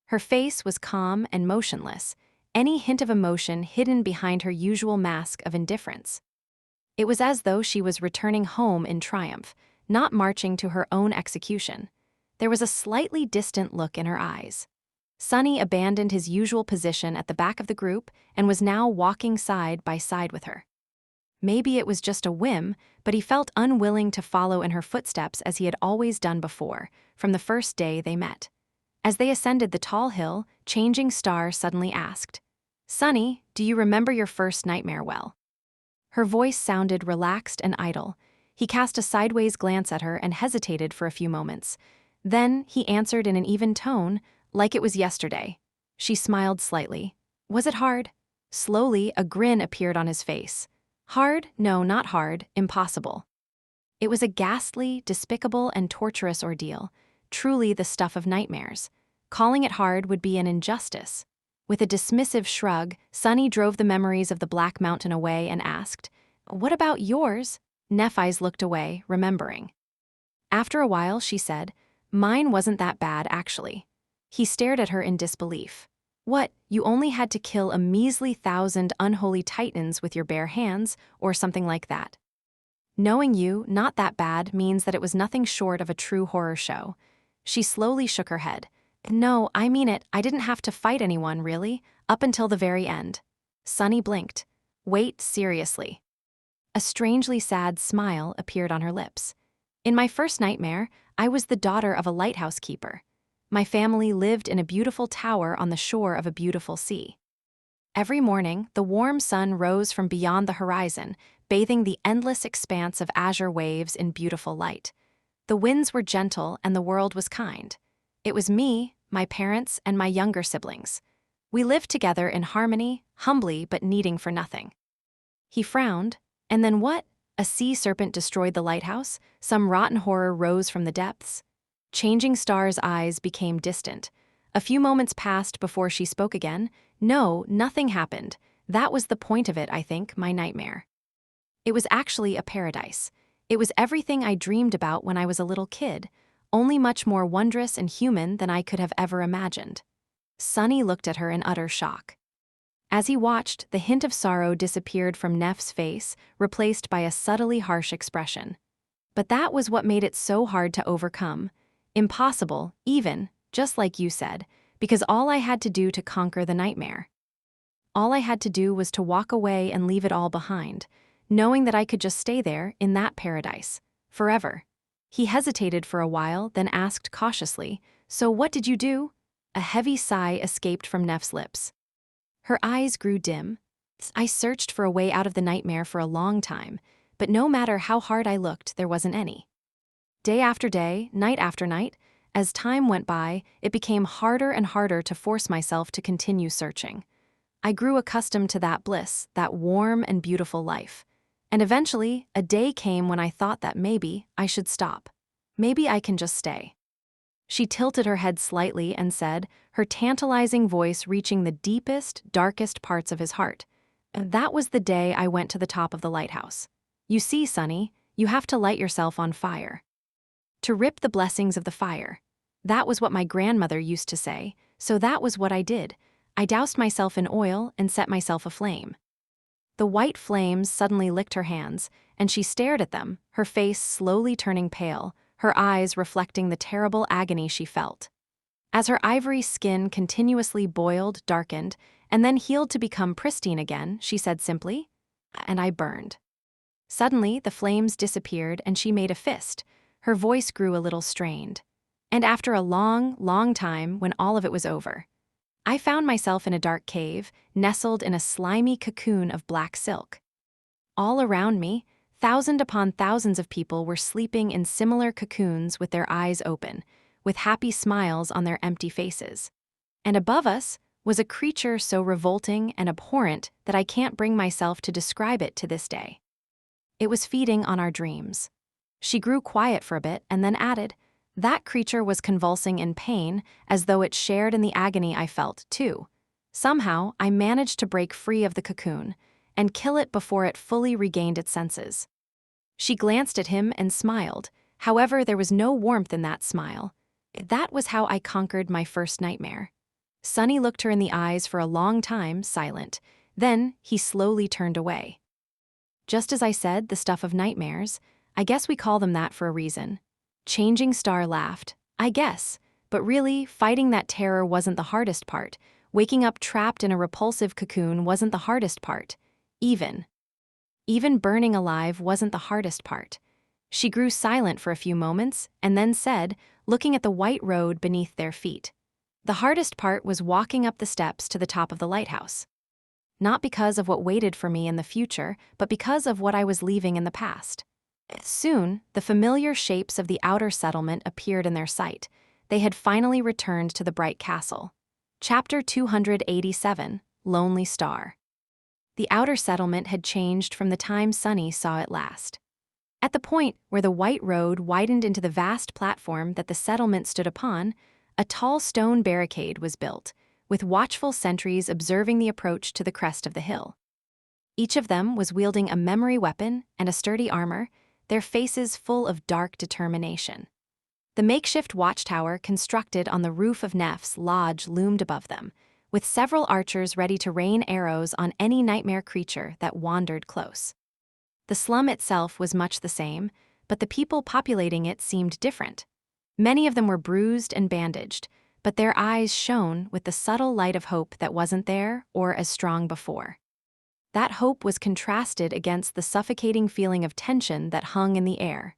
[SPEAKER 1] Her face was calm and motionless, any hint of emotion hidden behind her usual mask of indifference. It was as though she was returning home in triumph, not marching to her own execution. There was a slightly distant look in her eyes. Sunny abandoned his usual position at the back of the group and was now walking side by side with her. Maybe it was just a whim, but he felt unwilling to follow in her footsteps as he had always done before, from the first day they met. As they ascended the tall hill, Changing Star suddenly asked, "Sunny, do you remember your first nightmare well?" Her voice sounded relaxed and idle. He cast a sideways glance at her and hesitated for a few moments. Then he answered in an even tone, like it was yesterday. She smiled slightly. Was it hard? Slowly, a grin appeared on his face. Hard? No, not hard. Impossible. It was a ghastly, despicable, and torturous ordeal, truly the stuff of nightmares. Calling it hard would be an injustice. With a dismissive shrug, Sunny drove the memories of the Black Mountain away and asked, "What about yours?" Nephise looked away, remembering. After a while, she said, "Mine wasn't that bad, actually." He stared at her in disbelief. "What, you only had to kill a measly 1,000 unholy titans with your bare hands, or something like that?" Knowing you, not that bad, means that it was nothing short of a true horror show. She slowly shook her head. "No, I mean it, I didn't have to fight anyone, really, up until the very end." Sunny blinked. "Wait, seriously." A strangely sad smile appeared on her lips. "In my first nightmare, I was the daughter of a lighthouse keeper. My family lived in a beautiful tower on the shore of a beautiful sea. Every morning, the warm sun rose from beyond the horizon, bathing the endless expanse of azure waves in beautiful light. The winds were gentle and the world was kind. It was me, my parents, and my younger siblings. We lived together in harmony, humbly but needing for nothing." He frowned. "And then what? A sea serpent destroyed the lighthouse? Some rotten horror rose from the depths?" Changing Star's eyes became distant. A few moments passed before she spoke again. "No, nothing happened. That was the point of it, I think, my nightmare. It was actually a paradise. It was everything I dreamed about when I was a little kid, only much more wondrous and human than I could have ever imagined." Sunny looked at her in utter shock. As he watched, the hint of sorrow disappeared from Neff's face, replaced by a subtly harsh expression. "But that was what made it so hard to overcome. Impossible, even, just like you said, because all I had to do to conquer the nightmare. All I had to do was to walk away and leave it all behind, knowing that I could just stay there, in that paradise, forever." He hesitated for a while, then asked cautiously, "So what did you do?" A heavy sigh escaped from Neff's lips. Her eyes grew dim. "I searched for a way out of the nightmare for a long time, but no matter how hard I looked, there wasn't any. Day after day, night after night, as time went by, it became harder and harder to force myself to continue searching. I grew accustomed to that bliss, that warm and beautiful life. And eventually, a day came when I thought that maybe I should stop. Maybe I can just stay." She tilted her head slightly and said, her tantalizing voice reaching the deepest, darkest parts of his heart, "That was the day I went to the top of the lighthouse. You see, Sunny, you have to light yourself on fire. To rip the blessings of the fire. That was what my grandmother used to say, so that was what I did. I doused myself in oil and set myself aflame." The white flames suddenly licked her hands, and she stared at them, her face slowly turning pale, her eyes reflecting the terrible agony she felt. As her ivory skin continuously boiled, darkened, and then healed to become pristine again, she said simply, "And I burned." Suddenly, the flames disappeared and she made a fist. Her voice grew a little strained. "And after a long, long time, when all of it was over, I found myself in a dark cave, nestled in a slimy cocoon of black silk. All around me, thousands upon thousands of people were sleeping in similar cocoons with their eyes open, with happy smiles on their empty faces. And above us was a creature so revolting and abhorrent that I can't bring myself to describe it to this day. It was feeding on our dreams." She grew quiet for a bit and then added, "That creature was convulsing in pain, as though it shared in the agony I felt, too. Somehow, I managed to break free of the cocoon and kill it before it fully regained its senses." She glanced at him and smiled. However, there was no warmth in that smile. "That was how I conquered my first nightmare." Sunny looked her in the eyes for a long time, silent. Then he slowly turned away. "Just as I said, the stuff of nightmares. I guess we call them that for a reason." Changing Star laughed. "I guess. But really, fighting that terror wasn't the hardest part. Waking up trapped in a repulsive cocoon wasn't the hardest part. Even burning alive wasn't the hardest part." She grew silent for a few moments and then said, looking at the white road beneath their feet, "The hardest part was walking up the steps to the top of the lighthouse. Not because of what waited for me in the future, but because of what I was leaving in the past. Soon, the familiar shapes of the outer settlement appeared in their sight. They had finally returned to the bright castle. Chapter 287, Lonely Star. The outer settlement had changed from the time Sunny saw it last. At the point where the white road widened into the vast platform that the settlement stood upon, a tall stone barricade was built, with watchful sentries observing the approach to the crest of the hill. Each of them was wielding a memory weapon and a sturdy armor, their faces full of dark determination. The makeshift watchtower constructed on the roof of Neff's lodge loomed above them, with several archers ready to rain arrows on any nightmare creature that wandered close. The slum itself was much the same, but the people populating it seemed different. Many of them were bruised and bandaged, but their eyes shone with the subtle light of hope that wasn't there or as strong before. That hope was contrasted against the suffocating feeling of tension that hung in the air.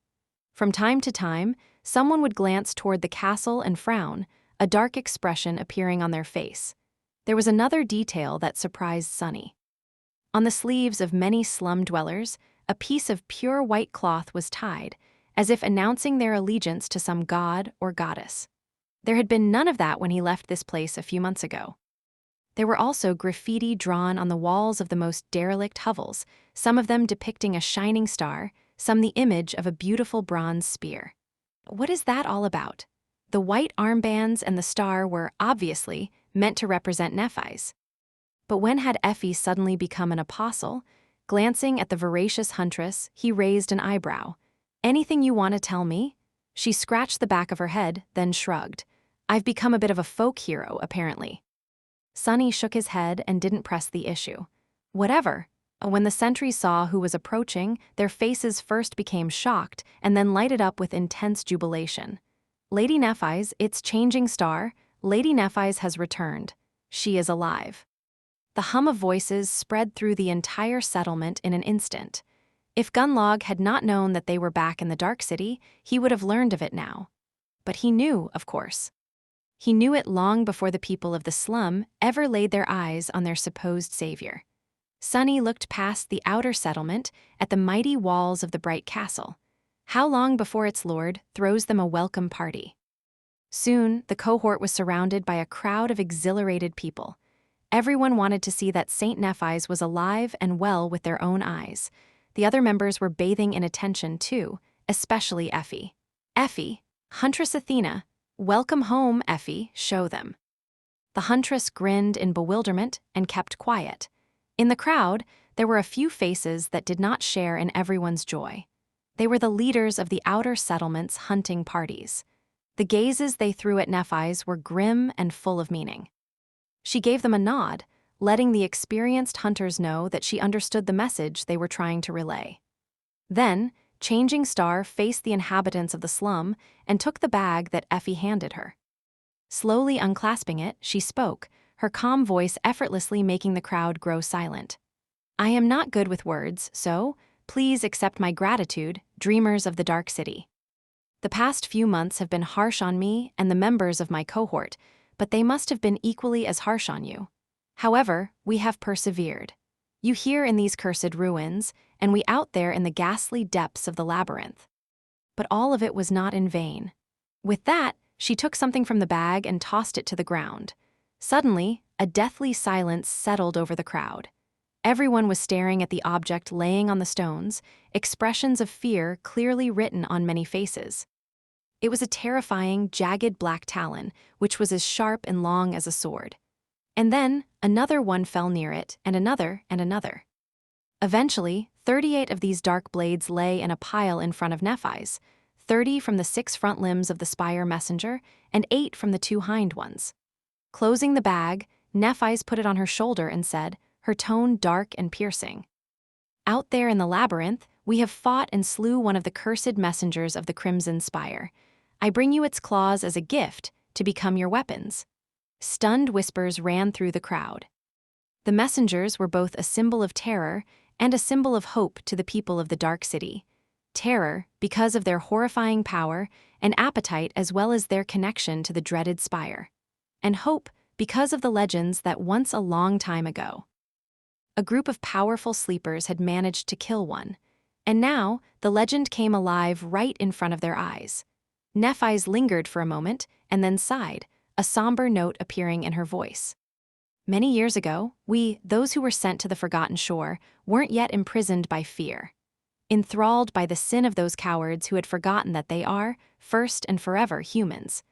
[SPEAKER 1] From time to time, someone would glance toward the castle and frown, a dark expression appearing on their face. There was another detail that surprised Sunny. On the sleeves of many slum dwellers, a piece of pure white cloth was tied, as if announcing their allegiance to some god or goddess. There had been none of that when he left this place a few months ago. There were also graffiti drawn on the walls of the most derelict hovels, some of them depicting a shining star, some the image of a beautiful bronze spear. What is that all about? The white armbands and the star were, obviously, meant to represent Nephi's. But when had Effie suddenly become an apostle? Glancing at the voracious huntress, he raised an eyebrow. "Anything you want to tell me?" She scratched the back of her head, then shrugged. "I've become a bit of a folk hero, apparently." Sunny shook his head and didn't press the issue. Whatever. When the sentries saw who was approaching, their faces first became shocked and then lighted up with intense jubilation. "Lady Nephi's, its changing star, Lady Nephi's has returned. She is alive." The hum of voices spread through the entire settlement in an instant. If Gunlog had not known that they were back in the Dark City, he would have learned of it now. But he knew, of course. He knew it long before the people of the slum ever laid their eyes on their supposed savior. Sunny looked past the outer settlement at the mighty walls of the bright castle. How long before its lord throws them a welcome party? Soon, the cohort was surrounded by a crowd of exhilarated people. Everyone wanted to see that Saint Nephi's was alive and well with their own eyes. The other members were bathing in attention, too, especially Effie. "Effie, Huntress Athena, welcome home, Effie, show them." The huntress grinned in bewilderment and kept quiet. In the crowd, there were a few faces that did not share in everyone's joy. They were the leaders of the outer settlement's hunting parties. The gazes they threw at Nephi's were grim and full of meaning. She gave them a nod, letting the experienced hunters know that she understood the message they were trying to relay. Then, Changing Star faced the inhabitants of the slum and took the bag that Effie handed her. Slowly unclasping it, she spoke, her calm voice effortlessly making the crowd grow silent. "I am not good with words, so please accept my gratitude, dreamers of the Dark City. The past few months have been harsh on me and the members of my cohort, but they must have been equally as harsh on you. However, we have persevered. You here in these cursed ruins, and we out there in the ghastly depths of the labyrinth." But all of it was not in vain. With that, she took something from the bag and tossed it to the ground. Suddenly, a deathly silence settled over the crowd. Everyone was staring at the object laying on the stones, expressions of fear clearly written on many faces. It was a terrifying, jagged black talon, which was as sharp and long as a sword. And then, another one fell near it, and another, and another. Eventually, 38 of these dark blades lay in a pile in front of Nephi's, 30 from the 6 front limbs of the spire messenger, and 8 from the 2 hind ones. Closing the bag, Nephi's put it on her shoulder and said, her tone dark and piercing, "Out there in the labyrinth, we have fought and slew one of the cursed messengers of the Crimson Spire. I bring you its claws as a gift to become your weapons." Stunned whispers ran through the crowd. The messengers were both a symbol of terror and a symbol of hope to the people of the Dark City. Terror, because of their horrifying power and appetite as well as their connection to the dreaded spire. And hope, because of the legends that once a long time ago, a group of powerful sleepers had managed to kill one. And now, the legend came alive right in front of their eyes. Nephi's lingered for a moment and then sighed, a somber note appearing in her voice. Many years ago, we, those who were sent to the forgotten shore, weren't yet imprisoned by fear. Enthralled by the sin of those cowards who had forgotten that they are, first and forever, humans.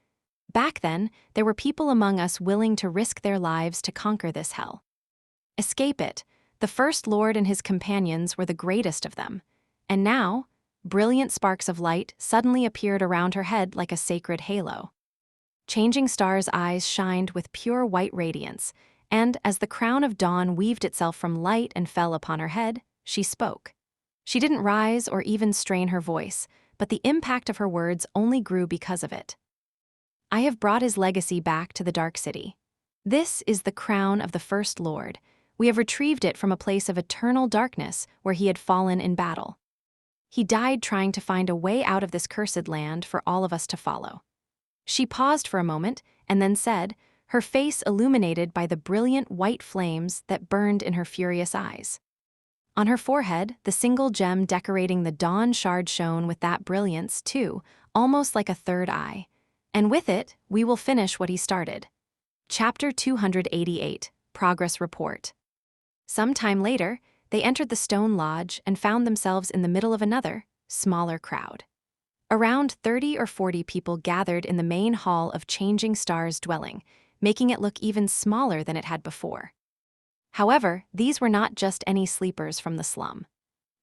[SPEAKER 1] Back then, there were people among us willing to risk their lives to conquer this hell. Escape it. The First Lord and his companions were the greatest of them. And now, brilliant sparks of light suddenly appeared around her head like a sacred halo. Changing Star's eyes shined with pure white radiance, and as the crown of dawn weaved itself from light and fell upon her head, she spoke. She didn't rise or even strain her voice, but the impact of her words only grew because of it. I have brought his legacy back to the Dark City. This is the crown of the First Lord. We have retrieved it from a place of eternal darkness where he had fallen in battle. He died trying to find a way out of this cursed land for all of us to follow. She paused for a moment and then said, her face illuminated by the brilliant white flames that burned in her furious eyes. On her forehead, the single gem decorating the dawn shard shone with that brilliance, too, almost like a third eye. And with it, we will finish what he started. Chapter 288, Progress Report. Some time later, they entered the stone lodge and found themselves in the middle of another, smaller crowd. Around 30 or 40 people gathered in the main hall of Changing Star's dwelling, making it look even smaller than it had before. However, these were not just any sleepers from the slum.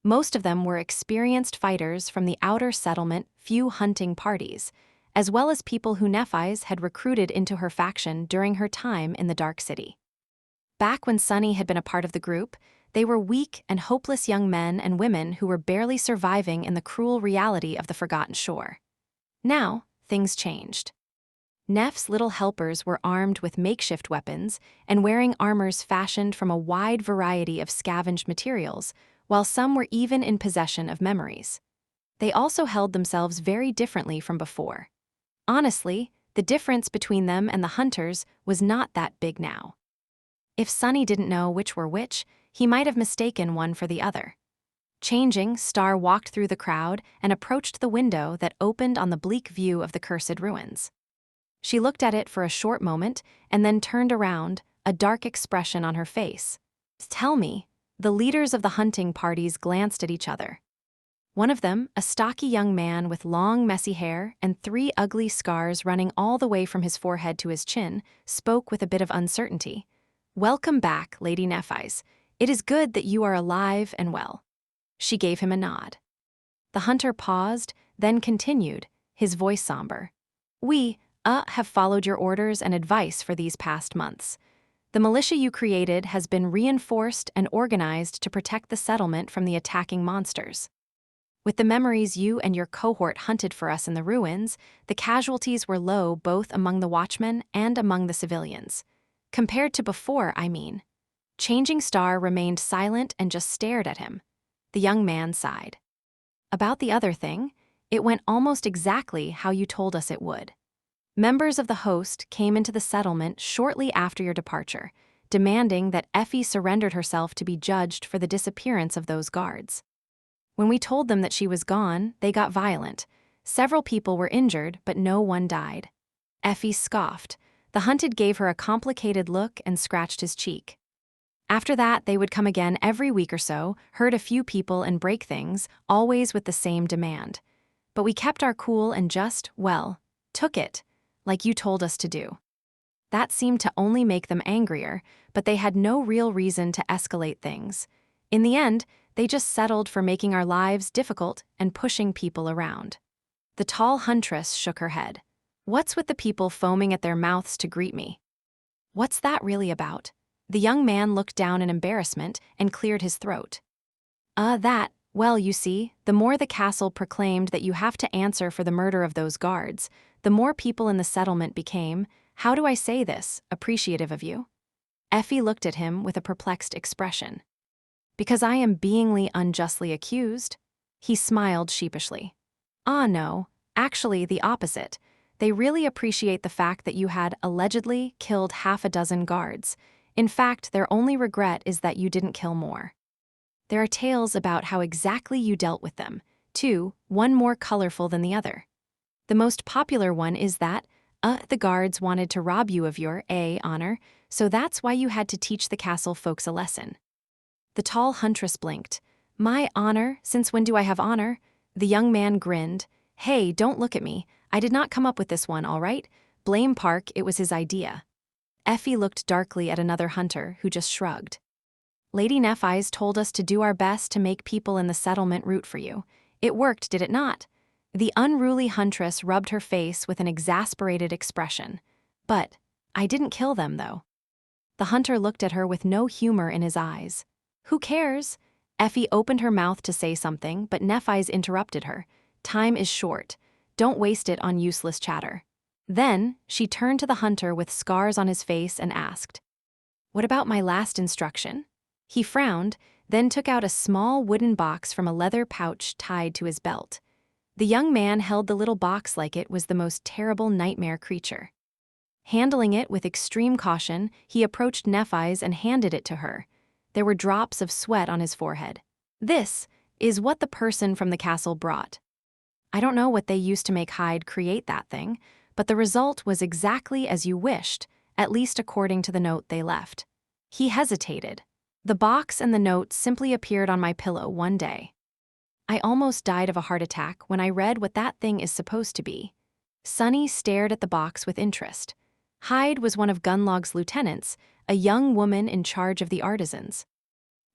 [SPEAKER 1] Most of them were experienced fighters from the outer settlement, few hunting parties, as well as people who Nephi's had recruited into her faction during her time in the Dark City. Back when Sunny had been a part of the group, they were weak and hopeless young men and women who were barely surviving in the cruel reality of the Forgotten Shore. Now, things changed. Neph's little helpers were armed with makeshift weapons and wearing armors fashioned from a wide variety of scavenged materials, while some were even in possession of memories. They also held themselves very differently from before. Honestly, the difference between them and the hunters was not that big now. If Sunny didn't know which were which, he might have mistaken one for the other. Changing, Star walked through the crowd and approached the window that opened on the bleak view of the cursed ruins. She looked at it for a short moment and then turned around, a dark expression on her face. Tell me, the leaders of the hunting parties glanced at each other. One of them, a stocky young man with long, messy hair and 3 ugly scars running all the way from his forehead to his chin, spoke with a bit of uncertainty. Welcome back, Lady Nephi's. It is good that you are alive and well. She gave him a nod. The hunter paused, then continued, his voice somber. We, have followed your orders and advice for these past months. The militia you created has been reinforced and organized to protect the settlement from the attacking monsters. With the memories you and your cohort hunted for us in the ruins, the casualties were low both among the watchmen and among the civilians. Compared to before, I mean. Changing Star remained silent and just stared at him. The young man sighed. About the other thing, it went almost exactly how you told us it would. Members of the host came into the settlement shortly after your departure, demanding that Effie surrendered herself to be judged for the disappearance of those guards. When we told them that she was gone, they got violent. Several people were injured, but no one died. Effie scoffed. The hunted gave her a complicated look and scratched his cheek. After that, they would come again every week or so, hurt a few people and break things, always with the same demand. But we kept our cool and just, well, took it, like you told us to do. That seemed to only make them angrier, but they had no real reason to escalate things. In the end, they just settled for making our lives difficult and pushing people around. The tall huntress shook her head. What's with the people foaming at their mouths to greet me? What's that really about? The young man looked down in embarrassment and cleared his throat. Well, you see, the more the castle proclaimed that you have to answer for the murder of those guards, the more people in the settlement became, how do I say this, appreciative of you? Effie looked at him with a perplexed expression. Because I am beingly unjustly accused? He smiled sheepishly. No, actually the opposite. They really appreciate the fact that you had allegedly killed 6 guards. In fact, their only regret is that you didn't kill more. There are tales about how exactly you dealt with them, too, one more colorful than the other. The most popular one is that, the guards wanted to rob you of your honor, so that's why you had to teach the castle folks a lesson. The tall huntress blinked. My honor? Since when do I have honor? The young man grinned. Hey, don't look at me. I did not come up with this one, all right? Blame Park, it was his idea. Effie looked darkly at another hunter, who just shrugged. Lady Nephi's told us to do our best to make people in the settlement root for you. It worked, did it not? The unruly huntress rubbed her face with an exasperated expression. But I didn't kill them, though. The hunter looked at her with no humor in his eyes. Who cares? Effie opened her mouth to say something, but Nephi's interrupted her. Time is short. Don't waste it on useless chatter. Then, she turned to the hunter with scars on his face and asked, What about my last instruction? He frowned, then took out a small wooden box from a leather pouch tied to his belt. The young man held the little box like it was the most terrible nightmare creature. Handling it with extreme caution, he approached Nephi's and handed it to her. There were drops of sweat on his forehead. This is what the person from the castle brought. I don't know what they used to make Hyde create that thing, but the result was exactly as you wished, at least according to the note they left. He hesitated. The box and the note simply appeared on my pillow one day. I almost died of a heart attack when I read what that thing is supposed to be. Sunny stared at the box with interest. Hyde was one of Gunlog's lieutenants, a young woman in charge of the artisans.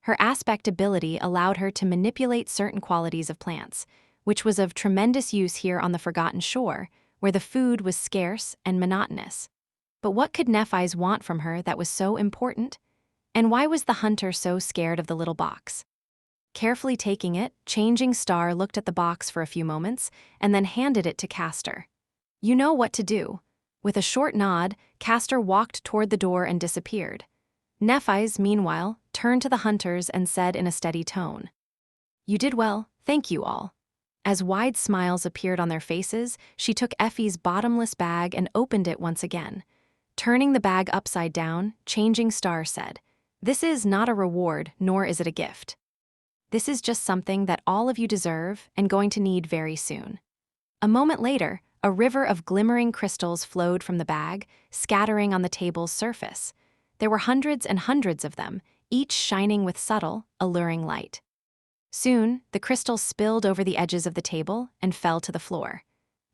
[SPEAKER 1] Her aspect ability allowed her to manipulate certain qualities of plants, which was of tremendous use here on the Forgotten Shore, where the food was scarce and monotonous. But what could Nephi's want from her that was so important? And why was the hunter so scared of the little box? Carefully taking it, Changing Star looked at the box for a few moments and then handed it to Castor. You know what to do. With a short nod, Castor walked toward the door and disappeared. Nephi's, meanwhile, turned to the hunters and said in a steady tone, You did well, thank you all. As wide smiles appeared on their faces, she took Effie's bottomless bag and opened it once again. Turning the bag upside down, Changing Star said, This is not a reward, nor is it a gift. This is just something that all of you deserve and going to need very soon. A moment later, a river of glimmering crystals flowed from the bag, scattering on the table's surface. There were hundreds and hundreds of them, each shining with subtle, alluring light. Soon, the crystals spilled over the edges of the table and fell to the floor.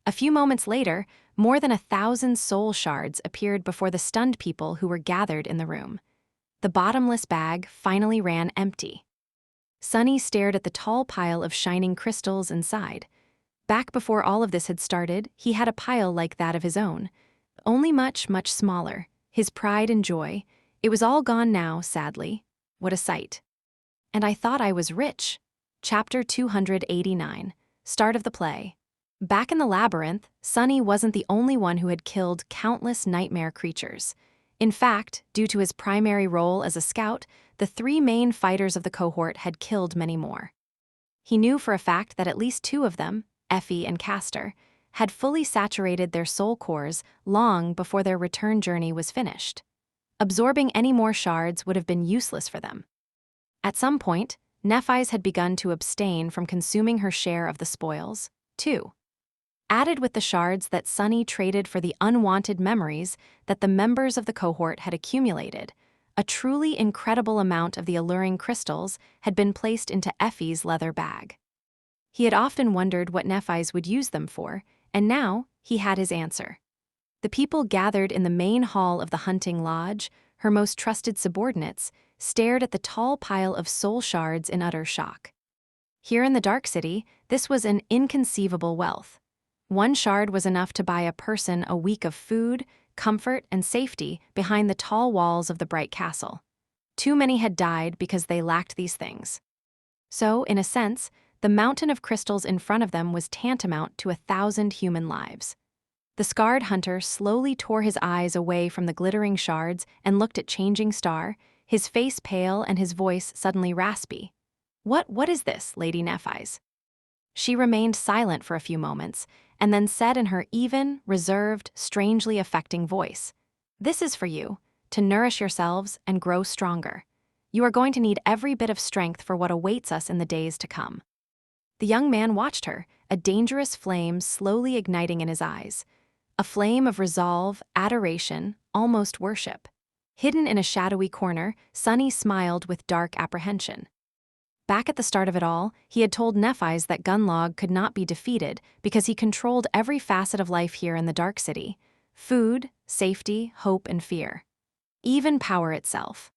[SPEAKER 1] A few moments later, more than 1,000 soul shards appeared before the stunned people who were gathered in the room. The bottomless bag finally ran empty. Sunny stared at the tall pile of shining crystals inside. Back before all of this had started, he had a pile like that of his own. Only much, much smaller. His pride and joy. It was all gone now, sadly. What a sight. And I thought I was rich. Chapter 289. Start of the play. Back in the labyrinth, Sunny wasn't the only one who had killed countless nightmare creatures. In fact, due to his primary role as a scout, the 3 main fighters of the cohort had killed many more. He knew for a fact that at least 2 of them, Effie and Castor, had fully saturated their soul cores long before their return journey was finished. Absorbing any more shards would have been useless for them. At some point, Nephi's had begun to abstain from consuming her share of the spoils, too. Added with the shards that Sunny traded for the unwanted memories that the members of the cohort had accumulated, a truly incredible amount of the alluring crystals had been placed into Effie's leather bag. He had often wondered what Nephi's would use them for, and now he had his answer. The people gathered in the main hall of the hunting lodge, her most trusted subordinates, stared at the tall pile of soul shards in utter shock. Here in the Dark City, this was an inconceivable wealth. 1 shard was enough to buy a person a week of food, comfort, and safety behind the tall walls of the bright castle. Too many had died because they lacked these things. So, in a sense, the mountain of crystals in front of them was tantamount to 1,000 human lives. The scarred hunter slowly tore his eyes away from the glittering shards and looked at Changing Star, his face pale and his voice suddenly raspy. What is this, Lady Nephi's? She remained silent for a few moments, and then said in her even, reserved, strangely affecting voice, This is for you, to nourish yourselves and grow stronger. You are going to need every bit of strength for what awaits us in the days to come." The young man watched her, a dangerous flame slowly igniting in his eyes. A flame of resolve, adoration, almost worship. Hidden in a shadowy corner, Sunny smiled with dark apprehension. Back at the start of it all, he had told Nephi's that Gunlog could not be defeated because he controlled every facet of life here in the Dark City: food, safety, hope, and fear. Even power itself.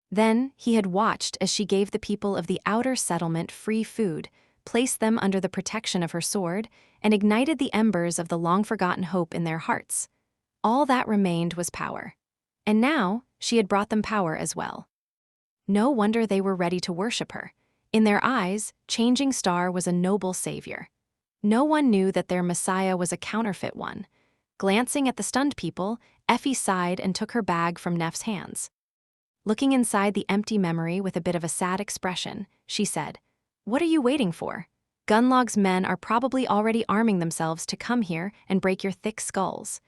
[SPEAKER 1] Then he had watched as she gave the people of the outer settlement free food, placed them under the protection of her sword, and ignited the embers of the long-forgotten hope in their hearts. All that remained was power. And now, she had brought them power as well. No wonder they were ready to worship her. In their eyes, Changing Star was a noble savior. No one knew that their messiah was a counterfeit one. Glancing at the stunned people, Effie sighed and took her bag from Neff's hands. Looking inside the empty memory with a bit of a sad expression, she said, "What are you waiting for? Gunlog's men are probably already arming themselves to come here and break your thick skulls.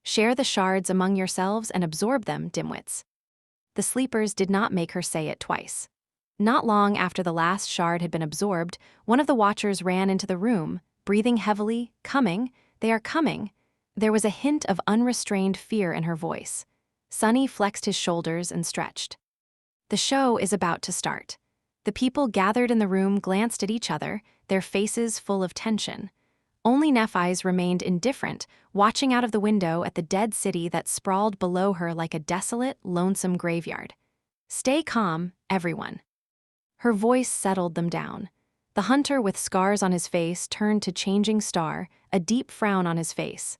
[SPEAKER 1] Share the shards among yourselves and absorb them, dimwits." The sleepers did not make her say it twice. Not long after the last shard had been absorbed, one of the watchers ran into the room, breathing heavily. "Coming, they are coming." There was a hint of unrestrained fear in her voice. Sunny flexed his shoulders and stretched. The show is about to start. The people gathered in the room glanced at each other, their faces full of tension. Only Nephi's remained indifferent, watching out of the window at the dead city that sprawled below her like a desolate, lonesome graveyard. "Stay calm, everyone." Her voice settled them down. The hunter with scars on his face turned to Changing Star, a deep frown on his face.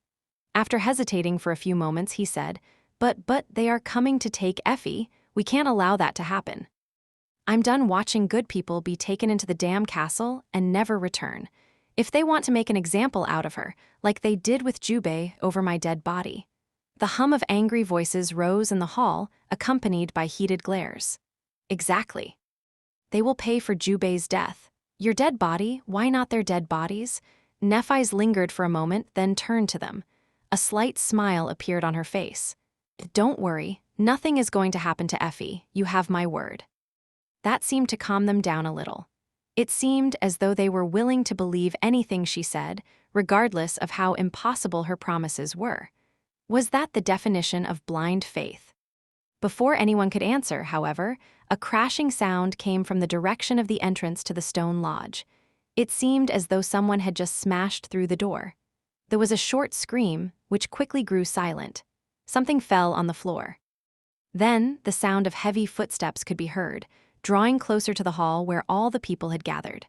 [SPEAKER 1] After hesitating for a few moments, he said, But they are coming to take Effie. We can't allow that to happen. I'm done watching good people be taken into the damn castle and never return. If they want to make an example out of her, like they did with Jubei over my dead body." The hum of angry voices rose in the hall, accompanied by heated glares. "Exactly. They will pay for Jubei's death. Your dead body, why not their dead bodies?" Nephi's lingered for a moment, then turned to them. A slight smile appeared on her face. "Don't worry, nothing is going to happen to Effie, you have my word." That seemed to calm them down a little. It seemed as though they were willing to believe anything she said, regardless of how impossible her promises were. Was that the definition of blind faith? Before anyone could answer, however, a crashing sound came from the direction of the entrance to the stone lodge. It seemed as though someone had just smashed through the door. There was a short scream, which quickly grew silent. Something fell on the floor. Then, the sound of heavy footsteps could be heard, drawing closer to the hall where all the people had gathered.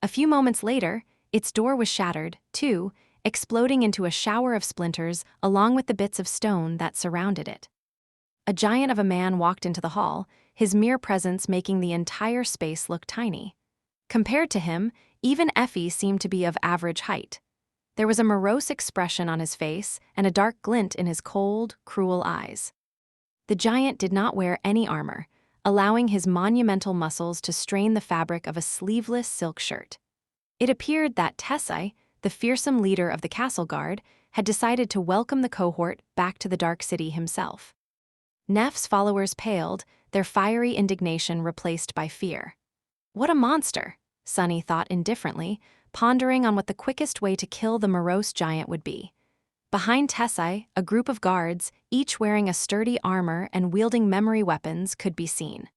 [SPEAKER 1] A few moments later, its door was shattered, too, exploding into a shower of splinters along with the bits of stone that surrounded it. A giant of a man walked into the hall, his mere presence making the entire space look tiny. Compared to him, even Effie seemed to be of average height. There was a morose expression on his face and a dark glint in his cold, cruel eyes. The giant did not wear any armor, allowing his monumental muscles to strain the fabric of a sleeveless silk shirt. It appeared that Tessai, the fearsome leader of the castle guard, had decided to welcome the cohort back to the Dark City himself. Neff's followers paled, their fiery indignation replaced by fear. "What a monster," Sunny thought indifferently, pondering on what the quickest way to kill the morose giant would be. Behind Tessai, a group of guards, each wearing a sturdy armor and wielding memory weapons, could be seen.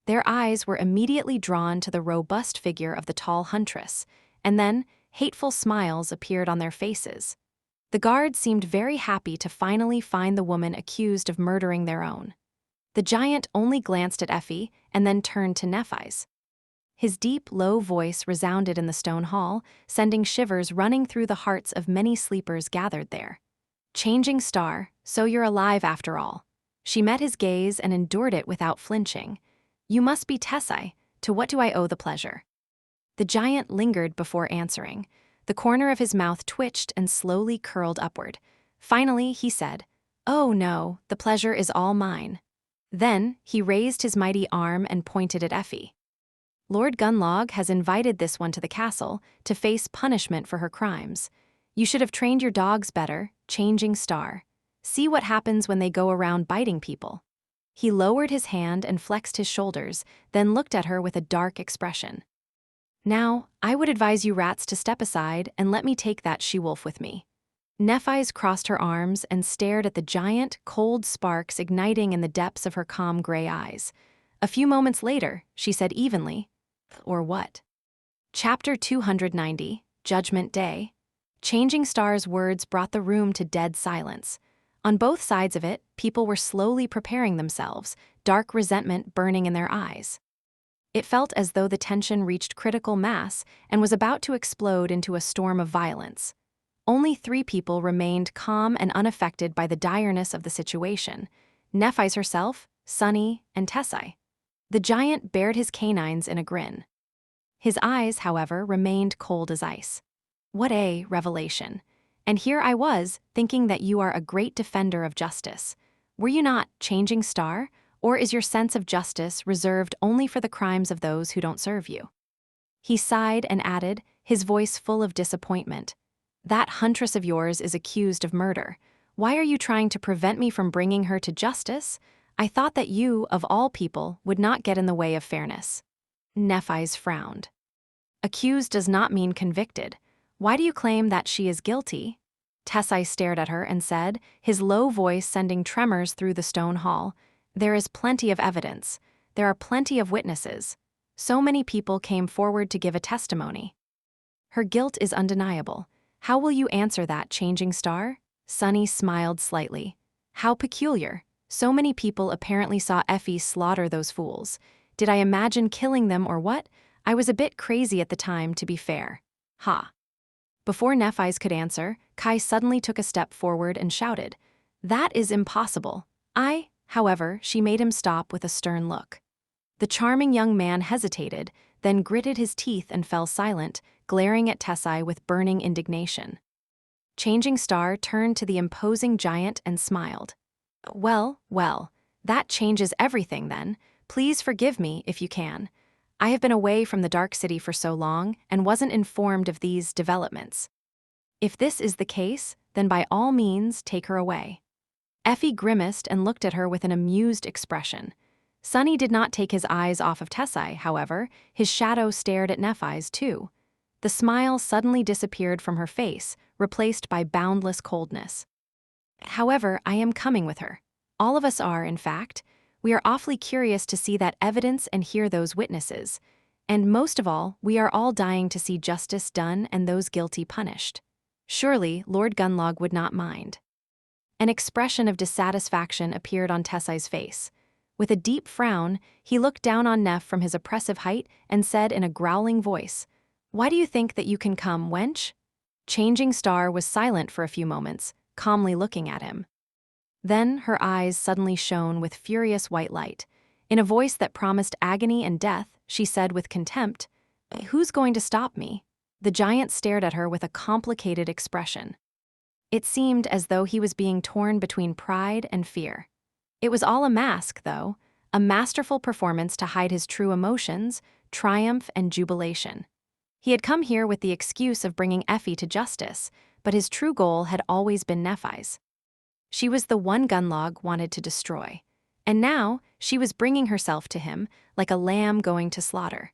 [SPEAKER 1] Their eyes were immediately drawn to the robust figure of the tall huntress, and then hateful smiles appeared on their faces. The guards seemed very happy to finally find the woman accused of murdering their own. The giant only glanced at Effie and then turned to Nephi's. His deep, low voice resounded in the stone hall, sending shivers running through the hearts of many sleepers gathered there. "Changing Star, so you're alive after all." She met his gaze and endured it without flinching. "You must be Tessai. To what do I owe the pleasure?" The giant lingered before answering. The corner of his mouth twitched and slowly curled upward. Finally, he said, "Oh no, the pleasure is all mine." Then, he raised his mighty arm and pointed at Effie. "Lord Gunlog has invited this one to the castle to face punishment for her crimes. You should have trained your dogs better, Changing Star. See what happens when they go around biting people." He lowered his hand and flexed his shoulders, then looked at her with a dark expression. Now, I would advise you rats to step aside and let me take that she-wolf with me. Nephi's crossed her arms and stared at the giant, cold sparks igniting in the depths of her calm gray eyes. A few moments later, she said evenly, "Or what?" Chapter 290, Judgment Day. Changing Star's words brought the room to dead silence. On both sides of it, people were slowly preparing themselves, dark resentment burning in their eyes. It felt as though the tension reached critical mass and was about to explode into a storm of violence. Only 3 people remained calm and unaffected by the direness of the situation: Nephis herself, Sunny, and Tessai. The giant bared his canines in a grin. His eyes, however, remained cold as ice. What a revelation. And here I was, thinking that you are a great defender of justice. Were you not, Changing Star? Or is your sense of justice reserved only for the crimes of those who don't serve you? He sighed and added, his voice full of disappointment. That huntress of yours is accused of murder. Why are you trying to prevent me from bringing her to justice? I thought that you, of all people, would not get in the way of fairness. Nephis frowned. Accused does not mean convicted. Why do you claim that she is guilty? Tessai stared at her and said, his low voice sending tremors through the stone hall, there is plenty of evidence. There are plenty of witnesses. So many people came forward to give a testimony. Her guilt is undeniable. How will you answer that, Changing Star? Sunny smiled slightly. How peculiar. So many people apparently saw Effie slaughter those fools. Did I imagine killing them or what? I was a bit crazy at the time, to be fair. Ha. Before Nephis could answer, Kai suddenly took a step forward and shouted, "That is impossible." However, she made him stop with a stern look. The charming young man hesitated, then gritted his teeth and fell silent, glaring at Tessai with burning indignation. Changing Star turned to the imposing giant and smiled. Well, that changes everything then. Please forgive me if you can. I have been away from the Dark City for so long and wasn't informed of these developments. If this is the case, then by all means take her away. Effie grimaced and looked at her with an amused expression. Sunny did not take his eyes off of Tessai, however. His shadow stared at Nephis too. The smile suddenly disappeared from her face, replaced by boundless coldness. However, I am coming with her. All of us are, in fact. We are awfully curious to see that evidence and hear those witnesses. And most of all, we are all dying to see justice done and those guilty punished. Surely, Lord Gunlog would not mind. An expression of dissatisfaction appeared on Tessai's face. With a deep frown, he looked down on Neph from his oppressive height and said in a growling voice, "Why do you think that you can come, wench?" Changing Star was silent for a few moments, calmly looking at him. Then her eyes suddenly shone with furious white light. In a voice that promised agony and death, she said with contempt, "Who's going to stop me?" The giant stared at her with a complicated expression. It seemed as though he was being torn between pride and fear. It was all a mask, though, a masterful performance to hide his true emotions, triumph and jubilation. He had come here with the excuse of bringing Effie to justice, but his true goal had always been Nephis. She was the one Gunlog wanted to destroy. And now, she was bringing herself to him, like a lamb going to slaughter.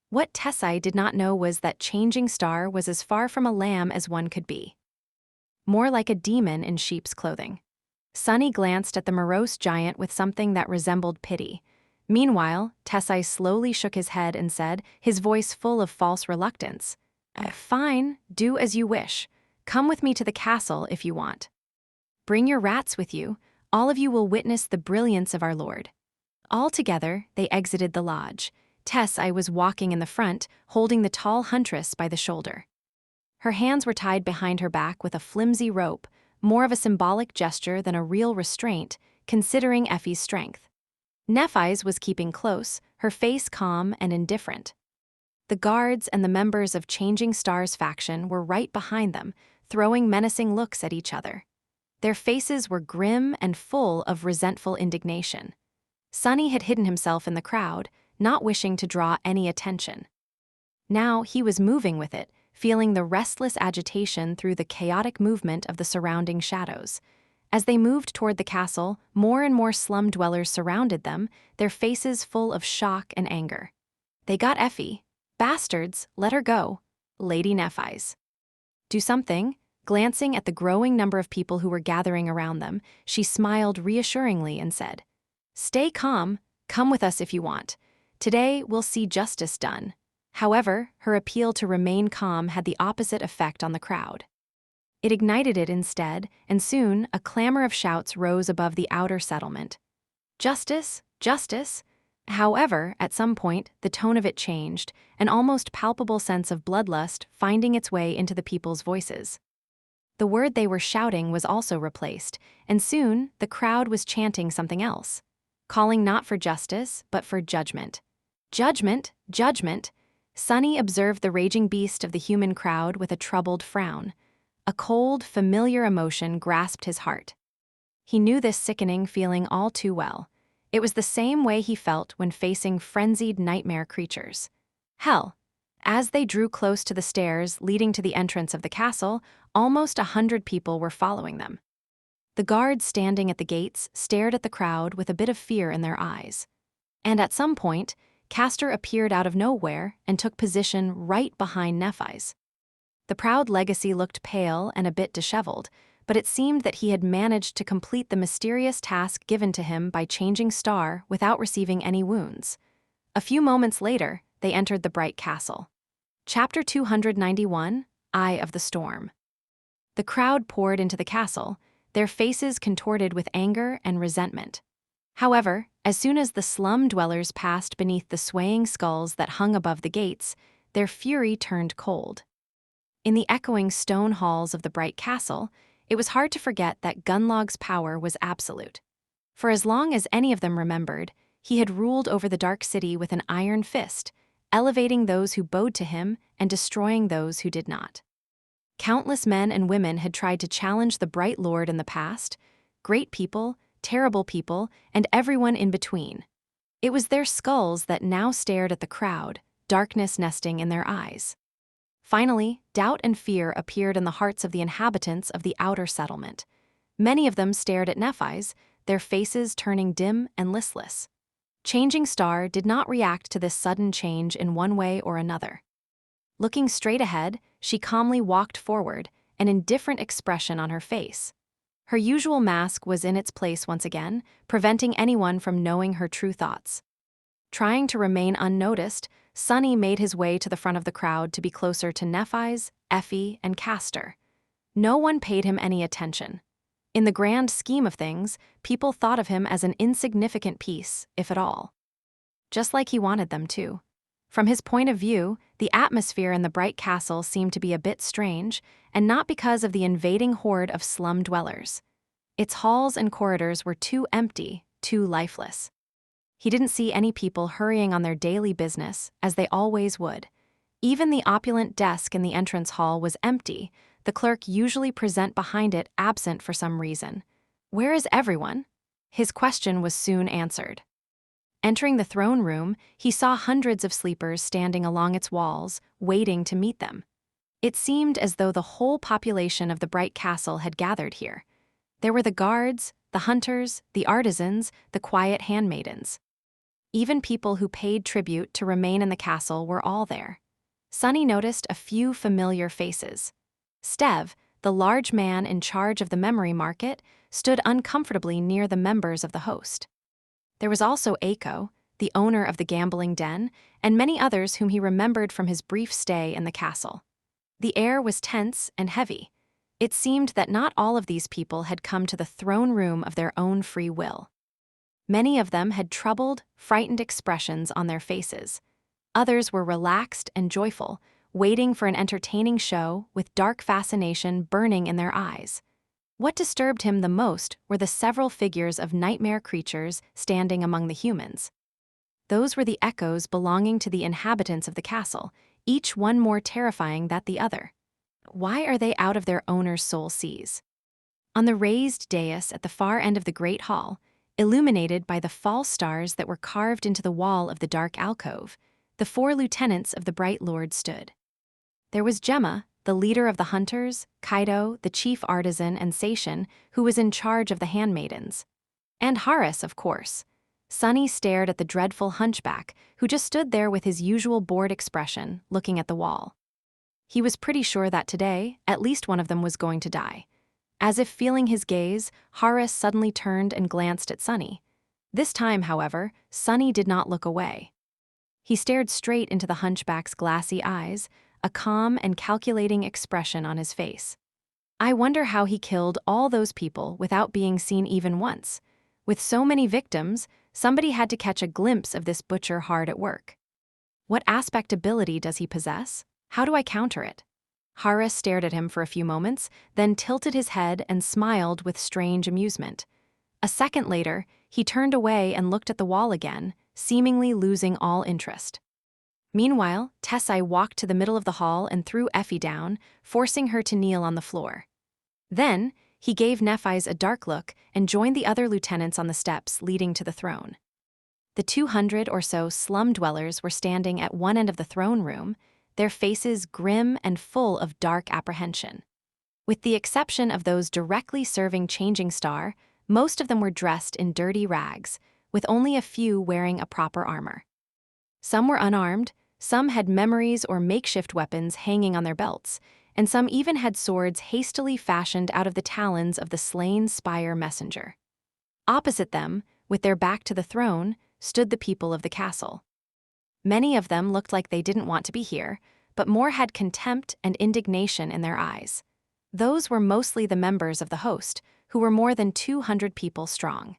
[SPEAKER 1] What Tessai did not know was that Changing Star was as far from a lamb as one could be. More like a demon in sheep's clothing. Sunny glanced at the morose giant with something that resembled pity. Meanwhile, Tessai slowly shook his head and said, his voice full of false reluctance, "Fine, do as you wish. Come with me to the castle if you want. Bring your rats with you. All of you will witness the brilliance of our Lord." All together, they exited the lodge. Tessai was walking in the front, holding the tall huntress by the shoulder. Her hands were tied behind her back with a flimsy rope, more of a symbolic gesture than a real restraint, considering Effie's strength. Nephis was keeping close, her face calm and indifferent. The guards and the members of Changing Star's faction were right behind them, throwing menacing looks at each other. Their faces were grim and full of resentful indignation. Sunny had hidden himself in the crowd, not wishing to draw any attention. Now he was moving with it, feeling the restless agitation through the chaotic movement of the surrounding shadows. As they moved toward the castle, more and more slum dwellers surrounded them, their faces full of shock and anger. "They got Effie. Bastards, let her go." Lady Nephi's. "Do something." Glancing at the growing number of people who were gathering around them, she smiled reassuringly and said, "Stay calm. Come with us if you want. Today we'll see justice done." However, her appeal to remain calm had the opposite effect on the crowd. It ignited it instead, and soon a clamor of shouts rose above the outer settlement. "Justice! Justice!" However, at some point, the tone of it changed, an almost palpable sense of bloodlust finding its way into the people's voices. The word they were shouting was also replaced, and soon the crowd was chanting something else, calling not for justice, but for judgment. "Judgment! Judgment!" Sonny observed the raging beast of the human crowd with a troubled frown. A cold, familiar emotion grasped his heart. He knew this sickening feeling all too well. It was the same way he felt when facing frenzied nightmare creatures. Hell. As they drew close to the stairs leading to the entrance of the castle, almost 100 people were following them. The guards standing at the gates stared at the crowd with a bit of fear in their eyes. And at some point, Castor appeared out of nowhere and took position right behind Nephi's. The proud legacy looked pale and a bit disheveled, but it seemed that he had managed to complete the mysterious task given to him by changing star without receiving any wounds. A few moments later, they entered the bright castle. Chapter 291, Eye of the Storm. The crowd poured into the castle, their faces contorted with anger and resentment. However, as soon as the slum dwellers passed beneath the swaying skulls that hung above the gates, their fury turned cold. In the echoing stone halls of the bright castle, it was hard to forget that Gunlog's power was absolute. For as long as any of them remembered, he had ruled over the dark city with an iron fist, elevating those who bowed to him and destroying those who did not. Countless men and women had tried to challenge the bright lord in the past, great people, terrible people, and everyone in between. It was their skulls that now stared at the crowd, darkness nesting in their eyes. Finally, doubt and fear appeared in the hearts of the inhabitants of the outer settlement. Many of them stared at Nephi's, their faces turning dim and listless. Changing Star did not react to this sudden change in one way or another. Looking straight ahead, she calmly walked forward, an indifferent expression on her face. Her usual mask was in its place once again, preventing anyone from knowing her true thoughts. Trying to remain unnoticed, Sonny made his way to the front of the crowd to be closer to Nephi's, Effie, and Castor. No one paid him any attention. In the grand scheme of things, people thought of him as an insignificant piece, if at all. Just like he wanted them to. From his point of view, the atmosphere in the bright castle seemed to be a bit strange, and not because of the invading horde of slum dwellers. Its halls and corridors were too empty, too lifeless. He didn't see any people hurrying on their daily business, as they always would. Even the opulent desk in the entrance hall was empty, the clerk usually present behind it absent for some reason. "Where is everyone?" His question was soon answered. Entering the throne room, he saw hundreds of sleepers standing along its walls, waiting to meet them. It seemed as though the whole population of the bright castle had gathered here. There were the guards, the hunters, the artisans, the quiet handmaidens. Even people who paid tribute to remain in the castle were all there. Sonny noticed a few familiar faces. Stev, the large man in charge of the memory market, stood uncomfortably near the members of the host. There was also Aiko, the owner of the gambling den, and many others whom he remembered from his brief stay in the castle. The air was tense and heavy. It seemed that not all of these people had come to the throne room of their own free will. Many of them had troubled, frightened expressions on their faces. Others were relaxed and joyful, waiting for an entertaining show with dark fascination burning in their eyes. What disturbed him the most were the several figures of nightmare creatures standing among the humans. Those were the echoes belonging to the inhabitants of the castle, each one more terrifying than the other. Why are they out of their owner's soul seas? On the raised dais at the far end of the great hall, illuminated by the false stars that were carved into the wall of the dark alcove, the 4 lieutenants of the Bright Lord stood. There was Gemma, the leader of the hunters, Kaido, the chief artisan, and Seishin, who was in charge of the handmaidens. And Haris, of course. Sunny stared at the dreadful hunchback, who just stood there with his usual bored expression, looking at the wall. He was pretty sure that today, at least one of them was going to die. As if feeling his gaze, Haris suddenly turned and glanced at Sunny. This time, however, Sunny did not look away. He stared straight into the hunchback's glassy eyes, a calm and calculating expression on his face. I wonder how he killed all those people without being seen even once. With so many victims, somebody had to catch a glimpse of this butcher hard at work. What aspect ability does he possess? How do I counter it? Haris stared at him for a few moments, then tilted his head and smiled with strange amusement. A second later, he turned away and looked at the wall again, seemingly losing all interest. Meanwhile, Tessai walked to the middle of the hall and threw Effie down, forcing her to kneel on the floor. Then, he gave Nephis a dark look and joined the other lieutenants on the steps leading to the throne. The 200 or so slum dwellers were standing at one end of the throne room, their faces grim and full of dark apprehension. With the exception of those directly serving Changing Star, most of them were dressed in dirty rags, with only a few wearing a proper armor. Some were unarmed, some had memories or makeshift weapons hanging on their belts, and some even had swords hastily fashioned out of the talons of the slain Spire messenger. Opposite them, with their back to the throne, stood the people of the castle. Many of them looked like they didn't want to be here, but more had contempt and indignation in their eyes. Those were mostly the members of the host, who were more than 200 people strong.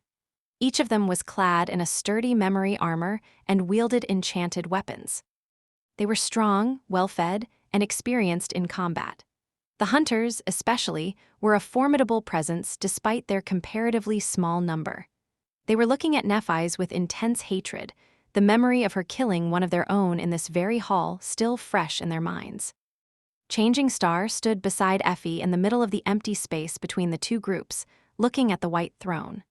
[SPEAKER 1] Each of them was clad in a sturdy memory armor and wielded enchanted weapons. They were strong, well-fed, and experienced in combat. The hunters, especially, were a formidable presence despite their comparatively small number. They were looking at Nephis with intense hatred, the memory of her killing one of their own in this very hall still fresh in their minds. Changing Star stood beside Effie in the middle of the empty space between the two groups, looking at the white throne.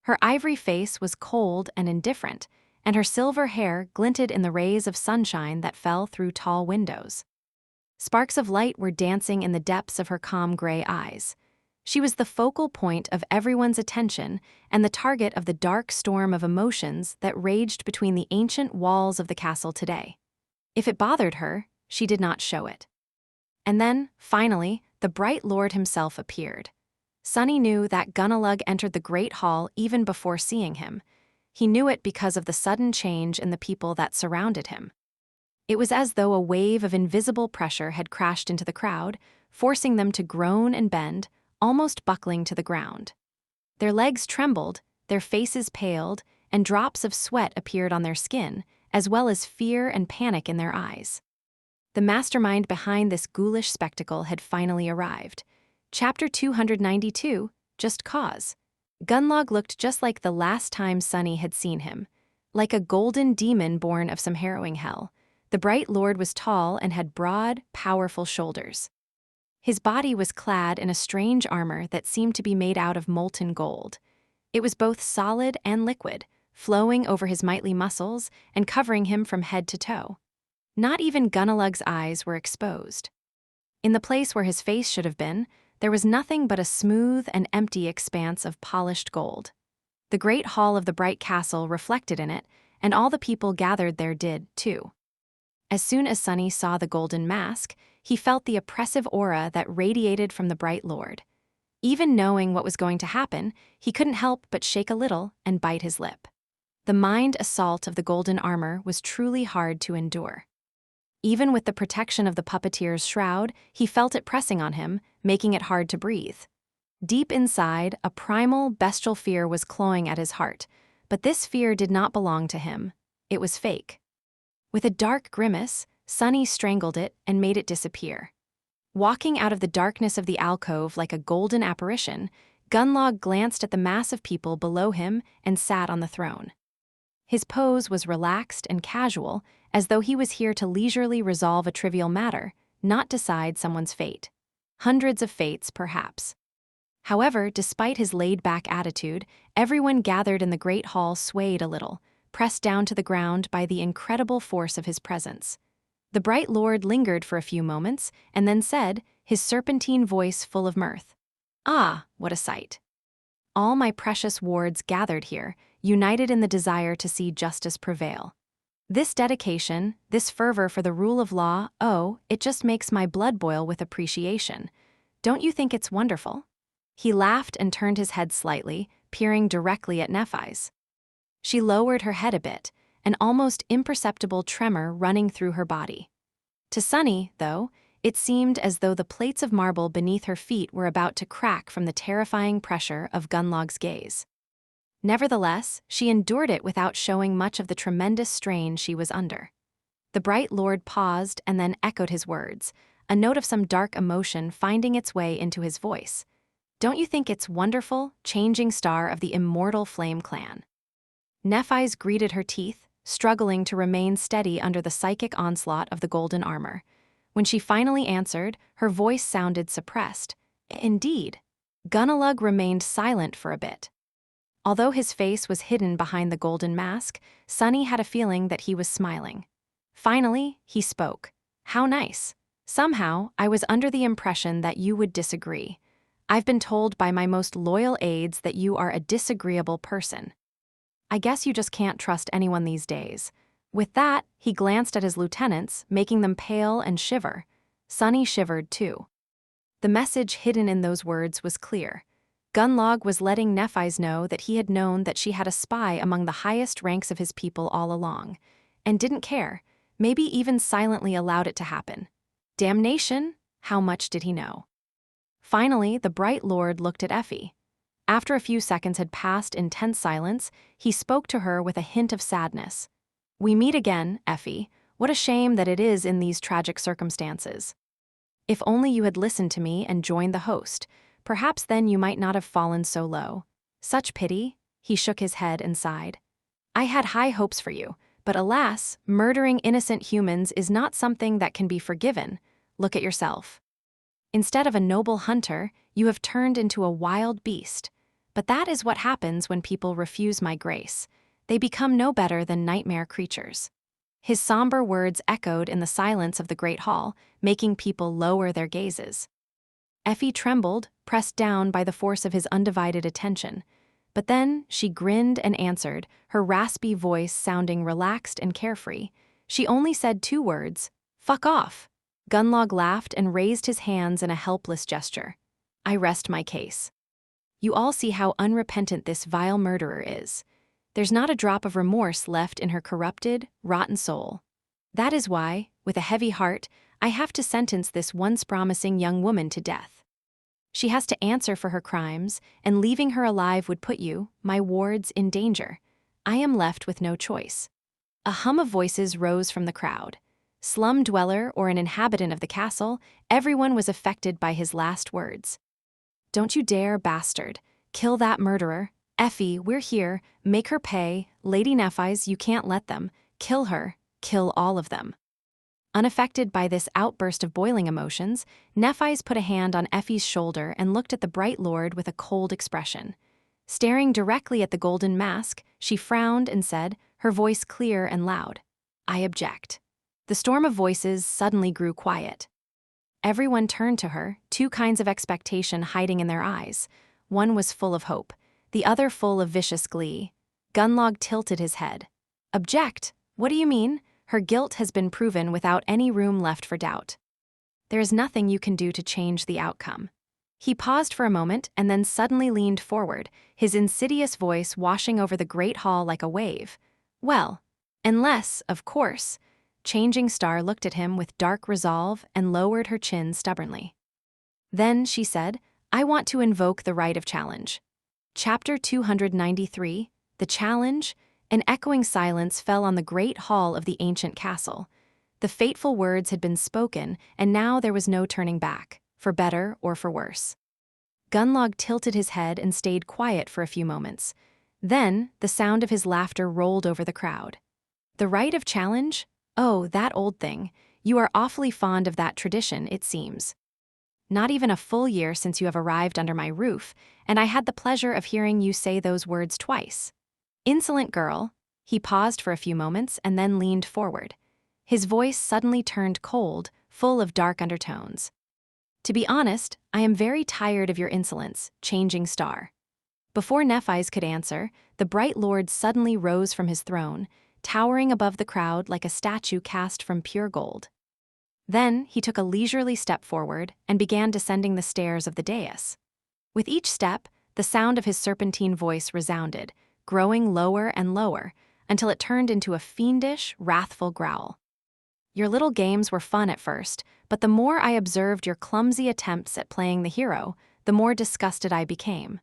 [SPEAKER 1] Her ivory face was cold and indifferent, and her silver hair glinted in the rays of sunshine that fell through tall windows. Sparks of light were dancing in the depths of her calm gray eyes. She was the focal point of everyone's attention and the target of the dark storm of emotions that raged between the ancient walls of the castle today. If it bothered her, she did not show it. And then, finally, the bright lord himself appeared. Sunny knew that Gunnalug entered the great hall even before seeing him. He knew it because of the sudden change in the people that surrounded him. It was as though a wave of invisible pressure had crashed into the crowd, forcing them to groan and bend, almost buckling to the ground. Their legs trembled, their faces paled, and drops of sweat appeared on their skin, as well as fear and panic in their eyes. The mastermind behind this ghoulish spectacle had finally arrived. Chapter 292, Just Cause. Gunnalug looked just like the last time Sunny had seen him, like a golden demon born of some harrowing hell. The bright lord was tall and had broad, powerful shoulders. His body was clad in a strange armor that seemed to be made out of molten gold. It was both solid and liquid, flowing over his mighty muscles and covering him from head to toe. Not even Gunnalug's eyes were exposed. In the place where his face should have been, there was nothing but a smooth and empty expanse of polished gold. The great hall of the bright castle reflected in it, and all the people gathered there did, too. As soon as Sunny saw the golden mask, he felt the oppressive aura that radiated from the bright lord. Even knowing what was going to happen, he couldn't help but shake a little and bite his lip. The mind assault of the golden armor was truly hard to endure. Even with the protection of the puppeteer's shroud, he felt it pressing on him, making it hard to breathe. Deep inside, a primal, bestial fear was clawing at his heart, but this fear did not belong to him. It was fake. With a dark grimace, Sunny strangled it and made it disappear. Walking out of the darkness of the alcove like a golden apparition, Gunnalug glanced at the mass of people below him and sat on the throne. His pose was relaxed and casual, as though he was here to leisurely resolve a trivial matter, not decide someone's fate. Hundreds of fates, perhaps. However, despite his laid-back attitude, everyone gathered in the great hall swayed a little, pressed down to the ground by the incredible force of his presence. The bright lord lingered for a few moments and then said, his serpentine voice full of mirth. Ah, what a sight! All my precious wards gathered here, united in the desire to see justice prevail. This dedication, this fervor for the rule of law, oh, it just makes my blood boil with appreciation. Don't you think it's wonderful? He laughed and turned his head slightly, peering directly at Nephi's. She lowered her head a bit, an almost imperceptible tremor running through her body. To Sunny, though, it seemed as though the plates of marble beneath her feet were about to crack from the terrifying pressure of Gunlog's gaze. Nevertheless, she endured it without showing much of the tremendous strain she was under. The bright lord paused and then echoed his words, a note of some dark emotion finding its way into his voice. Don't you think it's wonderful, changing star of the immortal Flame clan? Nephi's greeted her teeth, struggling to remain steady under the psychic onslaught of the golden armor. When she finally answered, her voice sounded suppressed. Indeed. Gunnalug remained silent for a bit. Although his face was hidden behind the golden mask, Sunny had a feeling that he was smiling. Finally, he spoke. How nice. Somehow, I was under the impression that you would disagree. I've been told by my most loyal aides that you are a disagreeable person. I guess you just can't trust anyone these days. With that, he glanced at his lieutenants, making them pale and shiver. Sunny shivered too. The message hidden in those words was clear. Gunlog was letting Nephi's know that he had known that she had a spy among the highest ranks of his people all along, and didn't care, maybe even silently allowed it to happen. Damnation? How much did he know? Finally, the bright lord looked at Effie. After a few seconds had passed in tense silence, he spoke to her with a hint of sadness. We meet again, Effie. What a shame that it is in these tragic circumstances. If only you had listened to me and joined the host, perhaps then you might not have fallen so low. Such pity, he shook his head and sighed. I had high hopes for you, but alas, murdering innocent humans is not something that can be forgiven. Look at yourself. Instead of a noble hunter, you have turned into a wild beast. But that is what happens when people refuse my grace. They become no better than nightmare creatures. His somber words echoed in the silence of the great hall, making people lower their gazes. Effie trembled, pressed down by the force of his undivided attention. But then she grinned and answered, her raspy voice sounding relaxed and carefree. She only said 2 words, "Fuck off." Gunlog laughed and raised his hands in a helpless gesture. I rest my case. You all see how unrepentant this vile murderer is. There's not a drop of remorse left in her corrupted, rotten soul. That is why, with a heavy heart, I have to sentence this once promising young woman to death. She has to answer for her crimes, and leaving her alive would put you, my wards, in danger. I am left with no choice. A hum of voices rose from the crowd. Slum dweller or an inhabitant of the castle, everyone was affected by his last words. Don't you dare, bastard. Kill that murderer. Effie, we're here. Make her pay. Lady Nephi's, you can't let them. Kill her. Kill all of them. Unaffected by this outburst of boiling emotions, Nephi's put a hand on Effie's shoulder and looked at the bright lord with a cold expression. Staring directly at the golden mask, she frowned and said, her voice clear and loud, I object. The storm of voices suddenly grew quiet. Everyone turned to her, 2 kinds of expectation hiding in their eyes. One was full of hope, the other full of vicious glee. Gunlog tilted his head. Object? What do you mean? Her guilt has been proven without any room left for doubt. There is nothing you can do to change the outcome. He paused for a moment and then suddenly leaned forward, his insidious voice washing over the great hall like a wave. Well, unless, of course. Changing Star looked at him with dark resolve and lowered her chin stubbornly. Then, she said, I want to invoke the right of challenge. Chapter 293, The Challenge. An echoing silence fell on the great hall of the ancient castle. The fateful words had been spoken, and now there was no turning back, for better or for worse. Gunlog tilted his head and stayed quiet for a few moments. Then, the sound of his laughter rolled over the crowd. The right of challenge? Oh, that old thing. You are awfully fond of that tradition, it seems. Not even a full year since you have arrived under my roof, and I had the pleasure of hearing you say those words twice. Insolent girl. He paused for a few moments and then leaned forward. His voice suddenly turned cold, full of dark undertones. To be honest, I am very tired of your insolence, changing star. Before Nephi's could answer, the bright lord suddenly rose from his throne, towering above the crowd like a statue cast from pure gold. Then he took a leisurely step forward and began descending the stairs of the dais. With each step, the sound of his serpentine voice resounded, growing lower and lower, until it turned into a fiendish, wrathful growl. Your little games were fun at first, but the more I observed your clumsy attempts at playing the hero, the more disgusted I became.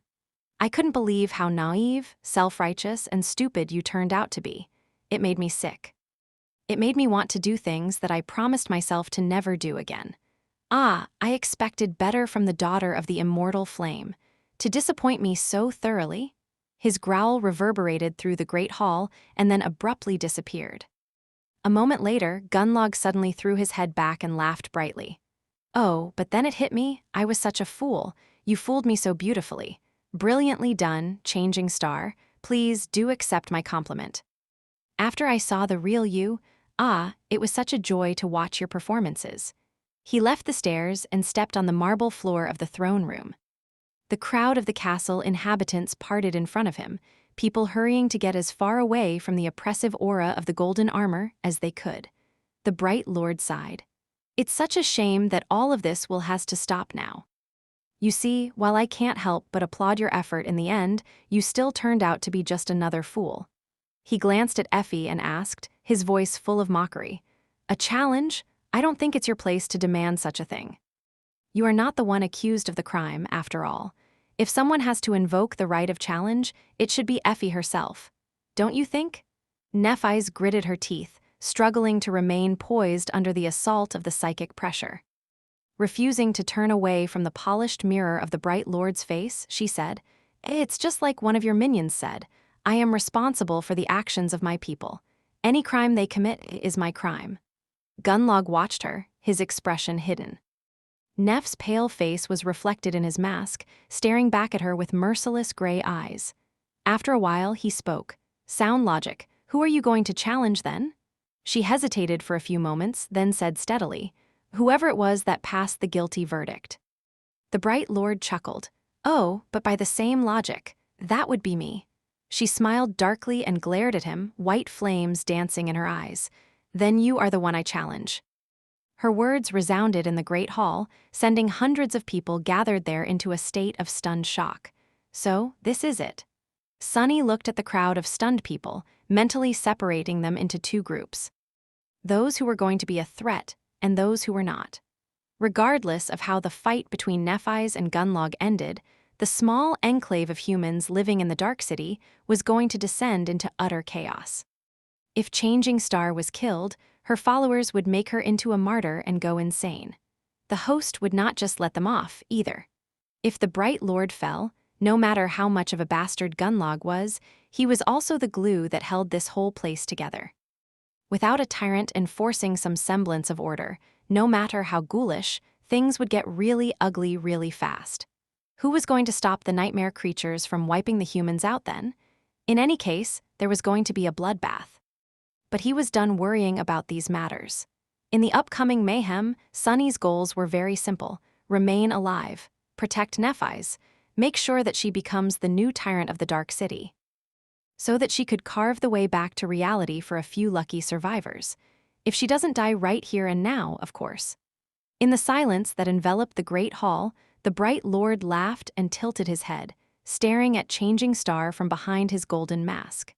[SPEAKER 1] I couldn't believe how naive, self-righteous, and stupid you turned out to be. It made me sick. It made me want to do things that I promised myself to never do again. I expected better from the daughter of the immortal flame. To disappoint me so thoroughly? His growl reverberated through the great hall and then abruptly disappeared. A moment later, Gunlog suddenly threw his head back and laughed brightly. Oh, but then it hit me. I was such a fool. You fooled me so beautifully. Brilliantly done, changing star. Please do accept my compliment. After I saw the real you, it was such a joy to watch your performances. He left the stairs and stepped on the marble floor of the throne room. The crowd of the castle inhabitants parted in front of him, people hurrying to get as far away from the oppressive aura of the golden armor as they could. The bright lord sighed. It's such a shame that all of this will has to stop now. You see, while I can't help but applaud your effort in the end, you still turned out to be just another fool. He glanced at Effie and asked, his voice full of mockery. A challenge? I don't think it's your place to demand such a thing. You are not the one accused of the crime, after all. If someone has to invoke the right of challenge, it should be Effie herself. Don't you think? Nephi's gritted her teeth, struggling to remain poised under the assault of the psychic pressure. Refusing to turn away from the polished mirror of the bright lord's face, she said, It's just like one of your minions said. I am responsible for the actions of my people. Any crime they commit is my crime. Gunlog watched her, his expression hidden. Neff's pale face was reflected in his mask, staring back at her with merciless gray eyes. After a while, he spoke. Sound logic. Who are you going to challenge then? She hesitated for a few moments, then said steadily, Whoever it was that passed the guilty verdict. The bright lord chuckled. Oh, but by the same logic, that would be me. She smiled darkly and glared at him, white flames dancing in her eyes. Then you are the one I challenge. Her words resounded in the great hall, sending hundreds of people gathered there into a state of stunned shock. So, this is it. Sunny looked at the crowd of stunned people, mentally separating them into two groups. Those who were going to be a threat, and those who were not. Regardless of how the fight between Nephi's and Gunlog ended, the small enclave of humans living in the Dark City was going to descend into utter chaos. If Changing Star was killed, her followers would make her into a martyr and go insane. The host would not just let them off, either. If the Bright Lord fell, no matter how much of a bastard Gunlog was, he was also the glue that held this whole place together. Without a tyrant enforcing some semblance of order, no matter how ghoulish, things would get really ugly really fast. Who was going to stop the nightmare creatures from wiping the humans out then? In any case, there was going to be a bloodbath. But he was done worrying about these matters. In the upcoming mayhem, Sunny's goals were very simple. Remain alive, protect Nephi's, make sure that she becomes the new tyrant of the Dark City, so that she could carve the way back to reality for a few lucky survivors. If she doesn't die right here and now, of course. In the silence that enveloped the great hall, the bright lord laughed and tilted his head, staring at Changing Star from behind his golden mask.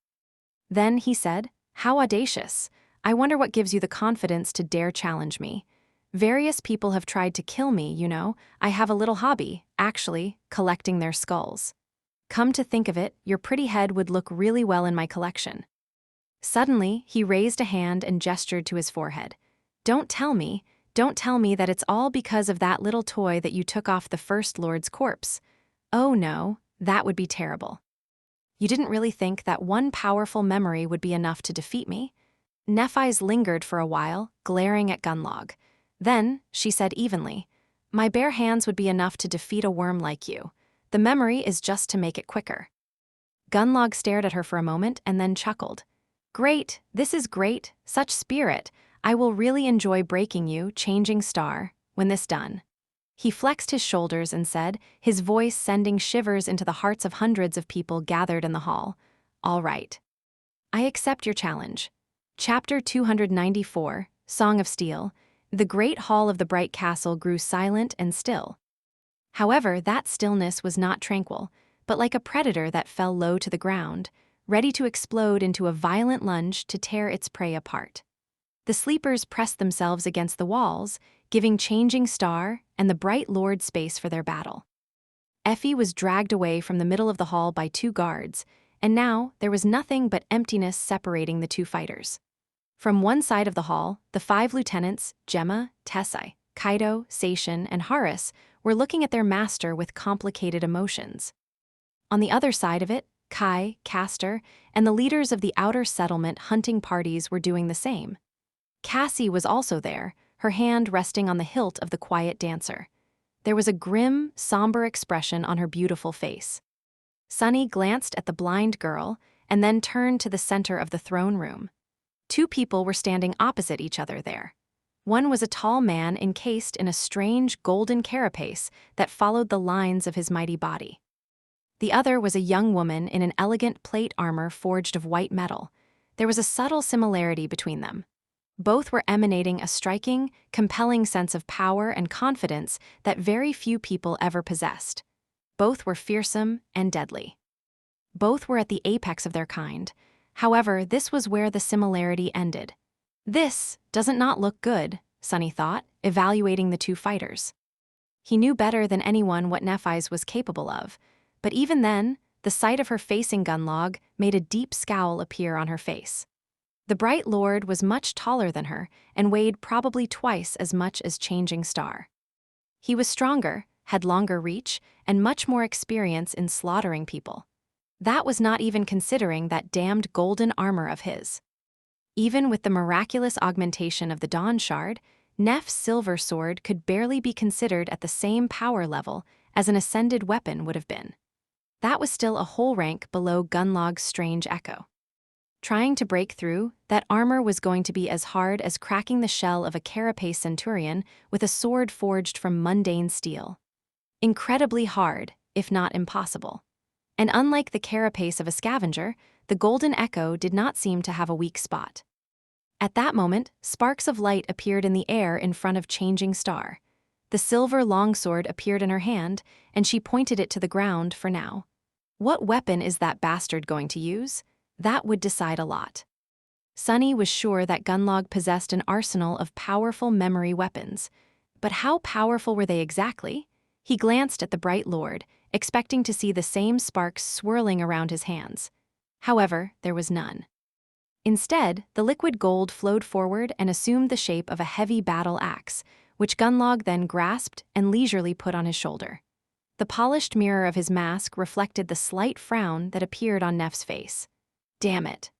[SPEAKER 1] Then he said, How audacious! I wonder what gives you the confidence to dare challenge me. Various people have tried to kill me, you know. I have a little hobby, actually, collecting their skulls. Come to think of it, your pretty head would look really well in my collection. Suddenly, he raised a hand and gestured to his forehead. Don't tell me that it's all because of that little toy that you took off the First Lord's corpse. Oh no, that would be terrible. You didn't really think that one powerful memory would be enough to defeat me? Nephi's lingered for a while, glaring at Gunlog. Then, she said evenly, My bare hands would be enough to defeat a worm like you. The memory is just to make it quicker. Gunlog stared at her for a moment and then chuckled. Great, this is great, such spirit. I will really enjoy breaking you, changing star, when this done. He flexed his shoulders and said, his voice sending shivers into the hearts of hundreds of people gathered in the hall. All right. I accept your challenge. Chapter 294, Song of Steel. The great hall of the bright castle grew silent and still. However, that stillness was not tranquil, but like a predator that fell low to the ground, ready to explode into a violent lunge to tear its prey apart. The sleepers pressed themselves against the walls, giving Changing Star and the Bright Lord space for their battle. Effie was dragged away from the middle of the hall by 2 guards, and now there was nothing but emptiness separating the 2 fighters. From one side of the hall, the 5 lieutenants, Gemma, Tessai, Kaido, Seishin, and Haris, were looking at their master with complicated emotions. On the other side of it, Kai, Castor, and the leaders of the outer settlement hunting parties were doing the same. Cassie was also there, her hand resting on the hilt of the quiet dancer. There was a grim, somber expression on her beautiful face. Sunny glanced at the blind girl and then turned to the center of the throne room. 2 people were standing opposite each other there. One was a tall man encased in a strange golden carapace that followed the lines of his mighty body. The other was a young woman in an elegant plate armor forged of white metal. There was a subtle similarity between them. Both were emanating a striking, compelling sense of power and confidence that very few people ever possessed. Both were fearsome and deadly. Both were at the apex of their kind. However, this was where the similarity ended. This doesn't not look good, Sunny thought, evaluating the 2 fighters. He knew better than anyone what Nephise was capable of, but even then, the sight of her facing Gunlog made a deep scowl appear on her face. The Bright Lord was much taller than her and weighed probably twice as much as Changing Star. He was stronger, had longer reach, and much more experience in slaughtering people. That was not even considering that damned golden armor of his. Even with the miraculous augmentation of the Dawn Shard, Neph's silver sword could barely be considered at the same power level as an ascended weapon would have been. That was still a whole rank below Gunlog's strange echo. Trying to break through, that armor was going to be as hard as cracking the shell of a carapace centurion with a sword forged from mundane steel. Incredibly hard, if not impossible. And unlike the carapace of a scavenger, the golden echo did not seem to have a weak spot. At that moment, sparks of light appeared in the air in front of Changing Star. The silver longsword appeared in her hand, and she pointed it to the ground for now. What weapon is that bastard going to use? That would decide a lot. Sunny was sure that Gunlog possessed an arsenal of powerful memory weapons. But how powerful were they exactly? He glanced at the Bright Lord, expecting to see the same sparks swirling around his hands. However, there was none. Instead, the liquid gold flowed forward and assumed the shape of a heavy battle axe, which Gunlog then grasped and leisurely put on his shoulder. The polished mirror of his mask reflected the slight frown that appeared on Neph's face. Damn it.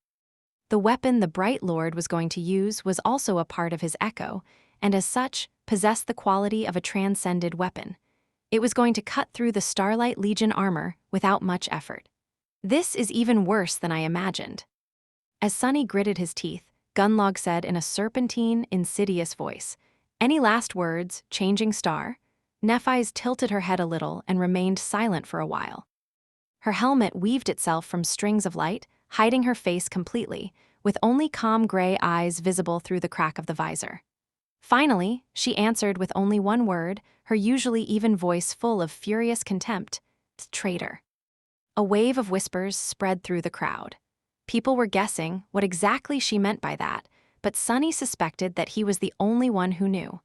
[SPEAKER 1] The weapon the Bright Lord was going to use was also a part of his echo, and as such, possessed the quality of a transcended weapon. It was going to cut through the Starlight Legion armor without much effort. This is even worse than I imagined. As Sunny gritted his teeth, Gunlog said in a serpentine, insidious voice, "Any last words, Changing Star?" Nephise tilted her head a little and remained silent for a while. Her helmet weaved itself from strings of light, hiding her face completely, with only calm gray eyes visible through the crack of the visor. Finally, she answered with only one word, her usually even voice full of furious contempt, "Traitor." A wave of whispers spread through the crowd. People were guessing what exactly she meant by that, but Sunny suspected that he was the only one who knew.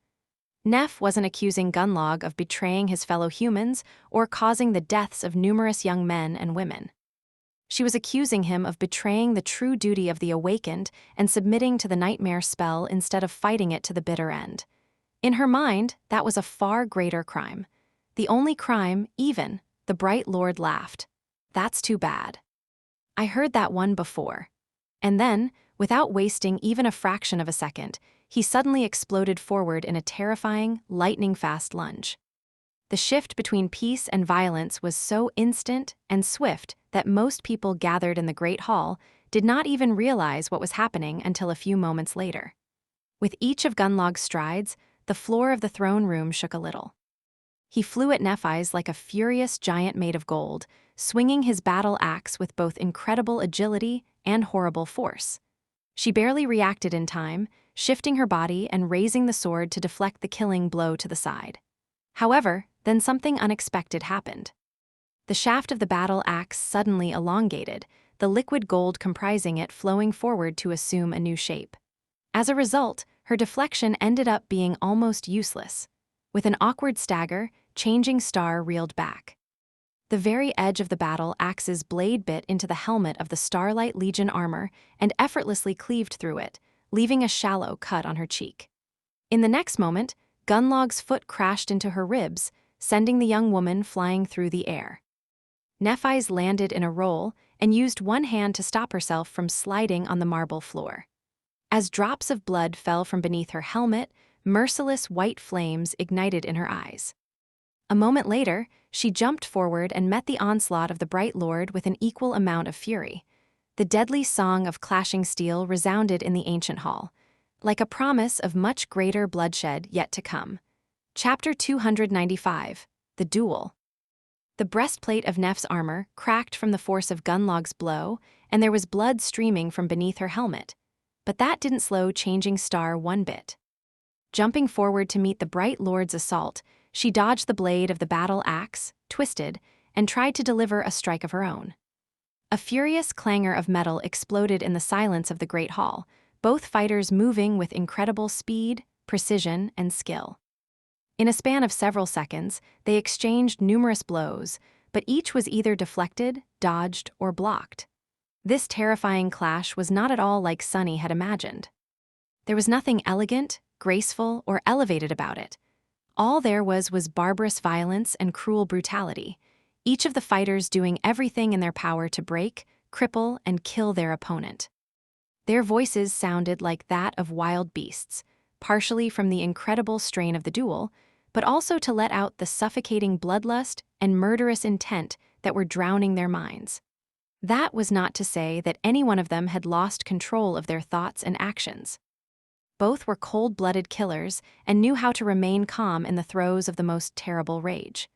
[SPEAKER 1] Neph wasn't accusing Gunlog of betraying his fellow humans or causing the deaths of numerous young men and women. She was accusing him of betraying the true duty of the awakened and submitting to the nightmare spell instead of fighting it to the bitter end. In her mind, that was a far greater crime. The only crime, even, the Bright Lord laughed. "That's too bad. I heard that one before." And then, without wasting even a fraction of a second, he suddenly exploded forward in a terrifying, lightning-fast lunge. The shift between peace and violence was so instant and swift that most people gathered in the Great Hall did not even realize what was happening until a few moments later. With each of Gunlog's strides, the floor of the throne room shook a little. He flew at Nephi's like a furious giant made of gold, swinging his battle axe with both incredible agility and horrible force. She barely reacted in time, shifting her body and raising the sword to deflect the killing blow to the side. However, then something unexpected happened. The shaft of the battle axe suddenly elongated, the liquid gold comprising it flowing forward to assume a new shape. As a result, her deflection ended up being almost useless. With an awkward stagger, Changing Star reeled back. The very edge of the battle axe's blade bit into the helmet of the Starlight Legion armor and effortlessly cleaved through it, leaving a shallow cut on her cheek. In the next moment, Gunlog's foot crashed into her ribs, sending the young woman flying through the air. Nephi's landed in a roll and used one hand to stop herself from sliding on the marble floor. As drops of blood fell from beneath her helmet, merciless white flames ignited in her eyes. A moment later, she jumped forward and met the onslaught of the Bright Lord with an equal amount of fury. The deadly song of clashing steel resounded in the ancient hall, like a promise of much greater bloodshed yet to come. Chapter 295, The Duel. The breastplate of Neph's armor cracked from the force of Gunlog's blow, and there was blood streaming from beneath her helmet. But that didn't slow Changing Star one bit. Jumping forward to meet the Bright Lord's assault, she dodged the blade of the battle axe, twisted, and tried to deliver a strike of her own. A furious clangor of metal exploded in the silence of the great hall, both fighters moving with incredible speed, precision, and skill. In a span of several seconds, they exchanged numerous blows, but each was either deflected, dodged, or blocked. This terrifying clash was not at all like Sunny had imagined. There was nothing elegant, graceful, or elevated about it. All there was barbarous violence and cruel brutality, each of the fighters doing everything in their power to break, cripple, and kill their opponent. Their voices sounded like that of wild beasts, partially from the incredible strain of the duel, but also to let out the suffocating bloodlust and murderous intent that were drowning their minds. That was not to say that any one of them had lost control of their thoughts and actions. Both were cold-blooded killers and knew how to remain calm in the throes of the most terrible rage.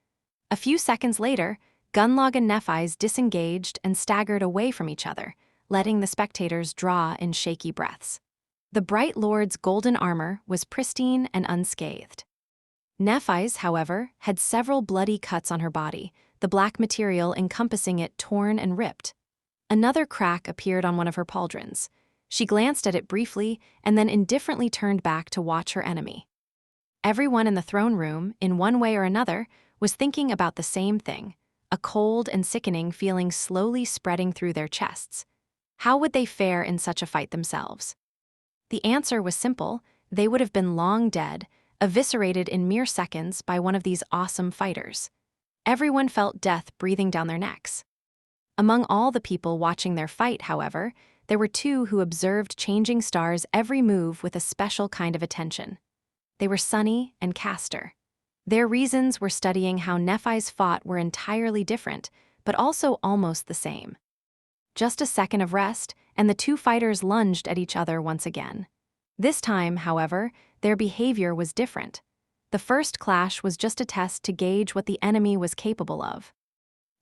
[SPEAKER 1] A few seconds later, Gunlog and Nephi's disengaged and staggered away from each other, letting the spectators draw in shaky breaths. The Bright Lord's golden armor was pristine and unscathed. Nephi's, however, had several bloody cuts on her body, the black material encompassing it torn and ripped. Another crack appeared on one of her pauldrons. She glanced at it briefly and then indifferently turned back to watch her enemy. Everyone in the throne room, in one way or another, was thinking about the same thing, a cold and sickening feeling slowly spreading through their chests. How would they fare in such a fight themselves? The answer was simple: they would have been long dead, eviscerated in mere seconds by one of these awesome fighters. Everyone felt death breathing down their necks. Among all the people watching their fight, however, there were two who observed Changing Star's every move with a special kind of attention. They were Sunny and Castor. Their reasons were studying how Nephi's fought were entirely different, but also almost the same. Just a second of rest, and the two fighters lunged at each other once again. This time, however, their behavior was different. The first clash was just a test to gauge what the enemy was capable of.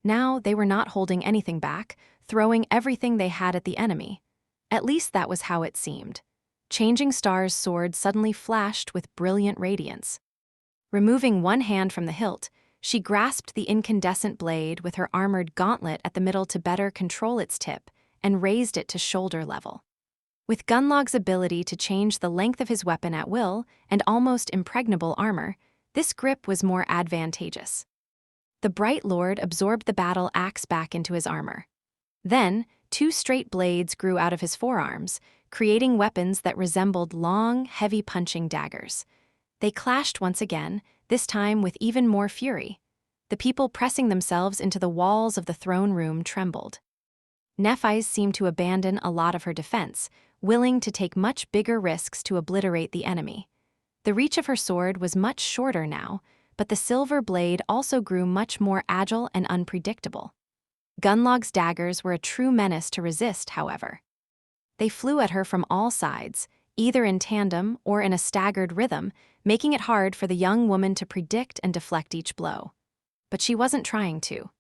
[SPEAKER 1] Now they were not holding anything back, throwing everything they had at the enemy. At least that was how it seemed. Changing Star's sword suddenly flashed with brilliant radiance. Removing one hand from the hilt, she grasped the incandescent blade with her armored gauntlet at the middle to better control its tip and raised it to shoulder level. With Gunlog's ability to change the length of his weapon at will and almost impregnable armor, this grip was more advantageous. The Bright Lord absorbed the battle axe back into his armor. Then, two straight blades grew out of his forearms, creating weapons that resembled long, heavy punching daggers. They clashed once again, this time with even more fury. The people pressing themselves into the walls of the throne room trembled. Nephi's seemed to abandon a lot of her defense, willing to take much bigger risks to obliterate the enemy. The reach of her sword was much shorter now, but the silver blade also grew much more agile and unpredictable. Gunlog's daggers were a true menace to resist, however. They flew at her from all sides, either in tandem or in a staggered rhythm, making it hard for the young woman to predict and deflect each blow. But she wasn't trying to.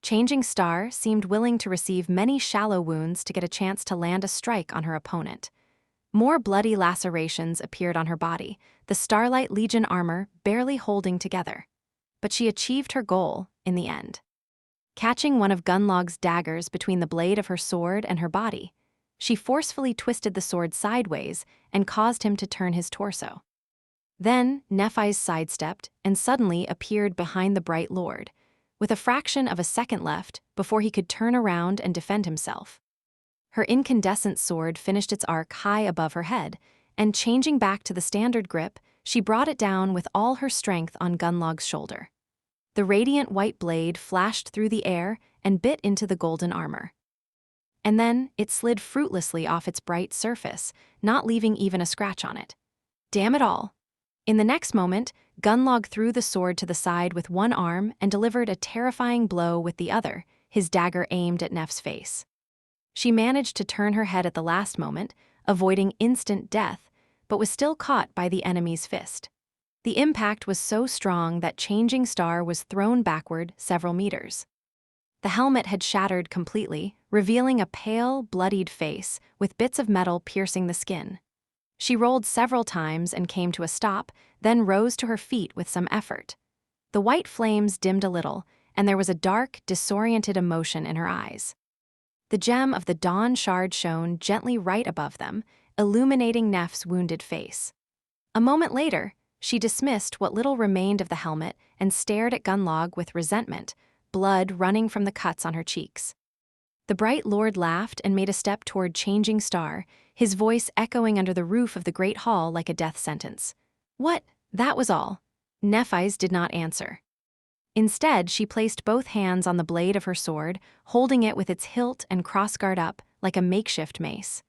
[SPEAKER 1] Changing Star seemed willing to receive many shallow wounds to get a chance to land a strike on her opponent. More bloody lacerations appeared on her body, the Starlight Legion armor barely holding together. But she achieved her goal in the end. Catching one of Gunlog's daggers between the blade of her sword and her body, she forcefully twisted the sword sideways and caused him to turn his torso. Then Nephi's sidestepped and suddenly appeared behind the Bright Lord, with a fraction of a second left before he could turn around and defend himself. Her incandescent sword finished its arc high above her head, and changing back to the standard grip, she brought it down with all her strength on Gunlog's shoulder. The radiant white blade flashed through the air and bit into the golden armor. And then it slid fruitlessly off its bright surface, not leaving even a scratch on it. Damn it all! In the next moment, Gunlog threw the sword to the side with one arm and delivered a terrifying blow with the other, his dagger aimed at Neff's face. She managed to turn her head at the last moment, avoiding instant death, but was still caught by the enemy's fist. The impact was so strong that Changing Star was thrown backward several meters. The helmet had shattered completely, revealing a pale, bloodied face with bits of metal piercing the skin. She rolled several times and came to a stop, then rose to her feet with some effort. The white flames dimmed a little, and there was a dark, disoriented emotion in her eyes. The gem of the dawn shard shone gently right above them, illuminating Neff's wounded face. A moment later, she dismissed what little remained of the helmet and stared at Gunlog with resentment, blood running from the cuts on her cheeks. The Bright Lord laughed and made a step toward Changing Star, his voice echoing under the roof of the great hall like a death sentence. What? That was all. Nephi's did not answer. Instead, she placed both hands on the blade of her sword, holding it with its hilt and crossguard up like a makeshift mace.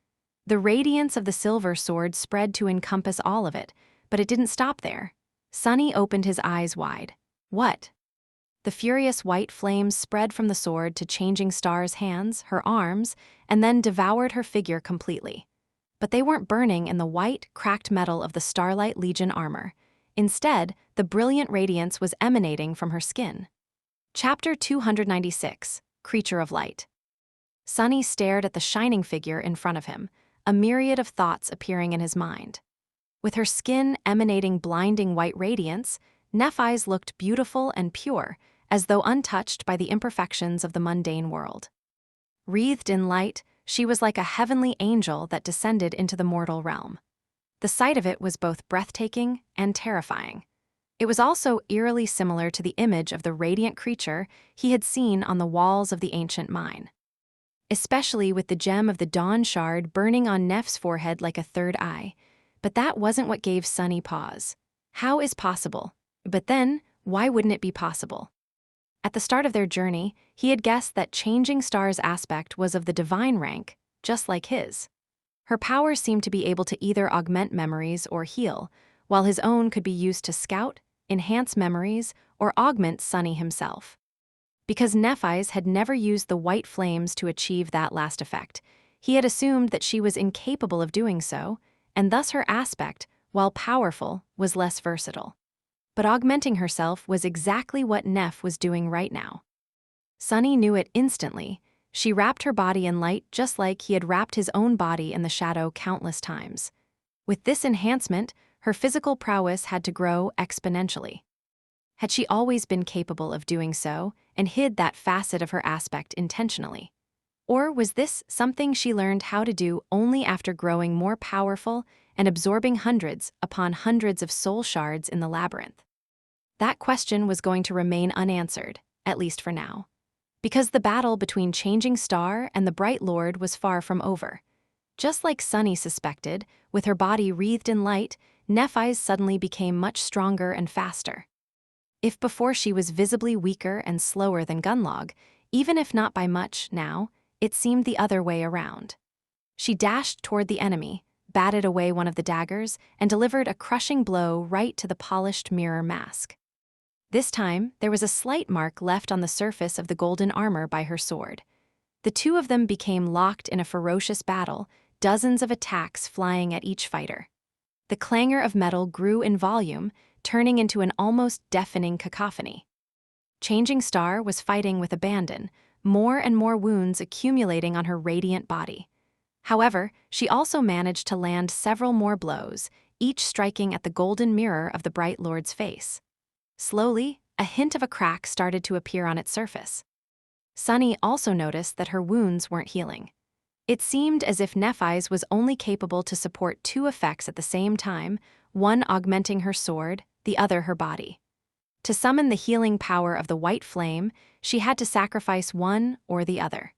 [SPEAKER 1] The radiance of the silver sword spread to encompass all of it, but it didn't stop there. Sunny opened his eyes wide. What? The furious white flames spread from the sword to Changing Star's hands, her arms, and then devoured her figure completely. But they weren't burning in the white, cracked metal of the Starlight Legion armor. Instead, the brilliant radiance was emanating from her skin. Chapter 296, Creature of Light. Sunny stared at the shining figure in front of him, a myriad of thoughts appearing in his mind. With her skin emanating blinding white radiance, Nephi's looked beautiful and pure, as though untouched by the imperfections of the mundane world. Wreathed in light, she was like a heavenly angel that descended into the mortal realm. The sight of it was both breathtaking and terrifying. It was also eerily similar to the image of the radiant creature he had seen on the walls of the ancient mine. Especially with the gem of the dawn shard burning on Neff's forehead like a third eye. But that wasn't what gave Sunny pause. How is possible? But then, why wouldn't it be possible? At the start of their journey, he had guessed that Changing Star's aspect was of the divine rank, just like his. Her powers seemed to be able to either augment memories or heal, while his own could be used to scout, enhance memories, or augment Sunny himself. Because Nephi's had never used the white flames to achieve that last effect, he had assumed that she was incapable of doing so, and thus her aspect, while powerful, was less versatile. But augmenting herself was exactly what Neff was doing right now. Sunny knew it instantly. She wrapped her body in light just like he had wrapped his own body in the shadow countless times. With this enhancement, her physical prowess had to grow exponentially. Had she always been capable of doing so and hid that facet of her aspect intentionally? Or was this something she learned how to do only after growing more powerful and absorbing hundreds upon hundreds of soul shards in the labyrinth? That question was going to remain unanswered, at least for now. Because the battle between Changing Star and the Bright Lord was far from over. Just like Sunny suspected, with her body wreathed in light, Nephi's suddenly became much stronger and faster. If before she was visibly weaker and slower than Gunlog, even if not by much now, it seemed the other way around. She dashed toward the enemy, batted away one of the daggers, and delivered a crushing blow right to the polished mirror mask. This time, there was a slight mark left on the surface of the golden armor by her sword. The two of them became locked in a ferocious battle, dozens of attacks flying at each fighter. The clangor of metal grew in volume, turning into an almost deafening cacophony. Changing Star was fighting with abandon, more and more wounds accumulating on her radiant body. However, she also managed to land several more blows, each striking at the golden mirror of the Bright Lord's face. Slowly, a hint of a crack started to appear on its surface. Sunny also noticed that her wounds weren't healing. It seemed as if Nephi's was only capable to support two effects at the same time, one augmenting her sword, the other her body. To summon the healing power of the white flame, she had to sacrifice one or the other.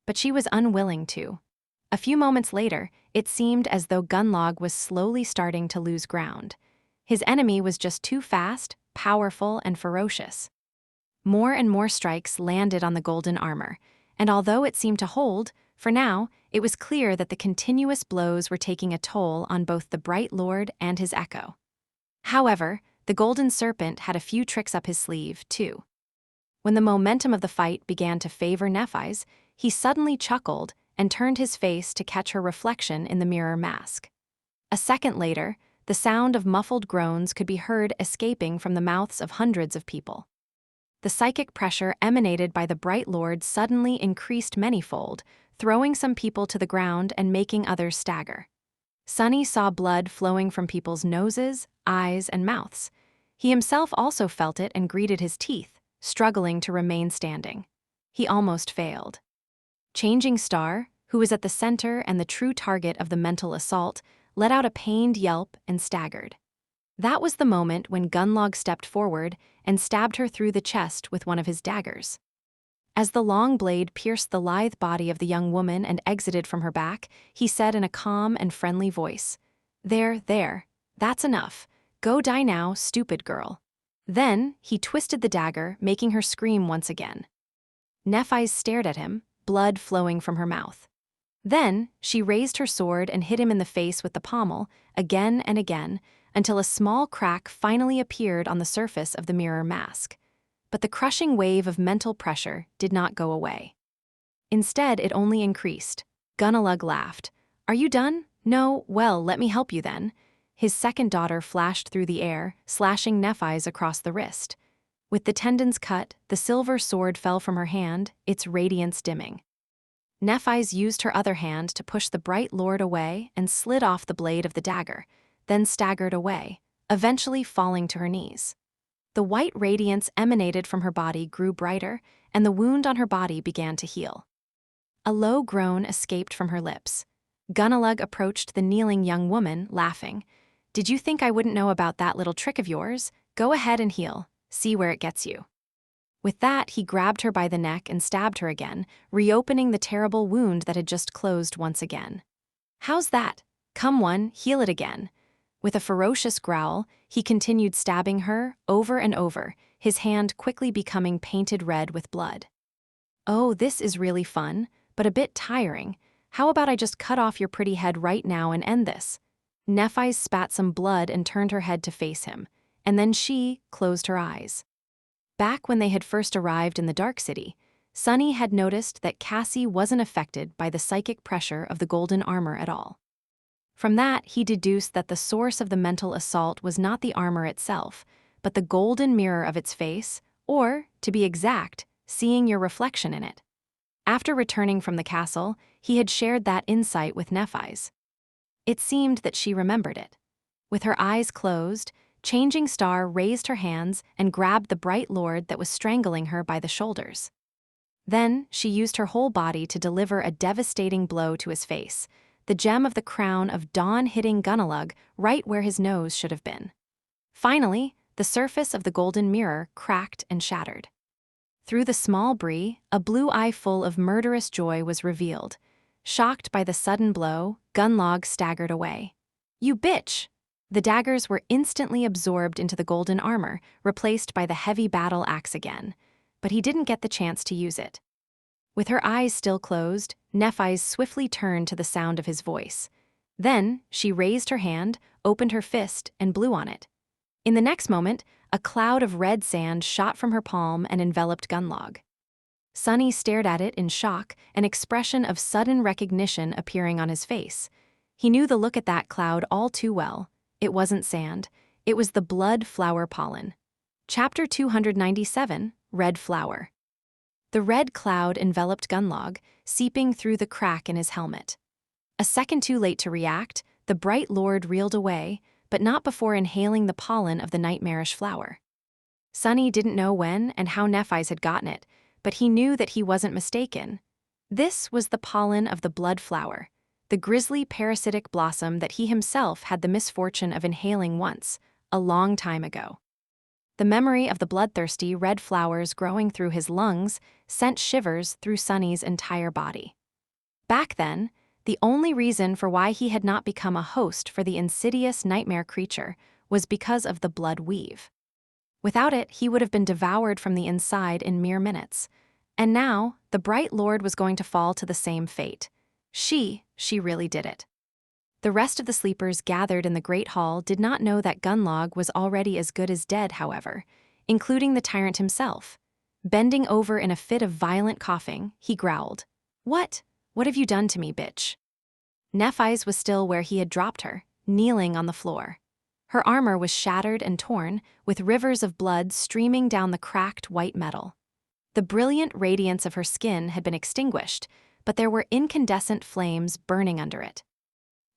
[SPEAKER 1] But she was unwilling to. A few moments later, it seemed as though Gunlog was slowly starting to lose ground. His enemy was just too fast, powerful, and ferocious. More and more strikes landed on the golden armor, and although it seemed to hold, for now, it was clear that the continuous blows were taking a toll on both the Bright Lord and his echo. However, the Golden Serpent had a few tricks up his sleeve, too. When the momentum of the fight began to favor Nephi's, he suddenly chuckled and turned his face to catch her reflection in the mirror mask. A second later, the sound of muffled groans could be heard escaping from the mouths of hundreds of people. The psychic pressure emanated by the Bright Lord suddenly increased manyfold, throwing some people to the ground and making others stagger. Sunny saw blood flowing from people's noses, eyes, and mouths. He himself also felt it and gritted his teeth, struggling to remain standing. He almost failed. Changing Star, who was at the center and the true target of the mental assault, let out a pained yelp and staggered. That was the moment when Gunlog stepped forward and stabbed her through the chest with one of his daggers. As the long blade pierced the lithe body of the young woman and exited from her back, he said in a calm and friendly voice, There, that's enough. Go die now, stupid girl." Then, he twisted the dagger, making her scream once again. Nephi's stared at him, blood flowing from her mouth. Then, she raised her sword and hit him in the face with the pommel, again and again, until a small crack finally appeared on the surface of the mirror mask. But the crushing wave of mental pressure did not go away. Instead, it only increased. Gunalug laughed. "Are you done? No? Well, let me help you then." His second daughter flashed through the air, slashing Nephi's across the wrist. With the tendons cut, the silver sword fell from her hand, its radiance dimming. Nephi's used her other hand to push the Bright Lord away and slid off the blade of the dagger, then staggered away, eventually falling to her knees. The white radiance emanated from her body grew brighter, and the wound on her body began to heal. A low groan escaped from her lips. Gunalug approached the kneeling young woman, laughing. "Did you think I wouldn't know about that little trick of yours? Go ahead and heal. See where it gets you." With that, he grabbed her by the neck and stabbed her again, reopening the terrible wound that had just closed once again. "How's that? Come one, heal it again." With a ferocious growl, he continued stabbing her, over and over, his hand quickly becoming painted red with blood. "Oh, this is really fun, but a bit tiring. How about I just cut off your pretty head right now and end this?" Nephi's spat some blood and turned her head to face him, and then she closed her eyes. Back when they had first arrived in the Dark City, Sunny had noticed that Cassie wasn't affected by the psychic pressure of the golden armor at all. From that, he deduced that the source of the mental assault was not the armor itself, but the golden mirror of its face, or, to be exact, seeing your reflection in it. After returning from the castle, he had shared that insight with Nephi's. It seemed that she remembered it. With her eyes closed, Changing Star raised her hands and grabbed the Bright Lord that was strangling her by the shoulders. Then, she used her whole body to deliver a devastating blow to his face, the gem of the crown of dawn hitting Gunalug right where his nose should have been. Finally, the surface of the golden mirror cracked and shattered. Through the small brie, a blue eye full of murderous joy was revealed. Shocked by the sudden blow, Gunlog staggered away. "You bitch!" The daggers were instantly absorbed into the golden armor, replaced by the heavy battle axe again. But he didn't get the chance to use it. With her eyes still closed, Nephi's swiftly turned to the sound of his voice. Then, she raised her hand, opened her fist, and blew on it. In the next moment, a cloud of red sand shot from her palm and enveloped Gunlog. Sunny stared at it in shock, an expression of sudden recognition appearing on his face. He knew the look at that cloud all too well. It wasn't sand. It was the blood flower pollen. Chapter 297, Red Flower. The red cloud enveloped Gunlog, seeping through the crack in his helmet. A second too late to react, the bright lord reeled away, but not before inhaling the pollen of the nightmarish flower. Sunny didn't know when and how Nephi's had gotten it, but he knew that he wasn't mistaken. This was the pollen of the blood flower, the grisly parasitic blossom that he himself had the misfortune of inhaling once, a long time ago. The memory of the bloodthirsty red flowers growing through his lungs sent shivers through Sunny's entire body. Back then, the only reason for why he had not become a host for the insidious nightmare creature was because of the blood weave. Without it, he would have been devoured from the inside in mere minutes. And now, the bright lord was going to fall to the same fate. She really did it. The rest of the sleepers gathered in the great hall did not know that Gunlog was already as good as dead, however, including the tyrant himself. Bending over in a fit of violent coughing, he growled, "What? What have you done to me, bitch?" Nephi's was still where he had dropped her, kneeling on the floor. Her armor was shattered and torn, with rivers of blood streaming down the cracked white metal. The brilliant radiance of her skin had been extinguished, but there were incandescent flames burning under it.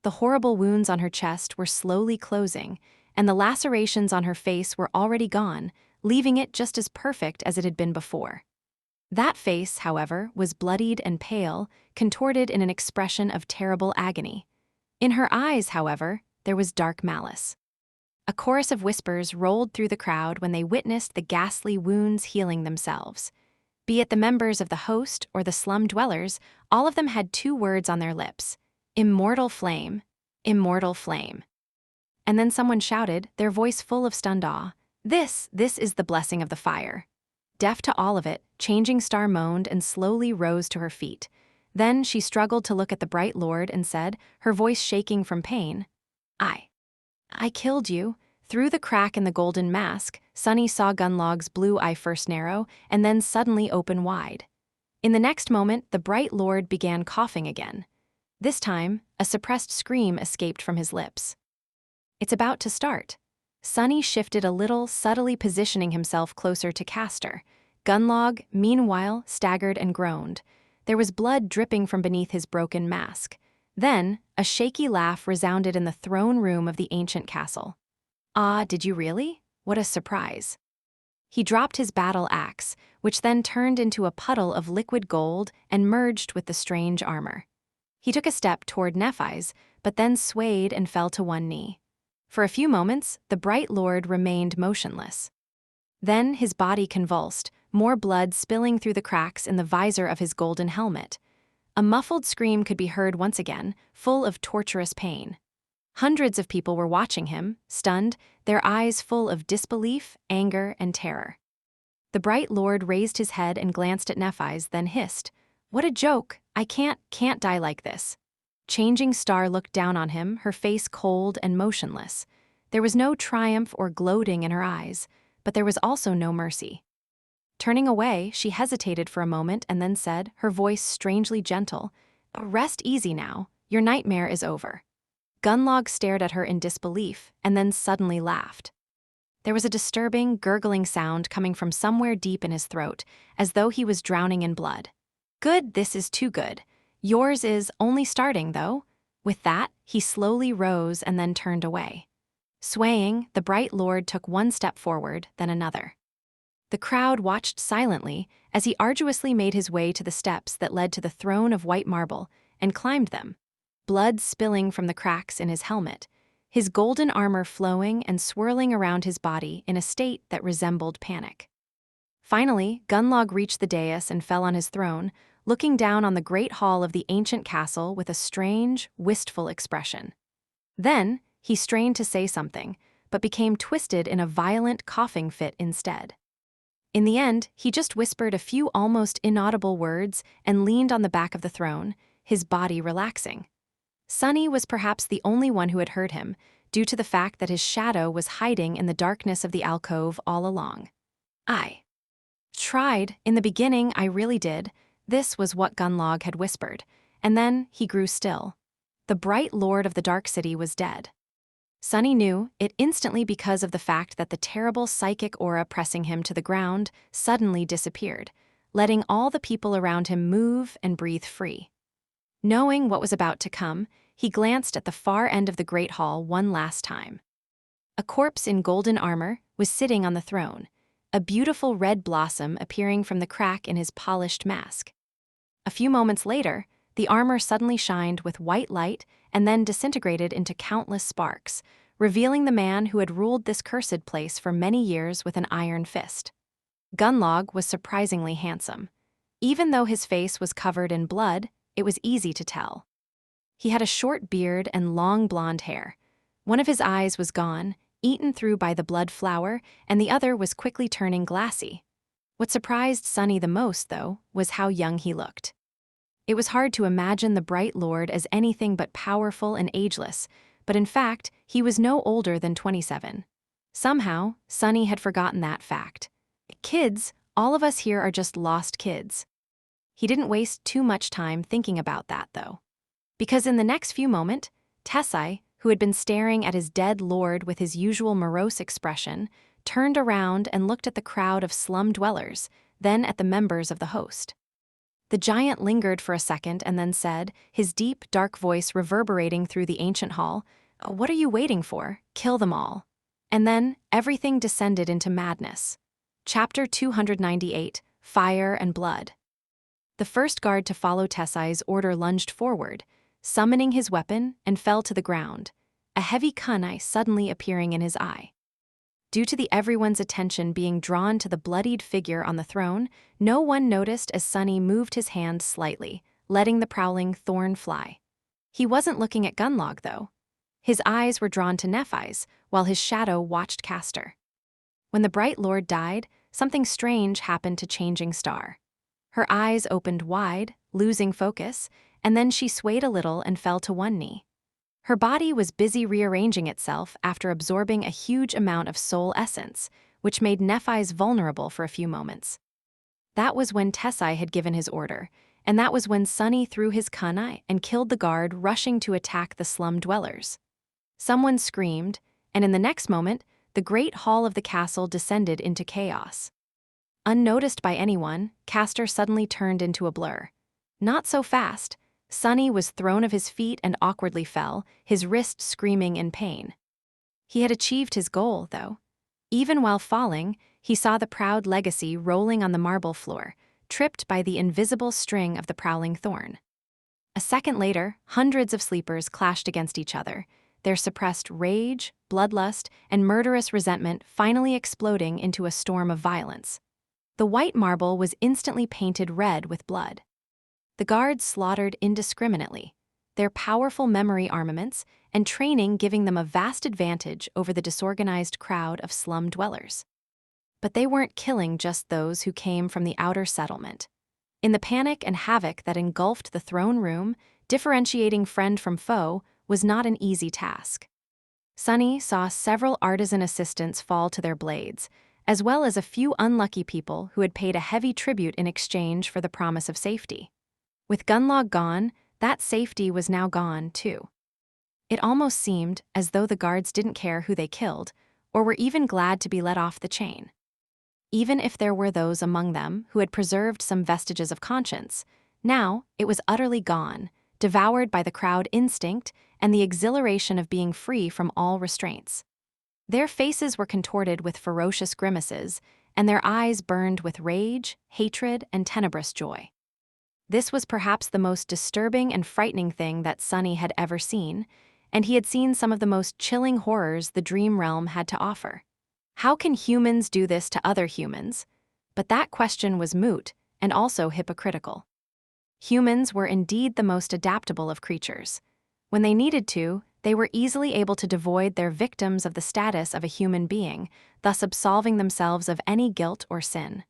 [SPEAKER 1] The horrible wounds on her chest were slowly closing, and the lacerations on her face were already gone, leaving it just as perfect as it had been before. That face, however, was bloodied and pale, contorted in an expression of terrible agony. In her eyes, however, there was dark malice. A chorus of whispers rolled through the crowd when they witnessed the ghastly wounds healing themselves. Be it the members of the host or the slum dwellers, all of them had two words on their lips: immortal flame, immortal flame. And then someone shouted, their voice full of stunned awe, This is the blessing of the fire." Deaf to all of it, Changing Star moaned and slowly rose to her feet. Then she struggled to look at the bright lord and said, her voice shaking from pain, I killed you." Through the crack in the golden mask, Sunny saw Gunlog's blue eye first narrow and then suddenly open wide. In the next moment, the bright lord began coughing again. This time, a suppressed scream escaped from his lips. "It's about to start." Sunny shifted a little, subtly positioning himself closer to Castor. Gunlog, meanwhile, staggered and groaned. There was blood dripping from beneath his broken mask. Then, a shaky laugh resounded in the throne room of the ancient castle. "Ah, did you really? What a surprise." He dropped his battle axe, which then turned into a puddle of liquid gold and merged with the strange armor. He took a step toward Nephi's, but then swayed and fell to one knee. For a few moments, the bright lord remained motionless. Then his body convulsed, more blood spilling through the cracks in the visor of his golden helmet. A muffled scream could be heard once again, full of torturous pain. Hundreds of people were watching him, stunned, their eyes full of disbelief, anger, and terror. The bright lord raised his head and glanced at Nephi's, then hissed, "What a joke! I can't die like this." Changing Star looked down on him, her face cold and motionless. There was no triumph or gloating in her eyes, but there was also no mercy. Turning away, she hesitated for a moment and then said, her voice strangely gentle, "Rest easy now, your nightmare is over." Gunlog stared at her in disbelief and then suddenly laughed. There was a disturbing, gurgling sound coming from somewhere deep in his throat, as though he was drowning in blood. "Good, this is too good. Yours is only starting, though." With that, he slowly rose and then turned away. Swaying, the bright lord took one step forward, then another. The crowd watched silently as he arduously made his way to the steps that led to the throne of white marble and climbed them, blood spilling from the cracks in his helmet, his golden armor flowing and swirling around his body in a state that resembled panic. Finally, Gunlog reached the dais and fell on his throne, looking down on the great hall of the ancient castle with a strange, wistful expression. Then, he strained to say something, but became twisted in a violent coughing fit instead. In the end, he just whispered a few almost inaudible words and leaned on the back of the throne, his body relaxing. Sunny was perhaps the only one who had heard him, due to the fact that his shadow was hiding in the darkness of the alcove all along. Tried, in the beginning I really did. This was what Gunlog had whispered, and then he grew still. The bright lord of the Dark City was dead. Sunny knew it instantly because of the fact that the terrible psychic aura pressing him to the ground suddenly disappeared, letting all the people around him move and breathe free. Knowing what was about to come, he glanced at the far end of the Great Hall one last time. A corpse in golden armor was sitting on the throne, a beautiful red blossom appearing from the crack in his polished mask. A few moments later, the armor suddenly shined with white light and then disintegrated into countless sparks, revealing the man who had ruled this cursed place for many years with an iron fist. Gunlog was surprisingly handsome. Even though his face was covered in blood, it was easy to tell. He had a short beard and long blonde hair. One of his eyes was gone, eaten through by the blood flower, and the other was quickly turning glassy. What surprised Sunny the most, though, was how young he looked. It was hard to imagine the bright lord as anything but powerful and ageless, but in fact, he was no older than 27. Somehow, Sunny had forgotten that fact. Kids, all of us here are just lost kids. He didn't waste too much time thinking about that, though. Because in the next few moments, Tessai, who had been staring at his dead lord with his usual morose expression, turned around and looked at the crowd of slum dwellers, then at the members of the host. The giant lingered for a second and then said, his deep, dark voice reverberating through the ancient hall, "What are you waiting for? Kill them all." And then, everything descended into madness. Chapter 298, Fire and Blood. The first guard to follow Tessai's order lunged forward, summoning his weapon, and fell to the ground, a heavy kunai suddenly appearing in his eye. Due to everyone's attention being drawn to the bloodied figure on the throne, no one noticed as Sunny moved his hand slightly, letting the prowling thorn fly. He wasn't looking at Gunlog, though. His eyes were drawn to Nephi's, while his shadow watched Castor. When the bright lord died, something strange happened to Changing Star. Her eyes opened wide, losing focus, and then she swayed a little and fell to one knee. Her body was busy rearranging itself after absorbing a huge amount of soul essence, which made Nephi's vulnerable for a few moments. That was when Tessai had given his order, and that was when Sunny threw his kunai and killed the guard rushing to attack the slum dwellers. Someone screamed, and in the next moment, the great hall of the castle descended into chaos. Unnoticed by anyone, Castor suddenly turned into a blur. Not so fast. Sunny was thrown off his feet and awkwardly fell, his wrist screaming in pain. He had achieved his goal, though. Even while falling, he saw the proud legacy rolling on the marble floor, tripped by the invisible string of the prowling thorn. A second later, hundreds of sleepers clashed against each other, their suppressed rage, bloodlust, and murderous resentment finally exploding into a storm of violence. The white marble was instantly painted red with blood. The guards slaughtered indiscriminately, their powerful memory armaments and training giving them a vast advantage over the disorganized crowd of slum dwellers. But they weren't killing just those who came from the outer settlement. In the panic and havoc that engulfed the throne room, differentiating friend from foe was not an easy task. Sunny saw several artisan assistants fall to their blades, as well as a few unlucky people who had paid a heavy tribute in exchange for the promise of safety. With Gunlog gone, that safety was now gone, too. It almost seemed as though the guards didn't care who they killed, or were even glad to be let off the chain. Even if there were those among them who had preserved some vestiges of conscience, now it was utterly gone, devoured by the crowd instinct and the exhilaration of being free from all restraints. Their faces were contorted with ferocious grimaces, and their eyes burned with rage, hatred, and tenebrous joy. This was perhaps the most disturbing and frightening thing that Sunny had ever seen, and he had seen some of the most chilling horrors the dream realm had to offer. How can humans do this to other humans? But that question was moot and also hypocritical. Humans were indeed the most adaptable of creatures. When they needed to, they were easily able to devoid their victims of the status of a human being, thus absolving themselves of any guilt or sin.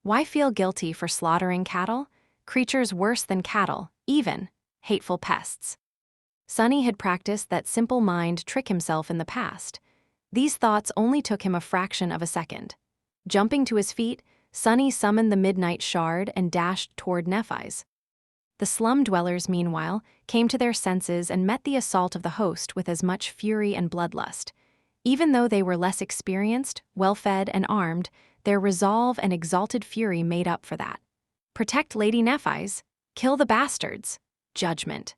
[SPEAKER 1] Why feel guilty for slaughtering cattle? Creatures worse than cattle, even hateful pests. Sunny had practiced that simple mind trick himself in the past. These thoughts only took him a fraction of a second. Jumping to his feet, Sunny summoned the midnight shard and dashed toward Nephi's. The slum dwellers, meanwhile, came to their senses and met the assault of the host with as much fury and bloodlust. Even though they were less experienced, well-fed, and armed, their resolve and exalted fury made up for that. Protect Lady Nephi's, kill the bastards. Judgment.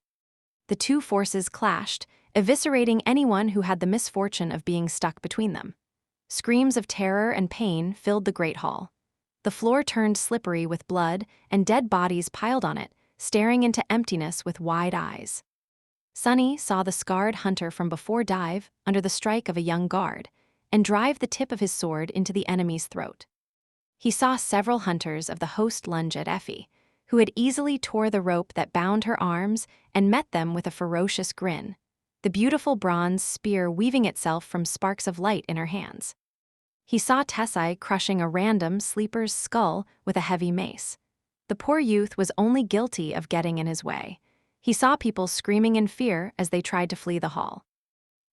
[SPEAKER 1] The two forces clashed, eviscerating anyone who had the misfortune of being stuck between them. Screams of terror and pain filled the great hall. The floor turned slippery with blood, and dead bodies piled on it, staring into emptiness with wide eyes. Sunny saw the scarred hunter from before dive under the strike of a young guard, and drive the tip of his sword into the enemy's throat. He saw several hunters of the host lunge at Effie, who had easily tore the rope that bound her arms and met them with a ferocious grin, the beautiful bronze spear weaving itself from sparks of light in her hands. He saw Tessai crushing a random sleeper's skull with a heavy mace. The poor youth was only guilty of getting in his way. He saw people screaming in fear as they tried to flee the hall.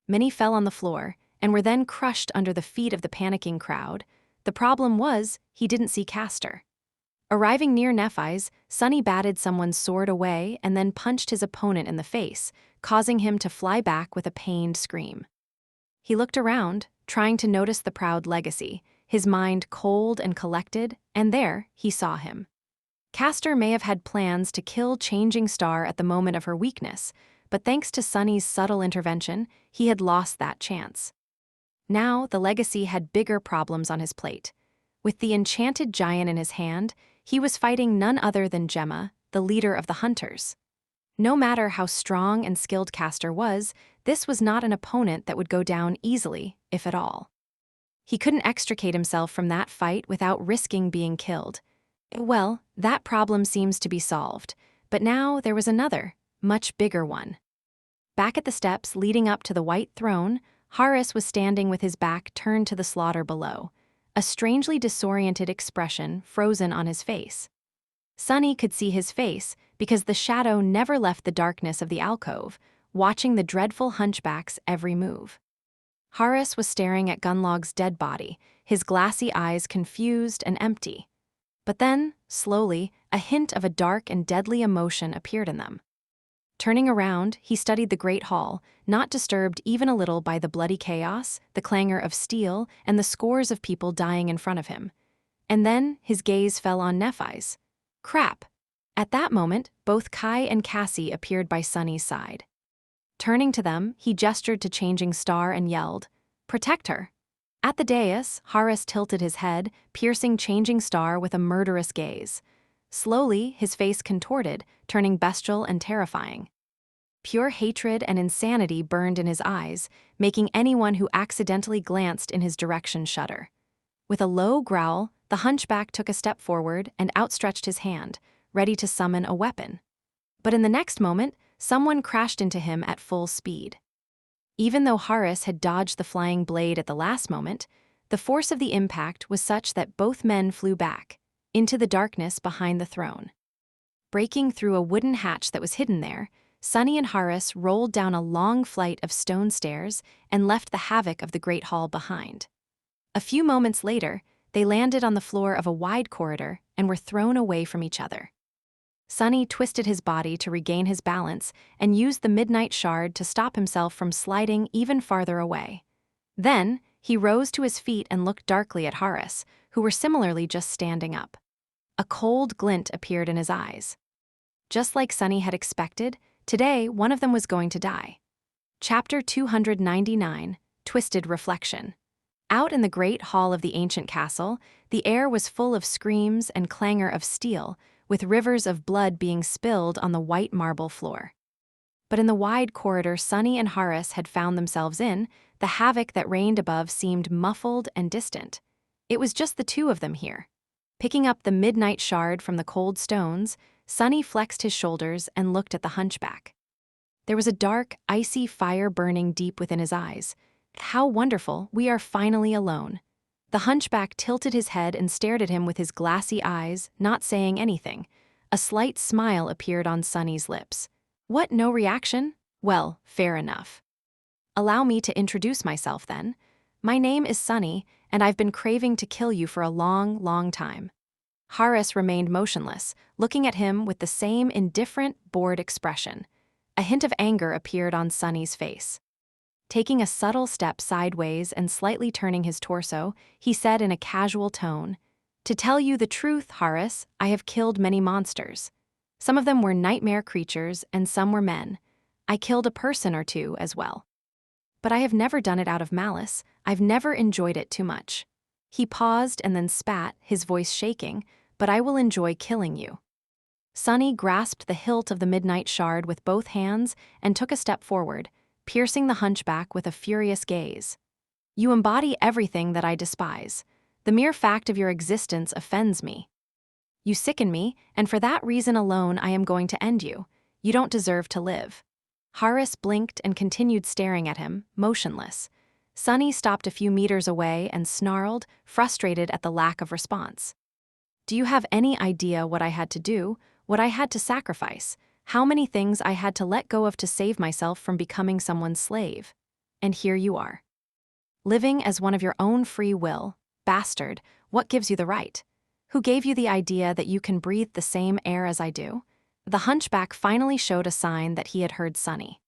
[SPEAKER 1] Many fell on the floor and were then crushed under the feet of the panicking crowd. The problem was, he didn't see Castor. Arriving near Nephi's, Sunny batted someone's sword away and then punched his opponent in the face, causing him to fly back with a pained scream. He looked around, trying to notice the proud legacy, his mind cold and collected, and there he saw him. Castor may have had plans to kill Changing Star at the moment of her weakness, but thanks to Sunny's subtle intervention, he had lost that chance. Now the legacy had bigger problems on his plate. With the enchanted giant in his hand, he was fighting none other than Gemma, the leader of the hunters. No matter how strong and skilled Castor was, this was not an opponent that would go down easily, if at all. He couldn't extricate himself from that fight without risking being killed. Well, that problem seems to be solved, but now there was another, much bigger one. Back at the steps leading up to the white throne, Horus was standing with his back turned to the slaughter below, a strangely disoriented expression frozen on his face. Sunny could see his face because the shadow never left the darkness of the alcove, watching the dreadful hunchback's every move. Horus was staring at Gunlog's dead body, his glassy eyes confused and empty. But then, slowly, a hint of a dark and deadly emotion appeared in them. Turning around, he studied the great hall, not disturbed even a little by the bloody chaos, the clangor of steel, and the scores of people dying in front of him. And then his gaze fell on Nephi's. Crap! At that moment, both Kai and Cassie appeared by Sunny's side. Turning to them, he gestured to Changing Star and yelled, "Protect her!" At the dais, Horus tilted his head, piercing Changing Star with a murderous gaze. Slowly, his face contorted, turning bestial and terrifying. Pure hatred and insanity burned in his eyes, making anyone who accidentally glanced in his direction shudder. With a low growl, the hunchback took a step forward and outstretched his hand, ready to summon a weapon. But in the next moment, someone crashed into him at full speed. Even though Horus had dodged the flying blade at the last moment, the force of the impact was such that both men flew back, into the darkness behind the throne. Breaking through a wooden hatch that was hidden there, Sunny and Horus rolled down a long flight of stone stairs and left the havoc of the great hall behind. A few moments later, they landed on the floor of a wide corridor and were thrown away from each other. Sunny twisted his body to regain his balance and used the midnight shard to stop himself from sliding even farther away. Then, he rose to his feet and looked darkly at Horus, who were similarly just standing up. A cold glint appeared in his eyes. Just like Sunny had expected, today one of them was going to die. Chapter 299, Twisted Reflection. Out in the great hall of the ancient castle, the air was full of screams and clangor of steel, with rivers of blood being spilled on the white marble floor. But in the wide corridor Sunny and Horus had found themselves in, the havoc that reigned above seemed muffled and distant. It was just the two of them here. Picking up the midnight shard from the cold stones, Sunny flexed his shoulders and looked at the hunchback. There was a dark, icy fire burning deep within his eyes. How wonderful, we are finally alone. The hunchback tilted his head and stared at him with his glassy eyes, not saying anything. A slight smile appeared on Sunny's lips. What, no reaction? Well, fair enough. Allow me to introduce myself then. My name is Sunny, and I've been craving to kill you for a long, long time." Harris remained motionless, looking at him with the same indifferent, bored expression. A hint of anger appeared on Sunny's face. Taking a subtle step sideways and slightly turning his torso, he said in a casual tone, "To tell you the truth, Harris, I have killed many monsters. Some of them were nightmare creatures and some were men. I killed a person or two as well. But I have never done it out of malice. I've never enjoyed it too much." He paused and then spat, his voice shaking, "But I will enjoy killing you." Sunny grasped the hilt of the midnight shard with both hands and took a step forward, piercing the hunchback with a furious gaze. "You embody everything that I despise. The mere fact of your existence offends me. You sicken me, and for that reason alone I am going to end you. You don't deserve to live." Harris blinked and continued staring at him, motionless. Sunny stopped a few meters away and snarled, frustrated at the lack of response. "Do you have any idea what I had to do, what I had to sacrifice? How many things I had to let go of to save myself from becoming someone's slave? And here you are. Living as one of your own free will. Bastard, what gives you the right? Who gave you the idea that you can breathe the same air as I do?" The hunchback finally showed a sign that he had heard Sunny.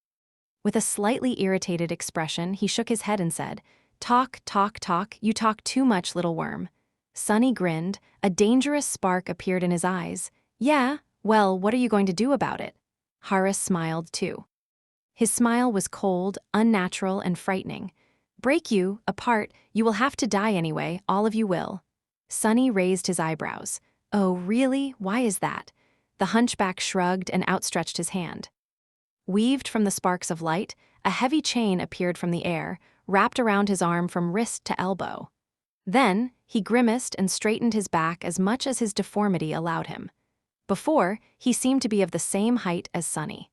[SPEAKER 1] With a slightly irritated expression, he shook his head and said, "Talk, talk, talk, you talk too much, little worm." Sunny grinned, a dangerous spark appeared in his eyes. "Yeah, well, what are you going to do about it?" Harris smiled too. His smile was cold, unnatural, and frightening. "Break you apart, you will have to die anyway, all of you will." Sunny raised his eyebrows. "Oh, really? Why is that?" The hunchback shrugged and outstretched his hand. Weaved from the sparks of light, a heavy chain appeared from the air, wrapped around his arm from wrist to elbow. Then, he grimaced and straightened his back as much as his deformity allowed him. Before, he seemed to be of the same height as Sunny.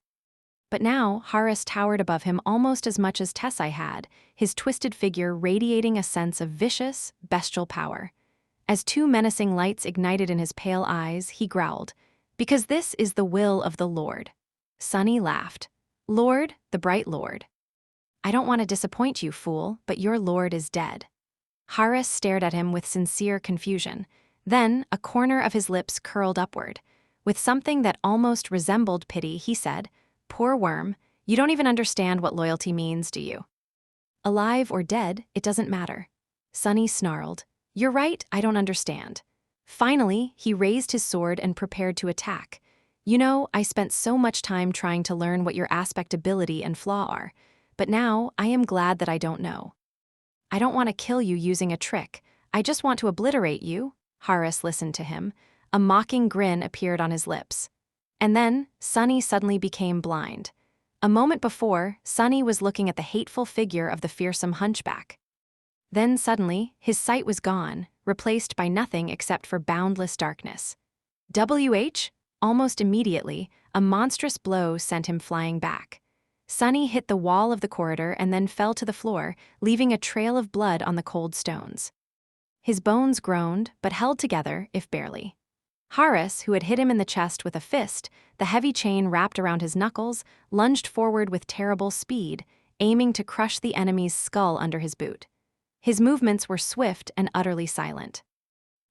[SPEAKER 1] But now, Harris towered above him almost as much as Tessai had, his twisted figure radiating a sense of vicious, bestial power. As two menacing lights ignited in his pale eyes, he growled, "Because this is the will of the Lord." Sunny laughed. "Lord, the bright Lord. I don't want to disappoint you, fool, but your Lord is dead." Harris stared at him with sincere confusion. Then, a corner of his lips curled upward. With something that almost resembled pity, he said, "Poor worm, you don't even understand what loyalty means, do you? Alive or dead, it doesn't matter." Sunny snarled, "You're right, I don't understand." Finally, he raised his sword and prepared to attack. "You know, I spent so much time trying to learn what your aspect ability and flaw are, but now I am glad that I don't know. I don't want to kill you using a trick, I just want to obliterate you." Harris listened to him. A mocking grin appeared on his lips. And then, Sunny suddenly became blind. A moment before, Sunny was looking at the hateful figure of the fearsome hunchback. Then suddenly, his sight was gone, replaced by nothing except for boundless darkness. Almost immediately, a monstrous blow sent him flying back. Sunny hit the wall of the corridor and then fell to the floor, leaving a trail of blood on the cold stones. His bones groaned, but held together, if barely. Harris, who had hit him in the chest with a fist, the heavy chain wrapped around his knuckles, lunged forward with terrible speed, aiming to crush the enemy's skull under his boot. His movements were swift and utterly silent.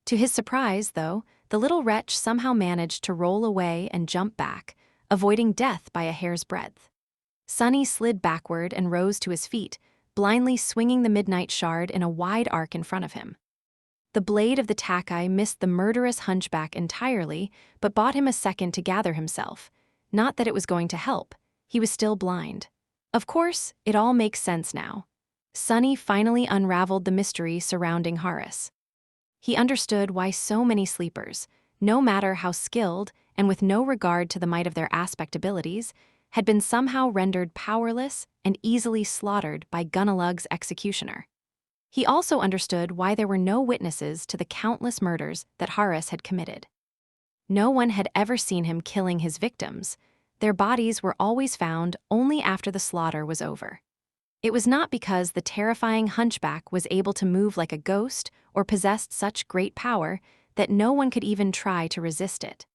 [SPEAKER 1] To his surprise, though, the little wretch somehow managed to roll away and jump back, avoiding death by a hair's breadth. Sunny slid backward and rose to his feet, blindly swinging the midnight shard in a wide arc in front of him. The blade of the takai missed the murderous hunchback entirely, but bought him a second to gather himself. Not that it was going to help. He was still blind. Of course, it all makes sense now. Sunny finally unraveled the mystery surrounding Harris. He understood why so many sleepers, no matter how skilled and with no regard to the might of their aspect abilities, had been somehow rendered powerless and easily slaughtered by Gunnalug's executioner. He also understood why there were no witnesses to the countless murders that Harris had committed. No one had ever seen him killing his victims. Their bodies were always found only after the slaughter was over. It was not because the terrifying hunchback was able to move like a ghost or possessed such great power that no one could even try to resist it.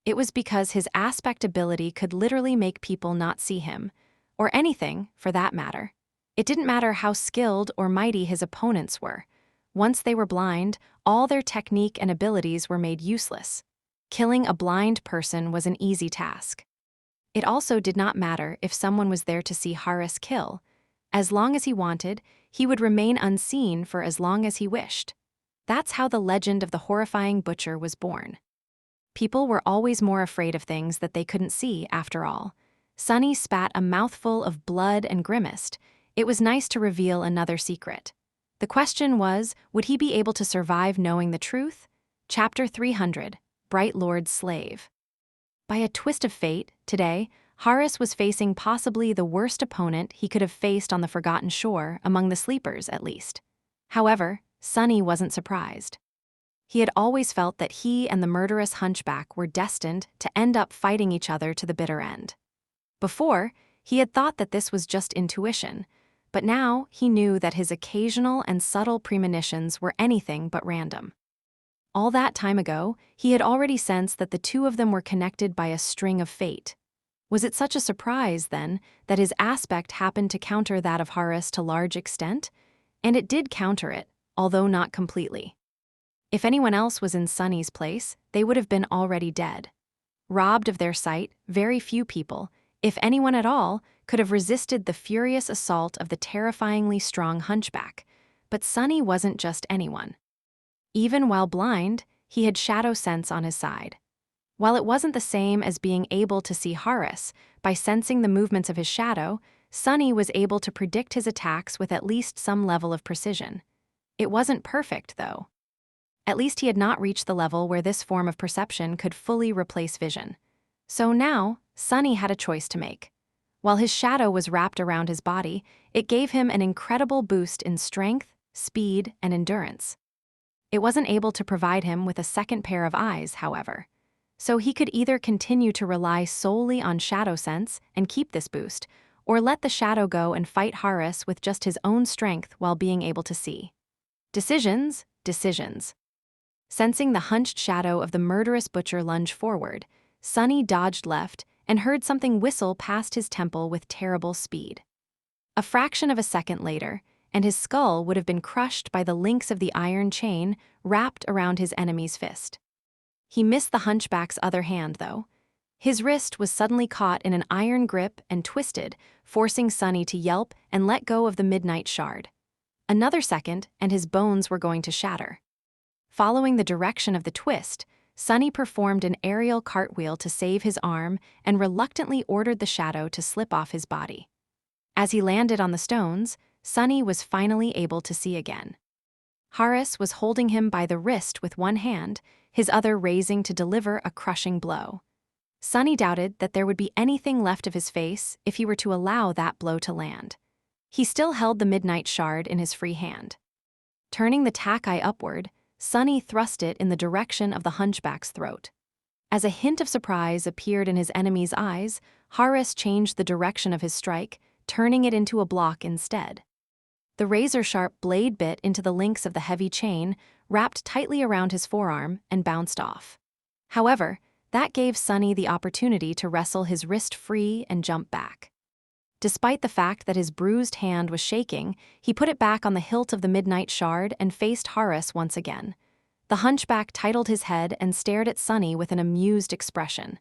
[SPEAKER 1] It was because his aspect ability could literally make people not see him, or anything, for that matter. It didn't matter how skilled or mighty his opponents were. Once they were blind, all their technique and abilities were made useless. Killing a blind person was an easy task. It also did not matter if someone was there to see Harris kill. As long as he wanted, he would remain unseen for as long as he wished. That's how the legend of the horrifying butcher was born. People were always more afraid of things that they couldn't see, after all. Sonny spat a mouthful of blood and grimaced. It was nice to reveal another secret. The question was, would he be able to survive knowing the truth? Chapter 300, Bright Lord's Slave. By a twist of fate, today, Harris was facing possibly the worst opponent he could have faced on the Forgotten Shore, among the sleepers at least. However, Sonny wasn't surprised. He had always felt that he and the murderous hunchback were destined to end up fighting each other to the bitter end. Before, he had thought that this was just intuition, but now he knew that his occasional and subtle premonitions were anything but random. All that time ago, he had already sensed that the two of them were connected by a string of fate. Was it such a surprise, then, that his aspect happened to counter that of Harris to large extent? And it did counter it, although not completely. If anyone else was in Sonny's place, they would have been already dead. Robbed of their sight, very few people, if anyone at all, could have resisted the furious assault of the terrifyingly strong hunchback. But Sonny wasn't just anyone. Even while blind, he had shadow sense on his side. While it wasn't the same as being able to see Harris, by sensing the movements of his shadow, Sonny was able to predict his attacks with at least some level of precision. It wasn't perfect, though. At least he had not reached the level where this form of perception could fully replace vision. So now, Sonny had a choice to make. While his shadow was wrapped around his body, it gave him an incredible boost in strength, speed, and endurance. It wasn't able to provide him with a second pair of eyes, however. So he could either continue to rely solely on shadow sense and keep this boost, or let the shadow go and fight Harris with just his own strength while being able to see. Decisions, decisions. Sensing the hunched shadow of the murderous butcher lunge forward, Sonny dodged left and heard something whistle past his temple with terrible speed. A fraction of a second later, and his skull would have been crushed by the links of the iron chain wrapped around his enemy's fist. He missed the hunchback's other hand, though. His wrist was suddenly caught in an iron grip and twisted, forcing Sonny to yelp and let go of the midnight shard. Another second, and his bones were going to shatter. Following the direction of the twist, Sonny performed an aerial cartwheel to save his arm and reluctantly ordered the shadow to slip off his body. As he landed on the stones, Sonny was finally able to see again. Harris was holding him by the wrist with one hand, his other raising to deliver a crushing blow. Sonny doubted that there would be anything left of his face if he were to allow that blow to land. He still held the midnight shard in his free hand. Turning the tack-eye upward, Sonny thrust it in the direction of the hunchback's throat. As a hint of surprise appeared in his enemy's eyes, Harris changed the direction of his strike, turning it into a block instead. The razor-sharp blade bit into the links of the heavy chain, wrapped tightly around his forearm, and bounced off. However, that gave Sonny the opportunity to wrestle his wrist free and jump back. Despite the fact that his bruised hand was shaking, he put it back on the hilt of the midnight shard and faced Harris once again. The hunchback titled his head and stared at Sonny with an amused expression.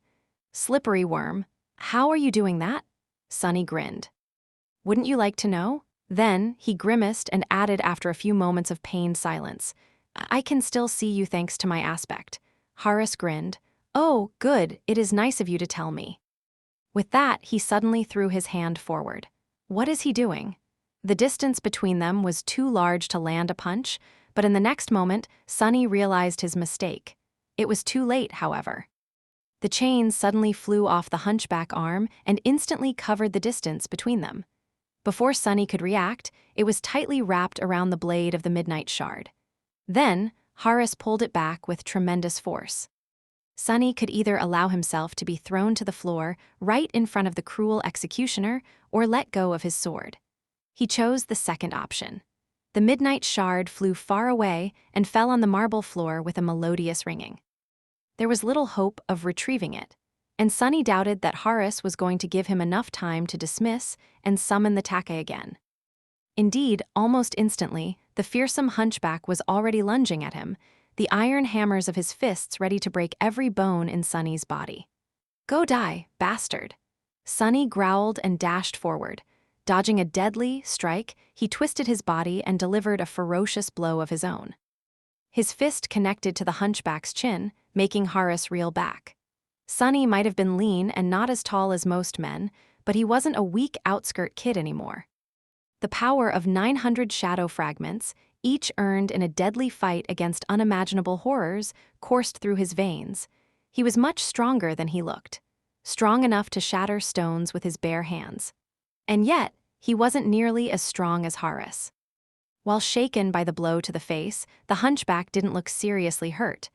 [SPEAKER 1] "Slippery worm, how are you doing that?" Sonny grinned. "Wouldn't you like to know?" Then, he grimaced and added after a few moments of pained silence, "I can still see you thanks to my aspect." Harris grinned. "Oh, good, it is nice of you to tell me." With that, he suddenly threw his hand forward. What is he doing? The distance between them was too large to land a punch, but in the next moment, Sonny realized his mistake. It was too late, however. The chain suddenly flew off the hunchback arm and instantly covered the distance between them. Before Sonny could react, it was tightly wrapped around the blade of the midnight shard. Then, Harris pulled it back with tremendous force. Sonny could either allow himself to be thrown to the floor right in front of the cruel executioner or let go of his sword. He chose the second option. The midnight shard flew far away and fell on the marble floor with a melodious ringing. There was little hope of retrieving it, and Sonny doubted that Harris was going to give him enough time to dismiss and summon the take again. Indeed, almost instantly, the fearsome hunchback was already lunging at him, the iron hammers of his fists ready to break every bone in Sunny's body. "Go die, bastard!" Sunny growled and dashed forward. Dodging a deadly strike, he twisted his body and delivered a ferocious blow of his own. His fist connected to the hunchback's chin, making Horace reel back. Sunny might have been lean and not as tall as most men, but he wasn't a weak outskirt kid anymore. The power of 900 shadow fragments, each earned in a deadly fight against unimaginable horrors, coursed through his veins. He was much stronger than he looked, strong enough to shatter stones with his bare hands. And yet, he wasn't nearly as strong as Horace. While shaken by the blow to the face, the hunchback didn't look seriously hurt,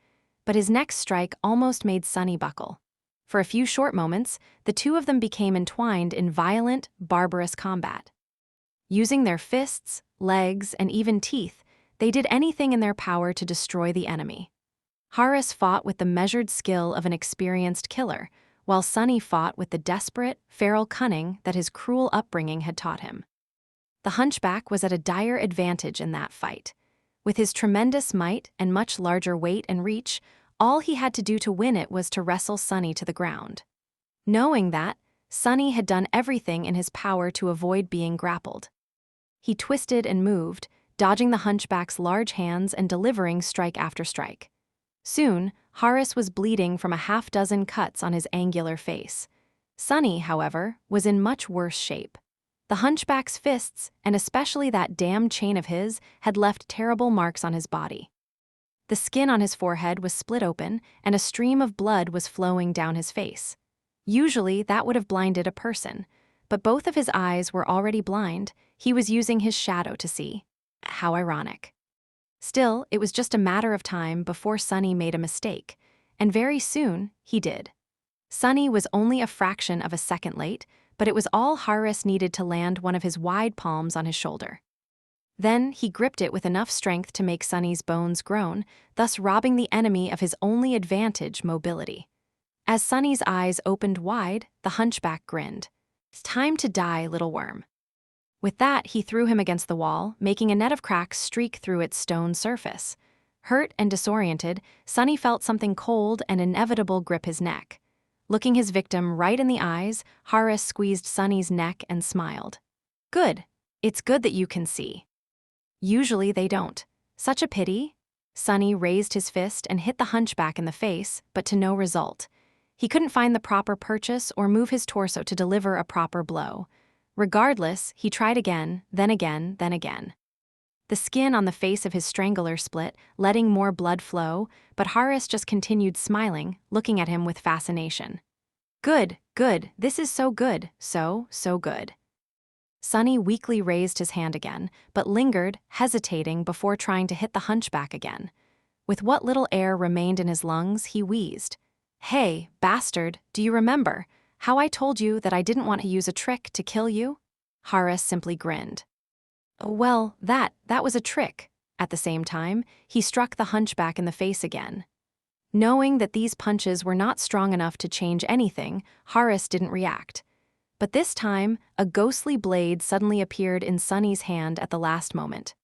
[SPEAKER 1] but his next strike almost made Sunny buckle. For a few short moments, the two of them became entwined in violent, barbarous combat. Using their fists, legs, and even teeth, they did anything in their power to destroy the enemy. Horace fought with the measured skill of an experienced killer, while Sunny fought with the desperate, feral cunning that his cruel upbringing had taught him. The hunchback was at a dire advantage in that fight. With his tremendous might and much larger weight and reach, all he had to do to win it was to wrestle Sunny to the ground. Knowing that, Sunny had done everything in his power to avoid being grappled. He twisted and moved, dodging the hunchback's large hands and delivering strike after strike. Soon, Horace was bleeding from a half-dozen cuts on his angular face. Sunny, however, was in much worse shape. The hunchback's fists, and especially that damned chain of his, had left terrible marks on his body. The skin on his forehead was split open, and a stream of blood was flowing down his face. Usually, that would have blinded a person, but both of his eyes were already blind. He was using his shadow to see. How ironic. Still, it was just a matter of time before Sunny made a mistake, and very soon, he did. Sunny was only a fraction of a second late, but it was all Horace needed to land one of his wide palms on his shoulder. Then he gripped it with enough strength to make Sunny's bones groan, thus robbing the enemy of his only advantage, mobility. As Sunny's eyes opened wide, the hunchback grinned. "It's time to die, little worm." With that, he threw him against the wall, making a net of cracks streak through its stone surface. Hurt and disoriented, Sunny felt something cold and inevitable grip his neck. Looking his victim right in the eyes, Horace squeezed Sunny's neck and smiled. "Good. It's good that you can see. Usually they don't. Such a pity." Sunny raised his fist and hit the hunchback in the face, but to no result. He couldn't find the proper purchase or move his torso to deliver a proper blow. Regardless, he tried again, then again, then again. The skin on the face of his strangler split, letting more blood flow, but Horace just continued smiling, looking at him with fascination. "Good, good, this is so good, so good." Sunny weakly raised his hand again, but lingered, hesitating before trying to hit the hunchback again. With what little air remained in his lungs, he wheezed. "Hey, bastard, do you remember how I told you that I didn't want to use a trick to kill you?" Horace simply grinned. "Well, that was a trick." At the same time, he struck the hunchback in the face again. Knowing that these punches were not strong enough to change anything, Horace didn't react. But this time, a ghostly blade suddenly appeared in Sunny's hand at the last moment.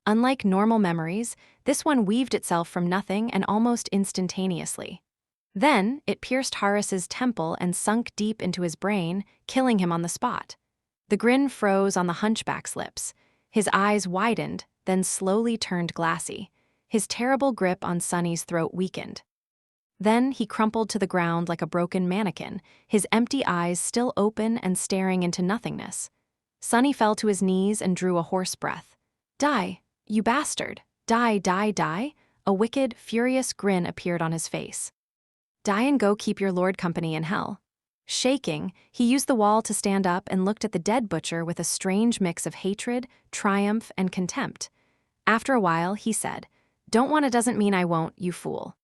[SPEAKER 1] Unlike normal memories, this one weaved itself from nothing and almost instantaneously. Then, it pierced Horace's temple and sunk deep into his brain, killing him on the spot. The grin froze on the hunchback's lips. His eyes widened, then slowly turned glassy. His terrible grip on Sunny's throat weakened. Then he crumpled to the ground like a broken mannequin, his empty eyes still open and staring into nothingness. Sunny fell to his knees and drew a hoarse breath. "Die, you bastard! Die, die, die!" A wicked, furious grin appeared on his face. "Die and go keep your lord company in hell." Shaking, he used the wall to stand up and looked at the dead butcher with a strange mix of hatred, triumph, and contempt. After a while, he said, "Don't want it doesn't mean I won't, you fool."